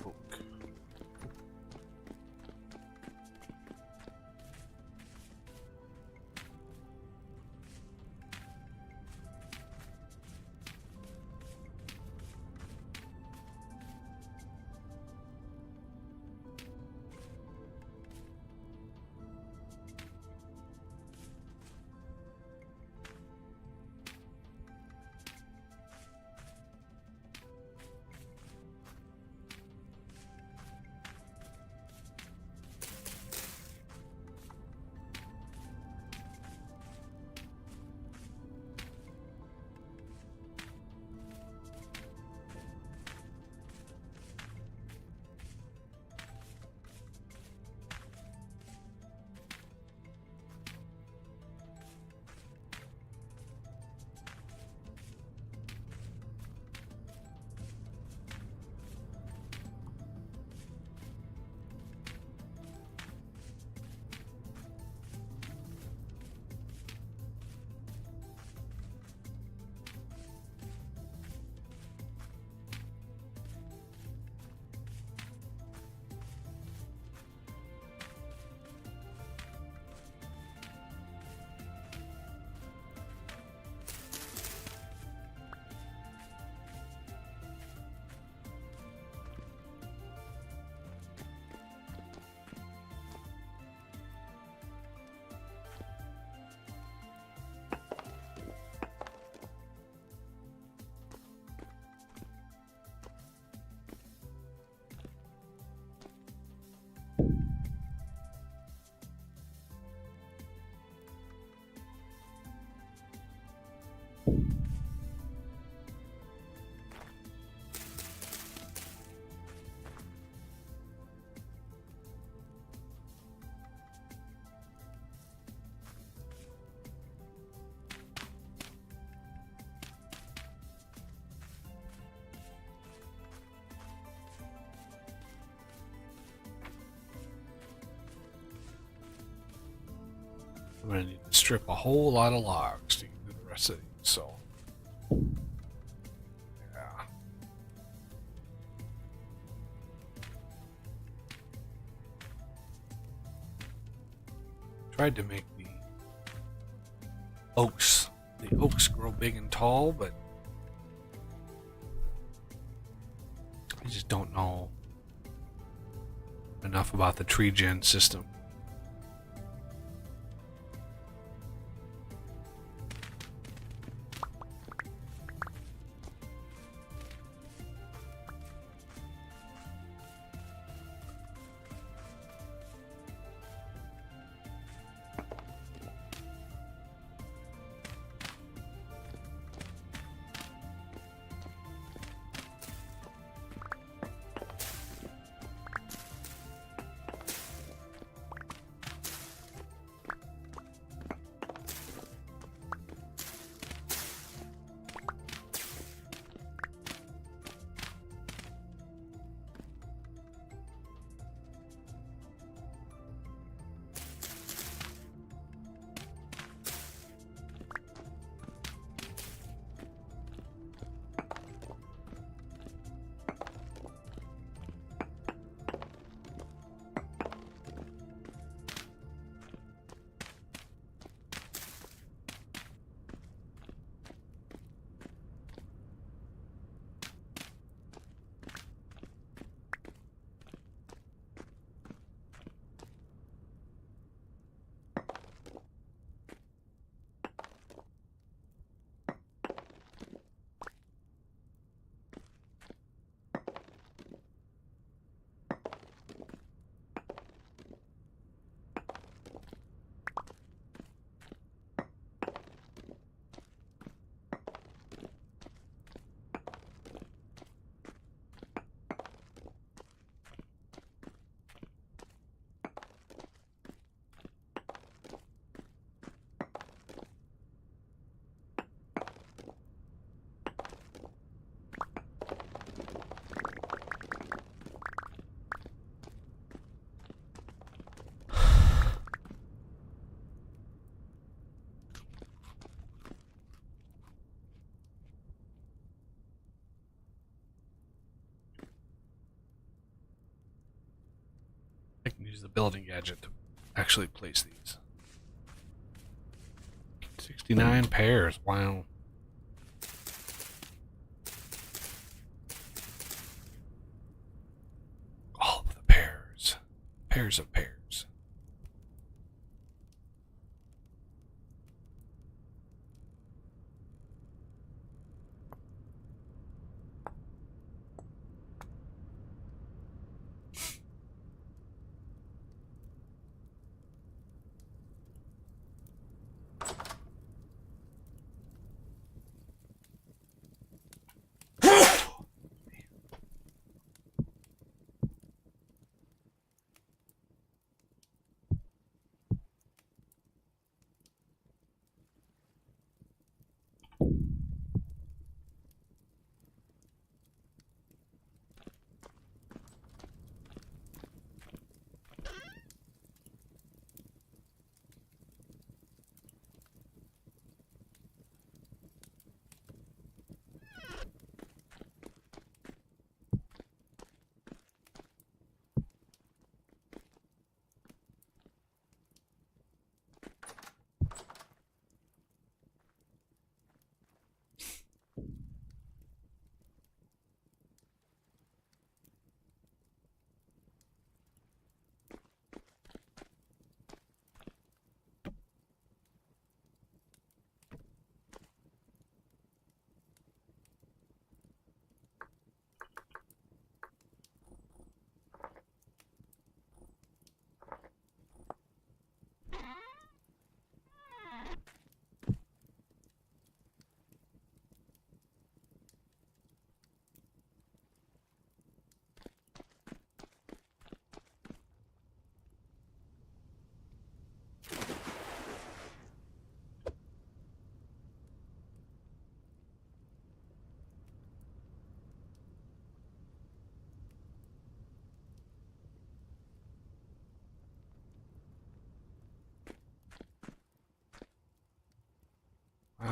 oak. gonna need to strip a whole lot of logs to get to the rest of these, so. Yeah. Tried to make the oaks grow big and tall, but I just don't know enough about the tree gen system. I can use the building gadget to actually place these. 69 pairs, wow. All of the pairs. Pairs of pairs.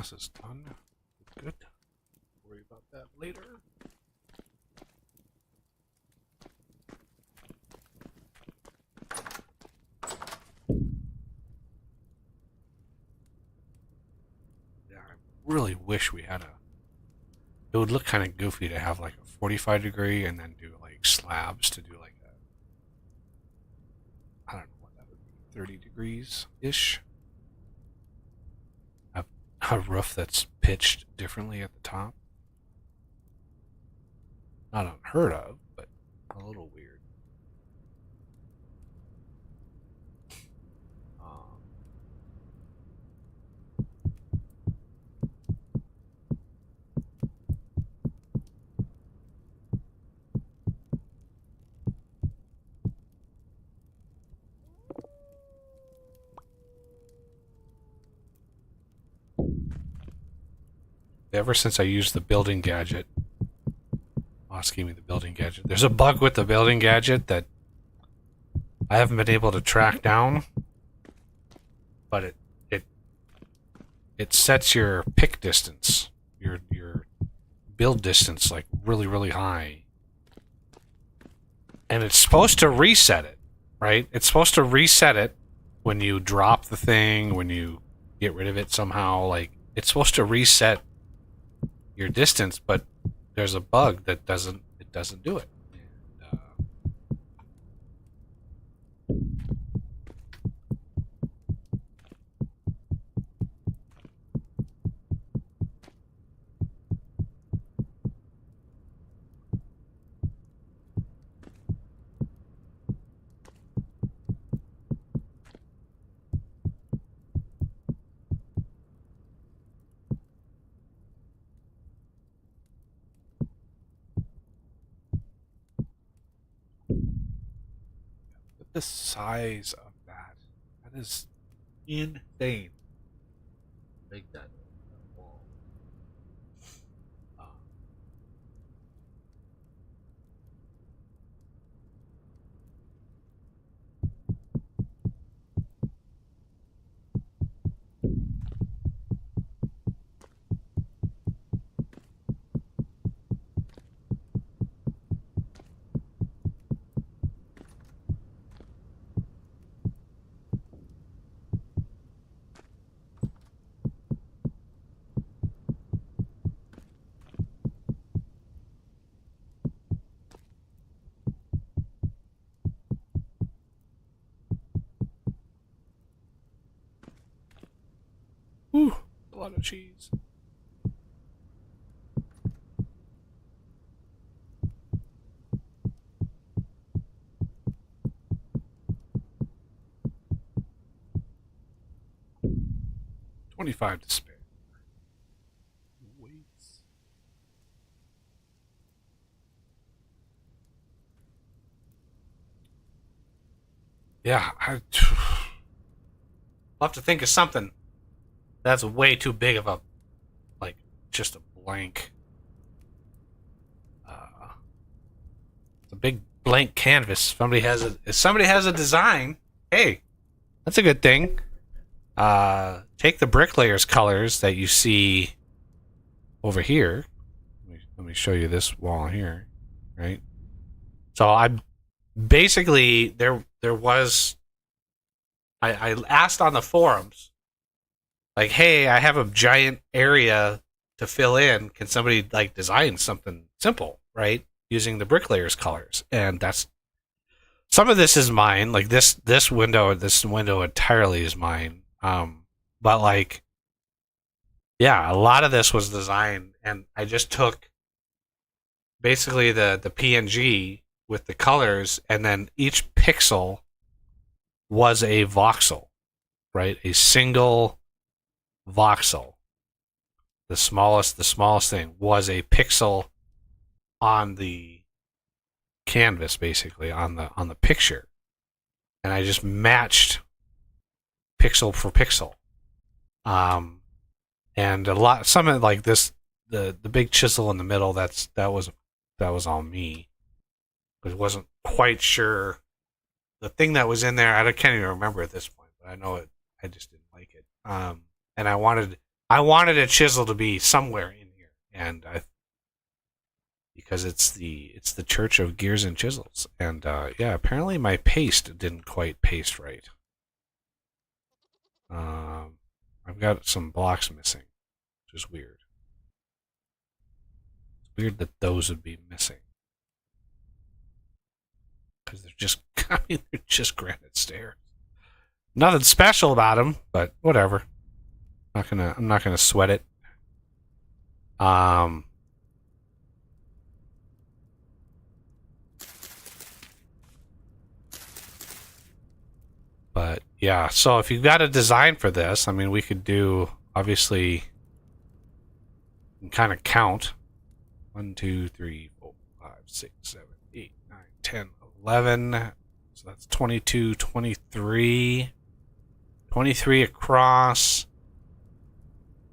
glass is done. Good. Worry about that later. Yeah, I really wish we had a. It would look kind of goofy to have like a 45 degree and then do like slabs to do like a. I don't know what that would be. 30 degrees ish. A roof that's pitched differently at the top. Not unheard of, but a little weird. Ever since I used the building gadget, Moss gave me the building gadget. There's a bug with the building gadget that I haven't been able to track down, but it sets your pick distance, your build distance like really high, and it's supposed to reset it, right? It's supposed to reset it when you drop the thing, when you get rid of it somehow. Like it's supposed to reset your distance, but there's a bug that doesn't do it. And, the size of that is insane. Make that wall. Whew, a lot of cheese. $25 to spare. Weights. Yeah, I'll have to think of something. That's way too big of a, like, just a blank. It's a big blank canvas. If somebody has a design, hey, that's a good thing. Take the bricklayer's colors that you see over here. Let me show you this wall here, right? So I basically there was. I asked on the forums. Like, hey, I have a giant area to fill in. Can somebody like design something simple, right? Using the bricklayer's colors. And that's some of this is mine. Like this window entirely is mine. But like, yeah, a lot of this was designed, and I just took basically the PNG with the colors, and then each pixel was a voxel, right? A single voxel, the smallest thing was a pixel on the canvas, basically on the picture, and I just matched pixel for pixel. And some of like this, the big chisel in the middle, that was all me, but wasn't quite sure the thing that was in there. I can't even remember at this point, but I know it. I just didn't like it. And I I wanted a chisel to be somewhere in here, and because it's the Church of Gears and Chisels, and yeah, apparently my paste didn't quite paste right. I've got some blocks missing, which is weird. It's weird that those would be missing because they're just, I mean, they're just granite stairs. Nothing special about them, but whatever. I'm not gonna sweat it. But yeah, so if you've got a design for this, I mean, we could do, obviously, kind of count 1, 2, 3, 4, 5, 6, 7, 8, 9, 10, 11. So that's 22, 23, 23 across,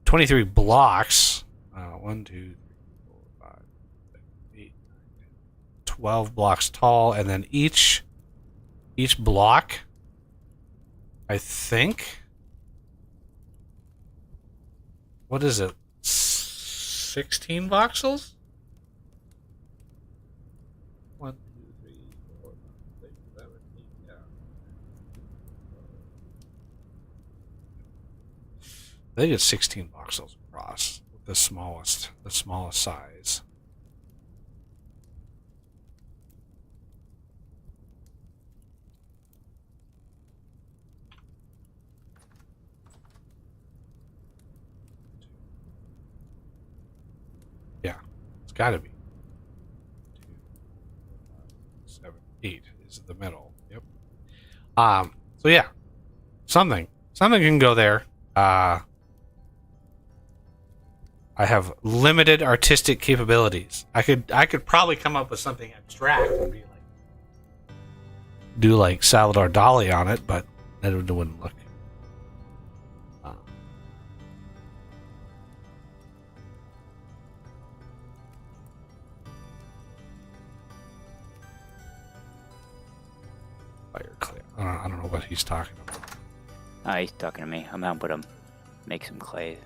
23 blocks. 1, 2, 3, 4, 5, 6, 8, 9, 10, 12 blocks tall, and then each block, I think, what is it, 16 voxels? 1, 2, 3, 4, 5, 6, 7, 8, yeah. I think it's 16 voxels across, the smallest size. Yeah, it's got to be 2, 4, 5, 6, 7, 8 is the middle. Yep. So yeah, something can go there. I have limited artistic capabilities. I could probably come up with something abstract and be like, do like Salvador Dali on it, but that wouldn't look. Fire clay. I don't know what he's talking about. He's talking to me. I'm gonna put him, make some clay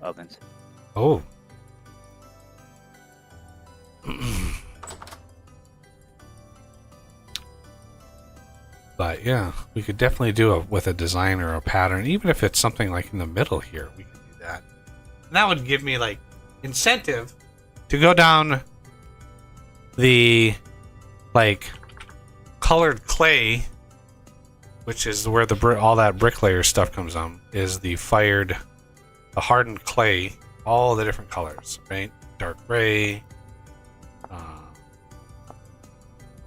ovens. Oh. But yeah, we could definitely do it with a design or a pattern, even if it's something like in the middle here. We could do that. And that would give me like incentive to go down the like colored clay, which is where all that bricklayer stuff comes on, is the hardened clay, all the different colors, right? Dark gray,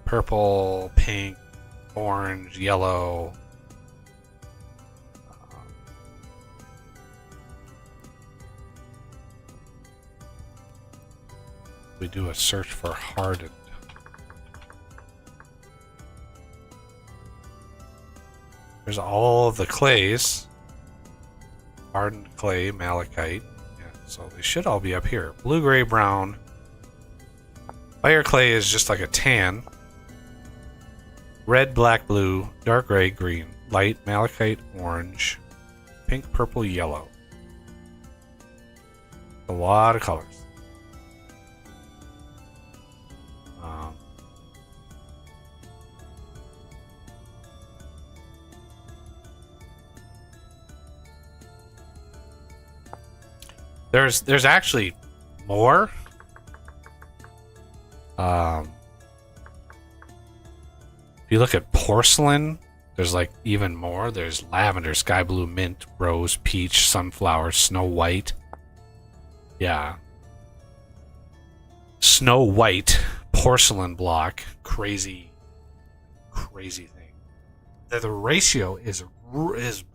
purple, pink, orange, yellow. We do a search for hardened. There's all of the clays. Hardened clay, malachite. Yeah, so they should all be up here. Blue, gray, brown. Fire clay is just like a tan. Red, black, blue, dark gray, green, light, malachite, orange, pink, purple, yellow. A lot of colors. There's actually more. If you look at porcelain, there's like even more. There's lavender, sky blue, mint, rose, peach, sunflower, snow white. Yeah. Snow white porcelain block. Crazy thing. The ratio is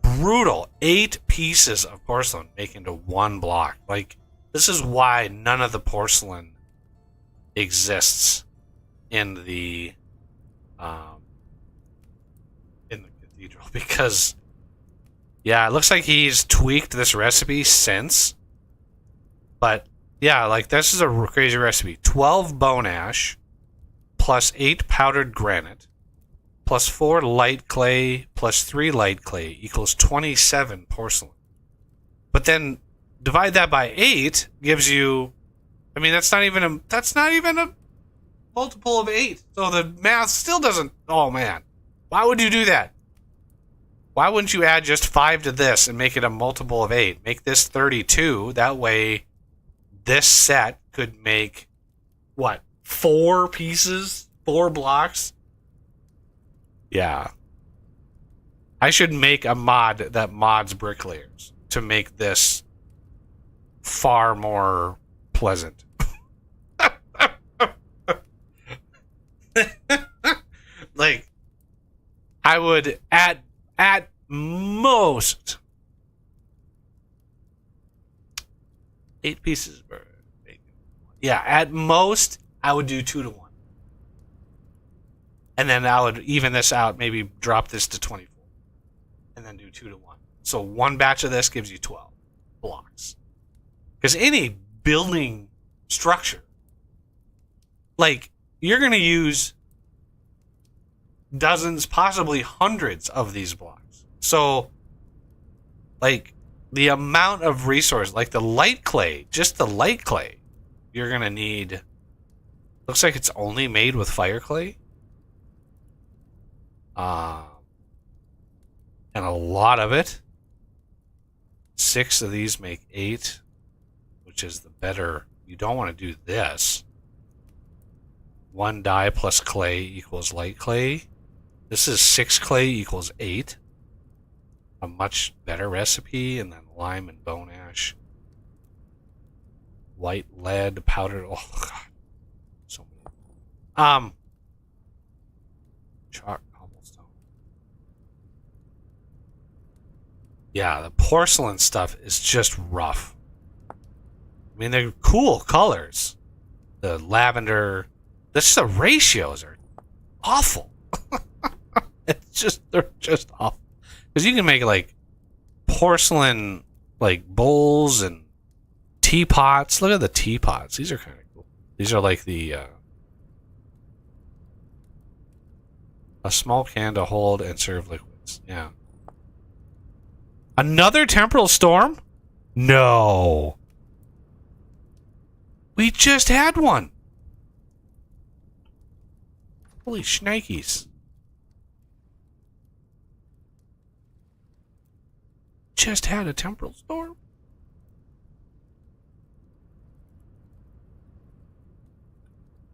brutal. 8 pieces of porcelain make into one block. Like, this is why none of the porcelain exists in the cathedral, because yeah, it looks like he's tweaked this recipe since. But yeah, like, this is a crazy recipe. 12 bone ash plus 8 powdered granite plus 4 light clay plus 3 light clay equals 27 porcelain. But then divide that by 8 gives you. I mean, that's not even a multiple of 8. So the math still doesn't. Oh man, why would you do that? Why wouldn't you add just 5 to this and make it a multiple of 8? Make this 32. That way, this set could make, what, 4 pieces? 4 blocks? Yeah. I should make a mod that mods bricklayers to make this far more pleasant. Like, I would at most 8 pieces. Yeah, at most I would do 2 to 1, and then I would even this out. Maybe drop this to 24, and then do 2 to 1. So one batch of this gives you 12 blocks. Because any building structure, like, you're going to use dozens, possibly hundreds of these blocks. So, like, the amount of resource, like the light clay, just the light clay, you're going to need. Looks like it's only made with fire clay. And a lot of it. 6 of these make 8, which is the better. You don't want to do this. 1 dye plus clay equals light clay. This is 6 clay equals 8. A much better recipe. And then lime and bone ash. White lead, powdered. Oh, God. So many. Chalk, cobblestone. Yeah, the porcelain stuff is just rough. I mean, they're cool colors. The lavender. The ratios are awful. They're just awful. Because you can make like porcelain, like bowls and teapots. Look at the teapots. These are kind of cool. These are like the a small can to hold and serve liquids. Yeah. Another temporal storm? No. We just had one. Holy shnikes. Just had a temporal storm.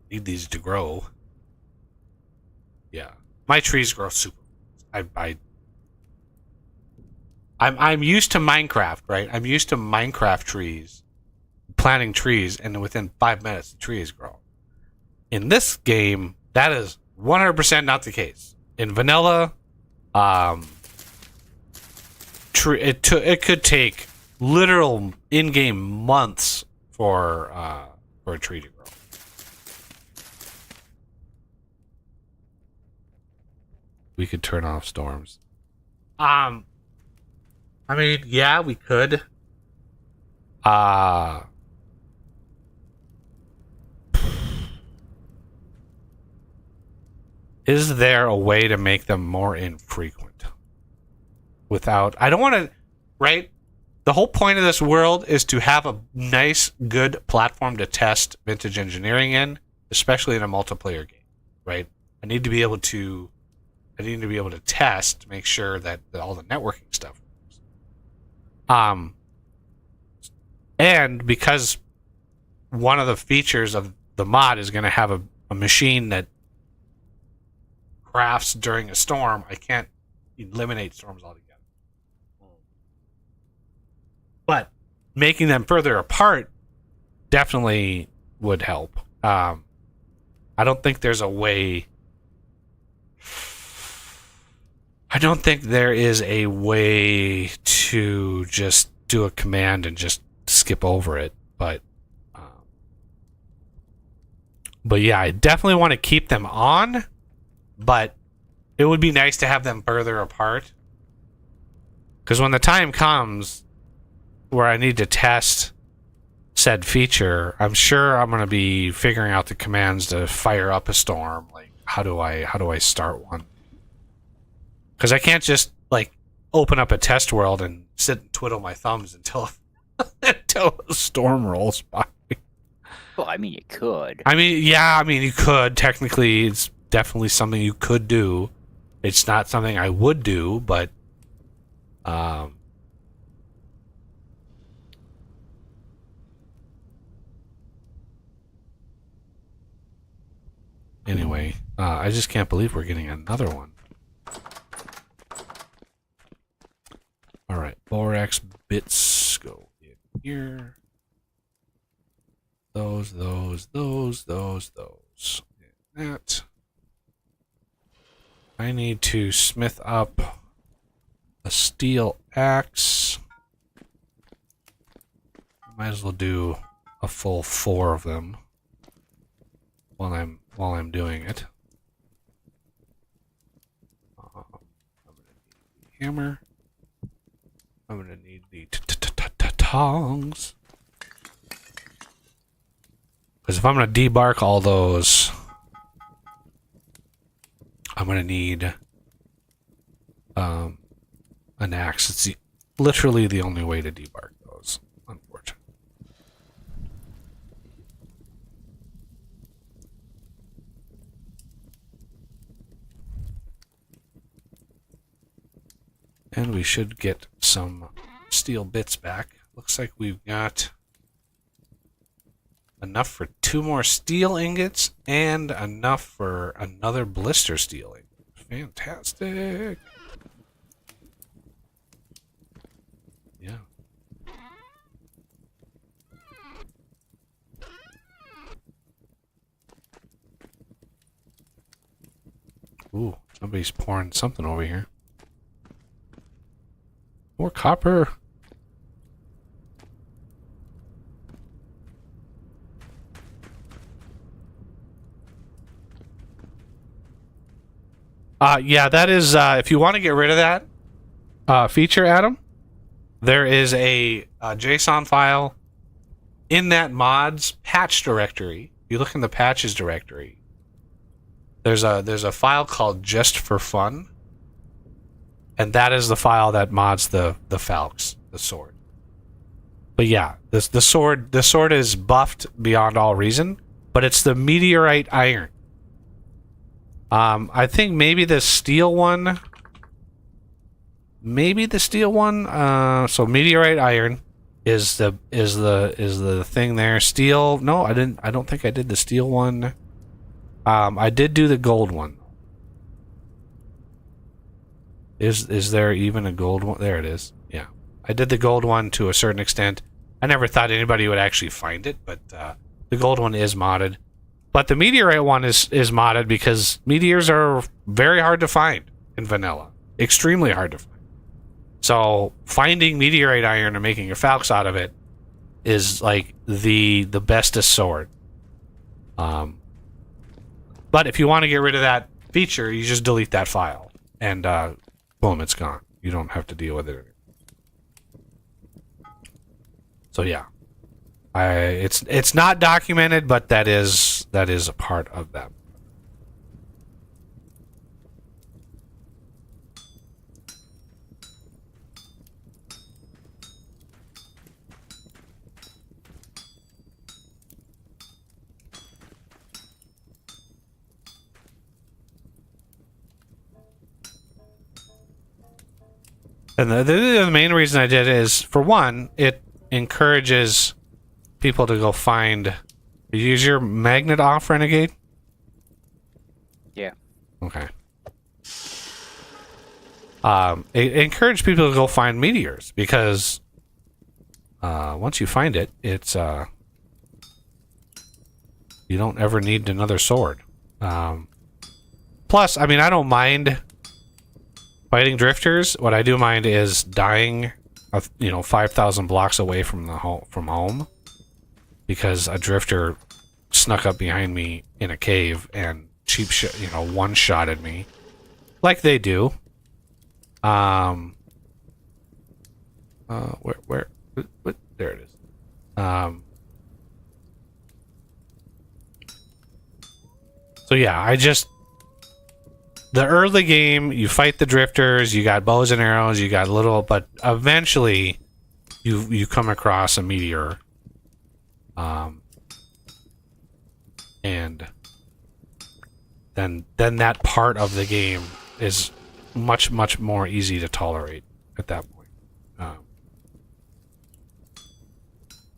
Need these to grow. Yeah. My trees grow super. I'm used to Minecraft, right? I'm used to Minecraft trees, planting trees, and within 5 minutes the tree is grown. In this game, that is 100% not the case. In vanilla, it could take literal in-game months for a tree to grow. We could turn off storms. I mean, yeah, we could. Is there a way to make them more infrequent? Without, I don't want to, right? The whole point of this world is to have a nice, good platform to test vintage engineering in, especially in a multiplayer game, right? I need to be able to test to make sure that all the networking stuff works. And because one of the features of the mod is going to have a machine that crafts during a storm, I can't eliminate storms altogether. But making them further apart definitely would help. I don't think there's a way. I don't think there is a way to just do a command and just skip over it. But yeah, I definitely want to keep them on. But it would be nice to have them further apart. Because when the time comes where I need to test said feature, I'm sure I'm going to be figuring out the commands to fire up a storm. Like, how do I start one? Because I can't just like open up a test world and sit and twiddle my thumbs until until a storm rolls by. Well, I mean, you could. I mean, yeah, I mean, you could. Technically, it's definitely something you could do. It's not something I would do, but anyway, I just can't believe we're getting another one. All right, borax bits go in here. Those. And that. I need to smith up a steel axe. Might as well do a full 4 of them while I'm doing it. I'm gonna need the hammer. I'm gonna need the tongs. Because if I'm gonna debark all those, I'm gonna need an axe. It's literally the only way to debark those, unfortunately. And we should get some steel bits back. Looks like we've got enough for 2 more steel ingots and enough for another blister steel ingot. Fantastic. Yeah. Ooh, somebody's pouring something over here. More copper. Yeah, that is, if you want to get rid of that feature, Adam, there is a JSON file in that mod's patch directory. If you look in the patches directory, there's a file called Just for Fun, and that is the file that mods the Falx, the sword. But yeah, the sword is buffed beyond all reason, but it's the meteorite iron. I think maybe the steel one. So meteorite iron is the thing there. Steel. No, I didn't. I don't think I did the steel one. I did do the gold one. Is there even a gold one? There it is. Yeah, I did the gold one to a certain extent. I never thought anybody would actually find it, but the gold one is modded. But the meteorite one is modded because meteors are very hard to find in vanilla. Extremely hard to find. So finding meteorite iron and making a Falx out of it is like the bestest sword. But if you want to get rid of that feature, you just delete that file. And boom, it's gone. You don't have to deal with it. So yeah. It's not documented, but that is a part of that. And the main reason I did is, for one, it encourages people to go find. Use your magnet off, Renegade? Yeah. Okay. It encouraged people to go find meteors because once you find it, it's you don't ever need another sword. Plus, I mean, I don't mind fighting drifters. What I do mind is dying, 5,000 blocks away from home. Because a drifter snuck up behind me in a cave and one-shotted me, like they do. Where? There it is. So yeah, the early game, you fight the drifters, you got bows and arrows, you got but eventually you come across a meteor, and then that part of the game is much more easy to tolerate at that point.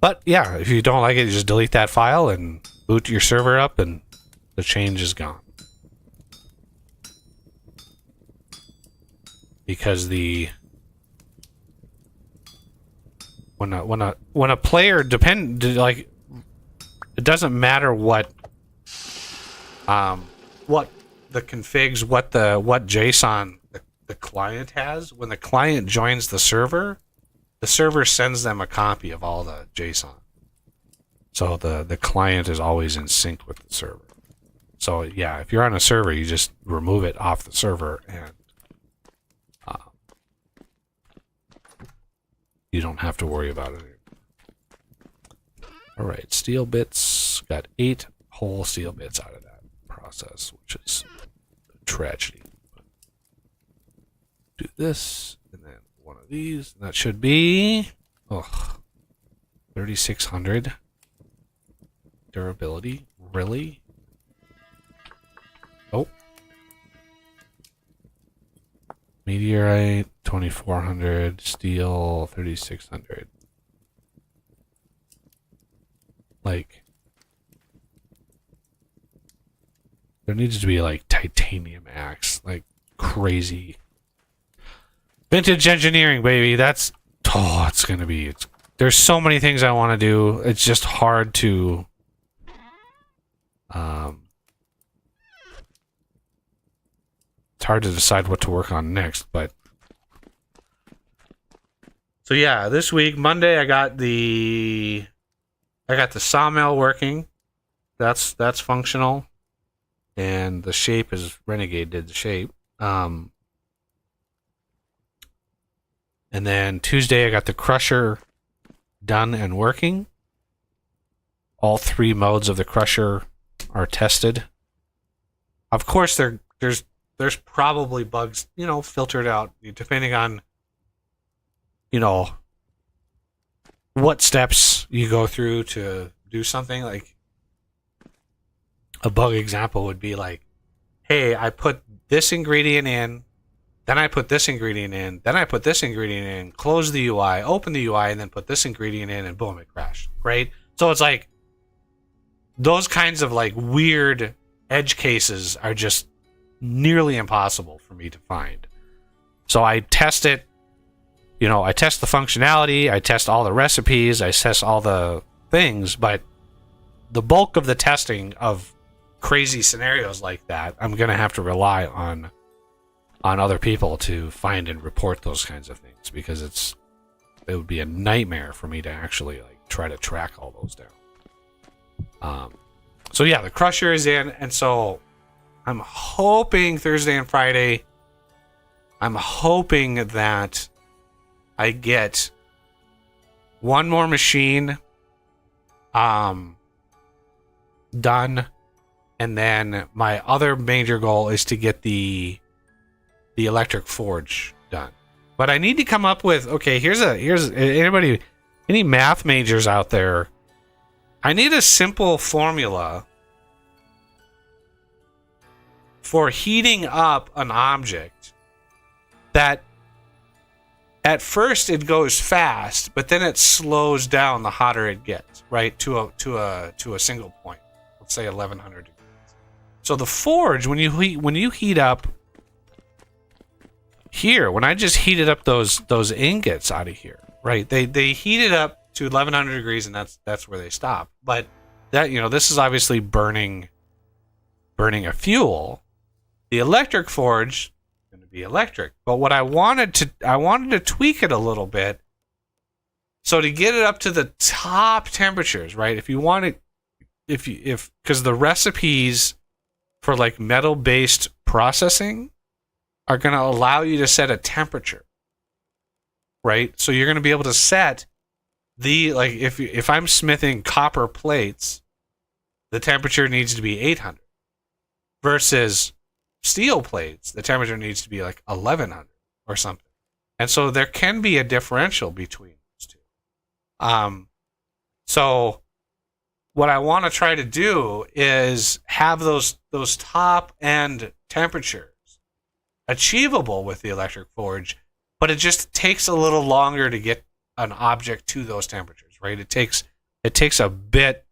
But yeah, if you don't like it, you just delete that file and boot your server up, and the change is gone. Because when a player it doesn't matter what the configs, what JSON the client has. When the client joins the server sends them a copy of all the JSON. So the client is always in sync with the server. So yeah, if you're on a server, you just remove it off the server, and you don't have to worry about it anymore. All right, steel bits. Got 8 whole steel bits out of that process, which is a tragedy. Do this, and then one of these. And that should be 3,600 durability. Really? Oh, meteorite 2,400, steel 3,600. Like, there needs to be like titanium axe, like crazy. Vintage engineering, baby. It's gonna be. There's so many things I want to do. It's just hard to. It's hard to decide what to work on next, but. So yeah, this week, Monday, I got the sawmill working. That's functional. And the shape is Renegade did the shape. And then Tuesday I got the crusher done and working. All 3 modes of the crusher are tested. Of course there's probably bugs, filtered out depending on what steps you go through to do something. Like a bug example would be like, hey, I put this ingredient in, then I put this ingredient in, then I put this ingredient in, close the UI, open the UI, and then put this ingredient in, and boom, it crashed, right? So it's like those kinds of like weird edge cases are just nearly impossible for me to find. So I test it, I test the functionality, I test all the recipes, I test all the things, but the bulk of the testing of crazy scenarios like that, I'm going to have to rely on other people to find and report those kinds of things, because it would be a nightmare for me to actually like try to track all those down. So yeah, the crusher is in, and so I'm hoping Thursday and Friday, I'm hoping that I get one more machine done, and then my other major goal is to get the electric forge done. But I need to come up with, okay, here's any math majors out there, I need a simple formula for heating up an object that at first it goes fast, but then it slows down the hotter it gets, right? To a single point. Let's say 1100 degrees. So the forge, when you heat up here, when I just heated up those ingots out of here, right? They heat it up to 1100 degrees, and that's where they stop. But that, this is obviously burning a fuel. The electric forge is going to be electric. But what I wanted to tweak it a little bit. So to get it up to the top temperatures, right? If you want it, because the recipes for like metal-based processing are going to allow you to set a temperature, right? So you're going to be able to set if I'm smithing copper plates, the temperature needs to be 800 versus steel plates, the temperature needs to be like 1100 or something. And so there can be a differential between those two. So what I want to try to do is have those top end temperatures achievable with the electric forge, but it just takes a little longer to get an object to those temperatures, right? It takes a bit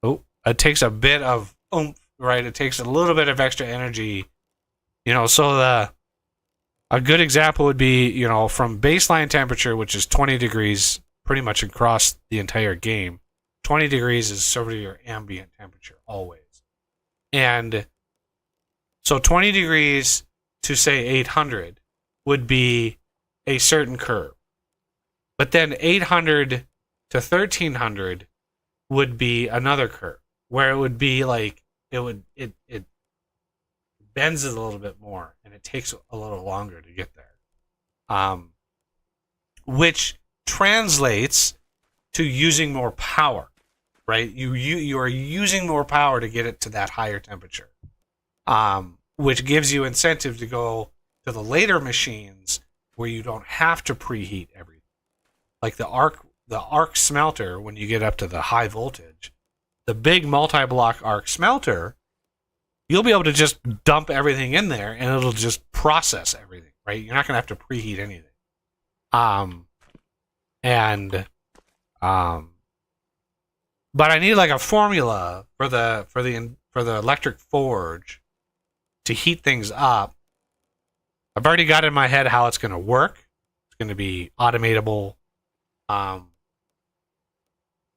of oomph, right? It takes a little bit of extra energy, so a good example would be, from baseline temperature, which is 20 degrees pretty much across the entire game. 20 degrees is sort of your ambient temperature always. And so 20 degrees to say 800 would be a certain curve. But then 800 to 1300 would be another curve where it would be like it bends it a little bit more and it takes a little longer to get there. Which translates to using more power, right? You are using more power to get it to that higher temperature. Which gives you incentive to go to the later machines where you don't have to preheat everything. Like the arc smelter, when you get up to the high voltage, the big multi-block arc smelter, you'll be able to just dump everything in there and it'll just process everything, right? You're not going to have to preheat anything. But I need like a formula for the electric forge to heat things up. I've already got in my head how it's going to work. It's going to be automatable,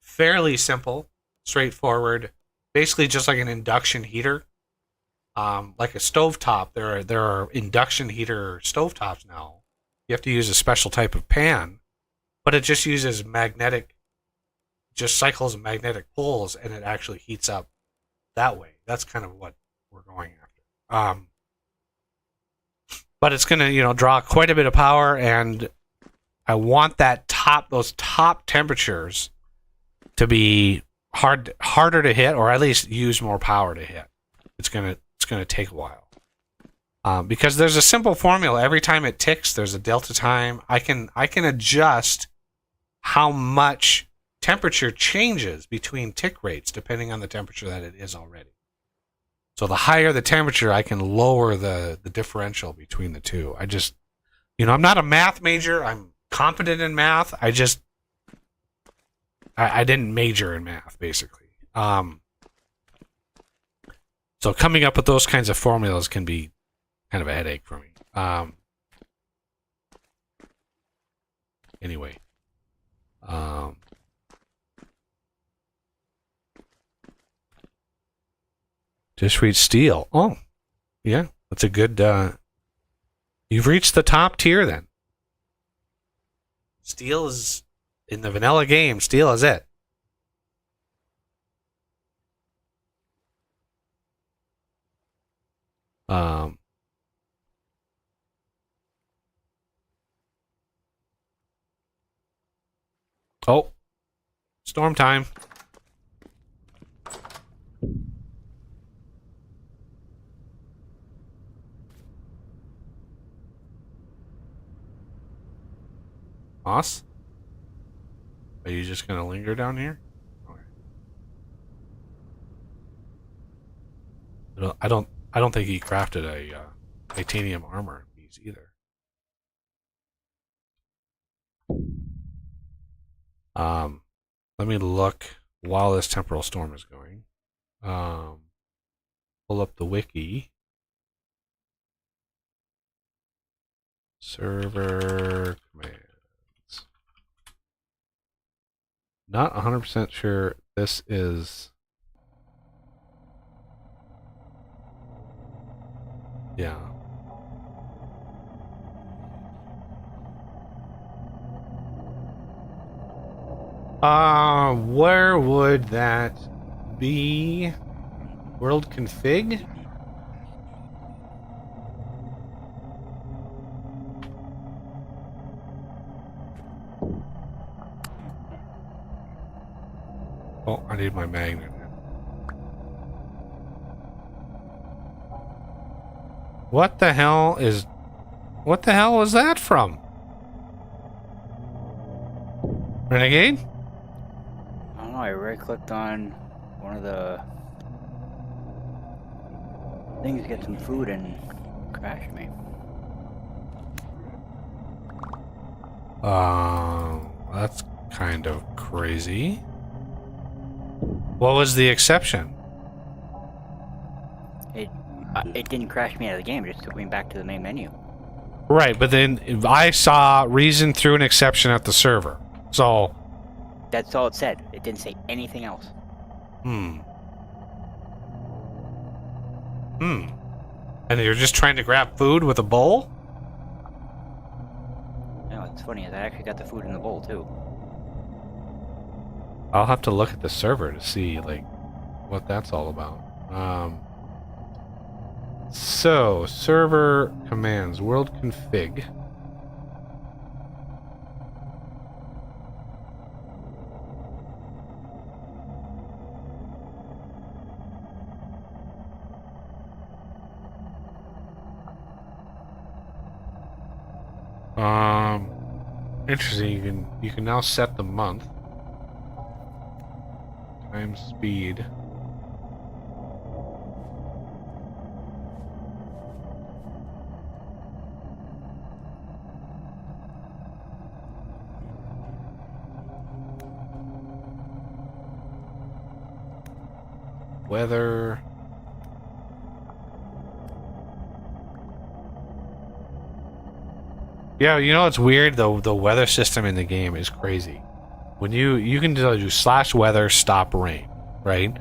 fairly simple, straightforward, basically just like an induction heater, like a stovetop. There are induction heater stovetops now. You have to use a special type of pan, but it just uses cycles of magnetic poles, and it actually heats up that way. That's kind of what we're going after. But it's going to, draw quite a bit of power, and I want those top temperatures to be harder to hit, or at least use more power to hit. It's going to take a while. Because there's a simple formula. Every time it ticks, there's a delta time. I can adjust how much temperature changes between tick rates depending on the temperature that it is already. So the higher the temperature, I can lower the differential between the two. I'm not a math major. I'm competent in math. I didn't major in math, basically. So coming up with those kinds of formulas can be kind of a headache for me. Anyway. Just reached steel. Oh, yeah. That's a good... you've reached the top tier, then. Steel is... In the vanilla game, steel is it. Oh. Storm time. Moss? Are you just gonna linger down here? Okay. I don't think he crafted a titanium armor in these either. Let me look while this temporal storm is going. Pull up the wiki. Server commands. Not 100% sure this is... Yeah. Where would that be? World config? Oh, I need my magnet. What the hell was that from? Renegade? I right-clicked on one of the things to get some food and crashed me. That's kind of crazy. What was the exception? It didn't crash me out of the game. It just took me back to the main menu. Right, but then I saw reason threw an exception at the server. So, That's all it said. It didn't say anything else. and you're just trying to grab food with a bowl? No, it's funny is I actually got the food in the bowl too. I'll have to look at the server to see like what that's all about. So server commands world config. Interesting. You can now set the month, time, speed. Weather. Yeah, you know it's weird though. The weather system in the game is crazy. When you can do /weather stop rain, right?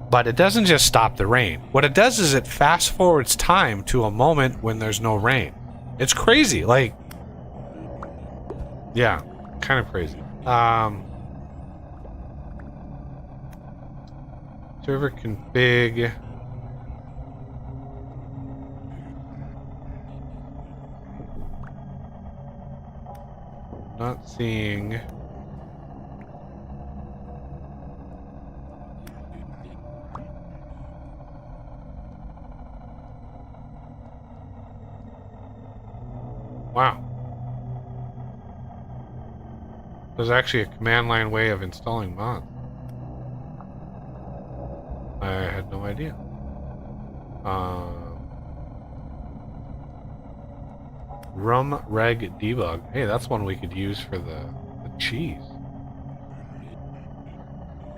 But it doesn't just stop the rain. What it does is it fast forwards time to a moment when there's no rain. It's crazy. Like, yeah, kind of crazy. Server config. Not seeing. Wow. There's actually a command line way of installing mods. I had no idea. Rum reg debug. Hey, that's one we could use for the cheese.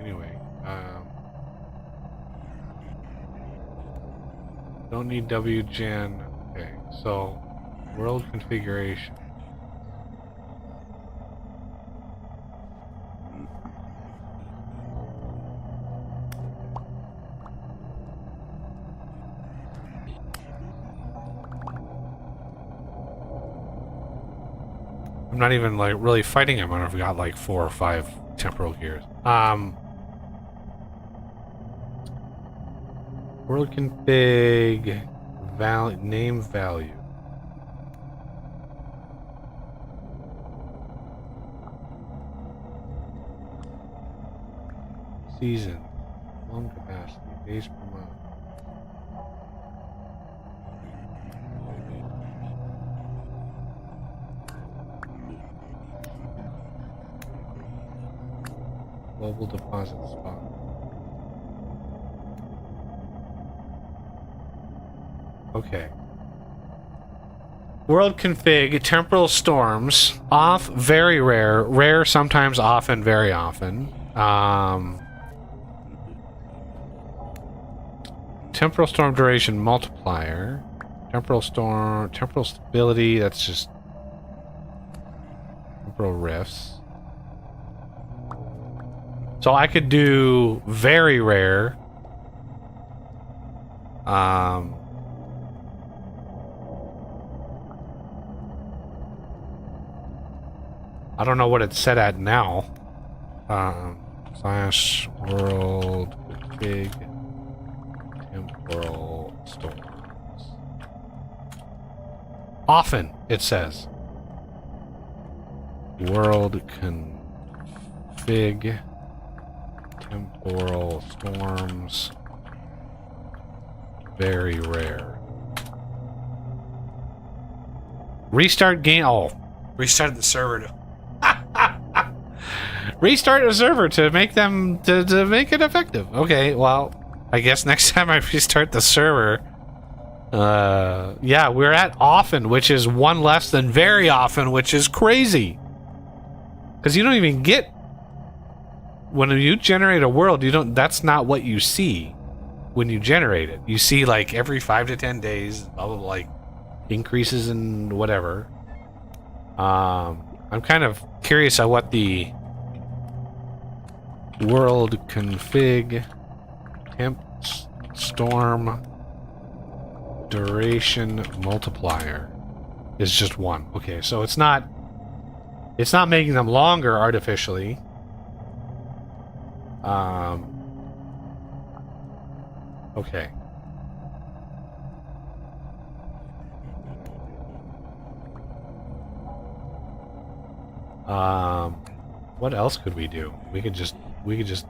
Anyway, don't need wgen. Okay, so world configuration. I'm not even like really fighting him. I've got like 4 or 5 temporal gears. World config name value. Season. Lung capacity. Days per month. Global deposit spot. Okay. World config, temporal storms, off, very rare, rare, sometimes often, very often. Temporal storm duration multiplier. Temporal storm, temporal stability, that's just temporal rifts. So I could do very rare. I don't know what it's set at now. Slash world big temporal storms. Often, it says. World config temporal storms. Very rare. Restart game. Oh, restarted the server. Restart a server to make them to make it effective. Okay, well, I guess next time I restart the server. Yeah, we're at often, which is one less than very often, which is crazy. Because you don't even get when you generate a world, you don't. That's not what you see when you generate it. You see like every 5 to 10 days, blah blah blah, like increases in whatever. I'm kind of curious at what the world config temp storm duration multiplier is just 1. Okay, so it's not making them longer artificially. Okay. What else could we do? We could just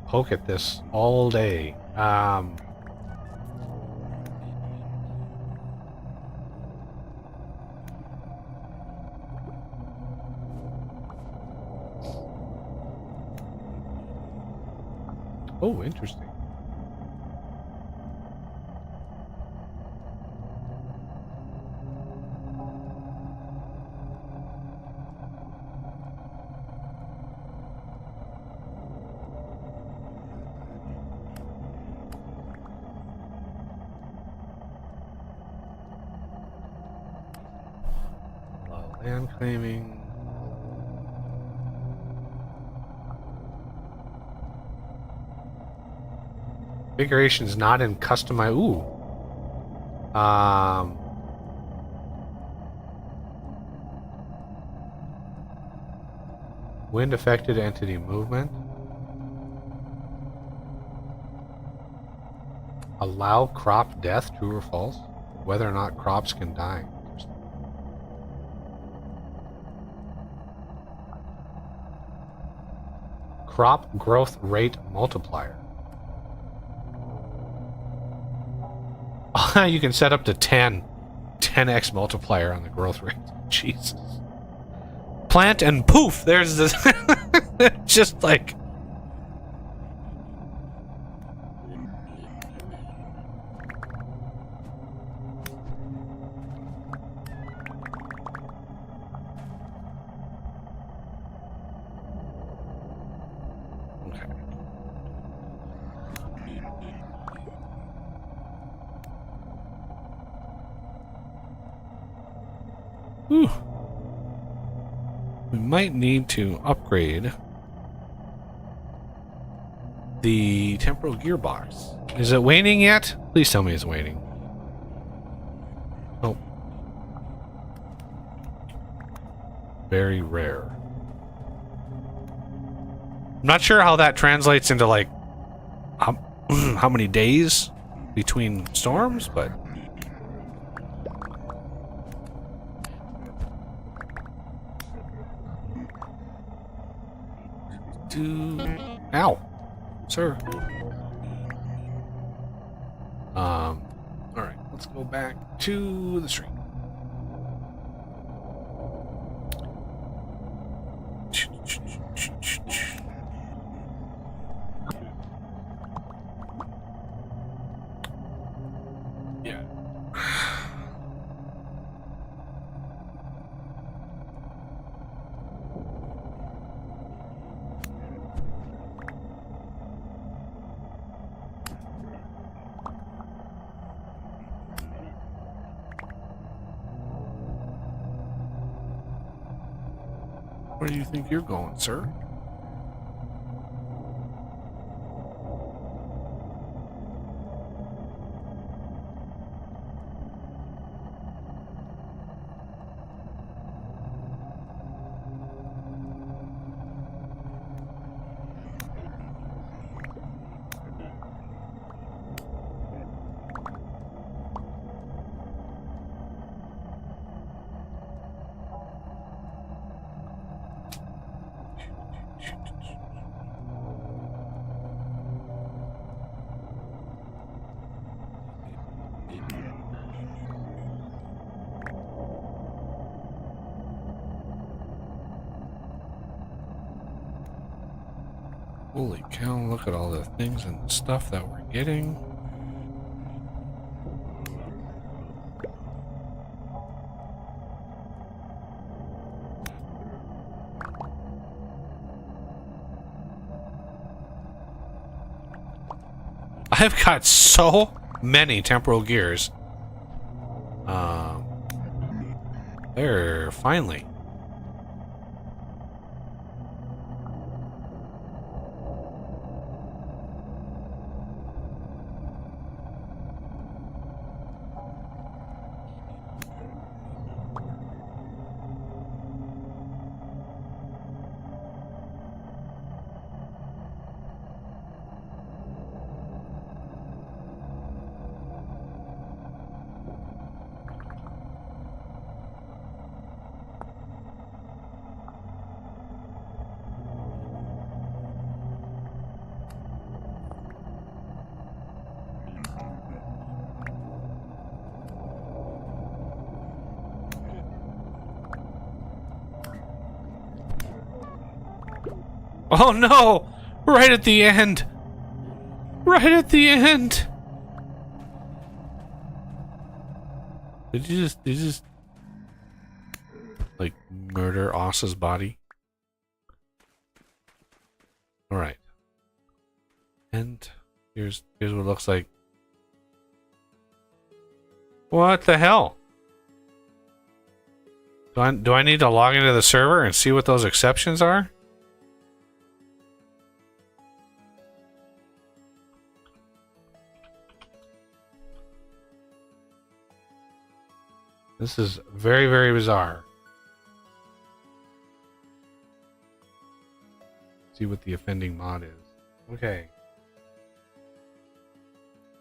poke at this all day. Oh, interesting. Land claiming. Configuration is not in customize. Ooh. Wind affected entity movement. Allow crop death, true or false? Whether or not crops can die. Crop growth rate multiplier. You can set up to 10x multiplier on the growth rate. Jesus. Plant and poof, there's this. Just like. Whew. We might need to upgrade the temporal gearbox. Is it waning yet? Please tell me it's waning. Oh. Very rare. I'm not sure how that translates into like how many days between storms, but ow, sir. All right, let's go back to the stream. Yeah. Where do you think you're going, sir? Holy cow, look at all the things and the stuff that we're getting. I've got so many temporal gears. There, finally. Oh no! Right at the end! Right at the end! Did you just like murder Oss's body? Alright. And here's what it looks like. What the hell? Do I need to log into the server and see what those exceptions are? This is very, very bizarre. See what the offending mod is. Okay.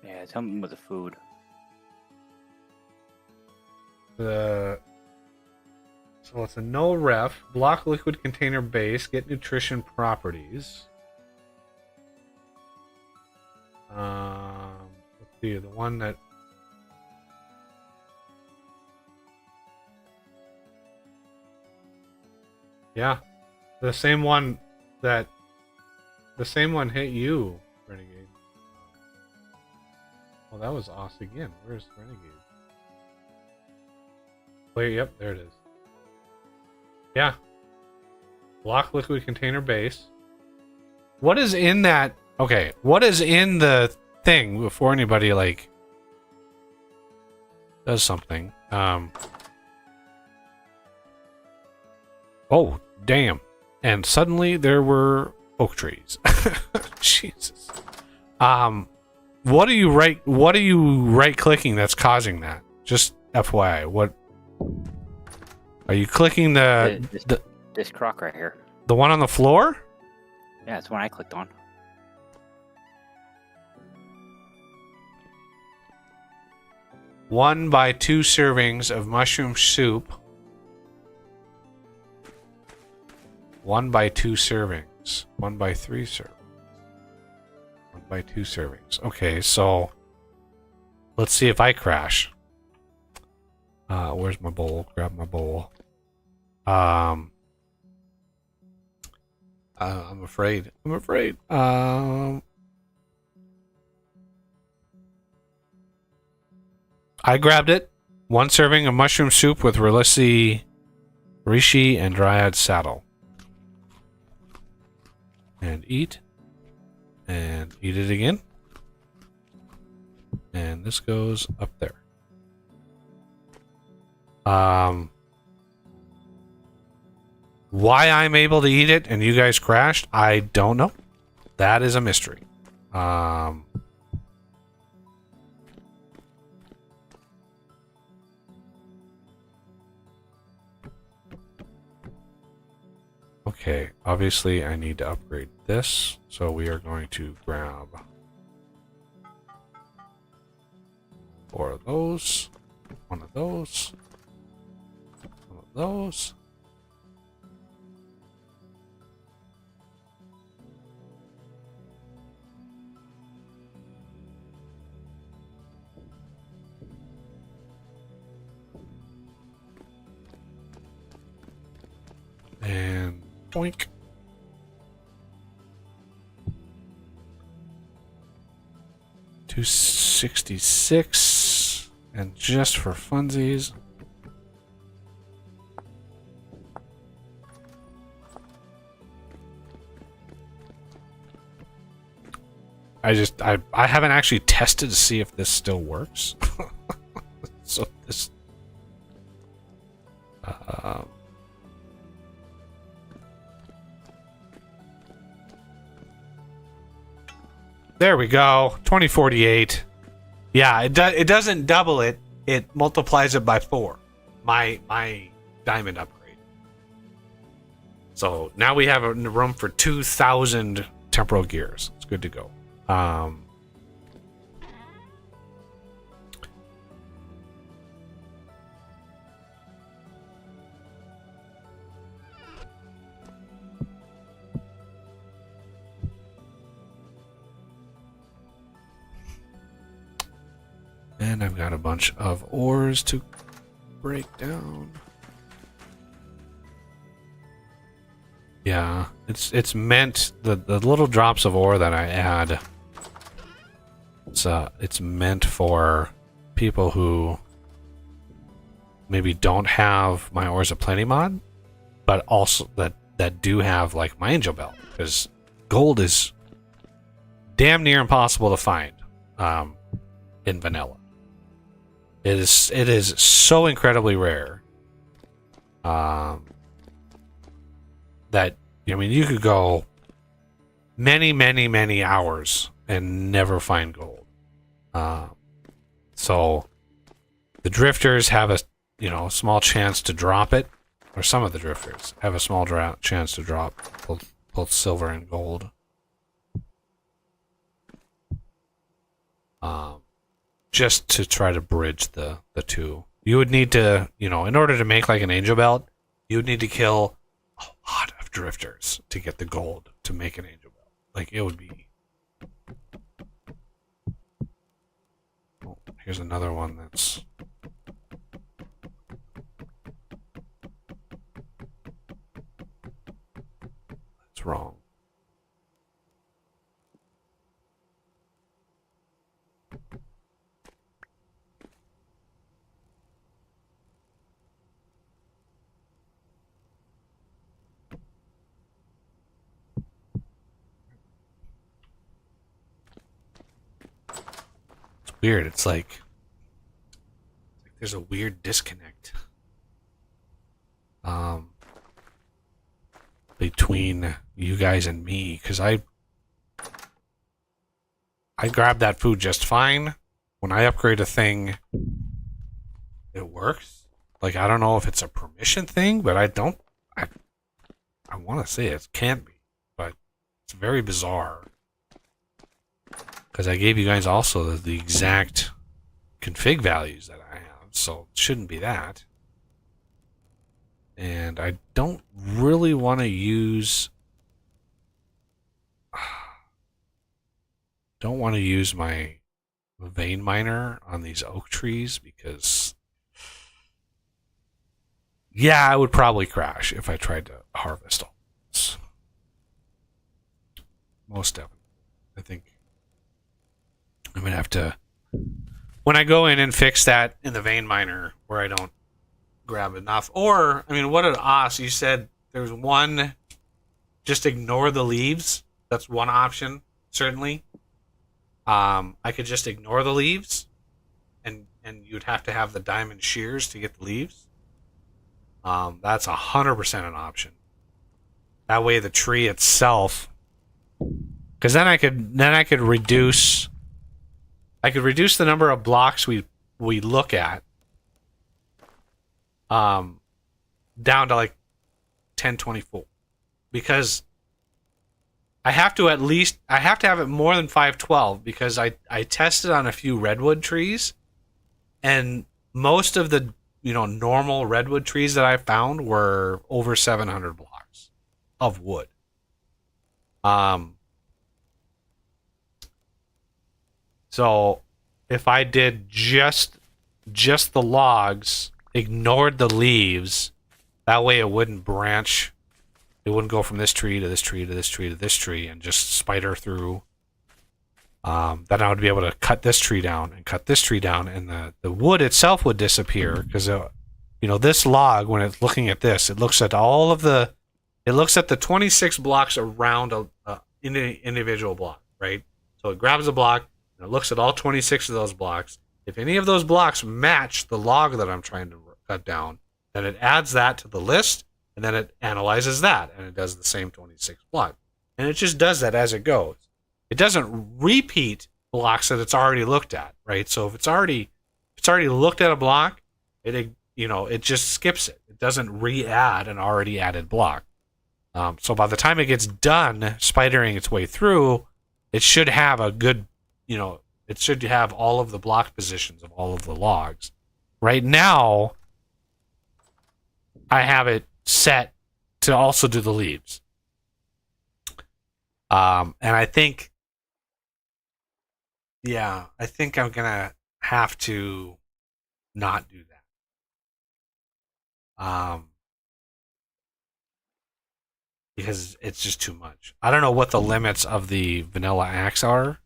Yeah, something with the food. So it's a no ref, block liquid container base, get nutrition properties. Let's see, the one that yeah, the same one hit you, Renegade. Oh, that was Oss again. Where's Renegade? Wait, yep, there it is. Yeah. Block liquid container base. What is in that? Okay, what is in the thing before anybody like does something? Oh, damn. And suddenly there were oak trees. Jesus. What are you right clicking that's causing that? Just FYI, what are you clicking This crock right here. the one on the floor? Yeah, it's the one I clicked on. One by 2 servings of mushroom soup. 1 by 2 servings. 1 by 3 servings. 1 by 2 servings. Okay, so let's see if I crash. Where's my bowl? Grab my bowl. I'm afraid. I grabbed it. 1 serving of mushroom soup with reishi and dryad saddle. And eat. And eat it again. And this goes up there. Why I'm able to eat it and you guys crashed, I don't know. That is a mystery. Okay, obviously I need to upgrade this, so we are going to grab 4 of those, 1 of those, 1 of those. And boink. 266. And just for funsies. I haven't actually tested to see if this still works. So this there we go. 2048. Yeah, it doesn't double it. It multiplies it by 4. My diamond upgrade. So now we have a room for 2,000 temporal gears. It's good to go. And I've got a bunch of ores to break down. Yeah, it's meant the little drops of ore that I add. It's meant for people who maybe don't have my Ores of Plenty mod, but also that do have like my Angel Belt, because gold is damn near impossible to find in vanilla. It is so incredibly rare that, I mean, you could go many hours and never find gold. So the drifters have a small chance to drop it, or some of the drifters have a small chance to drop both silver and gold. Just to try to bridge the two. You would need to, in order to make like an Angel Belt, you would need to kill a lot of drifters to get the gold to make an Angel Belt. Like, it would be... Oh, here's another one that's... That's wrong. Weird. It's like there's a weird disconnect between you guys and me, because I grab that food just fine. When I upgrade a thing, it works. Like, I don't know if it's a permission thing, but I want to say it can't be, but it's very bizarre. Because I gave you guys also the exact config values that I have, so it shouldn't be that. And I don't really want to use... Don't want to use my vein miner on these oak trees, because... Yeah, I would probably crash if I tried to harvest all this. Most definitely. I think I'm going to have to, when I go in and fix that in the vein miner where I don't grab enough, or, I mean, what an Oz, you said there's one, just ignore the leaves. That's one option, certainly. I could just ignore the leaves, and you'd have to have the diamond shears to get the leaves. That's 100% an option. That way the tree itself, because then I could reduce... I could reduce the number of blocks we look at down to like 1024, because I have to have it more than 512, because I tested on a few redwood trees, and most of the normal redwood trees that I found were over 700 blocks of wood. So if I did just the logs, ignored the leaves, that way it wouldn't branch. It wouldn't go from this tree to this tree to this tree to this tree and just spider through. then I would be able to cut this tree down and cut this tree down, and the wood itself would disappear because this log, when it's looking at this, it looks at the 26 blocks around a individual block, right? So it grabs a block and it looks at all 26 of those blocks. If any of those blocks match the log that I'm trying to cut down, then it adds that to the list, and then it analyzes that, and it does the same 26 block. And it just does that as it goes. It doesn't repeat blocks that it's already looked at, right? So if it's already looked at a block, it just skips it. It doesn't re-add an already added block. So by the time it gets done spidering its way through, it should have a good, it should have all of the block positions of all of the logs. Right now, I have it set to also do the leaves. And I think I'm gonna have to not do that. Because it's just too much. I don't know what the limits of the vanilla axe are.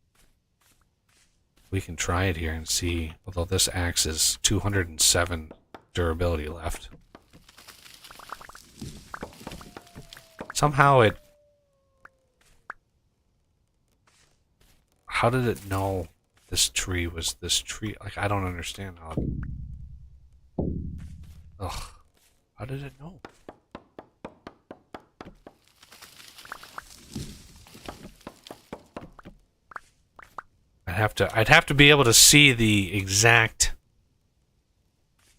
We can try it here and see, although this axe is 207 durability left. Somehow how did it know this tree was this tree? Like, I don't understand how. Ugh. How did it know? I'd have to be able to see the exact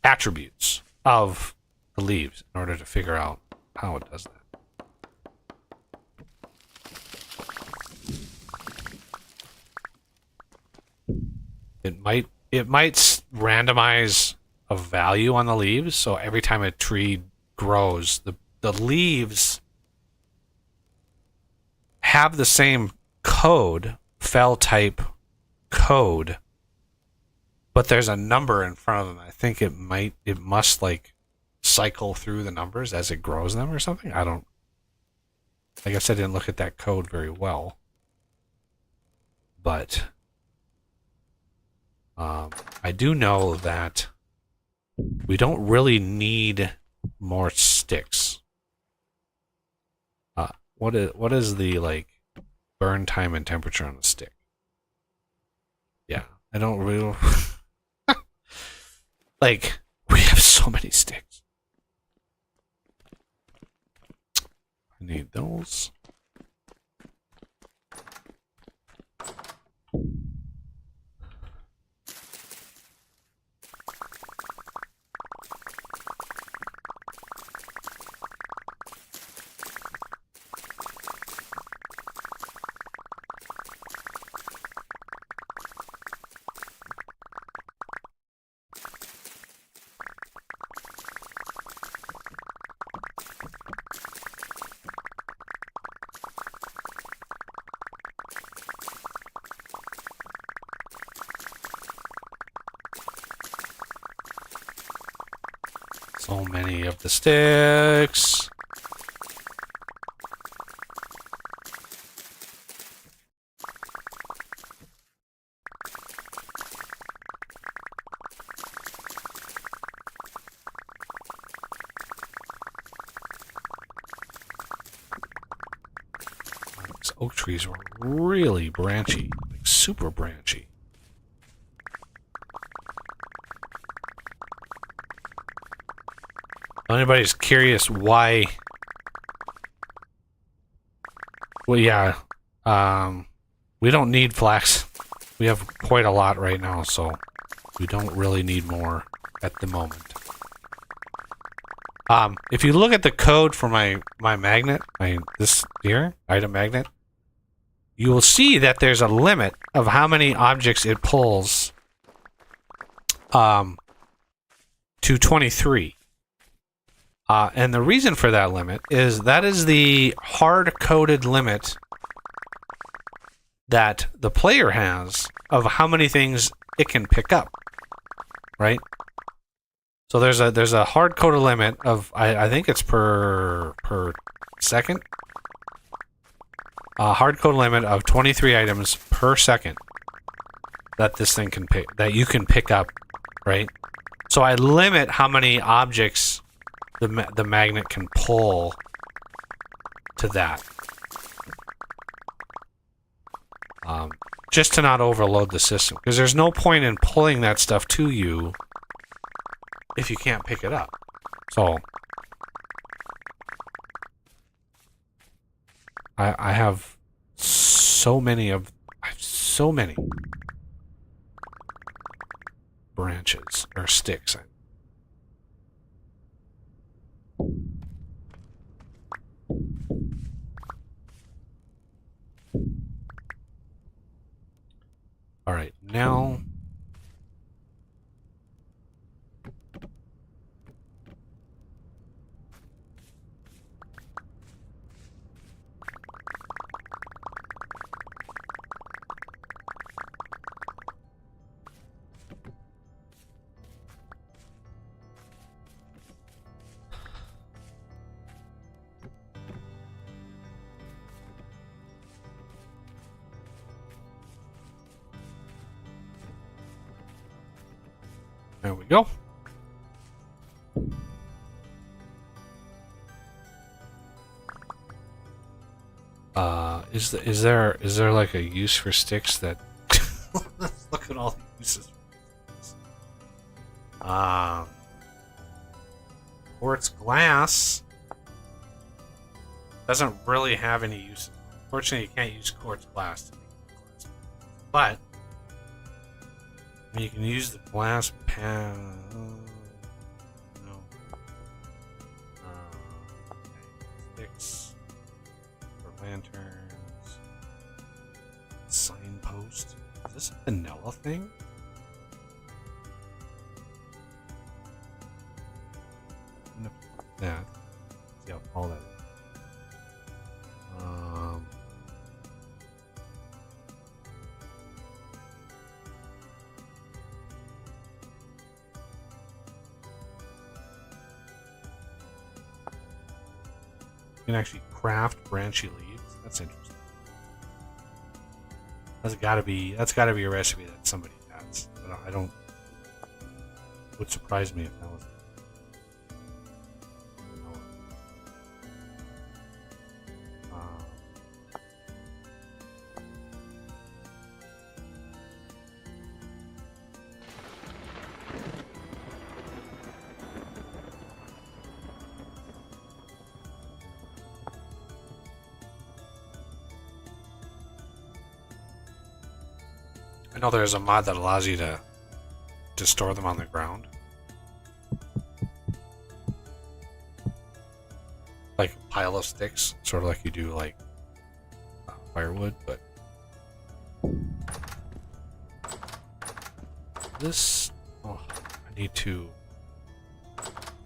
attributes of the leaves in order to figure out how it does that. It might randomize a value on the leaves, so every time a tree grows, the leaves have the same code, fell type code, but there's a number in front of them. I think it must like cycle through the numbers as it grows them or something. I guess I didn't look at that code very well, but I do know that we don't really need more sticks. What is the like burn time and temperature on the stick? Yeah, I don't really like. We have so many sticks. I need those. So many of the sticks. These oak trees were really branchy, like super branchy. If anybody's curious why, well, yeah, we don't need flax. We have quite a lot right now, so we don't really need more at the moment. If you look at the code for my magnet, this here, item magnet, you will see that there's a limit of how many objects it pulls to 23. And the reason for that limit is that is the hard-coded limit that the player has of how many things it can pick up, right? So there's a hard-coded limit of I think it's per second. A hard-coded limit of 23 items per second that this thing can pick, that you can pick up, right? So I limit how many objects the magnet can pull to that. Just to not overload the system. Because there's no point in pulling that stuff to you if you can't pick it up. So I have so many branches or sticks. All right, now there we go. Is there like a use for sticks that? Let's look at all the uses. Quartz glass doesn't really have any uses. Fortunately, you can't use quartz glass to make glass, but I mean, you can use the glass pan. No. Sticks for lanterns. Signpost. Is this a vanilla thing? That. See how tall that is. You can actually craft branchy leaves. That's interesting. That's gotta be a recipe that somebody has. But I don't. Would surprise me if that was. I know there's a mod that allows you to store them on the ground. Like a pile of sticks, sort of like you do like firewood, but this, oh, I need to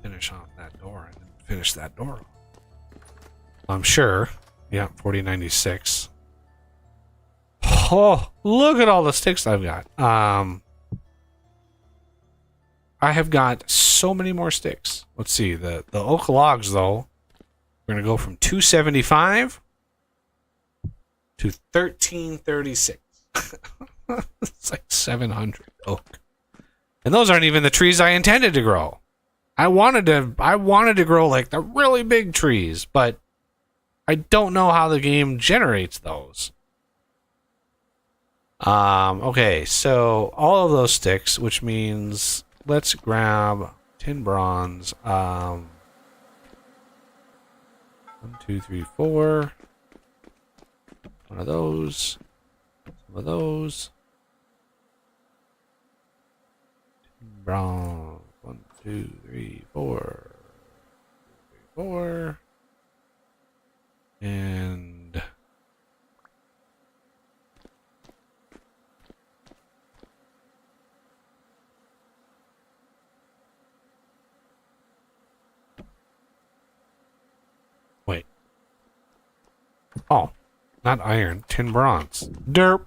finish off that door and then finish that door. I'm sure. Yeah, 4096. Oh, look at all the sticks I've got. I have got so many more sticks. Let's see. The oak logs, though, we're going to go from 275 to 1336. It's like 700 oak. And those aren't even the trees I intended to grow. I wanted to grow like the really big trees, but I don't know how the game generates those. Okay, so all of those sticks, which means let's grab 10 bronze. 1, 2, 3, 4. One of those. Some of those. 10 bronze. 1, 2, 3, 4. 4. And wait. Oh, not iron, 10 bronze. Derp.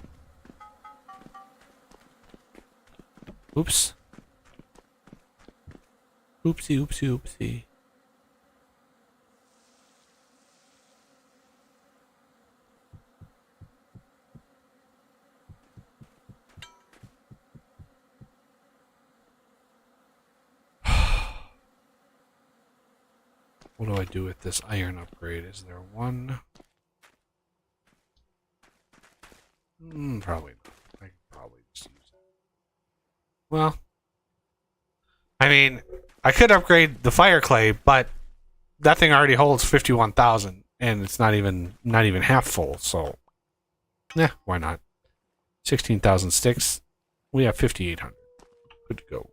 Oops. Oopsie, oopsie, oopsie. What do I do with this iron upgrade? Is there one? Probably not. I could probably just use it. Well, I mean, I could upgrade the fire clay, but that thing already holds 51,000, and it's not even half full. So, yeah, why not? 16,000 sticks. We have 5,800. Good to go.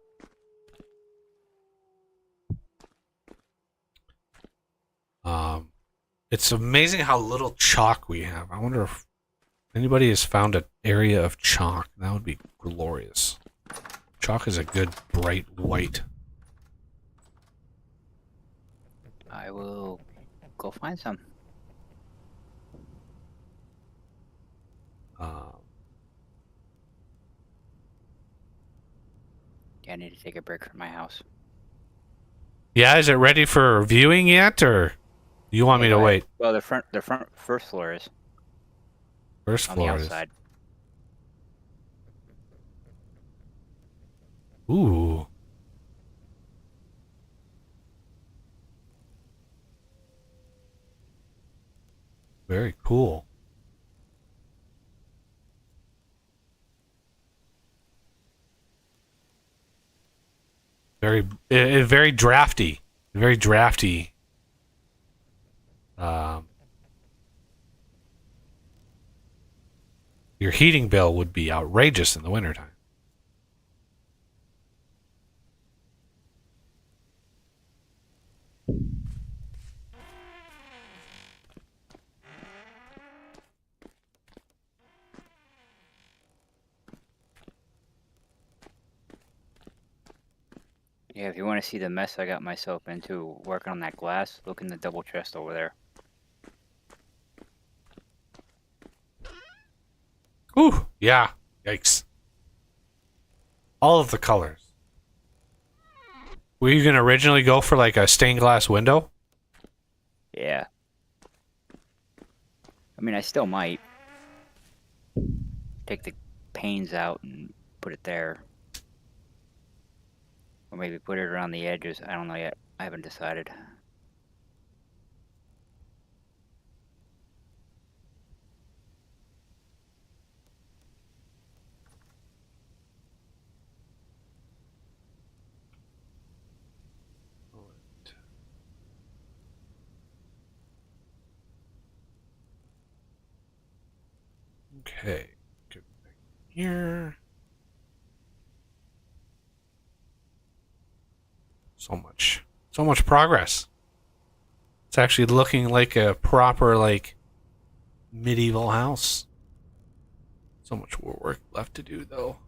It's amazing how little chalk we have. I wonder if anybody has found an area of chalk. That would be glorious. Chalk is a good bright white. I will go find some. Yeah, I need to take a break from my house. Yeah, is it ready for viewing yet, or you want me to wait? Well, the front first floor is First on the floor is. outside. Ooh. Very cool. Very drafty. Very drafty. Your heating bill would be outrageous in the wintertime. Yeah, if you want to see the mess I got myself into working on that glass, look in the double chest over there. Ooh, yeah. Yikes. All of the colors. Were you going to originally go for like a stained glass window? Yeah. I mean, I still might take the panes out and put it there. Or maybe put it around the edges. I don't know yet. I haven't decided. Okay. Get back here. So much progress. It's actually looking like a proper, like, medieval house. So much more work left to do, though.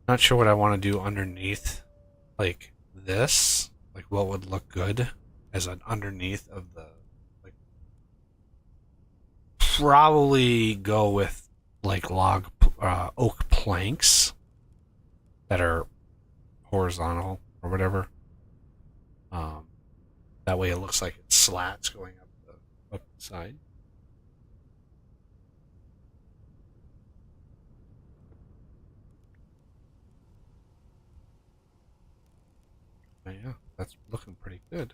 Not sure what I want to do underneath, like, this. Like, what would look good as an underneath of the, like, probably go with, like, oak planks that are horizontal or whatever. That way it looks like it's slats going up the side. But yeah, that's looking pretty good.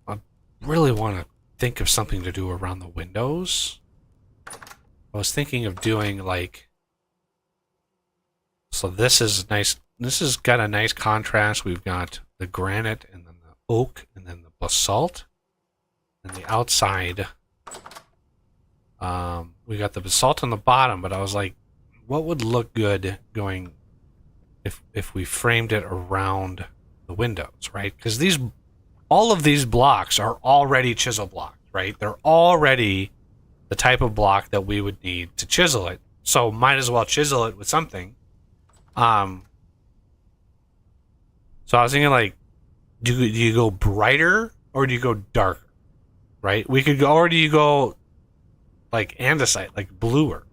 I really want to think of something to do around the windows. I was thinking of doing like, so this is nice. This has got a nice contrast. We've got the granite and then the oak and then the basalt. And the outside, we got the basalt on the bottom, but I was like, what would look good going if we framed it around the windows, right? Because all of these blocks are already chisel blocks, right? They're already the type of block that we would need to chisel it. So might as well chisel it with something. So I was thinking, like, do you go brighter or do you go darker? Right? We could go, or do you go like andesite, like bluer?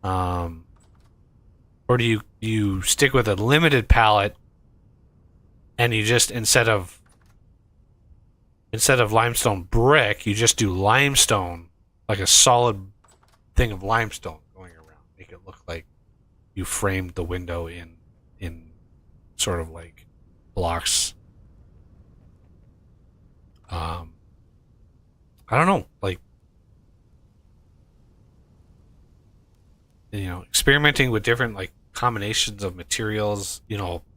Or do you stick with a limited palette and you just instead of limestone brick, you just do limestone, like a solid thing of limestone going around. Make it look like you framed the window in sort of like blocks I don't know, like, experimenting with different like combinations of materials.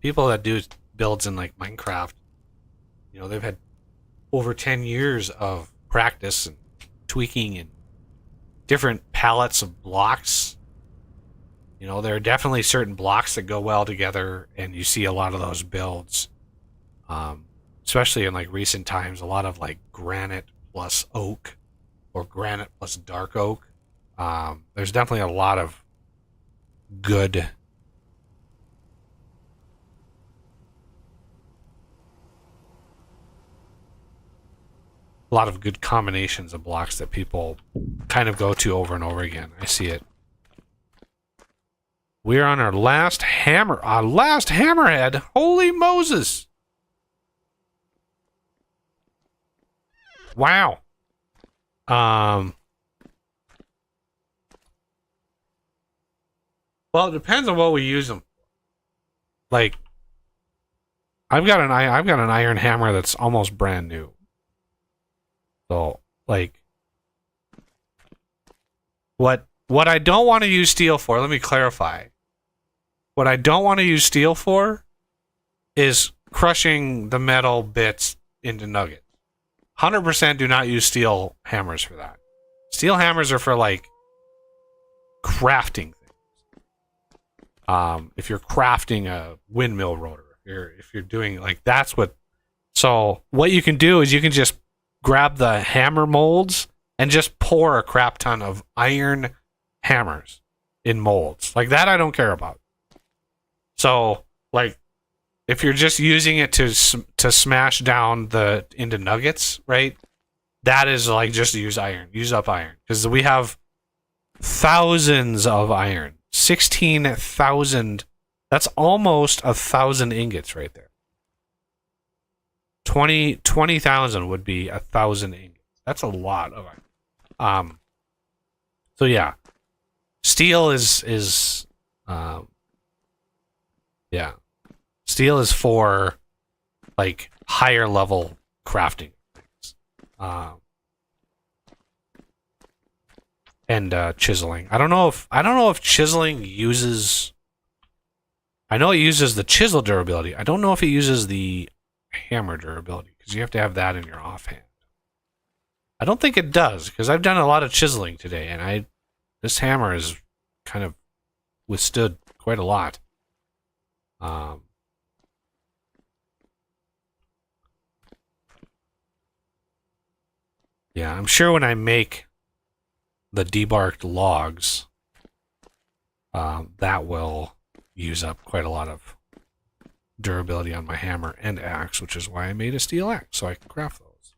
People that do builds in like Minecraft, they've had over 10 years of practice and tweaking and different palettes of blocks. There are definitely certain blocks that go well together, and you see a lot of those builds, especially in like recent times, a lot of like granite plus oak or granite plus dark oak. There's definitely a lot of good combinations of blocks that people kind of go to over and over again. I see it. We're on our last hammerhead. Holy Moses. Wow. Well, it depends on what we use them. Like, I've got an iron hammer that's almost brand new. So, like, what I don't want to use steel for, let me clarify. What I don't want to use steel for is crushing the metal bits into nuggets. 100% do not use steel hammers for that. Steel hammers are for, like, crafting things. If you're crafting a windmill rotor, if you're doing, like, that's what... So, what you can do is you can just grab the hammer molds and just pour a crap ton of iron hammers in molds. Like, that I don't care about. So, like, if you're just using it to smash down into nuggets, right? That is like just use up iron, because we have thousands of iron. 16,000. That's almost 1,000 ingots right there. 20,000 would be 1,000 ingots. That's a lot of iron. So yeah, steel is steel is for like higher level crafting things, and chiseling. I don't know if chiseling uses. I know it uses the chisel durability. I don't know if it uses the hammer durability, because you have to have that in your offhand. I don't think it does, because I've done a lot of chiseling today, and this hammer has kind of withstood quite a lot. Yeah, I'm sure when I make the debarked logs, that will use up quite a lot of durability on my hammer and axe, which is why I made a steel axe, so I can craft those.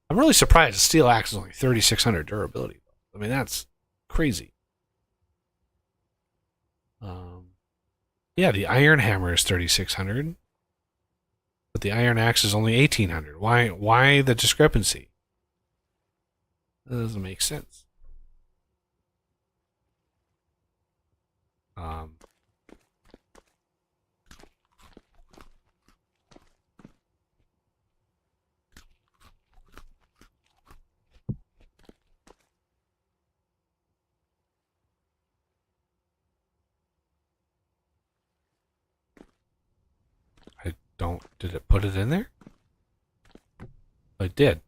I'm really surprised a steel axe is only 3,600 durability. I mean, that's crazy. Yeah, the iron hammer is 3,600, but the iron axe is only 1,800. Why the discrepancy? That doesn't make sense. Did it put it in there? It did.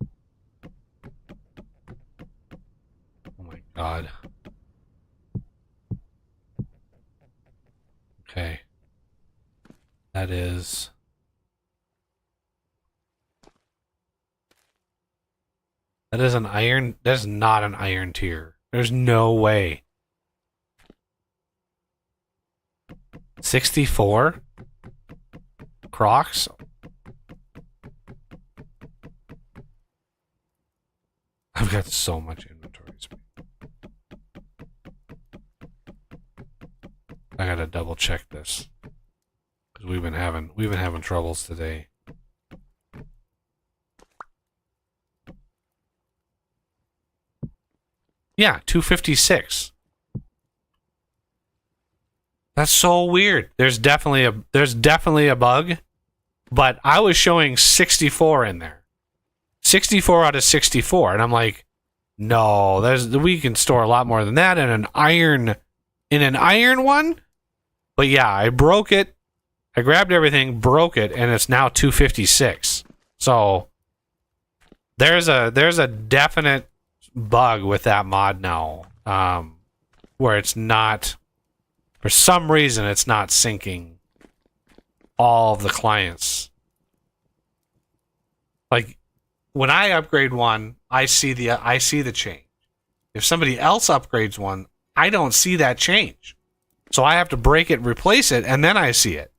Oh my god. Okay. That is an iron. That is not an iron tier. There's no way. 64? Crocs? I've got so much inventory space. I gotta double check this, because we've been having troubles today. Yeah, 256. That's so weird. There's definitely a bug, but I was showing 64 in there. 64 out of 64. And I'm like, no, we can store a lot more than that in an iron one. But yeah, I broke it. I grabbed everything, broke it, and it's now 256. So there's a definite bug with that mod now, where it's not, for some reason, it's not syncing all of the clients. Like when I upgrade one, I see the change. If somebody else upgrades one, I don't see that change. So I have to break it, replace it, and then I see it.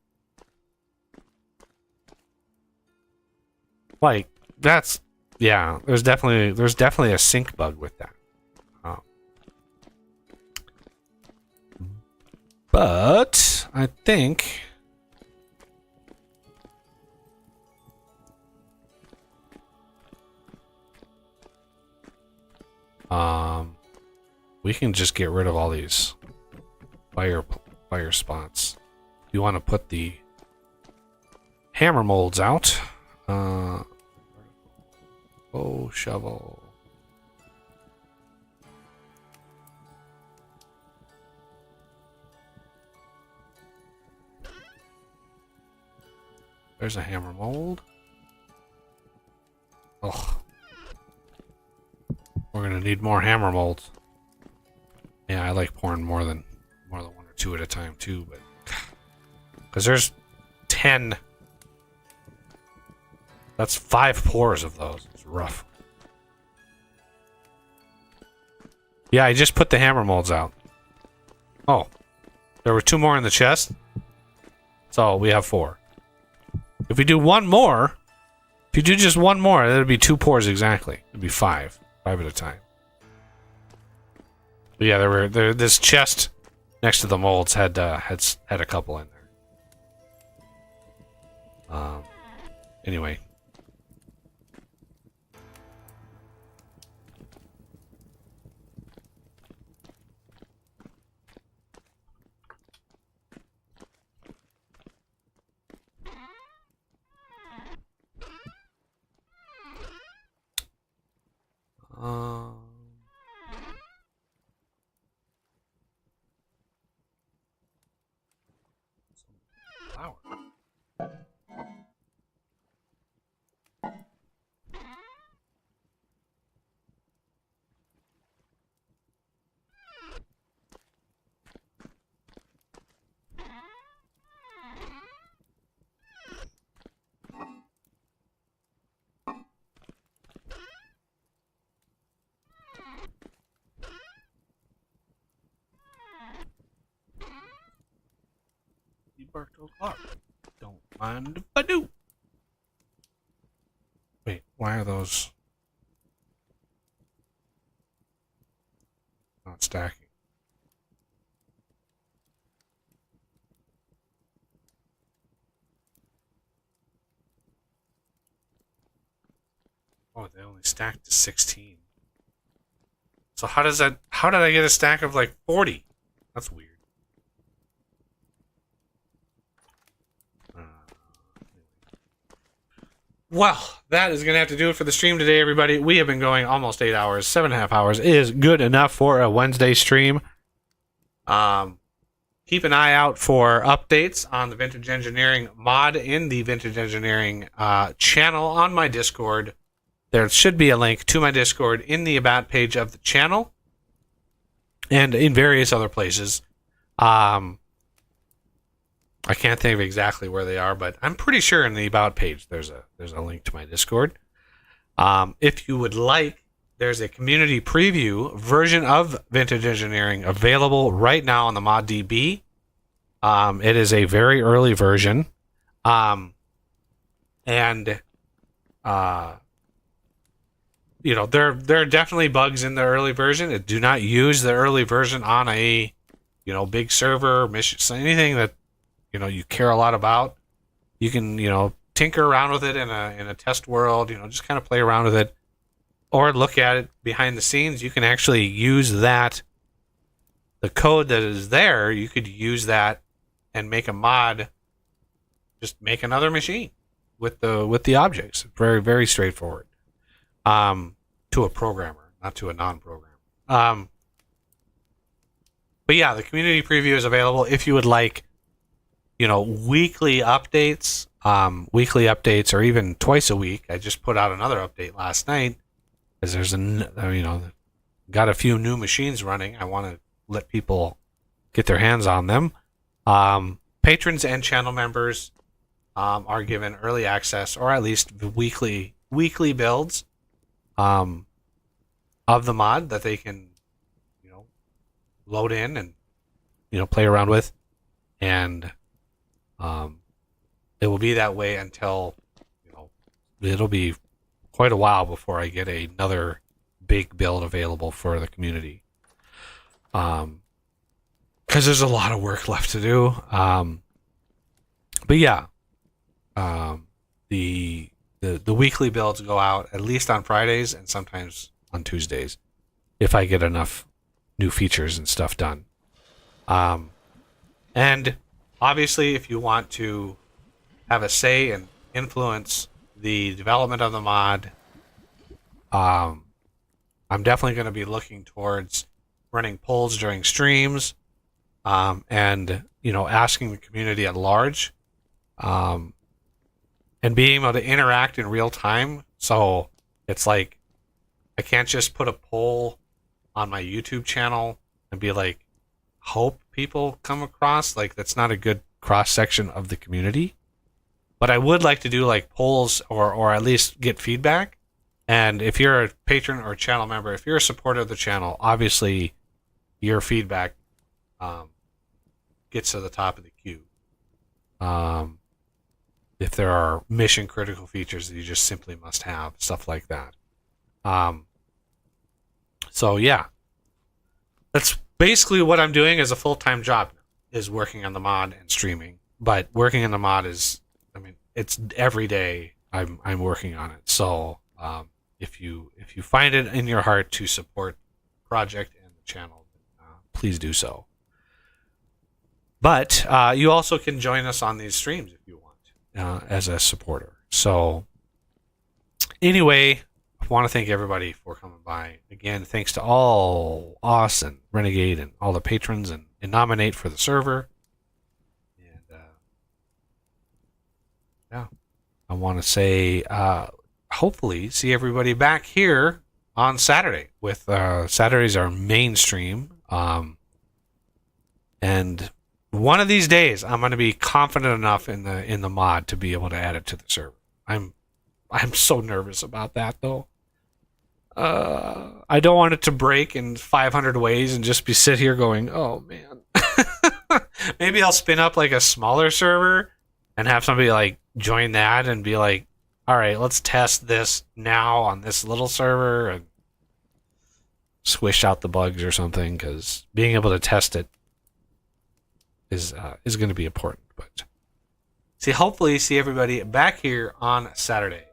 Like that's, yeah, there's definitely a sync bug with that. But I think we can just get rid of all these fire spots. You want to put the hammer molds out. Shovel. There's a hammer mold. Oh, we're gonna need more hammer molds. Yeah, I like pouring more than one or two at a time too, but because there's 10. That's 5 pours of those. It's rough. Yeah, I just put the hammer molds out. Oh, there were 2 more in the chest. So we have 4. If we do one more, if you do just one more, that'd be 2 pours exactly. It'd be 5 at a time. But yeah, this chest next to the molds had a couple in there. Anyway. Flower. Don't mind if I do. Wait, why are those not stacking? Oh, they only stacked to 16. So how did I get a stack of like 40? That's weird. Well, that is going to have to do it for the stream today, everybody. We have been going almost 8 hours. 7.5 hours is good enough for a Wednesday stream. Keep an eye out for updates on the Vintage Engineering mod in the Vintage Engineering channel on my Discord. There should be a link to my Discord in the About page of the channel and in various other places. I can't think of exactly where they are, but I'm pretty sure in the About page there's a link to my Discord. If you would like, there's a community preview version of Vintage Engineering available right now on the ModDB. It is a very early version. There are definitely bugs in the early version. Do not use the early version on a big server, mission, anything that you care a lot about. You can tinker around with it in a test world. Just kind of play around with it, or look at it behind the scenes. You can actually use that, the code that is there. You could use that and make a mod. Just make another machine with the objects. Very, very straightforward. to a programmer, not to a non-programmer. But yeah, the community preview is available if you would like, weekly updates, or even twice a week. I just put out another update last night because there's got a few new machines running. I want to let people get their hands on them. Patrons and channel members are given early access, or at least weekly builds of the mod that they can load in and play around with, and it will be that way until it'll be quite a while before I get another big build available for the community, because there's a lot of work left to do. But yeah, the weekly builds go out at least on Fridays and sometimes on Tuesdays if I get enough new features and stuff done. And obviously, if you want to have a say and influence the development of the mod, I'm definitely going to be looking towards running polls during streams, and asking the community at large, and being able to interact in real time. So it's like I can't just put a poll on my YouTube channel and be like, hope people come across. Like, that's not a good cross section of the community. But I would like to do like polls, or at least get feedback. And if you're a patron or channel member, if you're a supporter of the channel, obviously your feedback gets to the top of the queue. If there are mission critical features that you just simply must have, stuff like that. So yeah, that's basically what I'm doing as a full-time job now, is working on the mod and streaming. But working on the mod is, it's every day I'm working on it. So if you find it in your heart to support the project and the channel, please do so. But you also can join us on these streams if you want, as a supporter. So anyway, I want to thank everybody for coming by. Again, thanks to all Austin, Renegade, and all the patrons and nominate for the server. And yeah, I want to say hopefully see everybody back here on Saturday. With Saturday's our main stream. And one of these days I'm going to be confident enough in the mod to be able to add it to the server. I'm so nervous about that, though. I don't want it to break in 500 ways and just be sit here going, oh, man. Maybe I'll spin up like a smaller server and have somebody like join that and be like, all right, let's test this now on this little server and squish out the bugs or something, because being able to test it is going to be important. But hopefully see everybody back here on Saturday.